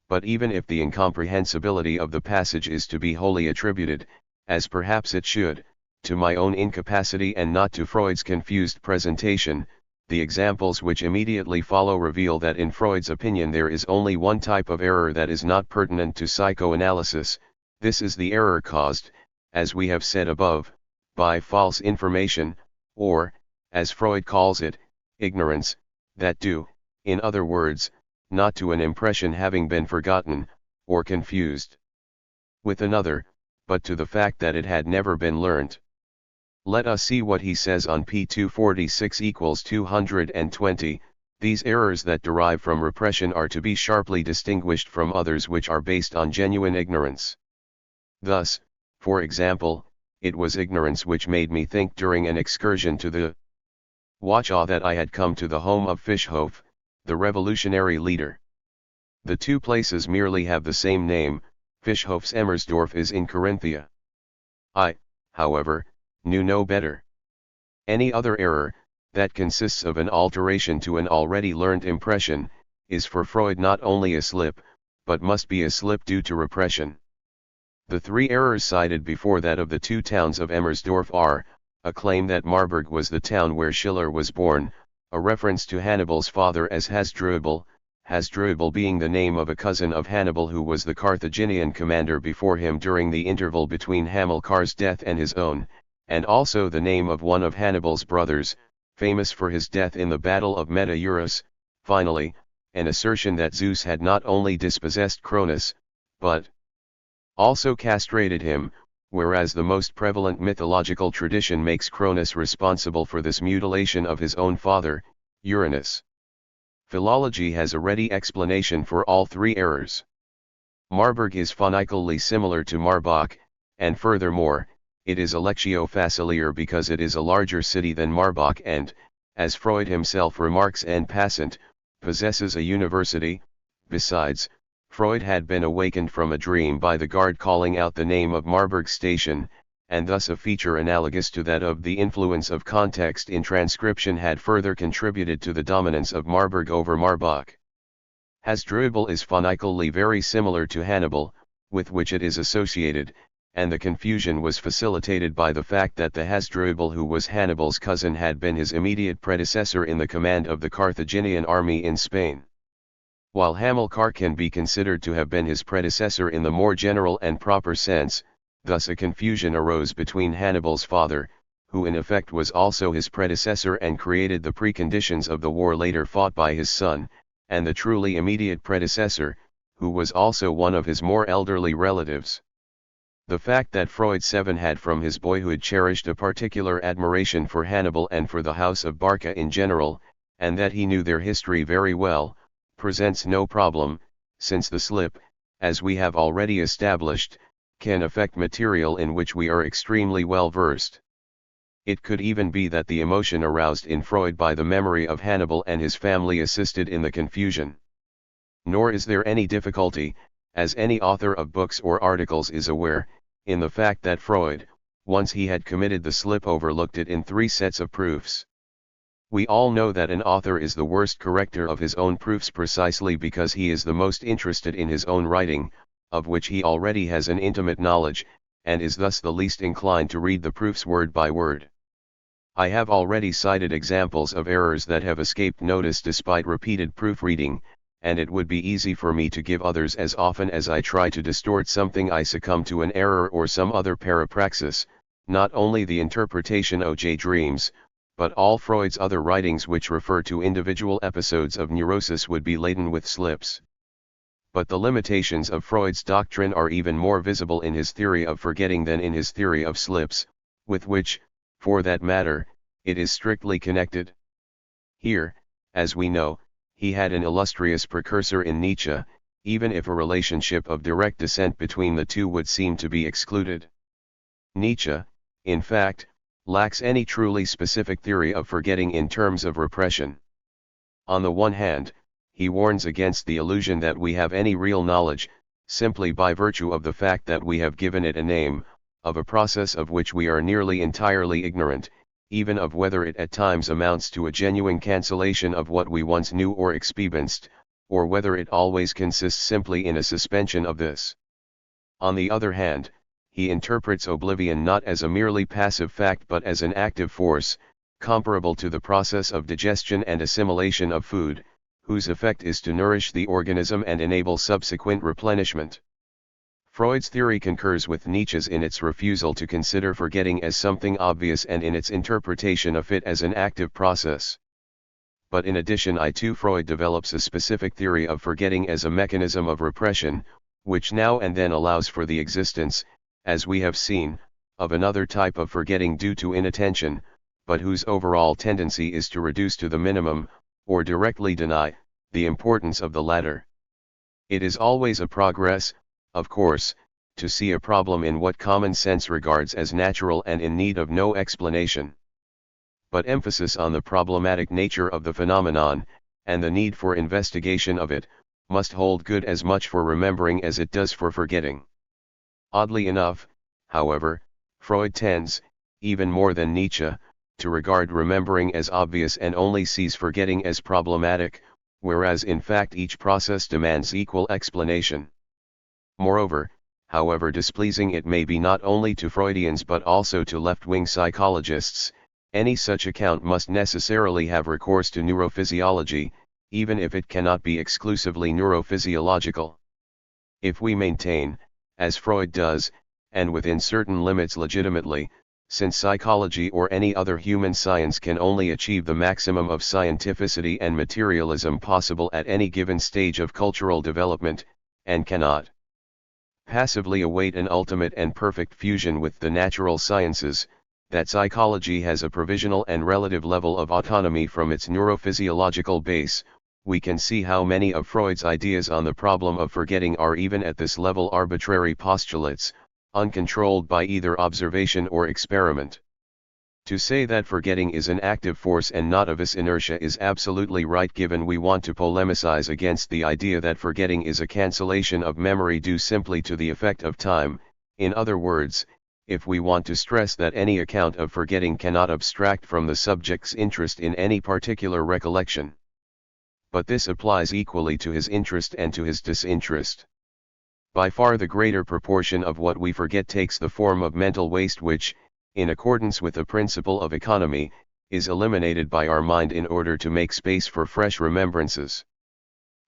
But even if the incomprehensibility of the passage is to be wholly attributed, as perhaps it should, to my own incapacity and not to Freud's confused presentation, the examples which immediately follow reveal that in Freud's opinion there is only one type of error that is not pertinent to psychoanalysis. This is the error caused, as we have said above, by false information, or, as Freud calls it, ignorance, that due, in other words, not to an impression having been forgotten, or confused with another, but to the fact that it had never been learnt. Let us see what he says on p. 246 = 220, these errors that derive from repression are to be sharply distinguished from others which are based on genuine ignorance. Thus, for example, it was ignorance which made me think during an excursion to the Wachau that I had come to the home of Fischhof, the revolutionary leader. The two places merely have the same name. Fischhof's Emmersdorf is in Carinthia. I, however, knew no better. Any other error, that consists of an alteration to an already learned impression, is for Freud not only a slip, but must be a slip due to repression. The three errors cited before that of the two towns of Emmersdorf are, a claim that Marburg was the town where Schiller was born, a reference to Hannibal's father as Hasdrubal, Hasdrubal being the name of a cousin of Hannibal who was the Carthaginian commander before him during the interval between Hamilcar's death and his own, and also the name of one of Hannibal's brothers, famous for his death in the Battle of Metaurus. Finally, an assertion that Zeus had not only dispossessed Cronus, but also castrated him, whereas the most prevalent mythological tradition makes Cronus responsible for this mutilation of his own father, Uranus. Philology has a ready explanation for all three errors. Marburg is phonically similar to Marbach, and furthermore, it is a lectio facilior because it is a larger city than Marbach and, as Freud himself remarks en passant, possesses a university. Besides, Freud had been awakened from a dream by the guard calling out the name of Marburg station, and thus a feature analogous to that of the influence of context in transcription had further contributed to the dominance of Marburg over Marbach. Hasdrubal is phonically very similar to Hannibal, with which it is associated, and the confusion was facilitated by the fact that the Hasdrubal who was Hannibal's cousin had been his immediate predecessor in the command of the Carthaginian army in Spain. While Hamilcar can be considered to have been his predecessor in the more general and proper sense, thus a confusion arose between Hannibal's father, who in effect was also his predecessor and created the preconditions of the war later fought by his son, and the truly immediate predecessor, who was also one of his more elderly relatives. The fact that Freud VII had from his boyhood cherished a particular admiration for Hannibal and for the House of Barca in general, and that he knew their history very well, presents no problem, since the slip, as we have already established, can affect material in which we are extremely well versed. It could even be that the emotion aroused in Freud by the memory of Hannibal and his family assisted in the confusion. Nor is there any difficulty, as any author of books or articles is aware, in the fact that Freud, once he had committed the slip, overlooked it in 3 sets of proofs. We all know that an author is the worst corrector of his own proofs precisely because he is the most interested in his own writing, of which he already has an intimate knowledge, and is thus the least inclined to read the proofs word by word. I have already cited examples of errors that have escaped notice despite repeated proofreading, and it would be easy for me to give others. As often as I try to distort something, I succumb to an error or some other parapraxis, not only the interpretation OJ dreams, but all Freud's other writings which refer to individual episodes of neurosis would be laden with slips. But the limitations of Freud's doctrine are even more visible in his theory of forgetting than in his theory of slips, with which, for that matter, it is strictly connected. Here, as we know, he had an illustrious precursor in Nietzsche, even if a relationship of direct descent between the two would seem to be excluded. Nietzsche, in fact, lacks any truly specific theory of forgetting in terms of repression. On the one hand, he warns against the illusion that we have any real knowledge, simply by virtue of the fact that we have given it a name, of a process of which we are nearly entirely ignorant, even of whether it at times amounts to a genuine cancellation of what we once knew or experienced, or whether it always consists simply in a suspension of this. On the other hand, he interprets oblivion not as a merely passive fact but as an active force, comparable to the process of digestion and assimilation of food, whose effect is to nourish the organism and enable subsequent replenishment. Freud's theory concurs with Nietzsche's in its refusal to consider forgetting as something obvious and in its interpretation of it as an active process. But in addition, Freud develops a specific theory of forgetting as a mechanism of repression, which now and then allows for the existence, as we have seen, of another type of forgetting due to inattention, but whose overall tendency is to reduce to the minimum, or directly deny, the importance of the latter. It is always a progress, of course, to see a problem in what common sense regards as natural and in need of no explanation. But emphasis on the problematic nature of the phenomenon, and the need for investigation of it, must hold good as much for remembering as it does for forgetting. Oddly enough, however, Freud tends, even more than Nietzsche, to regard remembering as obvious and only sees forgetting as problematic, whereas in fact each process demands equal explanation. Moreover, however displeasing it may be not only to Freudians but also to left-wing psychologists, any such account must necessarily have recourse to neurophysiology, even if it cannot be exclusively neurophysiological. If we maintain, as Freud does, and within certain limits legitimately, since psychology or any other human science can only achieve the maximum of scientificity and materialism possible at any given stage of cultural development, and cannot passively await an ultimate and perfect fusion with the natural sciences, that psychology has a provisional and relative level of autonomy from its neurophysiological base, we can see how many of Freud's ideas on the problem of forgetting are even at this level arbitrary postulates, uncontrolled by either observation or experiment. To say that forgetting is an active force and not a vis inertia is absolutely right, given we want to polemicize against the idea that forgetting is a cancellation of memory due simply to the effect of time. In other words, if we want to stress that any account of forgetting cannot abstract from the subject's interest in any particular recollection. But this applies equally to his interest and to his disinterest. By far the greater proportion of what we forget takes the form of mental waste which, in accordance with the principle of economy, is eliminated by our mind in order to make space for fresh remembrances.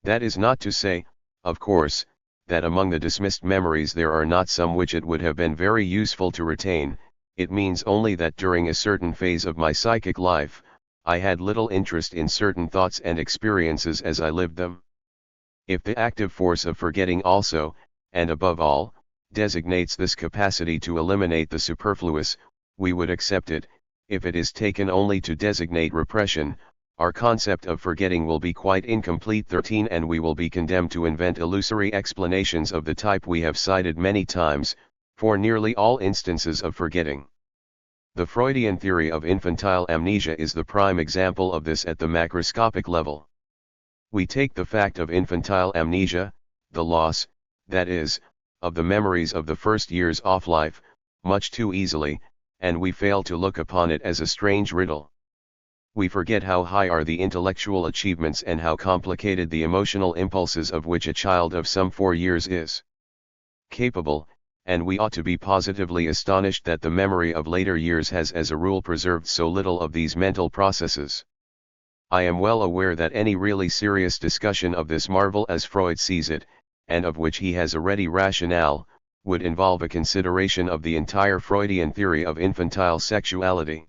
That is not to say, of course, that among the dismissed memories there are not some which it would have been very useful to retain. It means only that during a certain phase of my psychic life, I had little interest in certain thoughts and experiences as I lived them. If the active force of forgetting also, and above all, designates this capacity to eliminate the superfluous, we would accept it. If it is taken only to designate repression, our concept of forgetting will be quite incomplete. 13 And we will be condemned to invent illusory explanations of the type we have cited many times, for nearly all instances of forgetting. The Freudian theory of infantile amnesia is the prime example of this at the macroscopic level. We take the fact of infantile amnesia, the loss, that is, of the memories of the first years off life, much too easily, and we fail to look upon it as a strange riddle. We forget how high are the intellectual achievements and how complicated the emotional impulses of which a child of some 4 years is capable, and we ought to be positively astonished that the memory of later years has as a rule preserved so little of these mental processes. I am well aware that any really serious discussion of this marvel as Freud sees it, and of which he has a ready rationale, would involve a consideration of the entire Freudian theory of infantile sexuality.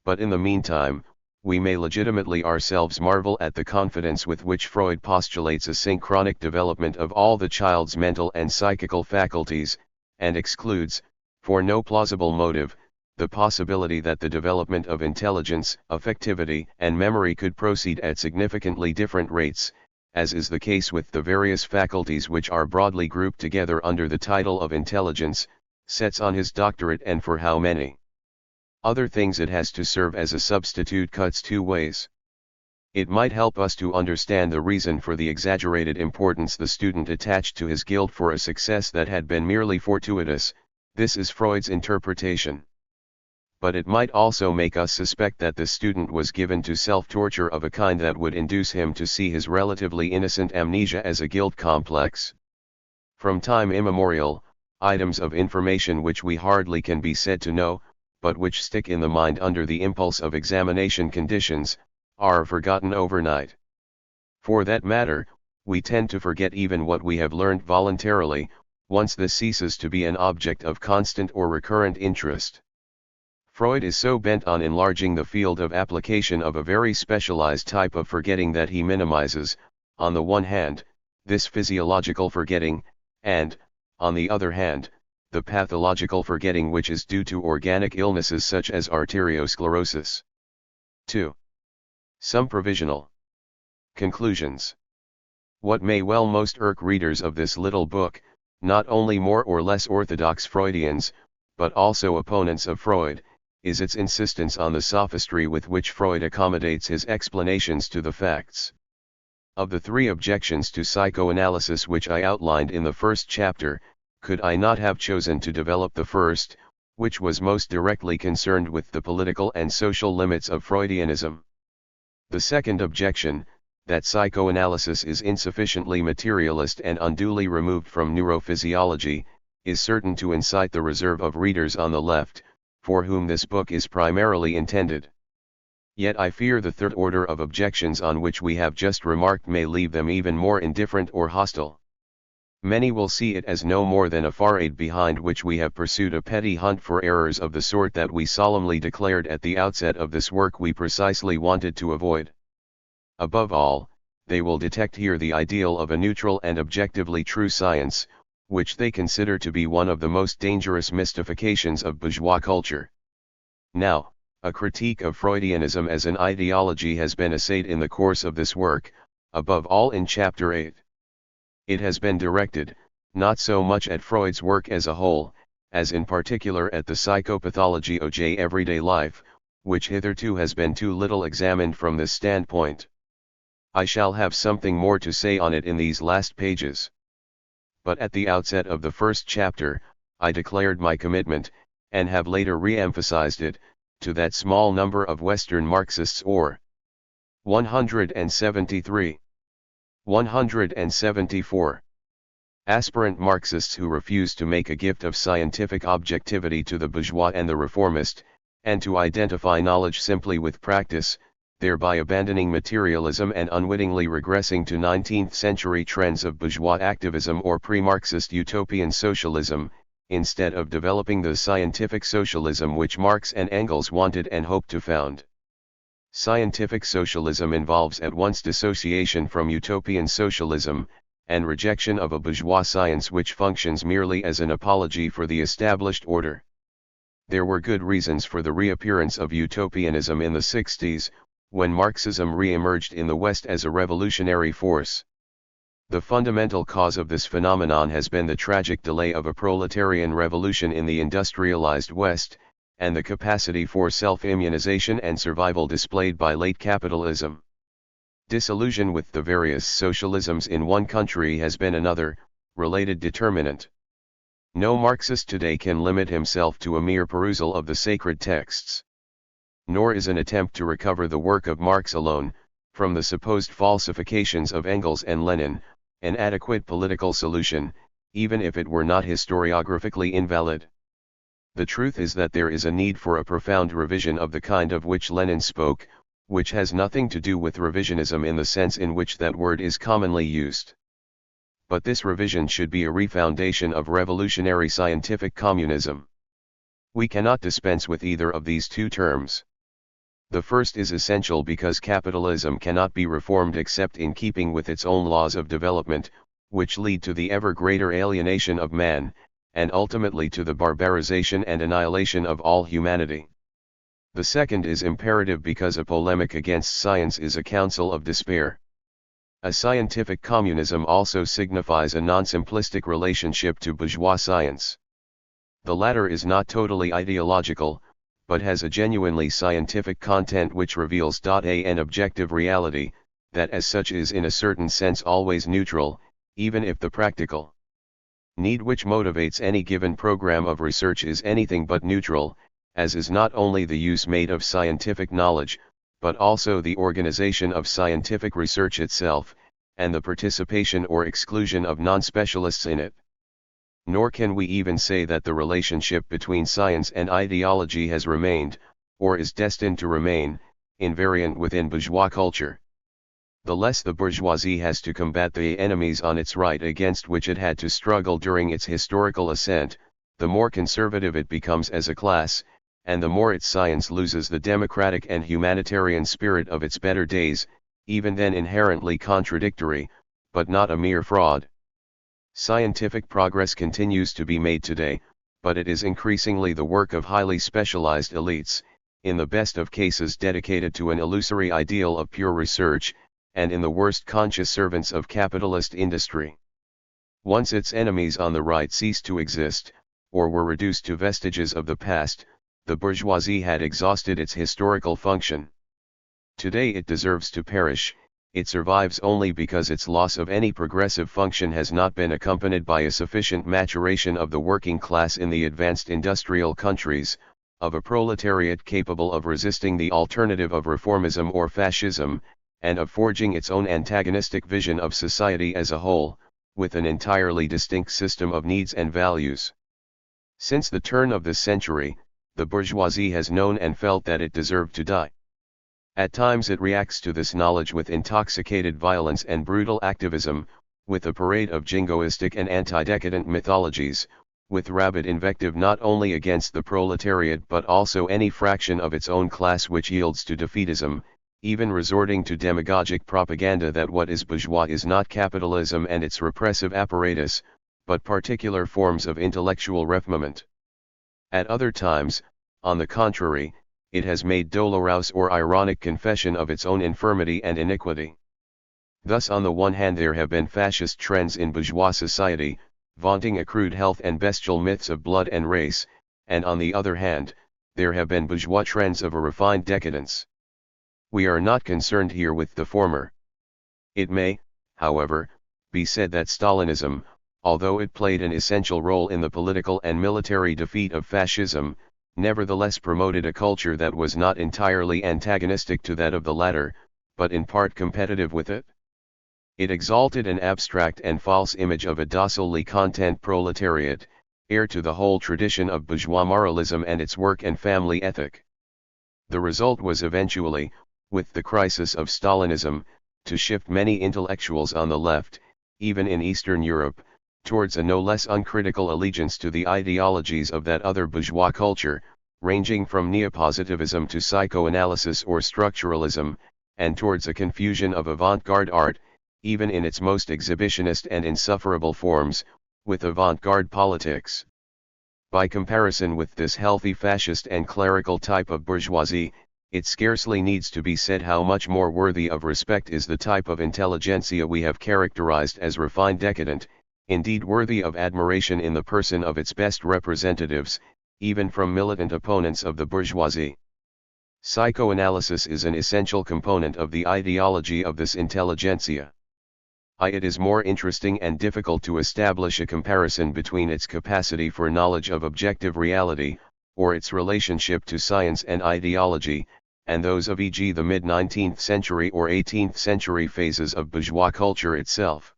But in the meantime, we may legitimately ourselves marvel at the confidence with which Freud postulates a synchronic development of all the child's mental and psychical faculties, and excludes, for no plausible motive, the possibility that the development of intelligence, affectivity, and memory could proceed at significantly different rates, as is the case with the various faculties which are broadly grouped together under the title of intelligence, sets on his doctorate, and for how many other things it has to serve as a substitute cuts two ways. It might help us to understand the reason for the exaggerated importance the student attached to his guilt for a success that had been merely fortuitous. This is Freud's interpretation. But it might also make us suspect that the student was given to self-torture of a kind that would induce him to see his relatively innocent amnesia as a guilt complex. From time immemorial, items of information which we hardly can be said to know, but which stick in the mind under the impulse of examination conditions, are forgotten overnight. For that matter, we tend to forget even what we have learned voluntarily, once this ceases to be an object of constant or recurrent interest. Freud is so bent on enlarging the field of application of a very specialized type of forgetting that he minimizes, on the one hand, this physiological forgetting, and, on the other hand, the pathological forgetting which is due to organic illnesses such as arteriosclerosis. 2. Some provisional conclusions. What may well most irk readers of this little book, not only more or less orthodox Freudians, but also opponents of Freud, is its insistence on the sophistry with which Freud accommodates his explanations to the facts. Of the 3 objections to psychoanalysis which I outlined in the first chapter, could I not have chosen to develop the first, which was most directly concerned with the political and social limits of Freudianism? The second objection, that psychoanalysis is insufficiently materialist and unduly removed from neurophysiology, is certain to incite the reserve of readers on the left, for whom this book is primarily intended. Yet I fear the third order of objections on which we have just remarked may leave them even more indifferent or hostile. Many will see it as no more than a farade behind which we have pursued a petty hunt for errors of the sort that we solemnly declared at the outset of this work we precisely wanted to avoid. Above all, they will detect here the ideal of a neutral and objectively true science, which they consider to be one of the most dangerous mystifications of bourgeois culture. Now, a critique of Freudianism as an ideology has been essayed in the course of this work, above all in Chapter 8. It has been directed, not so much at Freud's work as a whole, as in particular at the psychopathology of everyday life, which hitherto has been too little examined from this standpoint. I shall have something more to say on it in these last pages. But at the outset of the first chapter, I declared my commitment, and have later re-emphasized it, to that small number of Western Marxists or 173. 174. Aspirant Marxists who refuse to make a gift of scientific objectivity to the bourgeois and the reformist, and to identify knowledge simply with practice, thereby abandoning materialism and unwittingly regressing to 19th-century trends of bourgeois activism or pre-Marxist utopian socialism, instead of developing the scientific socialism which Marx and Engels wanted and hoped to found. Scientific socialism involves at once dissociation from utopian socialism, and rejection of a bourgeois science which functions merely as an apology for the established order. There were good reasons for the reappearance of utopianism in the 60s, when Marxism re-emerged in the West as a revolutionary force. The fundamental cause of this phenomenon has been the tragic delay of a proletarian revolution in the industrialized West, and the capacity for self-immunization and survival displayed by late capitalism. Disillusion with the various socialisms in one country has been another, related determinant. No Marxist today can limit himself to a mere perusal of the sacred texts. Nor is an attempt to recover the work of Marx alone, from the supposed falsifications of Engels and Lenin, an adequate political solution, even if it were not historiographically invalid. The truth is that there is a need for a profound revision of the kind of which Lenin spoke, which has nothing to do with revisionism in the sense in which that word is commonly used. But this revision should be a refoundation of revolutionary scientific communism. We cannot dispense with either of these two terms. The first is essential because capitalism cannot be reformed except in keeping with its own laws of development, which lead to the ever greater alienation of man, and ultimately to the barbarization and annihilation of all humanity. The second is imperative because a polemic against science is a counsel of despair. A scientific communism also signifies a non-simplistic relationship to bourgeois science. The latter is not totally ideological, but has a genuinely scientific content which reveals an objective reality, that as such is in a certain sense always neutral, even if the practical need which motivates any given program of research is anything but neutral, as is not only the use made of scientific knowledge, but also the organization of scientific research itself, and the participation or exclusion of non-specialists in it. Nor can we even say that the relationship between science and ideology has remained, or is destined to remain, invariant within bourgeois culture. The less the bourgeoisie has to combat the enemies on its right against which it had to struggle during its historical ascent, the more conservative it becomes as a class, and the more its science loses the democratic and humanitarian spirit of its better days, even then inherently contradictory, but not a mere fraud. Scientific progress continues to be made today, but it is increasingly the work of highly specialized elites, in the best of cases dedicated to an illusory ideal of pure research, and in the worst conscious servants of capitalist industry. Once its enemies on the right ceased to exist, or were reduced to vestiges of the past, the bourgeoisie had exhausted its historical function. Today it deserves to perish. It survives only because its loss of any progressive function has not been accompanied by a sufficient maturation of the working class in the advanced industrial countries, of a proletariat capable of resisting the alternative of reformism or fascism, and of forging its own antagonistic vision of society as a whole, with an entirely distinct system of needs and values. Since the turn of this century, the bourgeoisie has known and felt that it deserved to die. At times it reacts to this knowledge with intoxicated violence and brutal activism, with a parade of jingoistic and anti-decadent mythologies, with rabid invective not only against the proletariat but also any fraction of its own class which yields to defeatism, even resorting to demagogic propaganda that what is bourgeois is not capitalism and its repressive apparatus, but particular forms of intellectual refinement. At other times, on the contrary, it has made dolorous or ironic confession of its own infirmity and iniquity. Thus on the one hand there have been fascist trends in bourgeois society, vaunting a crude health and bestial myths of blood and race, and on the other hand, there have been bourgeois trends of a refined decadence. We are not concerned here with the former. It may, however, be said that Stalinism, although it played an essential role in the political and military defeat of fascism, nevertheless promoted a culture that was not entirely antagonistic to that of the latter, but in part competitive with it. It exalted an abstract and false image of a docilely content proletariat, heir to the whole tradition of bourgeois moralism and its work and family ethic. The result was eventually, with the crisis of Stalinism, to shift many intellectuals on the left, even in Eastern Europe, towards a no less uncritical allegiance to the ideologies of that other bourgeois culture, ranging from neopositivism to psychoanalysis or structuralism, and towards a confusion of avant-garde art, even in its most exhibitionist and insufferable forms, with avant-garde politics. By comparison with this healthy fascist and clerical type of bourgeoisie, it scarcely needs to be said how much more worthy of respect is the type of intelligentsia we have characterized as refined decadent, indeed worthy of admiration in the person of its best representatives, even from militant opponents of the bourgeoisie. Psychoanalysis is an essential component of the ideology of this intelligentsia. It is more interesting and difficult to establish a comparison between its capacity for knowledge of objective reality, or its relationship to science and ideology, and those of e.g. the mid-19th century or 18th century phases of bourgeois culture itself.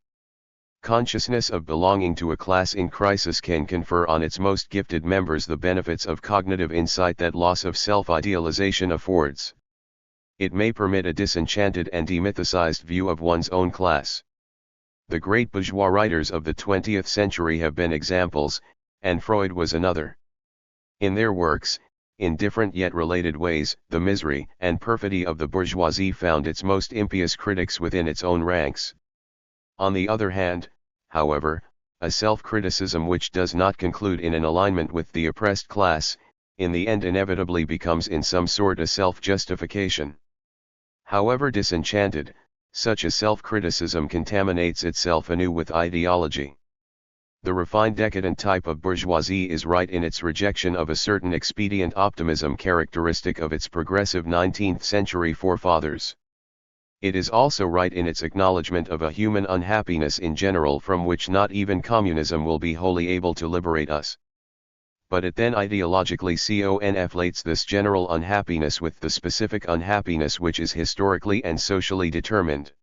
Consciousness of belonging to a class in crisis can confer on its most gifted members the benefits of cognitive insight that loss of self-idealization affords. It may permit a disenchanted and demythicized view of one's own class. The great bourgeois writers of the 20th century have been examples, and Freud was another. In their works, in different yet related ways, the misery and perfidy of the bourgeoisie found its most impious critics within its own ranks. On the other hand, however, a self-criticism which does not conclude in an alignment with the oppressed class, in the end inevitably becomes in some sort a self-justification. However disenchanted, such a self-criticism contaminates itself anew with ideology. The refined decadent type of bourgeoisie is right in its rejection of a certain expedient optimism characteristic of its progressive 19th century forefathers. It is also right in its acknowledgement of a human unhappiness in general from which not even communism will be wholly able to liberate us. But it then ideologically conflates this general unhappiness with the specific unhappiness which is historically and socially determined.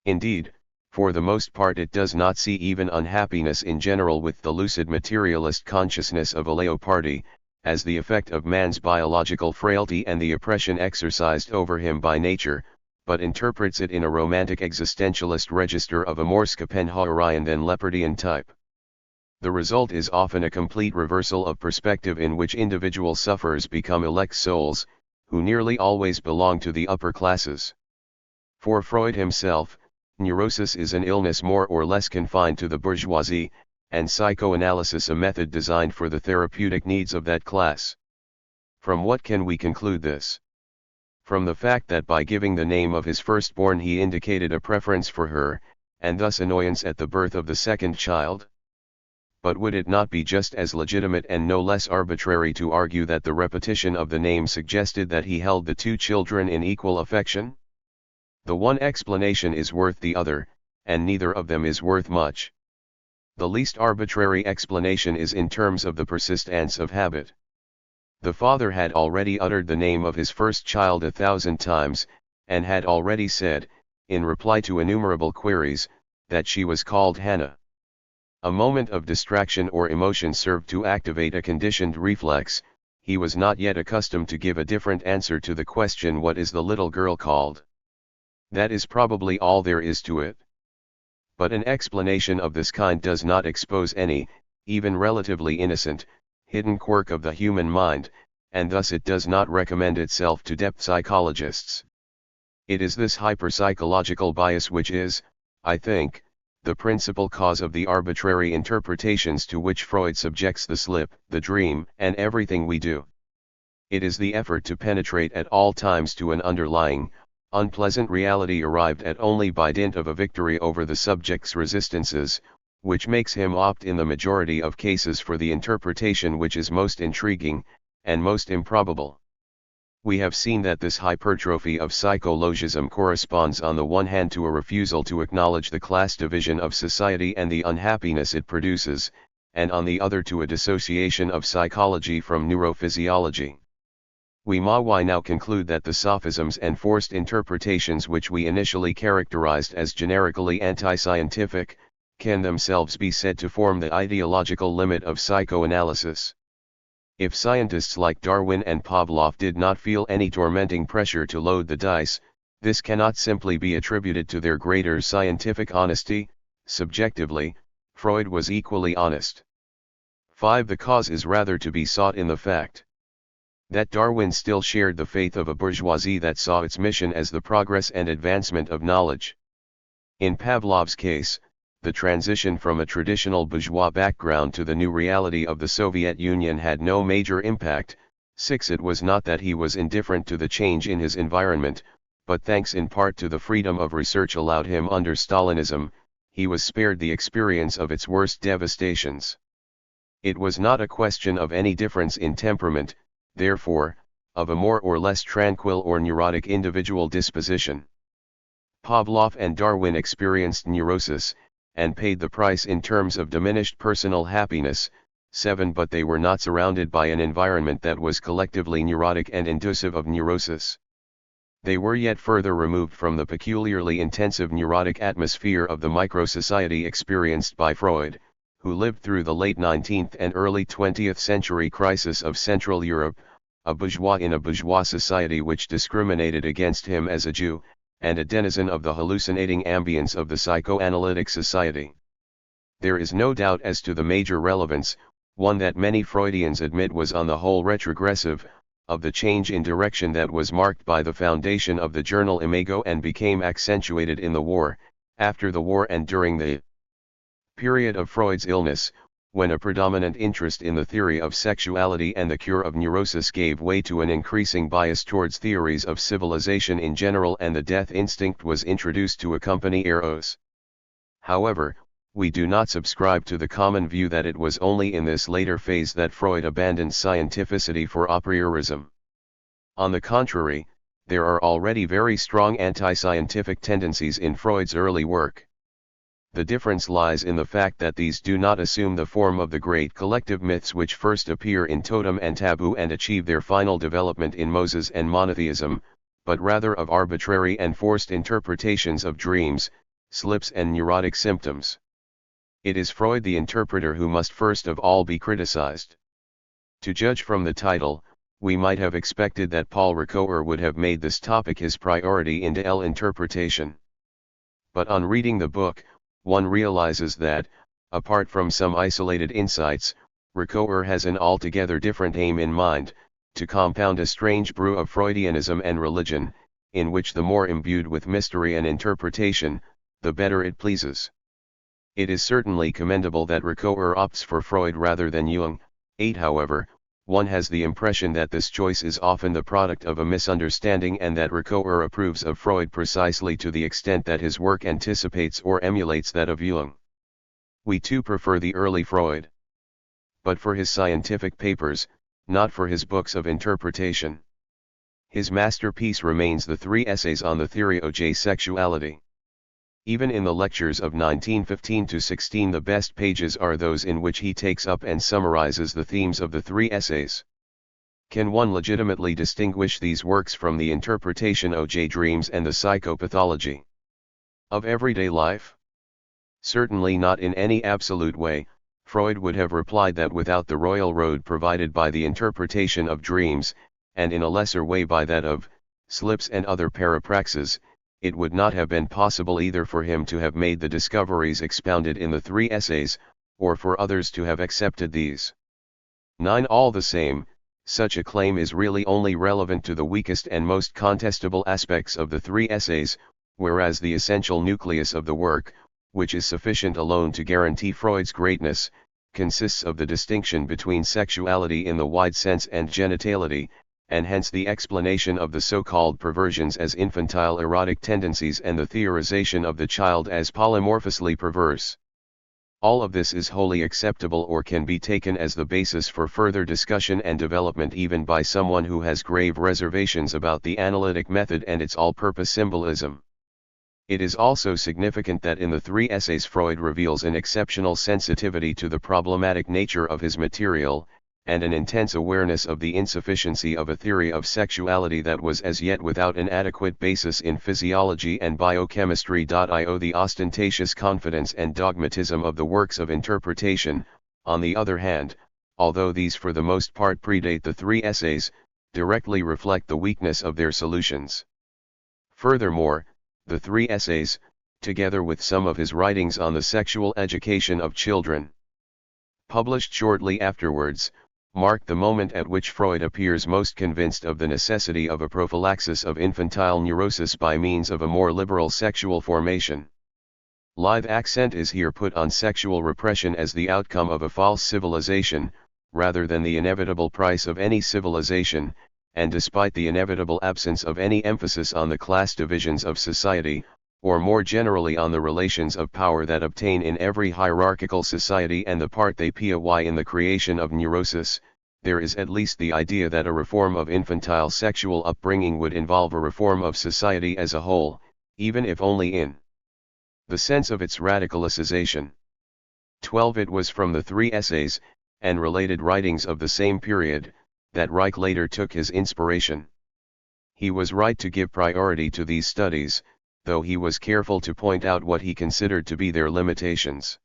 Indeed, for the most part it does not see even unhappiness in general with the lucid materialist consciousness of a Leopardi, as the effect of man's biological frailty and the oppression exercised over him by nature, but interprets it in a romantic existentialist register of a more Schopenhauerian than Leopardian type. The result is often a complete reversal of perspective in which individual sufferers become elect souls, who nearly always belong to the upper classes. For Freud himself, neurosis is an illness more or less confined to the bourgeoisie, and psychoanalysis a method designed for the therapeutic needs of that class. From what can we conclude this? From the fact that by giving the name of his firstborn he indicated a preference for her, and thus annoyance at the birth of the second child? But would it not be just as legitimate and no less arbitrary to argue that the repetition of the name suggested that he held the two children in equal affection? The one explanation is worth the other, and neither of them is worth much. The least arbitrary explanation is in terms of the persistence of habit. The father had already uttered the name of his first child 1,000 times, and had already said, in reply to innumerable queries, that she was called Hannah. A moment of distraction or emotion served to activate a conditioned reflex. He was not yet accustomed to give a different answer to the question, "What is the little girl called?" That is probably all there is to it. But an explanation of this kind does not expose any, even relatively innocent, hidden quirk of the human mind, and thus it does not recommend itself to depth psychologists. It is this hyperpsychological bias which is, I think, the principal cause of the arbitrary interpretations to which Freud subjects the slip, the dream, and everything we do. It is the effort to penetrate at all times to an underlying, unpleasant reality arrived at only by dint of a victory over the subject's resistances, which makes him opt in the majority of cases for the interpretation which is most intriguing, and most improbable. We have seen that this hypertrophy of psychologism corresponds on the one hand to a refusal to acknowledge the class division of society and the unhappiness it produces, and on the other to a dissociation of psychology from neurophysiology. We may now conclude that the sophisms and forced interpretations which we initially characterized as generically anti-scientific, can themselves be said to form the ideological limit of psychoanalysis. If scientists like Darwin and Pavlov did not feel any tormenting pressure to load the dice, this cannot simply be attributed to their greater scientific honesty. Subjectively, Freud was equally honest. 5. The cause is rather to be sought in the fact that Darwin still shared the faith of a bourgeoisie that saw its mission as the progress and advancement of knowledge. In Pavlov's case, the transition from a traditional bourgeois background to the new reality of the Soviet Union had no major impact. 6. It was not that he was indifferent to the change in his environment, but thanks in part to the freedom of research allowed him under Stalinism, he was spared the experience of its worst devastations. It was not a question of any difference in temperament, therefore, of a more or less tranquil or neurotic individual disposition. Pavlov and Darwin experienced neurosis, and paid the price in terms of diminished personal happiness. 7. But they were not surrounded by an environment that was collectively neurotic and inducive of neurosis. They were yet further removed from the peculiarly intensive neurotic atmosphere of the micro-society experienced by Freud, who lived through the late 19th and early 20th century crisis of Central Europe, a bourgeois in a bourgeois society which discriminated against him as a Jew, and a denizen of the hallucinating ambience of the psychoanalytic society. There is no doubt as to the major relevance, one that many Freudians admit was on the whole retrogressive, of the change in direction that was marked by the foundation of the journal Imago and became accentuated in the war, after the war and during the period of Freud's illness, when a predominant interest in the theory of sexuality and the cure of neurosis gave way to an increasing bias towards theories of civilization in general and the death instinct was introduced to accompany eros. However, we do not subscribe to the common view that it was only in this later phase that Freud abandoned scientificity for a priorism. On the contrary, there are already very strong anti-scientific tendencies in Freud's early work. The difference lies in the fact that these do not assume the form of the great collective myths which first appear in Totem and Taboo and achieve their final development in Moses and monotheism, but rather of arbitrary and forced interpretations of dreams, slips and neurotic symptoms. It is Freud the interpreter who must first of all be criticized. To judge from the title, we might have expected that Paul Ricoeur would have made this topic his priority in L interpretation. But on reading the book, one realizes that, apart from some isolated insights, Ricoeur has an altogether different aim in mind, to compound a strange brew of Freudianism and religion, in which the more imbued with mystery and interpretation, the better it pleases. It is certainly commendable that Ricoeur opts for Freud rather than Jung. 8. However, one has the impression that this choice is often the product of a misunderstanding and that Ricoeur approves of Freud precisely to the extent that his work anticipates or emulates that of Jung. We too prefer the early Freud. But for his scientific papers, not for his books of interpretation. His masterpiece remains the 3 essays on the theory of sexuality. Even in the lectures of 1915-16 the best pages are those in which he takes up and summarizes the themes of the 3 essays. Can one legitimately distinguish these works from the interpretation of dreams and the psychopathology of everyday life? Certainly not in any absolute way. Freud would have replied that without the royal road provided by the interpretation of dreams, and in a lesser way by that of slips and other parapraxes, it would not have been possible either for him to have made the discoveries expounded in the 3 essays, or for others to have accepted these. 9. All the same, such a claim is really only relevant to the weakest and most contestable aspects of the 3 essays, whereas the essential nucleus of the work, which is sufficient alone to guarantee Freud's greatness, consists of the distinction between sexuality in the wide sense and genitality, and hence the explanation of the so-called perversions as infantile erotic tendencies and the theorization of the child as polymorphously perverse. All of this is wholly acceptable or can be taken as the basis for further discussion and development even by someone who has grave reservations about the analytic method and its all-purpose symbolism. It is also significant that in the 3 essays Freud reveals an exceptional sensitivity to the problematic nature of his material, and an intense awareness of the insufficiency of a theory of sexuality that was as yet without an adequate basis in physiology and biochemistry. The ostentatious confidence and dogmatism of the works of interpretation, on the other hand, although these for the most part predate the 3 essays, directly reflect the weakness of their solutions. Furthermore, the 3 essays, together with some of his writings on the sexual education of children, published shortly afterwards, mark the moment at which Freud appears most convinced of the necessity of a prophylaxis of infantile neurosis by means of a more liberal sexual formation. Live accent is here put on sexual repression as the outcome of a false civilization, rather than the inevitable price of any civilization, and despite the inevitable absence of any emphasis on the class divisions of society, or more generally on the relations of power that obtain in every hierarchical society and the part they play in the creation of neurosis, there is at least the idea that a reform of infantile sexual upbringing would involve a reform of society as a whole, even if only in the sense of its radicalization. 12. It was from the 3 essays, and related writings of the same period, that Reich later took his inspiration. He was right to give priority to these studies, though he was careful to point out what he considered to be their limitations.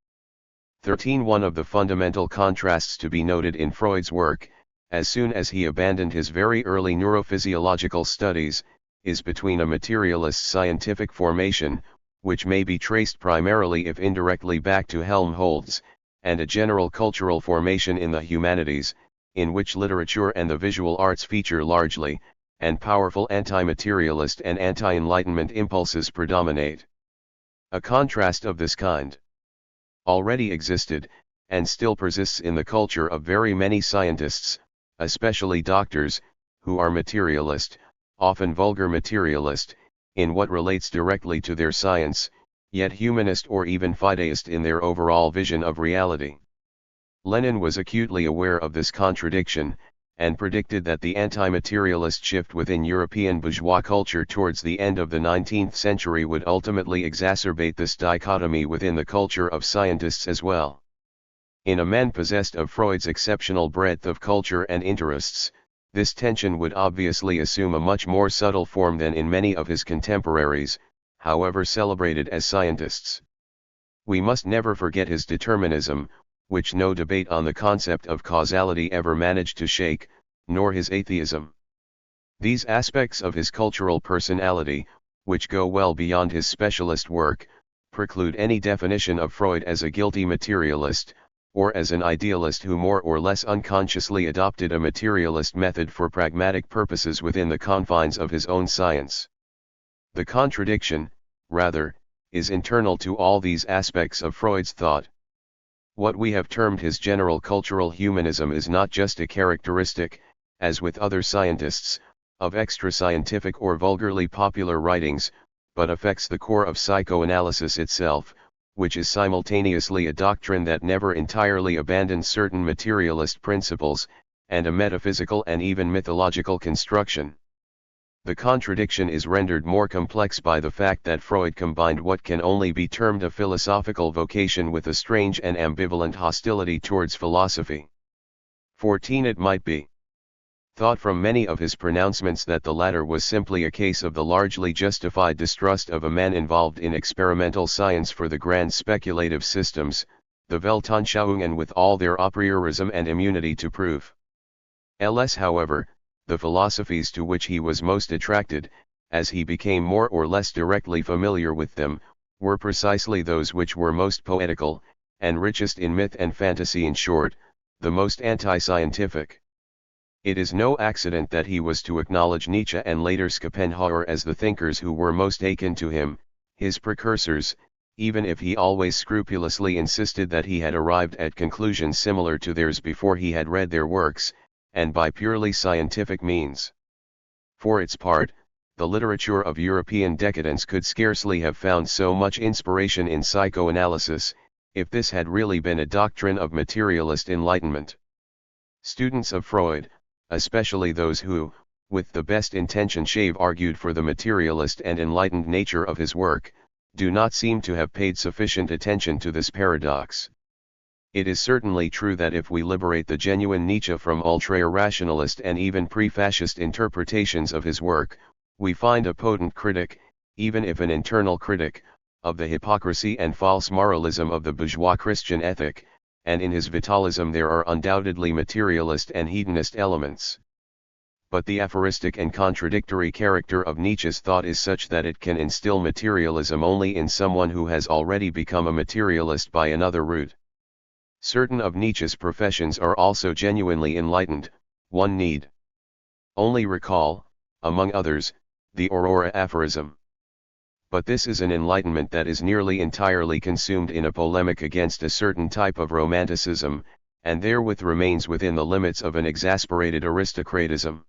13. One of the fundamental contrasts to be noted in Freud's work, as soon as he abandoned his very early neurophysiological studies, is between a materialist scientific formation, which may be traced primarily if indirectly back to Helmholtz, and a general cultural formation in the humanities, in which literature and the visual arts feature largely, and powerful anti-materialist and anti-enlightenment impulses predominate. A contrast of this kind already existed, and still persists in the culture of very many scientists, especially doctors, who are materialist, often vulgar materialist, in what relates directly to their science, yet humanist or even fideist in their overall vision of reality. Lenin was acutely aware of this contradiction, and predicted that the anti-materialist shift within European bourgeois culture towards the end of the 19th century would ultimately exacerbate this dichotomy within the culture of scientists as well. In a man possessed of Freud's exceptional breadth of culture and interests, this tension would obviously assume a much more subtle form than in many of his contemporaries, however celebrated as scientists. We must never forget his determinism, which no debate on the concept of causality ever managed to shake, nor his atheism. These aspects of his cultural personality, which go well beyond his specialist work, preclude any definition of Freud as a guilty materialist, or as an idealist who more or less unconsciously adopted a materialist method for pragmatic purposes within the confines of his own science. The contradiction, rather, is internal to all these aspects of Freud's thought. What we have termed his general cultural humanism is not just a characteristic, as with other scientists, of extra-scientific or vulgarly popular writings, but affects the core of psychoanalysis itself, which is simultaneously a doctrine that never entirely abandons certain materialist principles, and a metaphysical and even mythological construction. The contradiction is rendered more complex by the fact that Freud combined what can only be termed a philosophical vocation with a strange and ambivalent hostility towards philosophy. 14. It might be thought from many of his pronouncements that the latter was simply a case of the largely justified distrust of a man involved in experimental science for the grand speculative systems, the Weltanschauungen with all their a priorism and immunity to proof. However, the philosophies to which he was most attracted, as he became more or less directly familiar with them, were precisely those which were most poetical, and richest in myth and fantasy, in short, the most anti-scientific. It is no accident that he was to acknowledge Nietzsche and later Schopenhauer as the thinkers who were most akin to him, his precursors, even if he always scrupulously insisted that he had arrived at conclusions similar to theirs before he had read their works, and by purely scientific means. For its part, the literature of European decadence could scarcely have found so much inspiration in psychoanalysis, if this had really been a doctrine of materialist enlightenment. Students of Freud, especially those who, with the best intention, argued for the materialist and enlightened nature of his work, do not seem to have paid sufficient attention to this paradox. It is certainly true that if we liberate the genuine Nietzsche from ultra-irrationalist and even pre-fascist interpretations of his work, we find a potent critic, even if an internal critic, of the hypocrisy and false moralism of the bourgeois Christian ethic, and in his vitalism there are undoubtedly materialist and hedonist elements. But the aphoristic and contradictory character of Nietzsche's thought is such that it can instill materialism only in someone who has already become a materialist by another route. Certain of Nietzsche's professions are also genuinely enlightened, one need only recall, among others, the Aurora aphorism. But this is an enlightenment that is nearly entirely consumed in a polemic against a certain type of romanticism, and therewith remains within the limits of an exasperated aristocratism.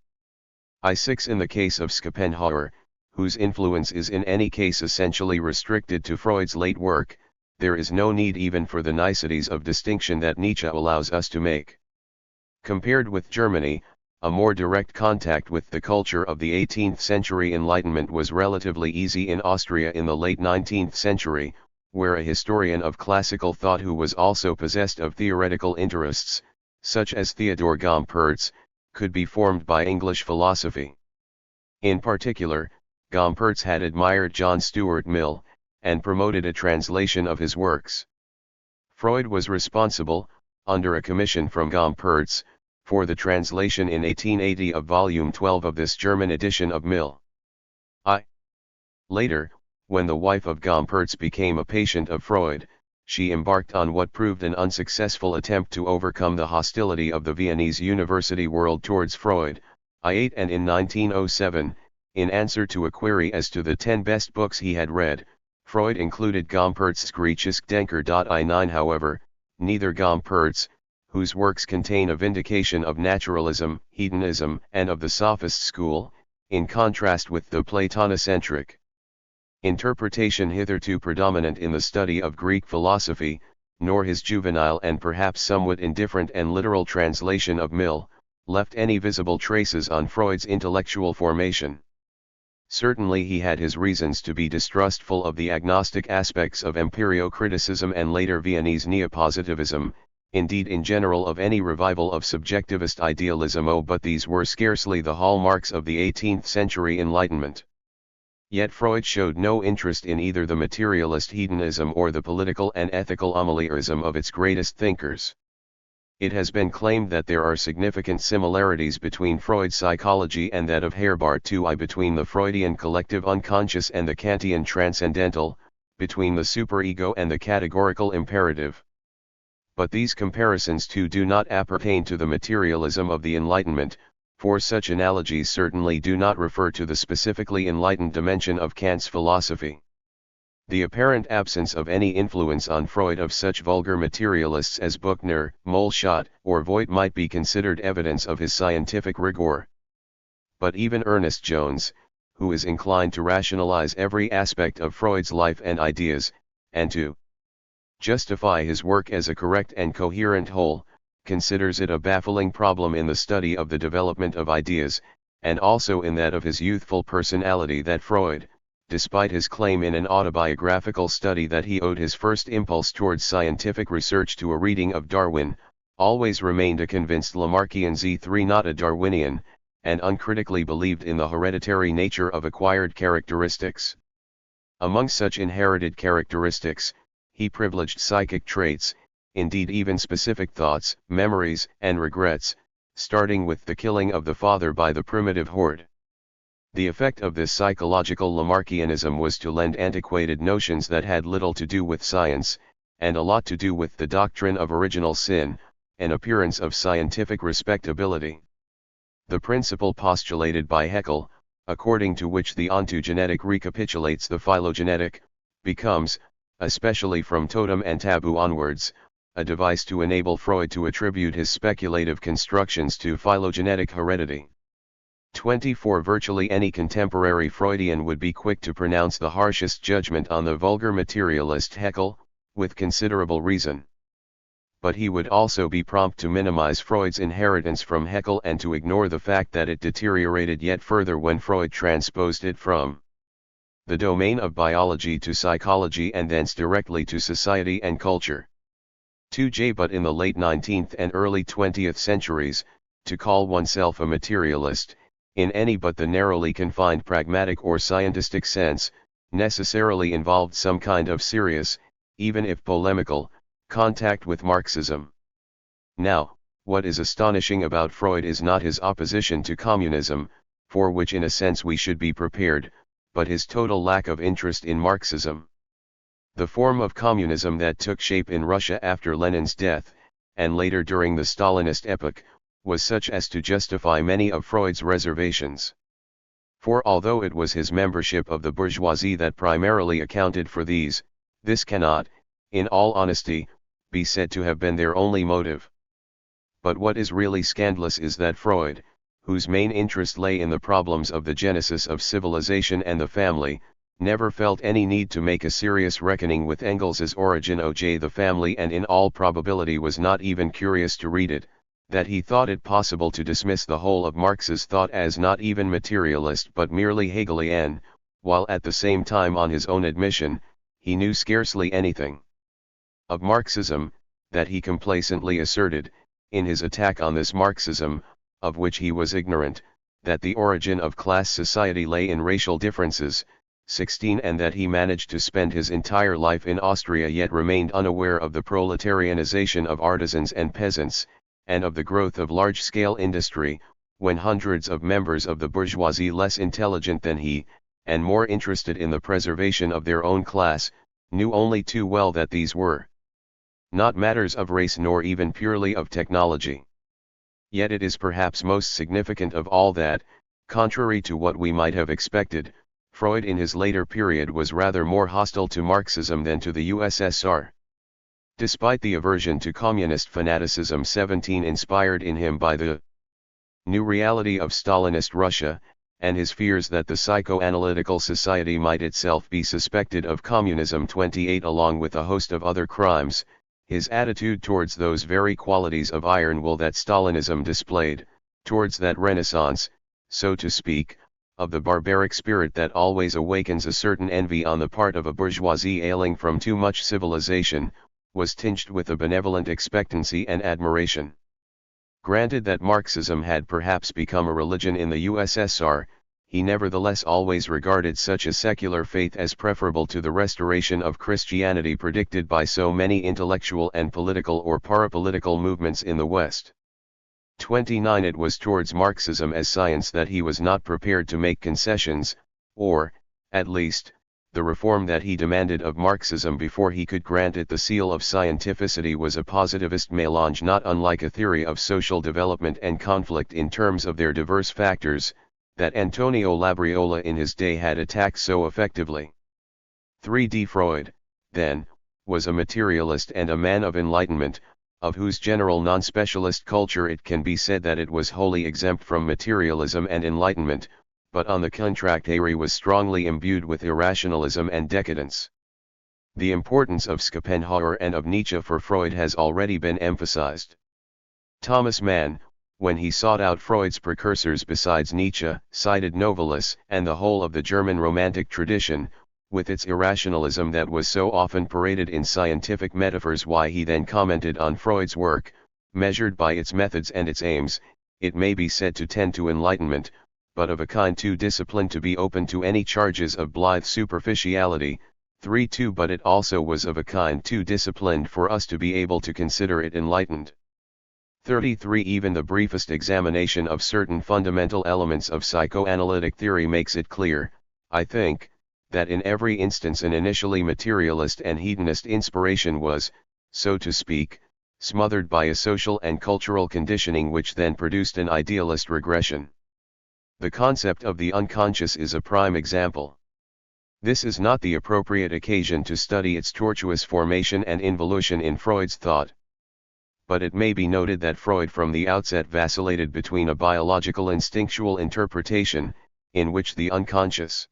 I6 In the case of Schopenhauer, whose influence is in any case essentially restricted to Freud's late work, there is no need even for the niceties of distinction that Nietzsche allows us to make. Compared with Germany, a more direct contact with the culture of the 18th century Enlightenment was relatively easy in Austria in the late 19th century, where a historian of classical thought who was also possessed of theoretical interests, such as Theodor Gompertz, could be formed by English philosophy. In particular, Gompertz had admired John Stuart Mill, and promoted a translation of his works. Freud was responsible, under a commission from Gompertz, for the translation in 1880 of volume 12 of this German edition of Mill. Later, when the wife of Gompertz became a patient of Freud, she embarked on what proved an unsuccessful attempt to overcome the hostility of the Viennese university world towards Freud. I8 And in 1907, in answer to a query as to the 10 best books he had read, Freud included Gompertz's Griechisch Denker. I9 However, neither Gompertz, whose works contain a vindication of naturalism, hedonism, and of the sophist school, in contrast with the Platonocentric interpretation hitherto predominant in the study of Greek philosophy, nor his juvenile and perhaps somewhat indifferent and literal translation of Mill, left any visible traces on Freud's intellectual formation. Certainly he had his reasons to be distrustful of the agnostic aspects of empirio-criticism and later Viennese neopositivism, indeed in general of any revival of subjectivist idealism, but these were scarcely the hallmarks of the 18th century Enlightenment. Yet Freud showed no interest in either the materialist hedonism or the political and ethical amelierism of its greatest thinkers. It has been claimed that there are significant similarities between Freud's psychology and that of Herbart II, between the Freudian collective unconscious and the Kantian transcendental, between the superego and the categorical imperative. But these comparisons too do not appertain to the materialism of the Enlightenment, for such analogies certainly do not refer to the specifically enlightened dimension of Kant's philosophy. The apparent absence of any influence on Freud of such vulgar materialists as Buchner, Moleschott, or Voigt might be considered evidence of his scientific rigor. But even Ernest Jones, who is inclined to rationalize every aspect of Freud's life and ideas, and to justify his work as a correct and coherent whole, considers it a baffling problem in the study of the development of ideas, and also in that of his youthful personality, that Freud, despite his claim in an autobiographical study that he owed his first impulse towards scientific research to a reading of Darwin, always remained a convinced Lamarckian Z3, not a Darwinian, and uncritically believed in the hereditary nature of acquired characteristics. Among such inherited characteristics, he privileged psychic traits, indeed even specific thoughts, memories, and regrets, starting with the killing of the father by the primitive horde. The effect of this psychological Lamarckianism was to lend antiquated notions that had little to do with science, and a lot to do with the doctrine of original sin, an appearance of scientific respectability. The principle postulated by Haeckel, according to which the ontogenetic recapitulates the phylogenetic, becomes, especially from totem and taboo onwards, a device to enable Freud to attribute his speculative constructions to phylogenetic heredity. 24 Virtually any contemporary Freudian would be quick to pronounce the harshest judgment on the vulgar materialist Haeckel, with considerable reason. But he would also be prompt to minimize Freud's inheritance from Haeckel and to ignore the fact that it deteriorated yet further when Freud transposed it from the domain of biology to psychology and thence directly to society and culture. 2J But in the late 19th and early 20th centuries, to call oneself a materialist, in any but the narrowly confined pragmatic or scientistic sense, necessarily involved some kind of serious, even if polemical, contact with Marxism. Now, what is astonishing about Freud is not his opposition to communism, for which in a sense we should be prepared, but his total lack of interest in Marxism. The form of communism that took shape in Russia after Lenin's death, and later during the Stalinist epoch, was such as to justify many of Freud's reservations. For although it was his membership of the bourgeoisie that primarily accounted for these, this cannot, in all honesty, be said to have been their only motive. But what is really scandalous is that Freud, whose main interest lay in the problems of the genesis of civilization and the family, never felt any need to make a serious reckoning with Engels's Origin of the Family, and in all probability was not even curious to read it, that he thought it possible to dismiss the whole of Marx's thought as not even materialist but merely Hegelian, while at the same time on his own admission, he knew scarcely anything of Marxism, that he complacently asserted, in his attack on this Marxism, of which he was ignorant, that the origin of class society lay in racial differences, 16 and that he managed to spend his entire life in Austria yet remained unaware of the proletarianization of artisans and peasants, and of the growth of large-scale industry, when hundreds of members of the bourgeoisie less intelligent than he, and more interested in the preservation of their own class, knew only too well that these were not matters of race nor even purely of technology. Yet it is perhaps most significant of all that, contrary to what we might have expected, Freud in his later period was rather more hostile to Marxism than to the USSR. Despite the aversion to communist fanaticism inspired in him by the new reality of Stalinist Russia, and his fears that the Psychoanalytical Society might itself be suspected of communism 28 along with a host of other crimes, his attitude towards those very qualities of iron will that Stalinism displayed, towards that renaissance, so to speak, of the barbaric spirit that always awakens a certain envy on the part of a bourgeoisie ailing from too much civilization, was tinged with a benevolent expectancy and admiration. Granted that Marxism had perhaps become a religion in the USSR, he nevertheless always regarded such a secular faith as preferable to the restoration of Christianity predicted by so many intellectual and political or parapolitical movements in the West. 29 It was towards Marxism as science that he was not prepared to make concessions, or, at least, the reform that he demanded of Marxism before he could grant it the seal of scientificity was a positivist melange not unlike a theory of social development and conflict in terms of their diverse factors, that Antonio Labriola in his day had attacked so effectively. 3D Freud, then, was a materialist and a man of enlightenment, of whose general non-specialist culture it can be said that it was wholly exempt from materialism and enlightenment, but on the contrary was strongly imbued with irrationalism and decadence. The importance of Schopenhauer and of Nietzsche for Freud has already been emphasized. Thomas Mann, when he sought out Freud's precursors besides Nietzsche, cited Novalis and the whole of the German Romantic tradition, with its irrationalism that was so often paraded in scientific metaphors. Why he then commented on Freud's work, measured by its methods and its aims, it may be said to tend to enlightenment, but of a kind too disciplined to be open to any charges of blithe superficiality. 3.2 But it also was of a kind too disciplined for us to be able to consider it enlightened. 33 Even the briefest examination of certain fundamental elements of psychoanalytic theory makes it clear, I think, that in every instance an initially materialist and hedonist inspiration was, so to speak, smothered by a social and cultural conditioning which then produced an idealist regression. The concept of the unconscious is a prime example. This is not the appropriate occasion to study its tortuous formation and involution in Freud's thought. But it may be noted that Freud from the outset vacillated between a biological instinctual interpretation, in which the unconscious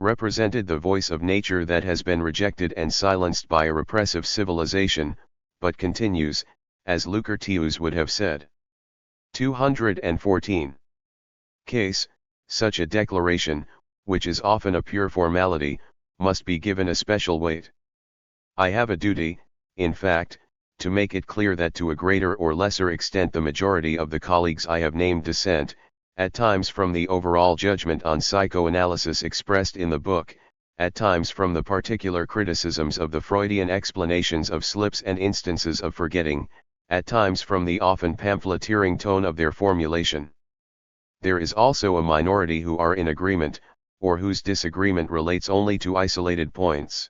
represented the voice of nature that has been rejected and silenced by a repressive civilization, but continues, as Lucretius would have said. 214. Case, such a declaration, which is often a pure formality, must be given a special weight. I have a duty, in fact, to make it clear that to a greater or lesser extent the majority of the colleagues I have named dissent, at times from the overall judgment on psychoanalysis expressed in the book, at times from the particular criticisms of the Freudian explanations of slips and instances of forgetting, at times from the often pamphleteering tone of their formulation. There is also a minority who are in agreement, or whose disagreement relates only to isolated points.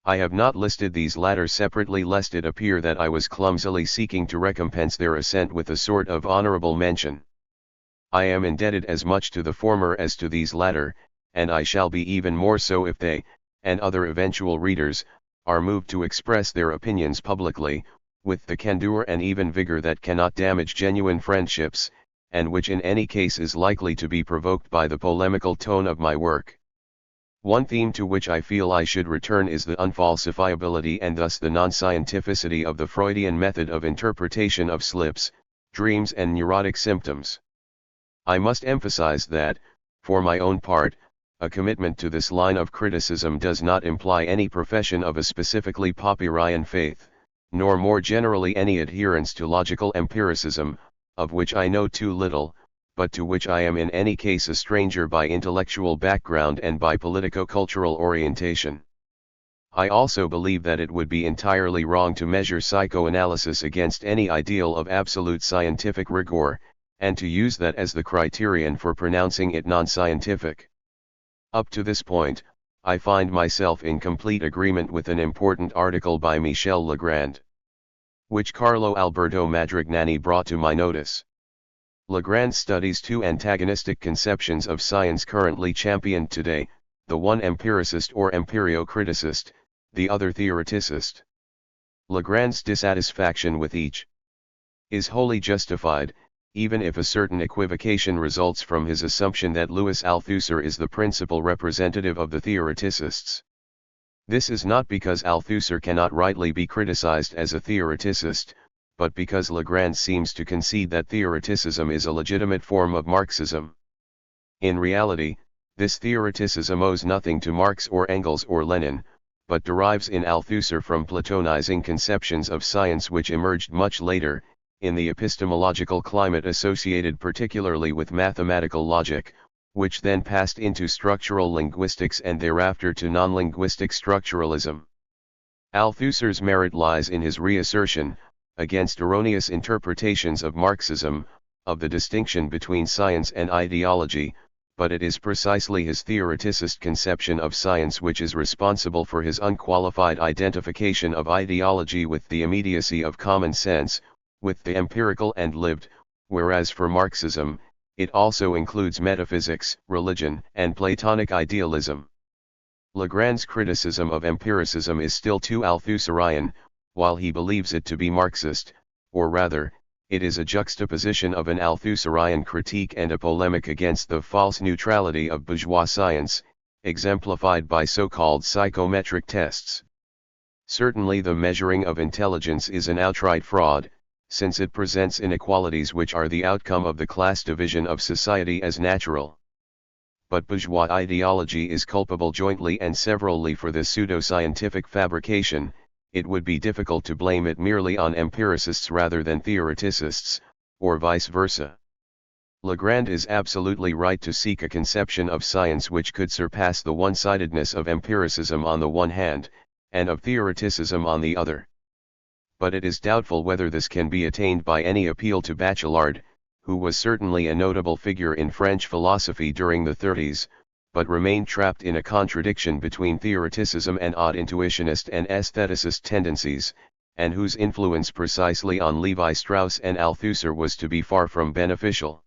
I have not listed these latter separately lest it appear that I was clumsily seeking to recompense their assent with a sort of honorable mention. I am indebted as much to the former as to these latter, and I shall be even more so if they, and other eventual readers, are moved to express their opinions publicly, with the candor and even vigor that cannot damage genuine friendships, and which in any case is likely to be provoked by the polemical tone of my work. One theme to which I feel I should return is the unfalsifiability and thus the non-scientificity of the Freudian method of interpretation of slips, dreams and neurotic symptoms. I must emphasize that, for my own part, a commitment to this line of criticism does not imply any profession of a specifically Popperian faith, nor more generally any adherence to logical empiricism, of which I know too little, but to which I am in any case a stranger by intellectual background and by politico-cultural orientation. I also believe that it would be entirely wrong to measure psychoanalysis against any ideal of absolute scientific rigor, and to use that as the criterion for pronouncing it non-scientific. Up to this point, I find myself in complete agreement with an important article by Michel Legrand, which Carlo Alberto Madrignani brought to my notice. Legrand studies two antagonistic conceptions of science currently championed today, the one empiricist or empirio-criticist, the other theoreticist. Legrand's dissatisfaction with each is wholly justified, even if a certain equivocation results from his assumption that Louis Althusser is the principal representative of the theoreticists. This is not because Althusser cannot rightly be criticized as a theoreticist, but because Legrand seems to concede that theoreticism is a legitimate form of Marxism. In reality, this theoreticism owes nothing to Marx or Engels or Lenin, but derives in Althusser from Platonizing conceptions of science which emerged much later, in the epistemological climate associated particularly with mathematical logic, which then passed into structural linguistics and thereafter to non-linguistic structuralism. Althusser's merit lies in his reassertion, against erroneous interpretations of Marxism, of the distinction between science and ideology, but it is precisely his theoreticist conception of science which is responsible for his unqualified identification of ideology with the immediacy of common sense, with the empirical and lived, whereas for Marxism, it also includes metaphysics, religion, and Platonic idealism. Legrand's criticism of empiricism is still too Althusserian, while he believes it to be Marxist, or rather, it is a juxtaposition of an Althusserian critique and a polemic against the false neutrality of bourgeois science, exemplified by so-called psychometric tests. Certainly the measuring of intelligence is an outright fraud, since it presents inequalities which are the outcome of the class division of society as natural. But bourgeois ideology is culpable jointly and severally for this pseudo-scientific fabrication. It would be difficult to blame it merely on empiricists rather than theoreticists, or vice versa. Legrand is absolutely right to seek a conception of science which could surpass the one-sidedness of empiricism on the one hand, and of theoreticism on the other. but it is doubtful whether this can be attained by any appeal to Bachelard, who was certainly a notable figure in French philosophy during the 30s, but remained trapped in a contradiction between theoreticism and odd intuitionist and aestheticist tendencies, and whose influence precisely on Levi-Strauss and Althusser was to be far from beneficial.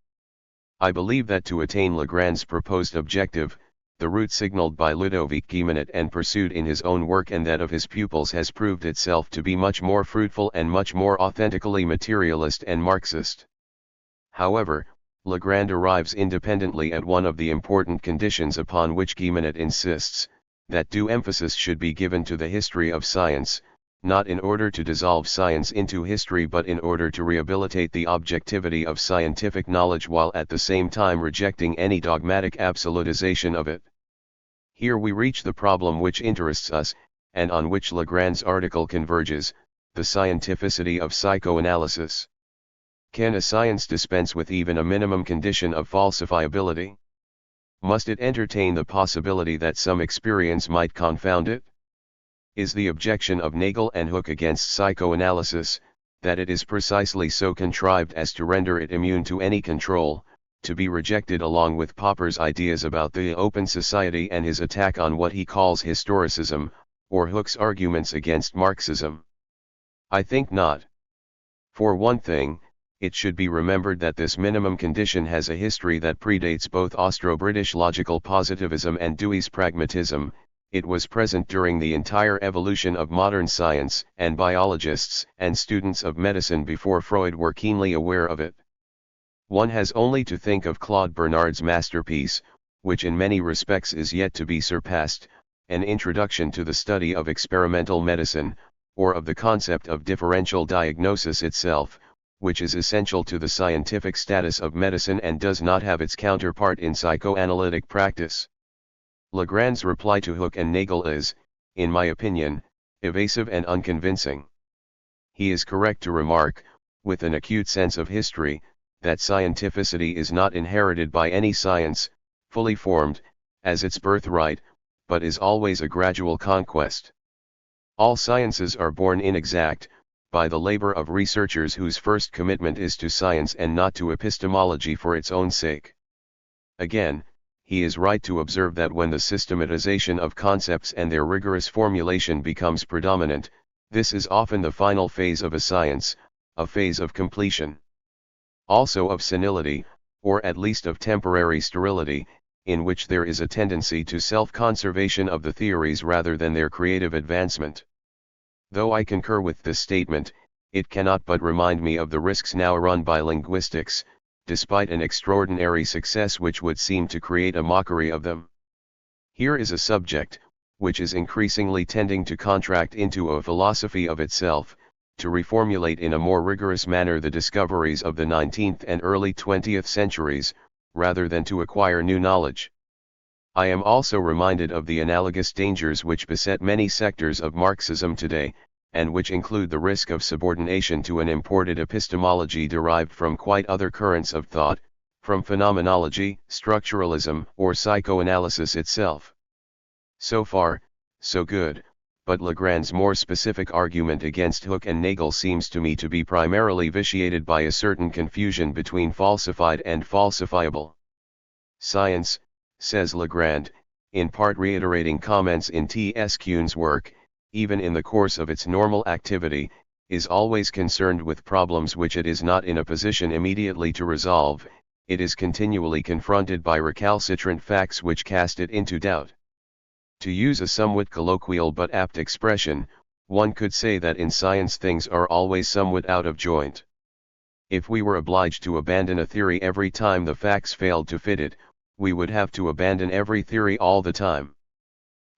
I believe that to attain Legrand's proposed objective, the route signaled by Ludovic Guilleminot and pursued in his own work and that of his pupils has proved itself to be much more fruitful and much more authentically materialist and Marxist. However, Legrand arrives independently at one of the important conditions upon which Guilleminot insists, that due emphasis should be given to the history of science, not in order to dissolve science into history but in order to rehabilitate the objectivity of scientific knowledge while at the same time rejecting any dogmatic absolutization of it. Here we reach the problem which interests us, and on which Legrand's article converges, the scientificity of psychoanalysis. Can a science dispense with even a minimum condition of falsifiability? Must it entertain the possibility that some experience might confound it? Is the objection of Nagel and Hooke against psychoanalysis, that it is precisely so contrived as to render it immune to any control, to be rejected along with Popper's ideas about the open society and his attack on what he calls historicism, or Hooke's arguments against Marxism? I think not. For one thing, it should be remembered that this minimum condition has a history that predates both Austro-British logical positivism and Dewey's pragmatism. It was present during the entire evolution of modern science, and biologists and students of medicine before Freud were keenly aware of it. One has only to think of Claude Bernard's masterpiece, which in many respects is yet to be surpassed, An Introduction to the Study of Experimental Medicine, or of the concept of differential diagnosis itself, which is essential to the scientific status of medicine and does not have its counterpart in psychoanalytic practice. Legrand's reply to Hooke and Nagel is, in my opinion, evasive and unconvincing. He is correct to remark, with an acute sense of history, that scientificity is not inherited by any science, fully formed, as its birthright, but is always a gradual conquest. All sciences are born inexact, by the labor of researchers whose first commitment is to science and not to epistemology for its own sake. Again, he is right to observe that when the systematization of concepts and their rigorous formulation becomes predominant, this is often the final phase of a science, a phase of completion. Also of senility, or at least of temporary sterility, in which there is a tendency to self-conservation of the theories rather than their creative advancement. Though I concur with this statement, it cannot but remind me of the risks now run by linguistics, despite an extraordinary success which would seem to create a mockery of them. Here is a subject, which is increasingly tending to contract into a philosophy of itself, to reformulate in a more rigorous manner the discoveries of the 19th and early 20th centuries, rather than to acquire new knowledge. I am also reminded of the analogous dangers which beset many sectors of Marxism today, and which include the risk of subordination to an imported epistemology derived from quite other currents of thought, from phenomenology, structuralism, or psychoanalysis itself. So far, so good, but Legrand's more specific argument against Hooke and Nagel seems to me to be primarily vitiated by a certain confusion between falsified and falsifiable. Science, says Legrand, in part reiterating comments in T.S. Kuhn's work, even in the course of its normal activity, is always concerned with problems which it is not in a position immediately to resolve. It is continually confronted by recalcitrant facts which cast it into doubt. To use a somewhat colloquial but apt expression, one could say that in science things are always somewhat out of joint. If we were obliged to abandon a theory every time the facts failed to fit it, we would have to abandon every theory all the time.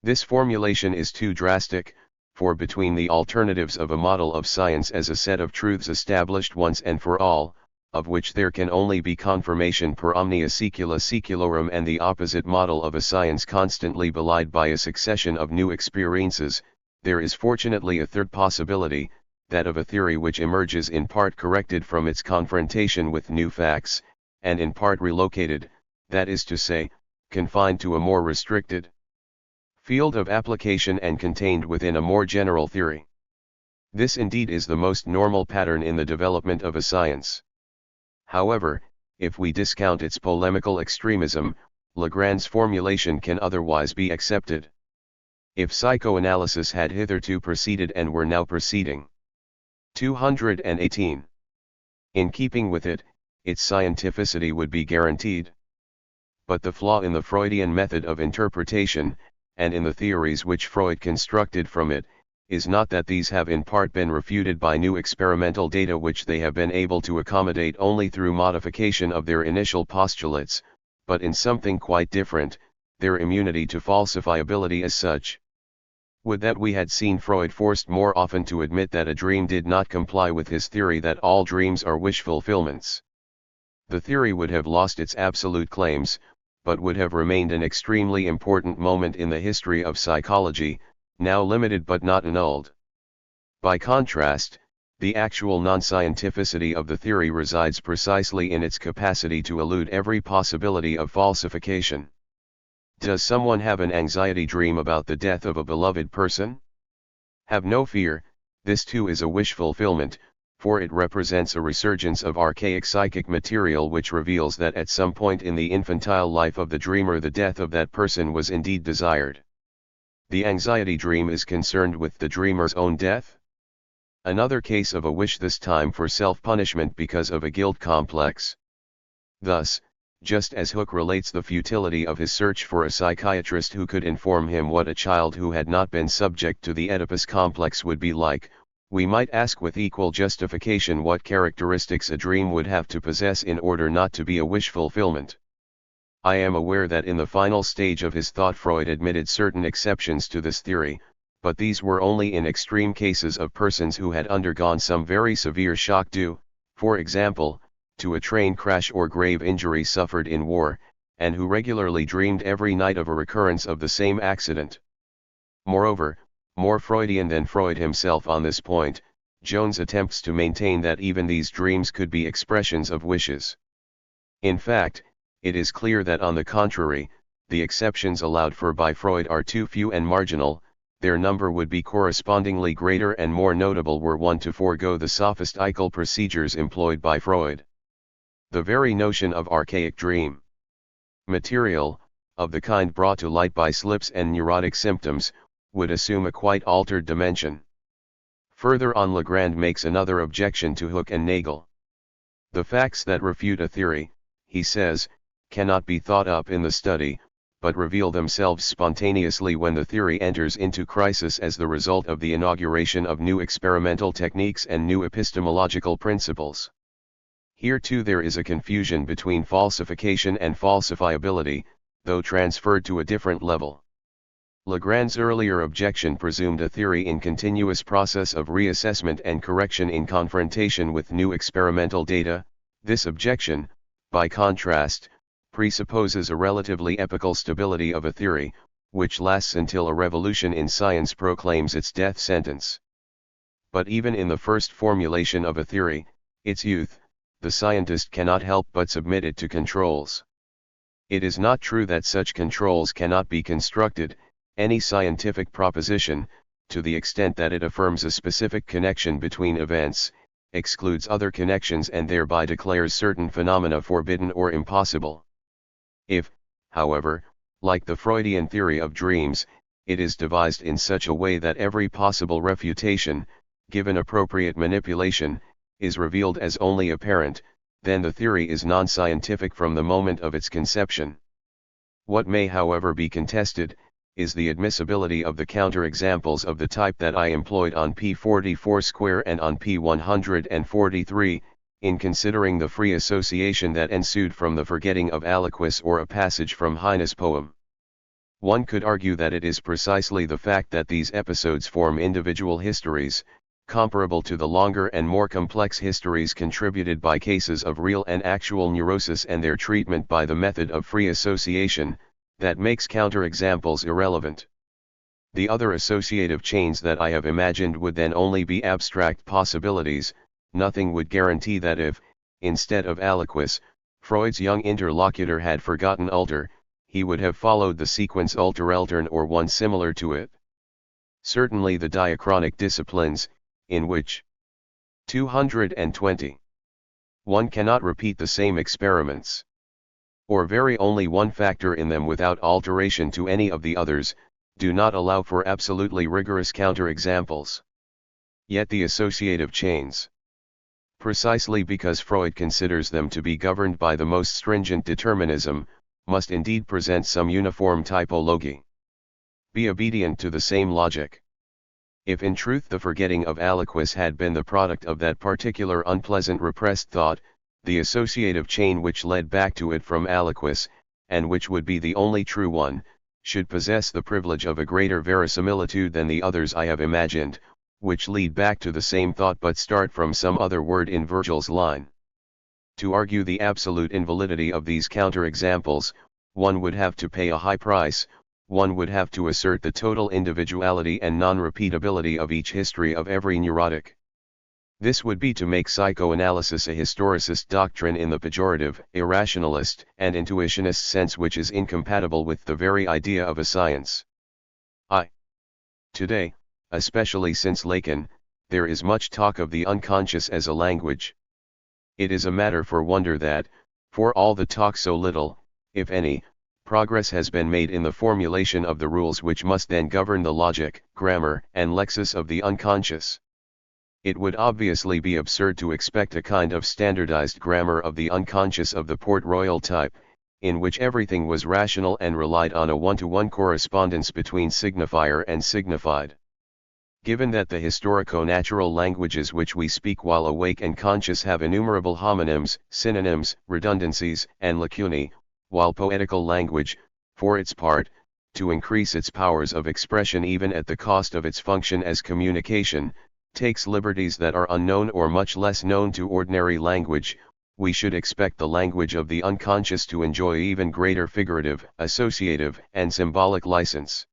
This formulation is too drastic, for between the alternatives of a model of science as a set of truths established once and for all, of which there can only be confirmation per omnia secula seculorum, and the opposite model of a science constantly belied by a succession of new experiences, there is fortunately a third possibility, that of a theory which emerges in part corrected from its confrontation with new facts, and in part relocated, that is to say, confined to a more restricted field of application and contained within a more general theory. This indeed is the most normal pattern in the development of a science. However, if we discount its polemical extremism, Legrand's formulation can otherwise be accepted. If psychoanalysis had hitherto proceeded and were now proceeding. 218. In keeping with it, its scientificity would be guaranteed. But the flaw in the Freudian method of interpretation, and in the theories which Freud constructed from it, is not that these have in part been refuted by new experimental data which they have been able to accommodate only through modification of their initial postulates, but in something quite different, their immunity to falsifiability as such. Would that we had seen Freud forced more often to admit that a dream did not comply with his theory that all dreams are wish fulfillments. The theory would have lost its absolute claims, but would have remained an extremely important moment in the history of psychology, now limited but not annulled. By contrast, the actual non-scientificity of the theory resides precisely in its capacity to elude every possibility of falsification. Does someone have an anxiety dream about the death of a beloved person? Have no fear, this too is a wish fulfillment, for it represents a resurgence of archaic psychic material which reveals that at some point in the infantile life of the dreamer the death of that person was indeed desired. The anxiety dream is concerned with the dreamer's own death? Another case of a wish, this time for self-punishment because of a guilt complex. Thus, just as Hooke relates the futility of his search for a psychiatrist who could inform him what a child who had not been subject to the Oedipus complex would be like, we might ask with equal justification what characteristics a dream would have to possess in order not to be a wish fulfillment. I am aware that in the final stage of his thought Freud admitted certain exceptions to this theory, but these were only in extreme cases of persons who had undergone some very severe shock due, for example, to a train crash or grave injury suffered in war, and who regularly dreamed every night of a recurrence of the same accident. Moreover, more Freudian than Freud himself on this point, Jones attempts to maintain that even these dreams could be expressions of wishes. In fact, it is clear that on the contrary, the exceptions allowed for by Freud are too few and marginal, their number would be correspondingly greater and more notable were one to forego the sophistical procedures employed by Freud. The very notion of archaic dream material, of the kind brought to light by slips and neurotic symptoms, would assume a quite altered dimension. Further on, Legrand makes another objection to Hooke and Nagel. The facts that refute a theory, he says, cannot be thought up in the study, but reveal themselves spontaneously when the theory enters into crisis as the result of the inauguration of new experimental techniques and new epistemological principles. Here too there is a confusion between falsification and falsifiability, though transferred to a different level. Legrand's earlier objection presumed a theory in continuous process of reassessment and correction in confrontation with new experimental data. This objection, by contrast, presupposes a relatively epochal stability of a theory, which lasts until a revolution in science proclaims its death sentence. But even in the first formulation of a theory, its youth, the scientist cannot help but submit it to controls. It is not true that such controls cannot be constructed. Any scientific proposition, to the extent that it affirms a specific connection between events, excludes other connections and thereby declares certain phenomena forbidden or impossible. If, however, like the Freudian theory of dreams, it is devised in such a way that every possible refutation, given appropriate manipulation, is revealed as only apparent, then the theory is non-scientific from the moment of its conception. What may, however, be contested, is the admissibility of the counter-examples of the type that I employed on p. 44 square and on p. 143, in considering the free association that ensued from the forgetting of Aliquis or a passage from Heine's poem. One could argue that it is precisely the fact that these episodes form individual histories, comparable to the longer and more complex histories contributed by cases of real and actual neurosis and their treatment by the method of free association, that makes counter-examples irrelevant. The other associative chains that I have imagined would then only be abstract possibilities. Nothing would guarantee that if, instead of Aliquis, Freud's young interlocutor had forgotten Alter, he would have followed the sequence Alter-Eltern or one similar to it. Certainly the diachronic disciplines, in which 220. One cannot repeat the same experiments, or vary only one factor in them without alteration to any of the others, do not allow for absolutely rigorous counterexamples. Yet the associative chains, precisely because Freud considers them to be governed by the most stringent determinism, must indeed present some uniform typology. Be obedient to the same logic. If in truth the forgetting of aliquis had been the product of that particular unpleasant repressed thought, the associative chain which led back to it from aliquis, and which would be the only true one, should possess the privilege of a greater verisimilitude than the others I have imagined, which lead back to the same thought but start from some other word in Virgil's line. To argue the absolute invalidity of these counterexamples, one would have to pay a high price. One would have to assert the total individuality and non-repeatability of each history of every neurotic. This would be to make psychoanalysis a historicist doctrine in the pejorative, irrationalist, and intuitionist sense, which is incompatible with the very idea of a science. Today, especially since Lacan, there is much talk of the unconscious as a language. It is a matter for wonder that, for all the talk, so little, if any, progress has been made in the formulation of the rules which must then govern the logic, grammar, and lexis of the unconscious. It would obviously be absurd to expect a kind of standardized grammar of the unconscious of the Port Royal type, in which everything was rational and relied on a one-to-one correspondence between signifier and signified. Given that the historico-natural languages which we speak while awake and conscious have innumerable homonyms, synonyms, redundancies, and lacunae, while poetical language, for its part, to increase its powers of expression even at the cost of its function as communication, takes liberties that are unknown or much less known to ordinary language, we should expect the language of the unconscious to enjoy even greater figurative, associative, and symbolic license.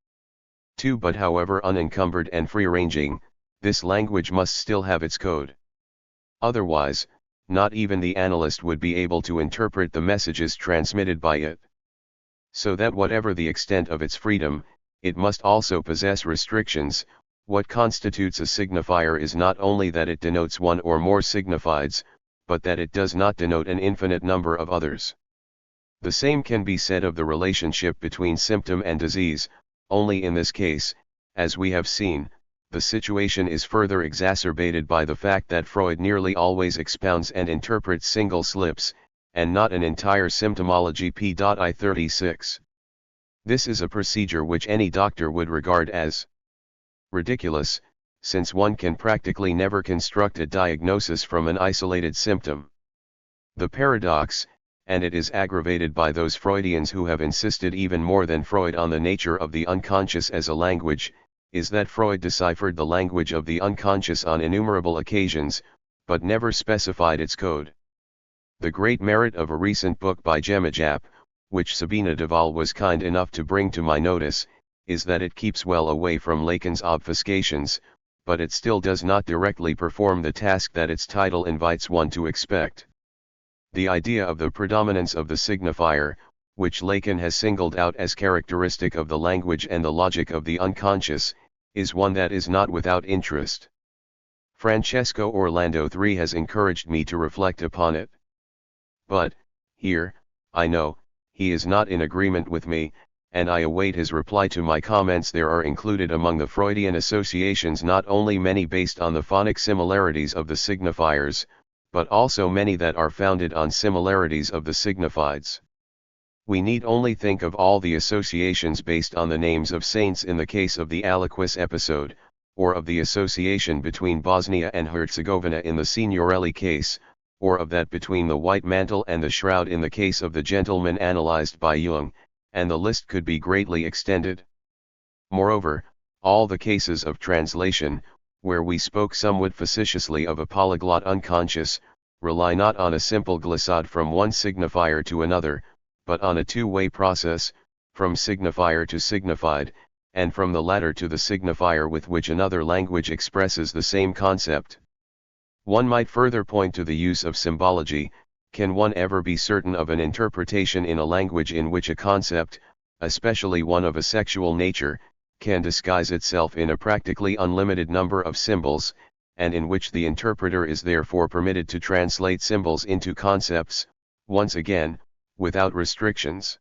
But however unencumbered and free-ranging, this language must still have its code. Otherwise, not even the analyst would be able to interpret the messages transmitted by it. So that whatever the extent of its freedom, it must also possess restrictions. What constitutes a signifier is not only that it denotes one or more signifieds, but that it does not denote an infinite number of others. The same can be said of the relationship between symptom and disease, only in this case, as we have seen, the situation is further exacerbated by the fact that Freud nearly always expounds and interprets single slips, and not an entire symptomology. P.I. 36. This is a procedure which any doctor would regard as ridiculous, since one can practically never construct a diagnosis from an isolated symptom. The paradox, and it is aggravated by those Freudians who have insisted even more than Freud on the nature of the unconscious as a language, is that Freud deciphered the language of the unconscious on innumerable occasions, but never specified its code. The great merit of a recent book by Gemma, which Sabina Duval was kind enough to bring to my notice, is that it keeps well away from Lacan's obfuscations, but it still does not directly perform the task that its title invites one to expect. The idea of the predominance of the signifier, which Lacan has singled out as characteristic of the language and the logic of the unconscious, is one that is not without interest. Francesco Orlando III has encouraged me to reflect upon it. But, here, I know, he is not in agreement with me, and I await his reply to my comments. There are included among the Freudian associations not only many based on the phonic similarities of the signifiers, but also many that are founded on similarities of the signifieds. We need only think of all the associations based on the names of saints in the case of the aliquis episode, or of the association between Bosnia and Herzegovina in the Signorelli case, or of that between the white mantle and the shroud in the case of the gentleman analyzed by Jung, and the list could be greatly extended. Moreover, all the cases of translation, where we spoke somewhat facetiously of a polyglot unconscious, rely not on a simple glissade from one signifier to another, but on a two-way process, from signifier to signified, and from the latter to the signifier with which another language expresses the same concept. One might further point to the use of symbology. Can one ever be certain of an interpretation in a language in which a concept, especially one of a sexual nature, can disguise itself in a practically unlimited number of symbols, and in which the interpreter is therefore permitted to translate symbols into concepts, once again, without restrictions.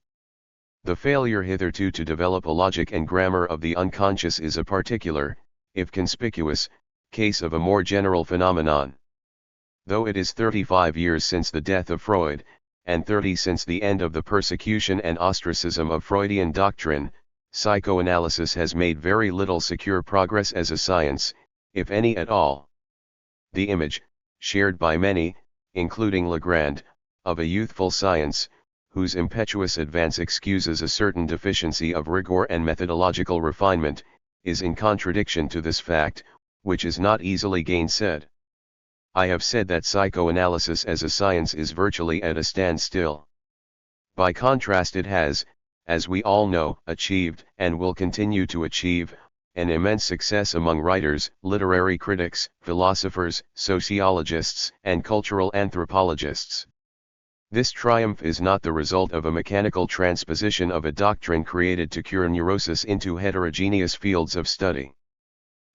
The failure hitherto to develop a logic and grammar of the unconscious is a particular, if conspicuous, case of a more general phenomenon. Though it is 35 years since the death of Freud, and 30 since the end of the persecution and ostracism of Freudian doctrine, psychoanalysis has made very little secure progress as a science, if any at all. The image, shared by many, including Legrand, of a youthful science, whose impetuous advance excuses a certain deficiency of rigor and methodological refinement, is in contradiction to this fact, which is not easily gainsaid. I have said that psychoanalysis as a science is virtually at a standstill. By contrast, it has, as we all know, achieved, and will continue to achieve, an immense success among writers, literary critics, philosophers, sociologists, and cultural anthropologists. This triumph is not the result of a mechanical transposition of a doctrine created to cure neurosis into heterogeneous fields of study.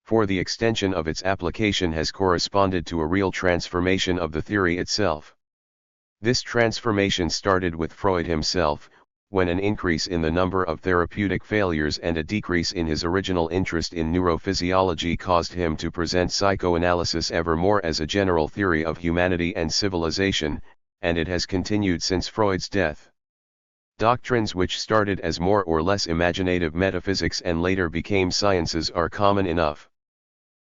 For the extension of its application has corresponded to a real transformation of the theory itself. This transformation started with Freud himself, when an increase in the number of therapeutic failures and a decrease in his original interest in neurophysiology caused him to present psychoanalysis ever more as a general theory of humanity and civilization, and it has continued since Freud's death. Doctrines which started as more or less imaginative metaphysics and later became sciences are common enough.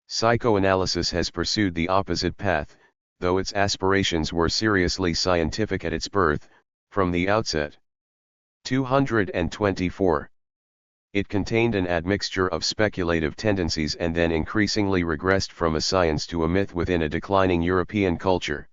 Psychoanalysis has pursued the opposite path, though its aspirations were seriously scientific at its birth, from the outset. 224. It contained an admixture of speculative tendencies and then increasingly regressed from a science to a myth within a declining European culture.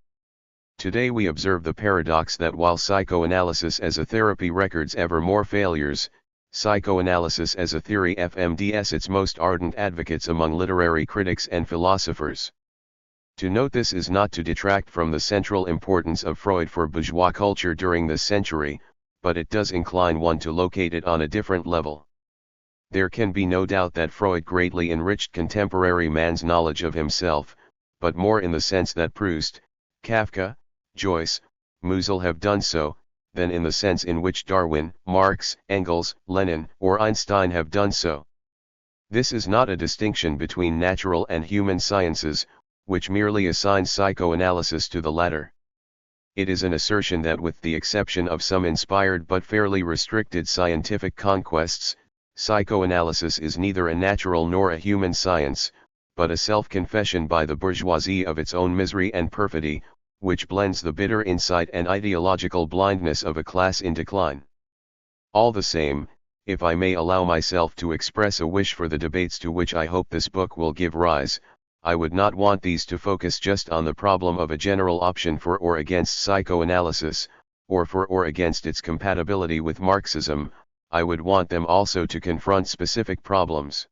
Today we observe the paradox that while psychoanalysis as a therapy records ever more failures, psychoanalysis as a theory FMDs its most ardent advocates among literary critics and philosophers. To note this is not to detract from the central importance of Freud for bourgeois culture during this century, but it does incline one to locate it on a different level. There can be no doubt that Freud greatly enriched contemporary man's knowledge of himself, but more in the sense that Proust, Kafka, Joyce, Musil have done so, than in the sense in which Darwin, Marx, Engels, Lenin, or Einstein have done so. This is not a distinction between natural and human sciences, which merely assigns psychoanalysis to the latter. It is an assertion that with the exception of some inspired but fairly restricted scientific conquests, psychoanalysis is neither a natural nor a human science, but a self-confession by the bourgeoisie of its own misery and perfidy, which blends the bitter insight and ideological blindness of a class in decline. All the same, if I may allow myself to express a wish for the debates to which I hope this book will give rise, I would not want these to focus just on the problem of a general option for or against psychoanalysis, or for or against its compatibility with Marxism. I would want them also to confront specific problems.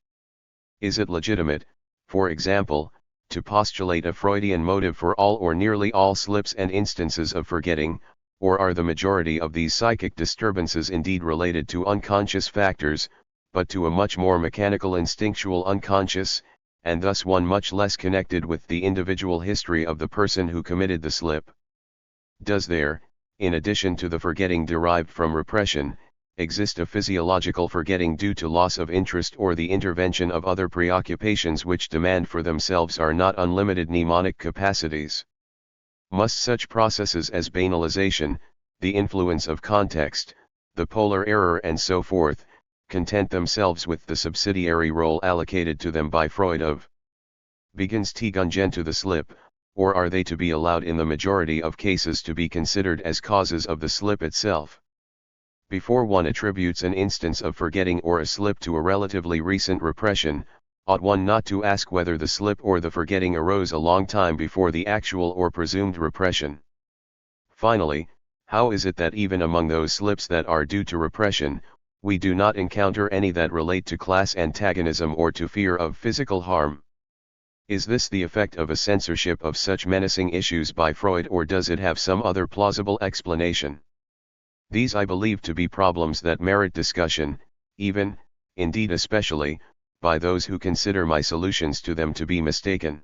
Is it legitimate, for example, to postulate a Freudian motive for all or nearly all slips and instances of forgetting, or are the majority of these psychic disturbances indeed related to unconscious factors, but to a much more mechanical instinctual unconscious, and thus one much less connected with the individual history of the person who committed the slip? Does there, in addition to the forgetting derived from repression, exist a physiological forgetting due to loss of interest or the intervention of other preoccupations which demand for themselves are not unlimited mnemonic capacities? Must such processes as banalization, the influence of context, the polar error and so forth, content themselves with the subsidiary role allocated to them by Freud of Begünstigungen to the slip, or are they to be allowed in the majority of cases to be considered as causes of the slip itself? Before one attributes an instance of forgetting or a slip to a relatively recent repression, ought one not to ask whether the slip or the forgetting arose a long time before the actual or presumed repression? Finally, how is it that even among those slips that are due to repression, we do not encounter any that relate to class antagonism or to fear of physical harm? Is this the effect of a censorship of such menacing issues by Freud, or does it have some other plausible explanation? These I believe to be problems that merit discussion, even, indeed especially, by those who consider my solutions to them to be mistaken.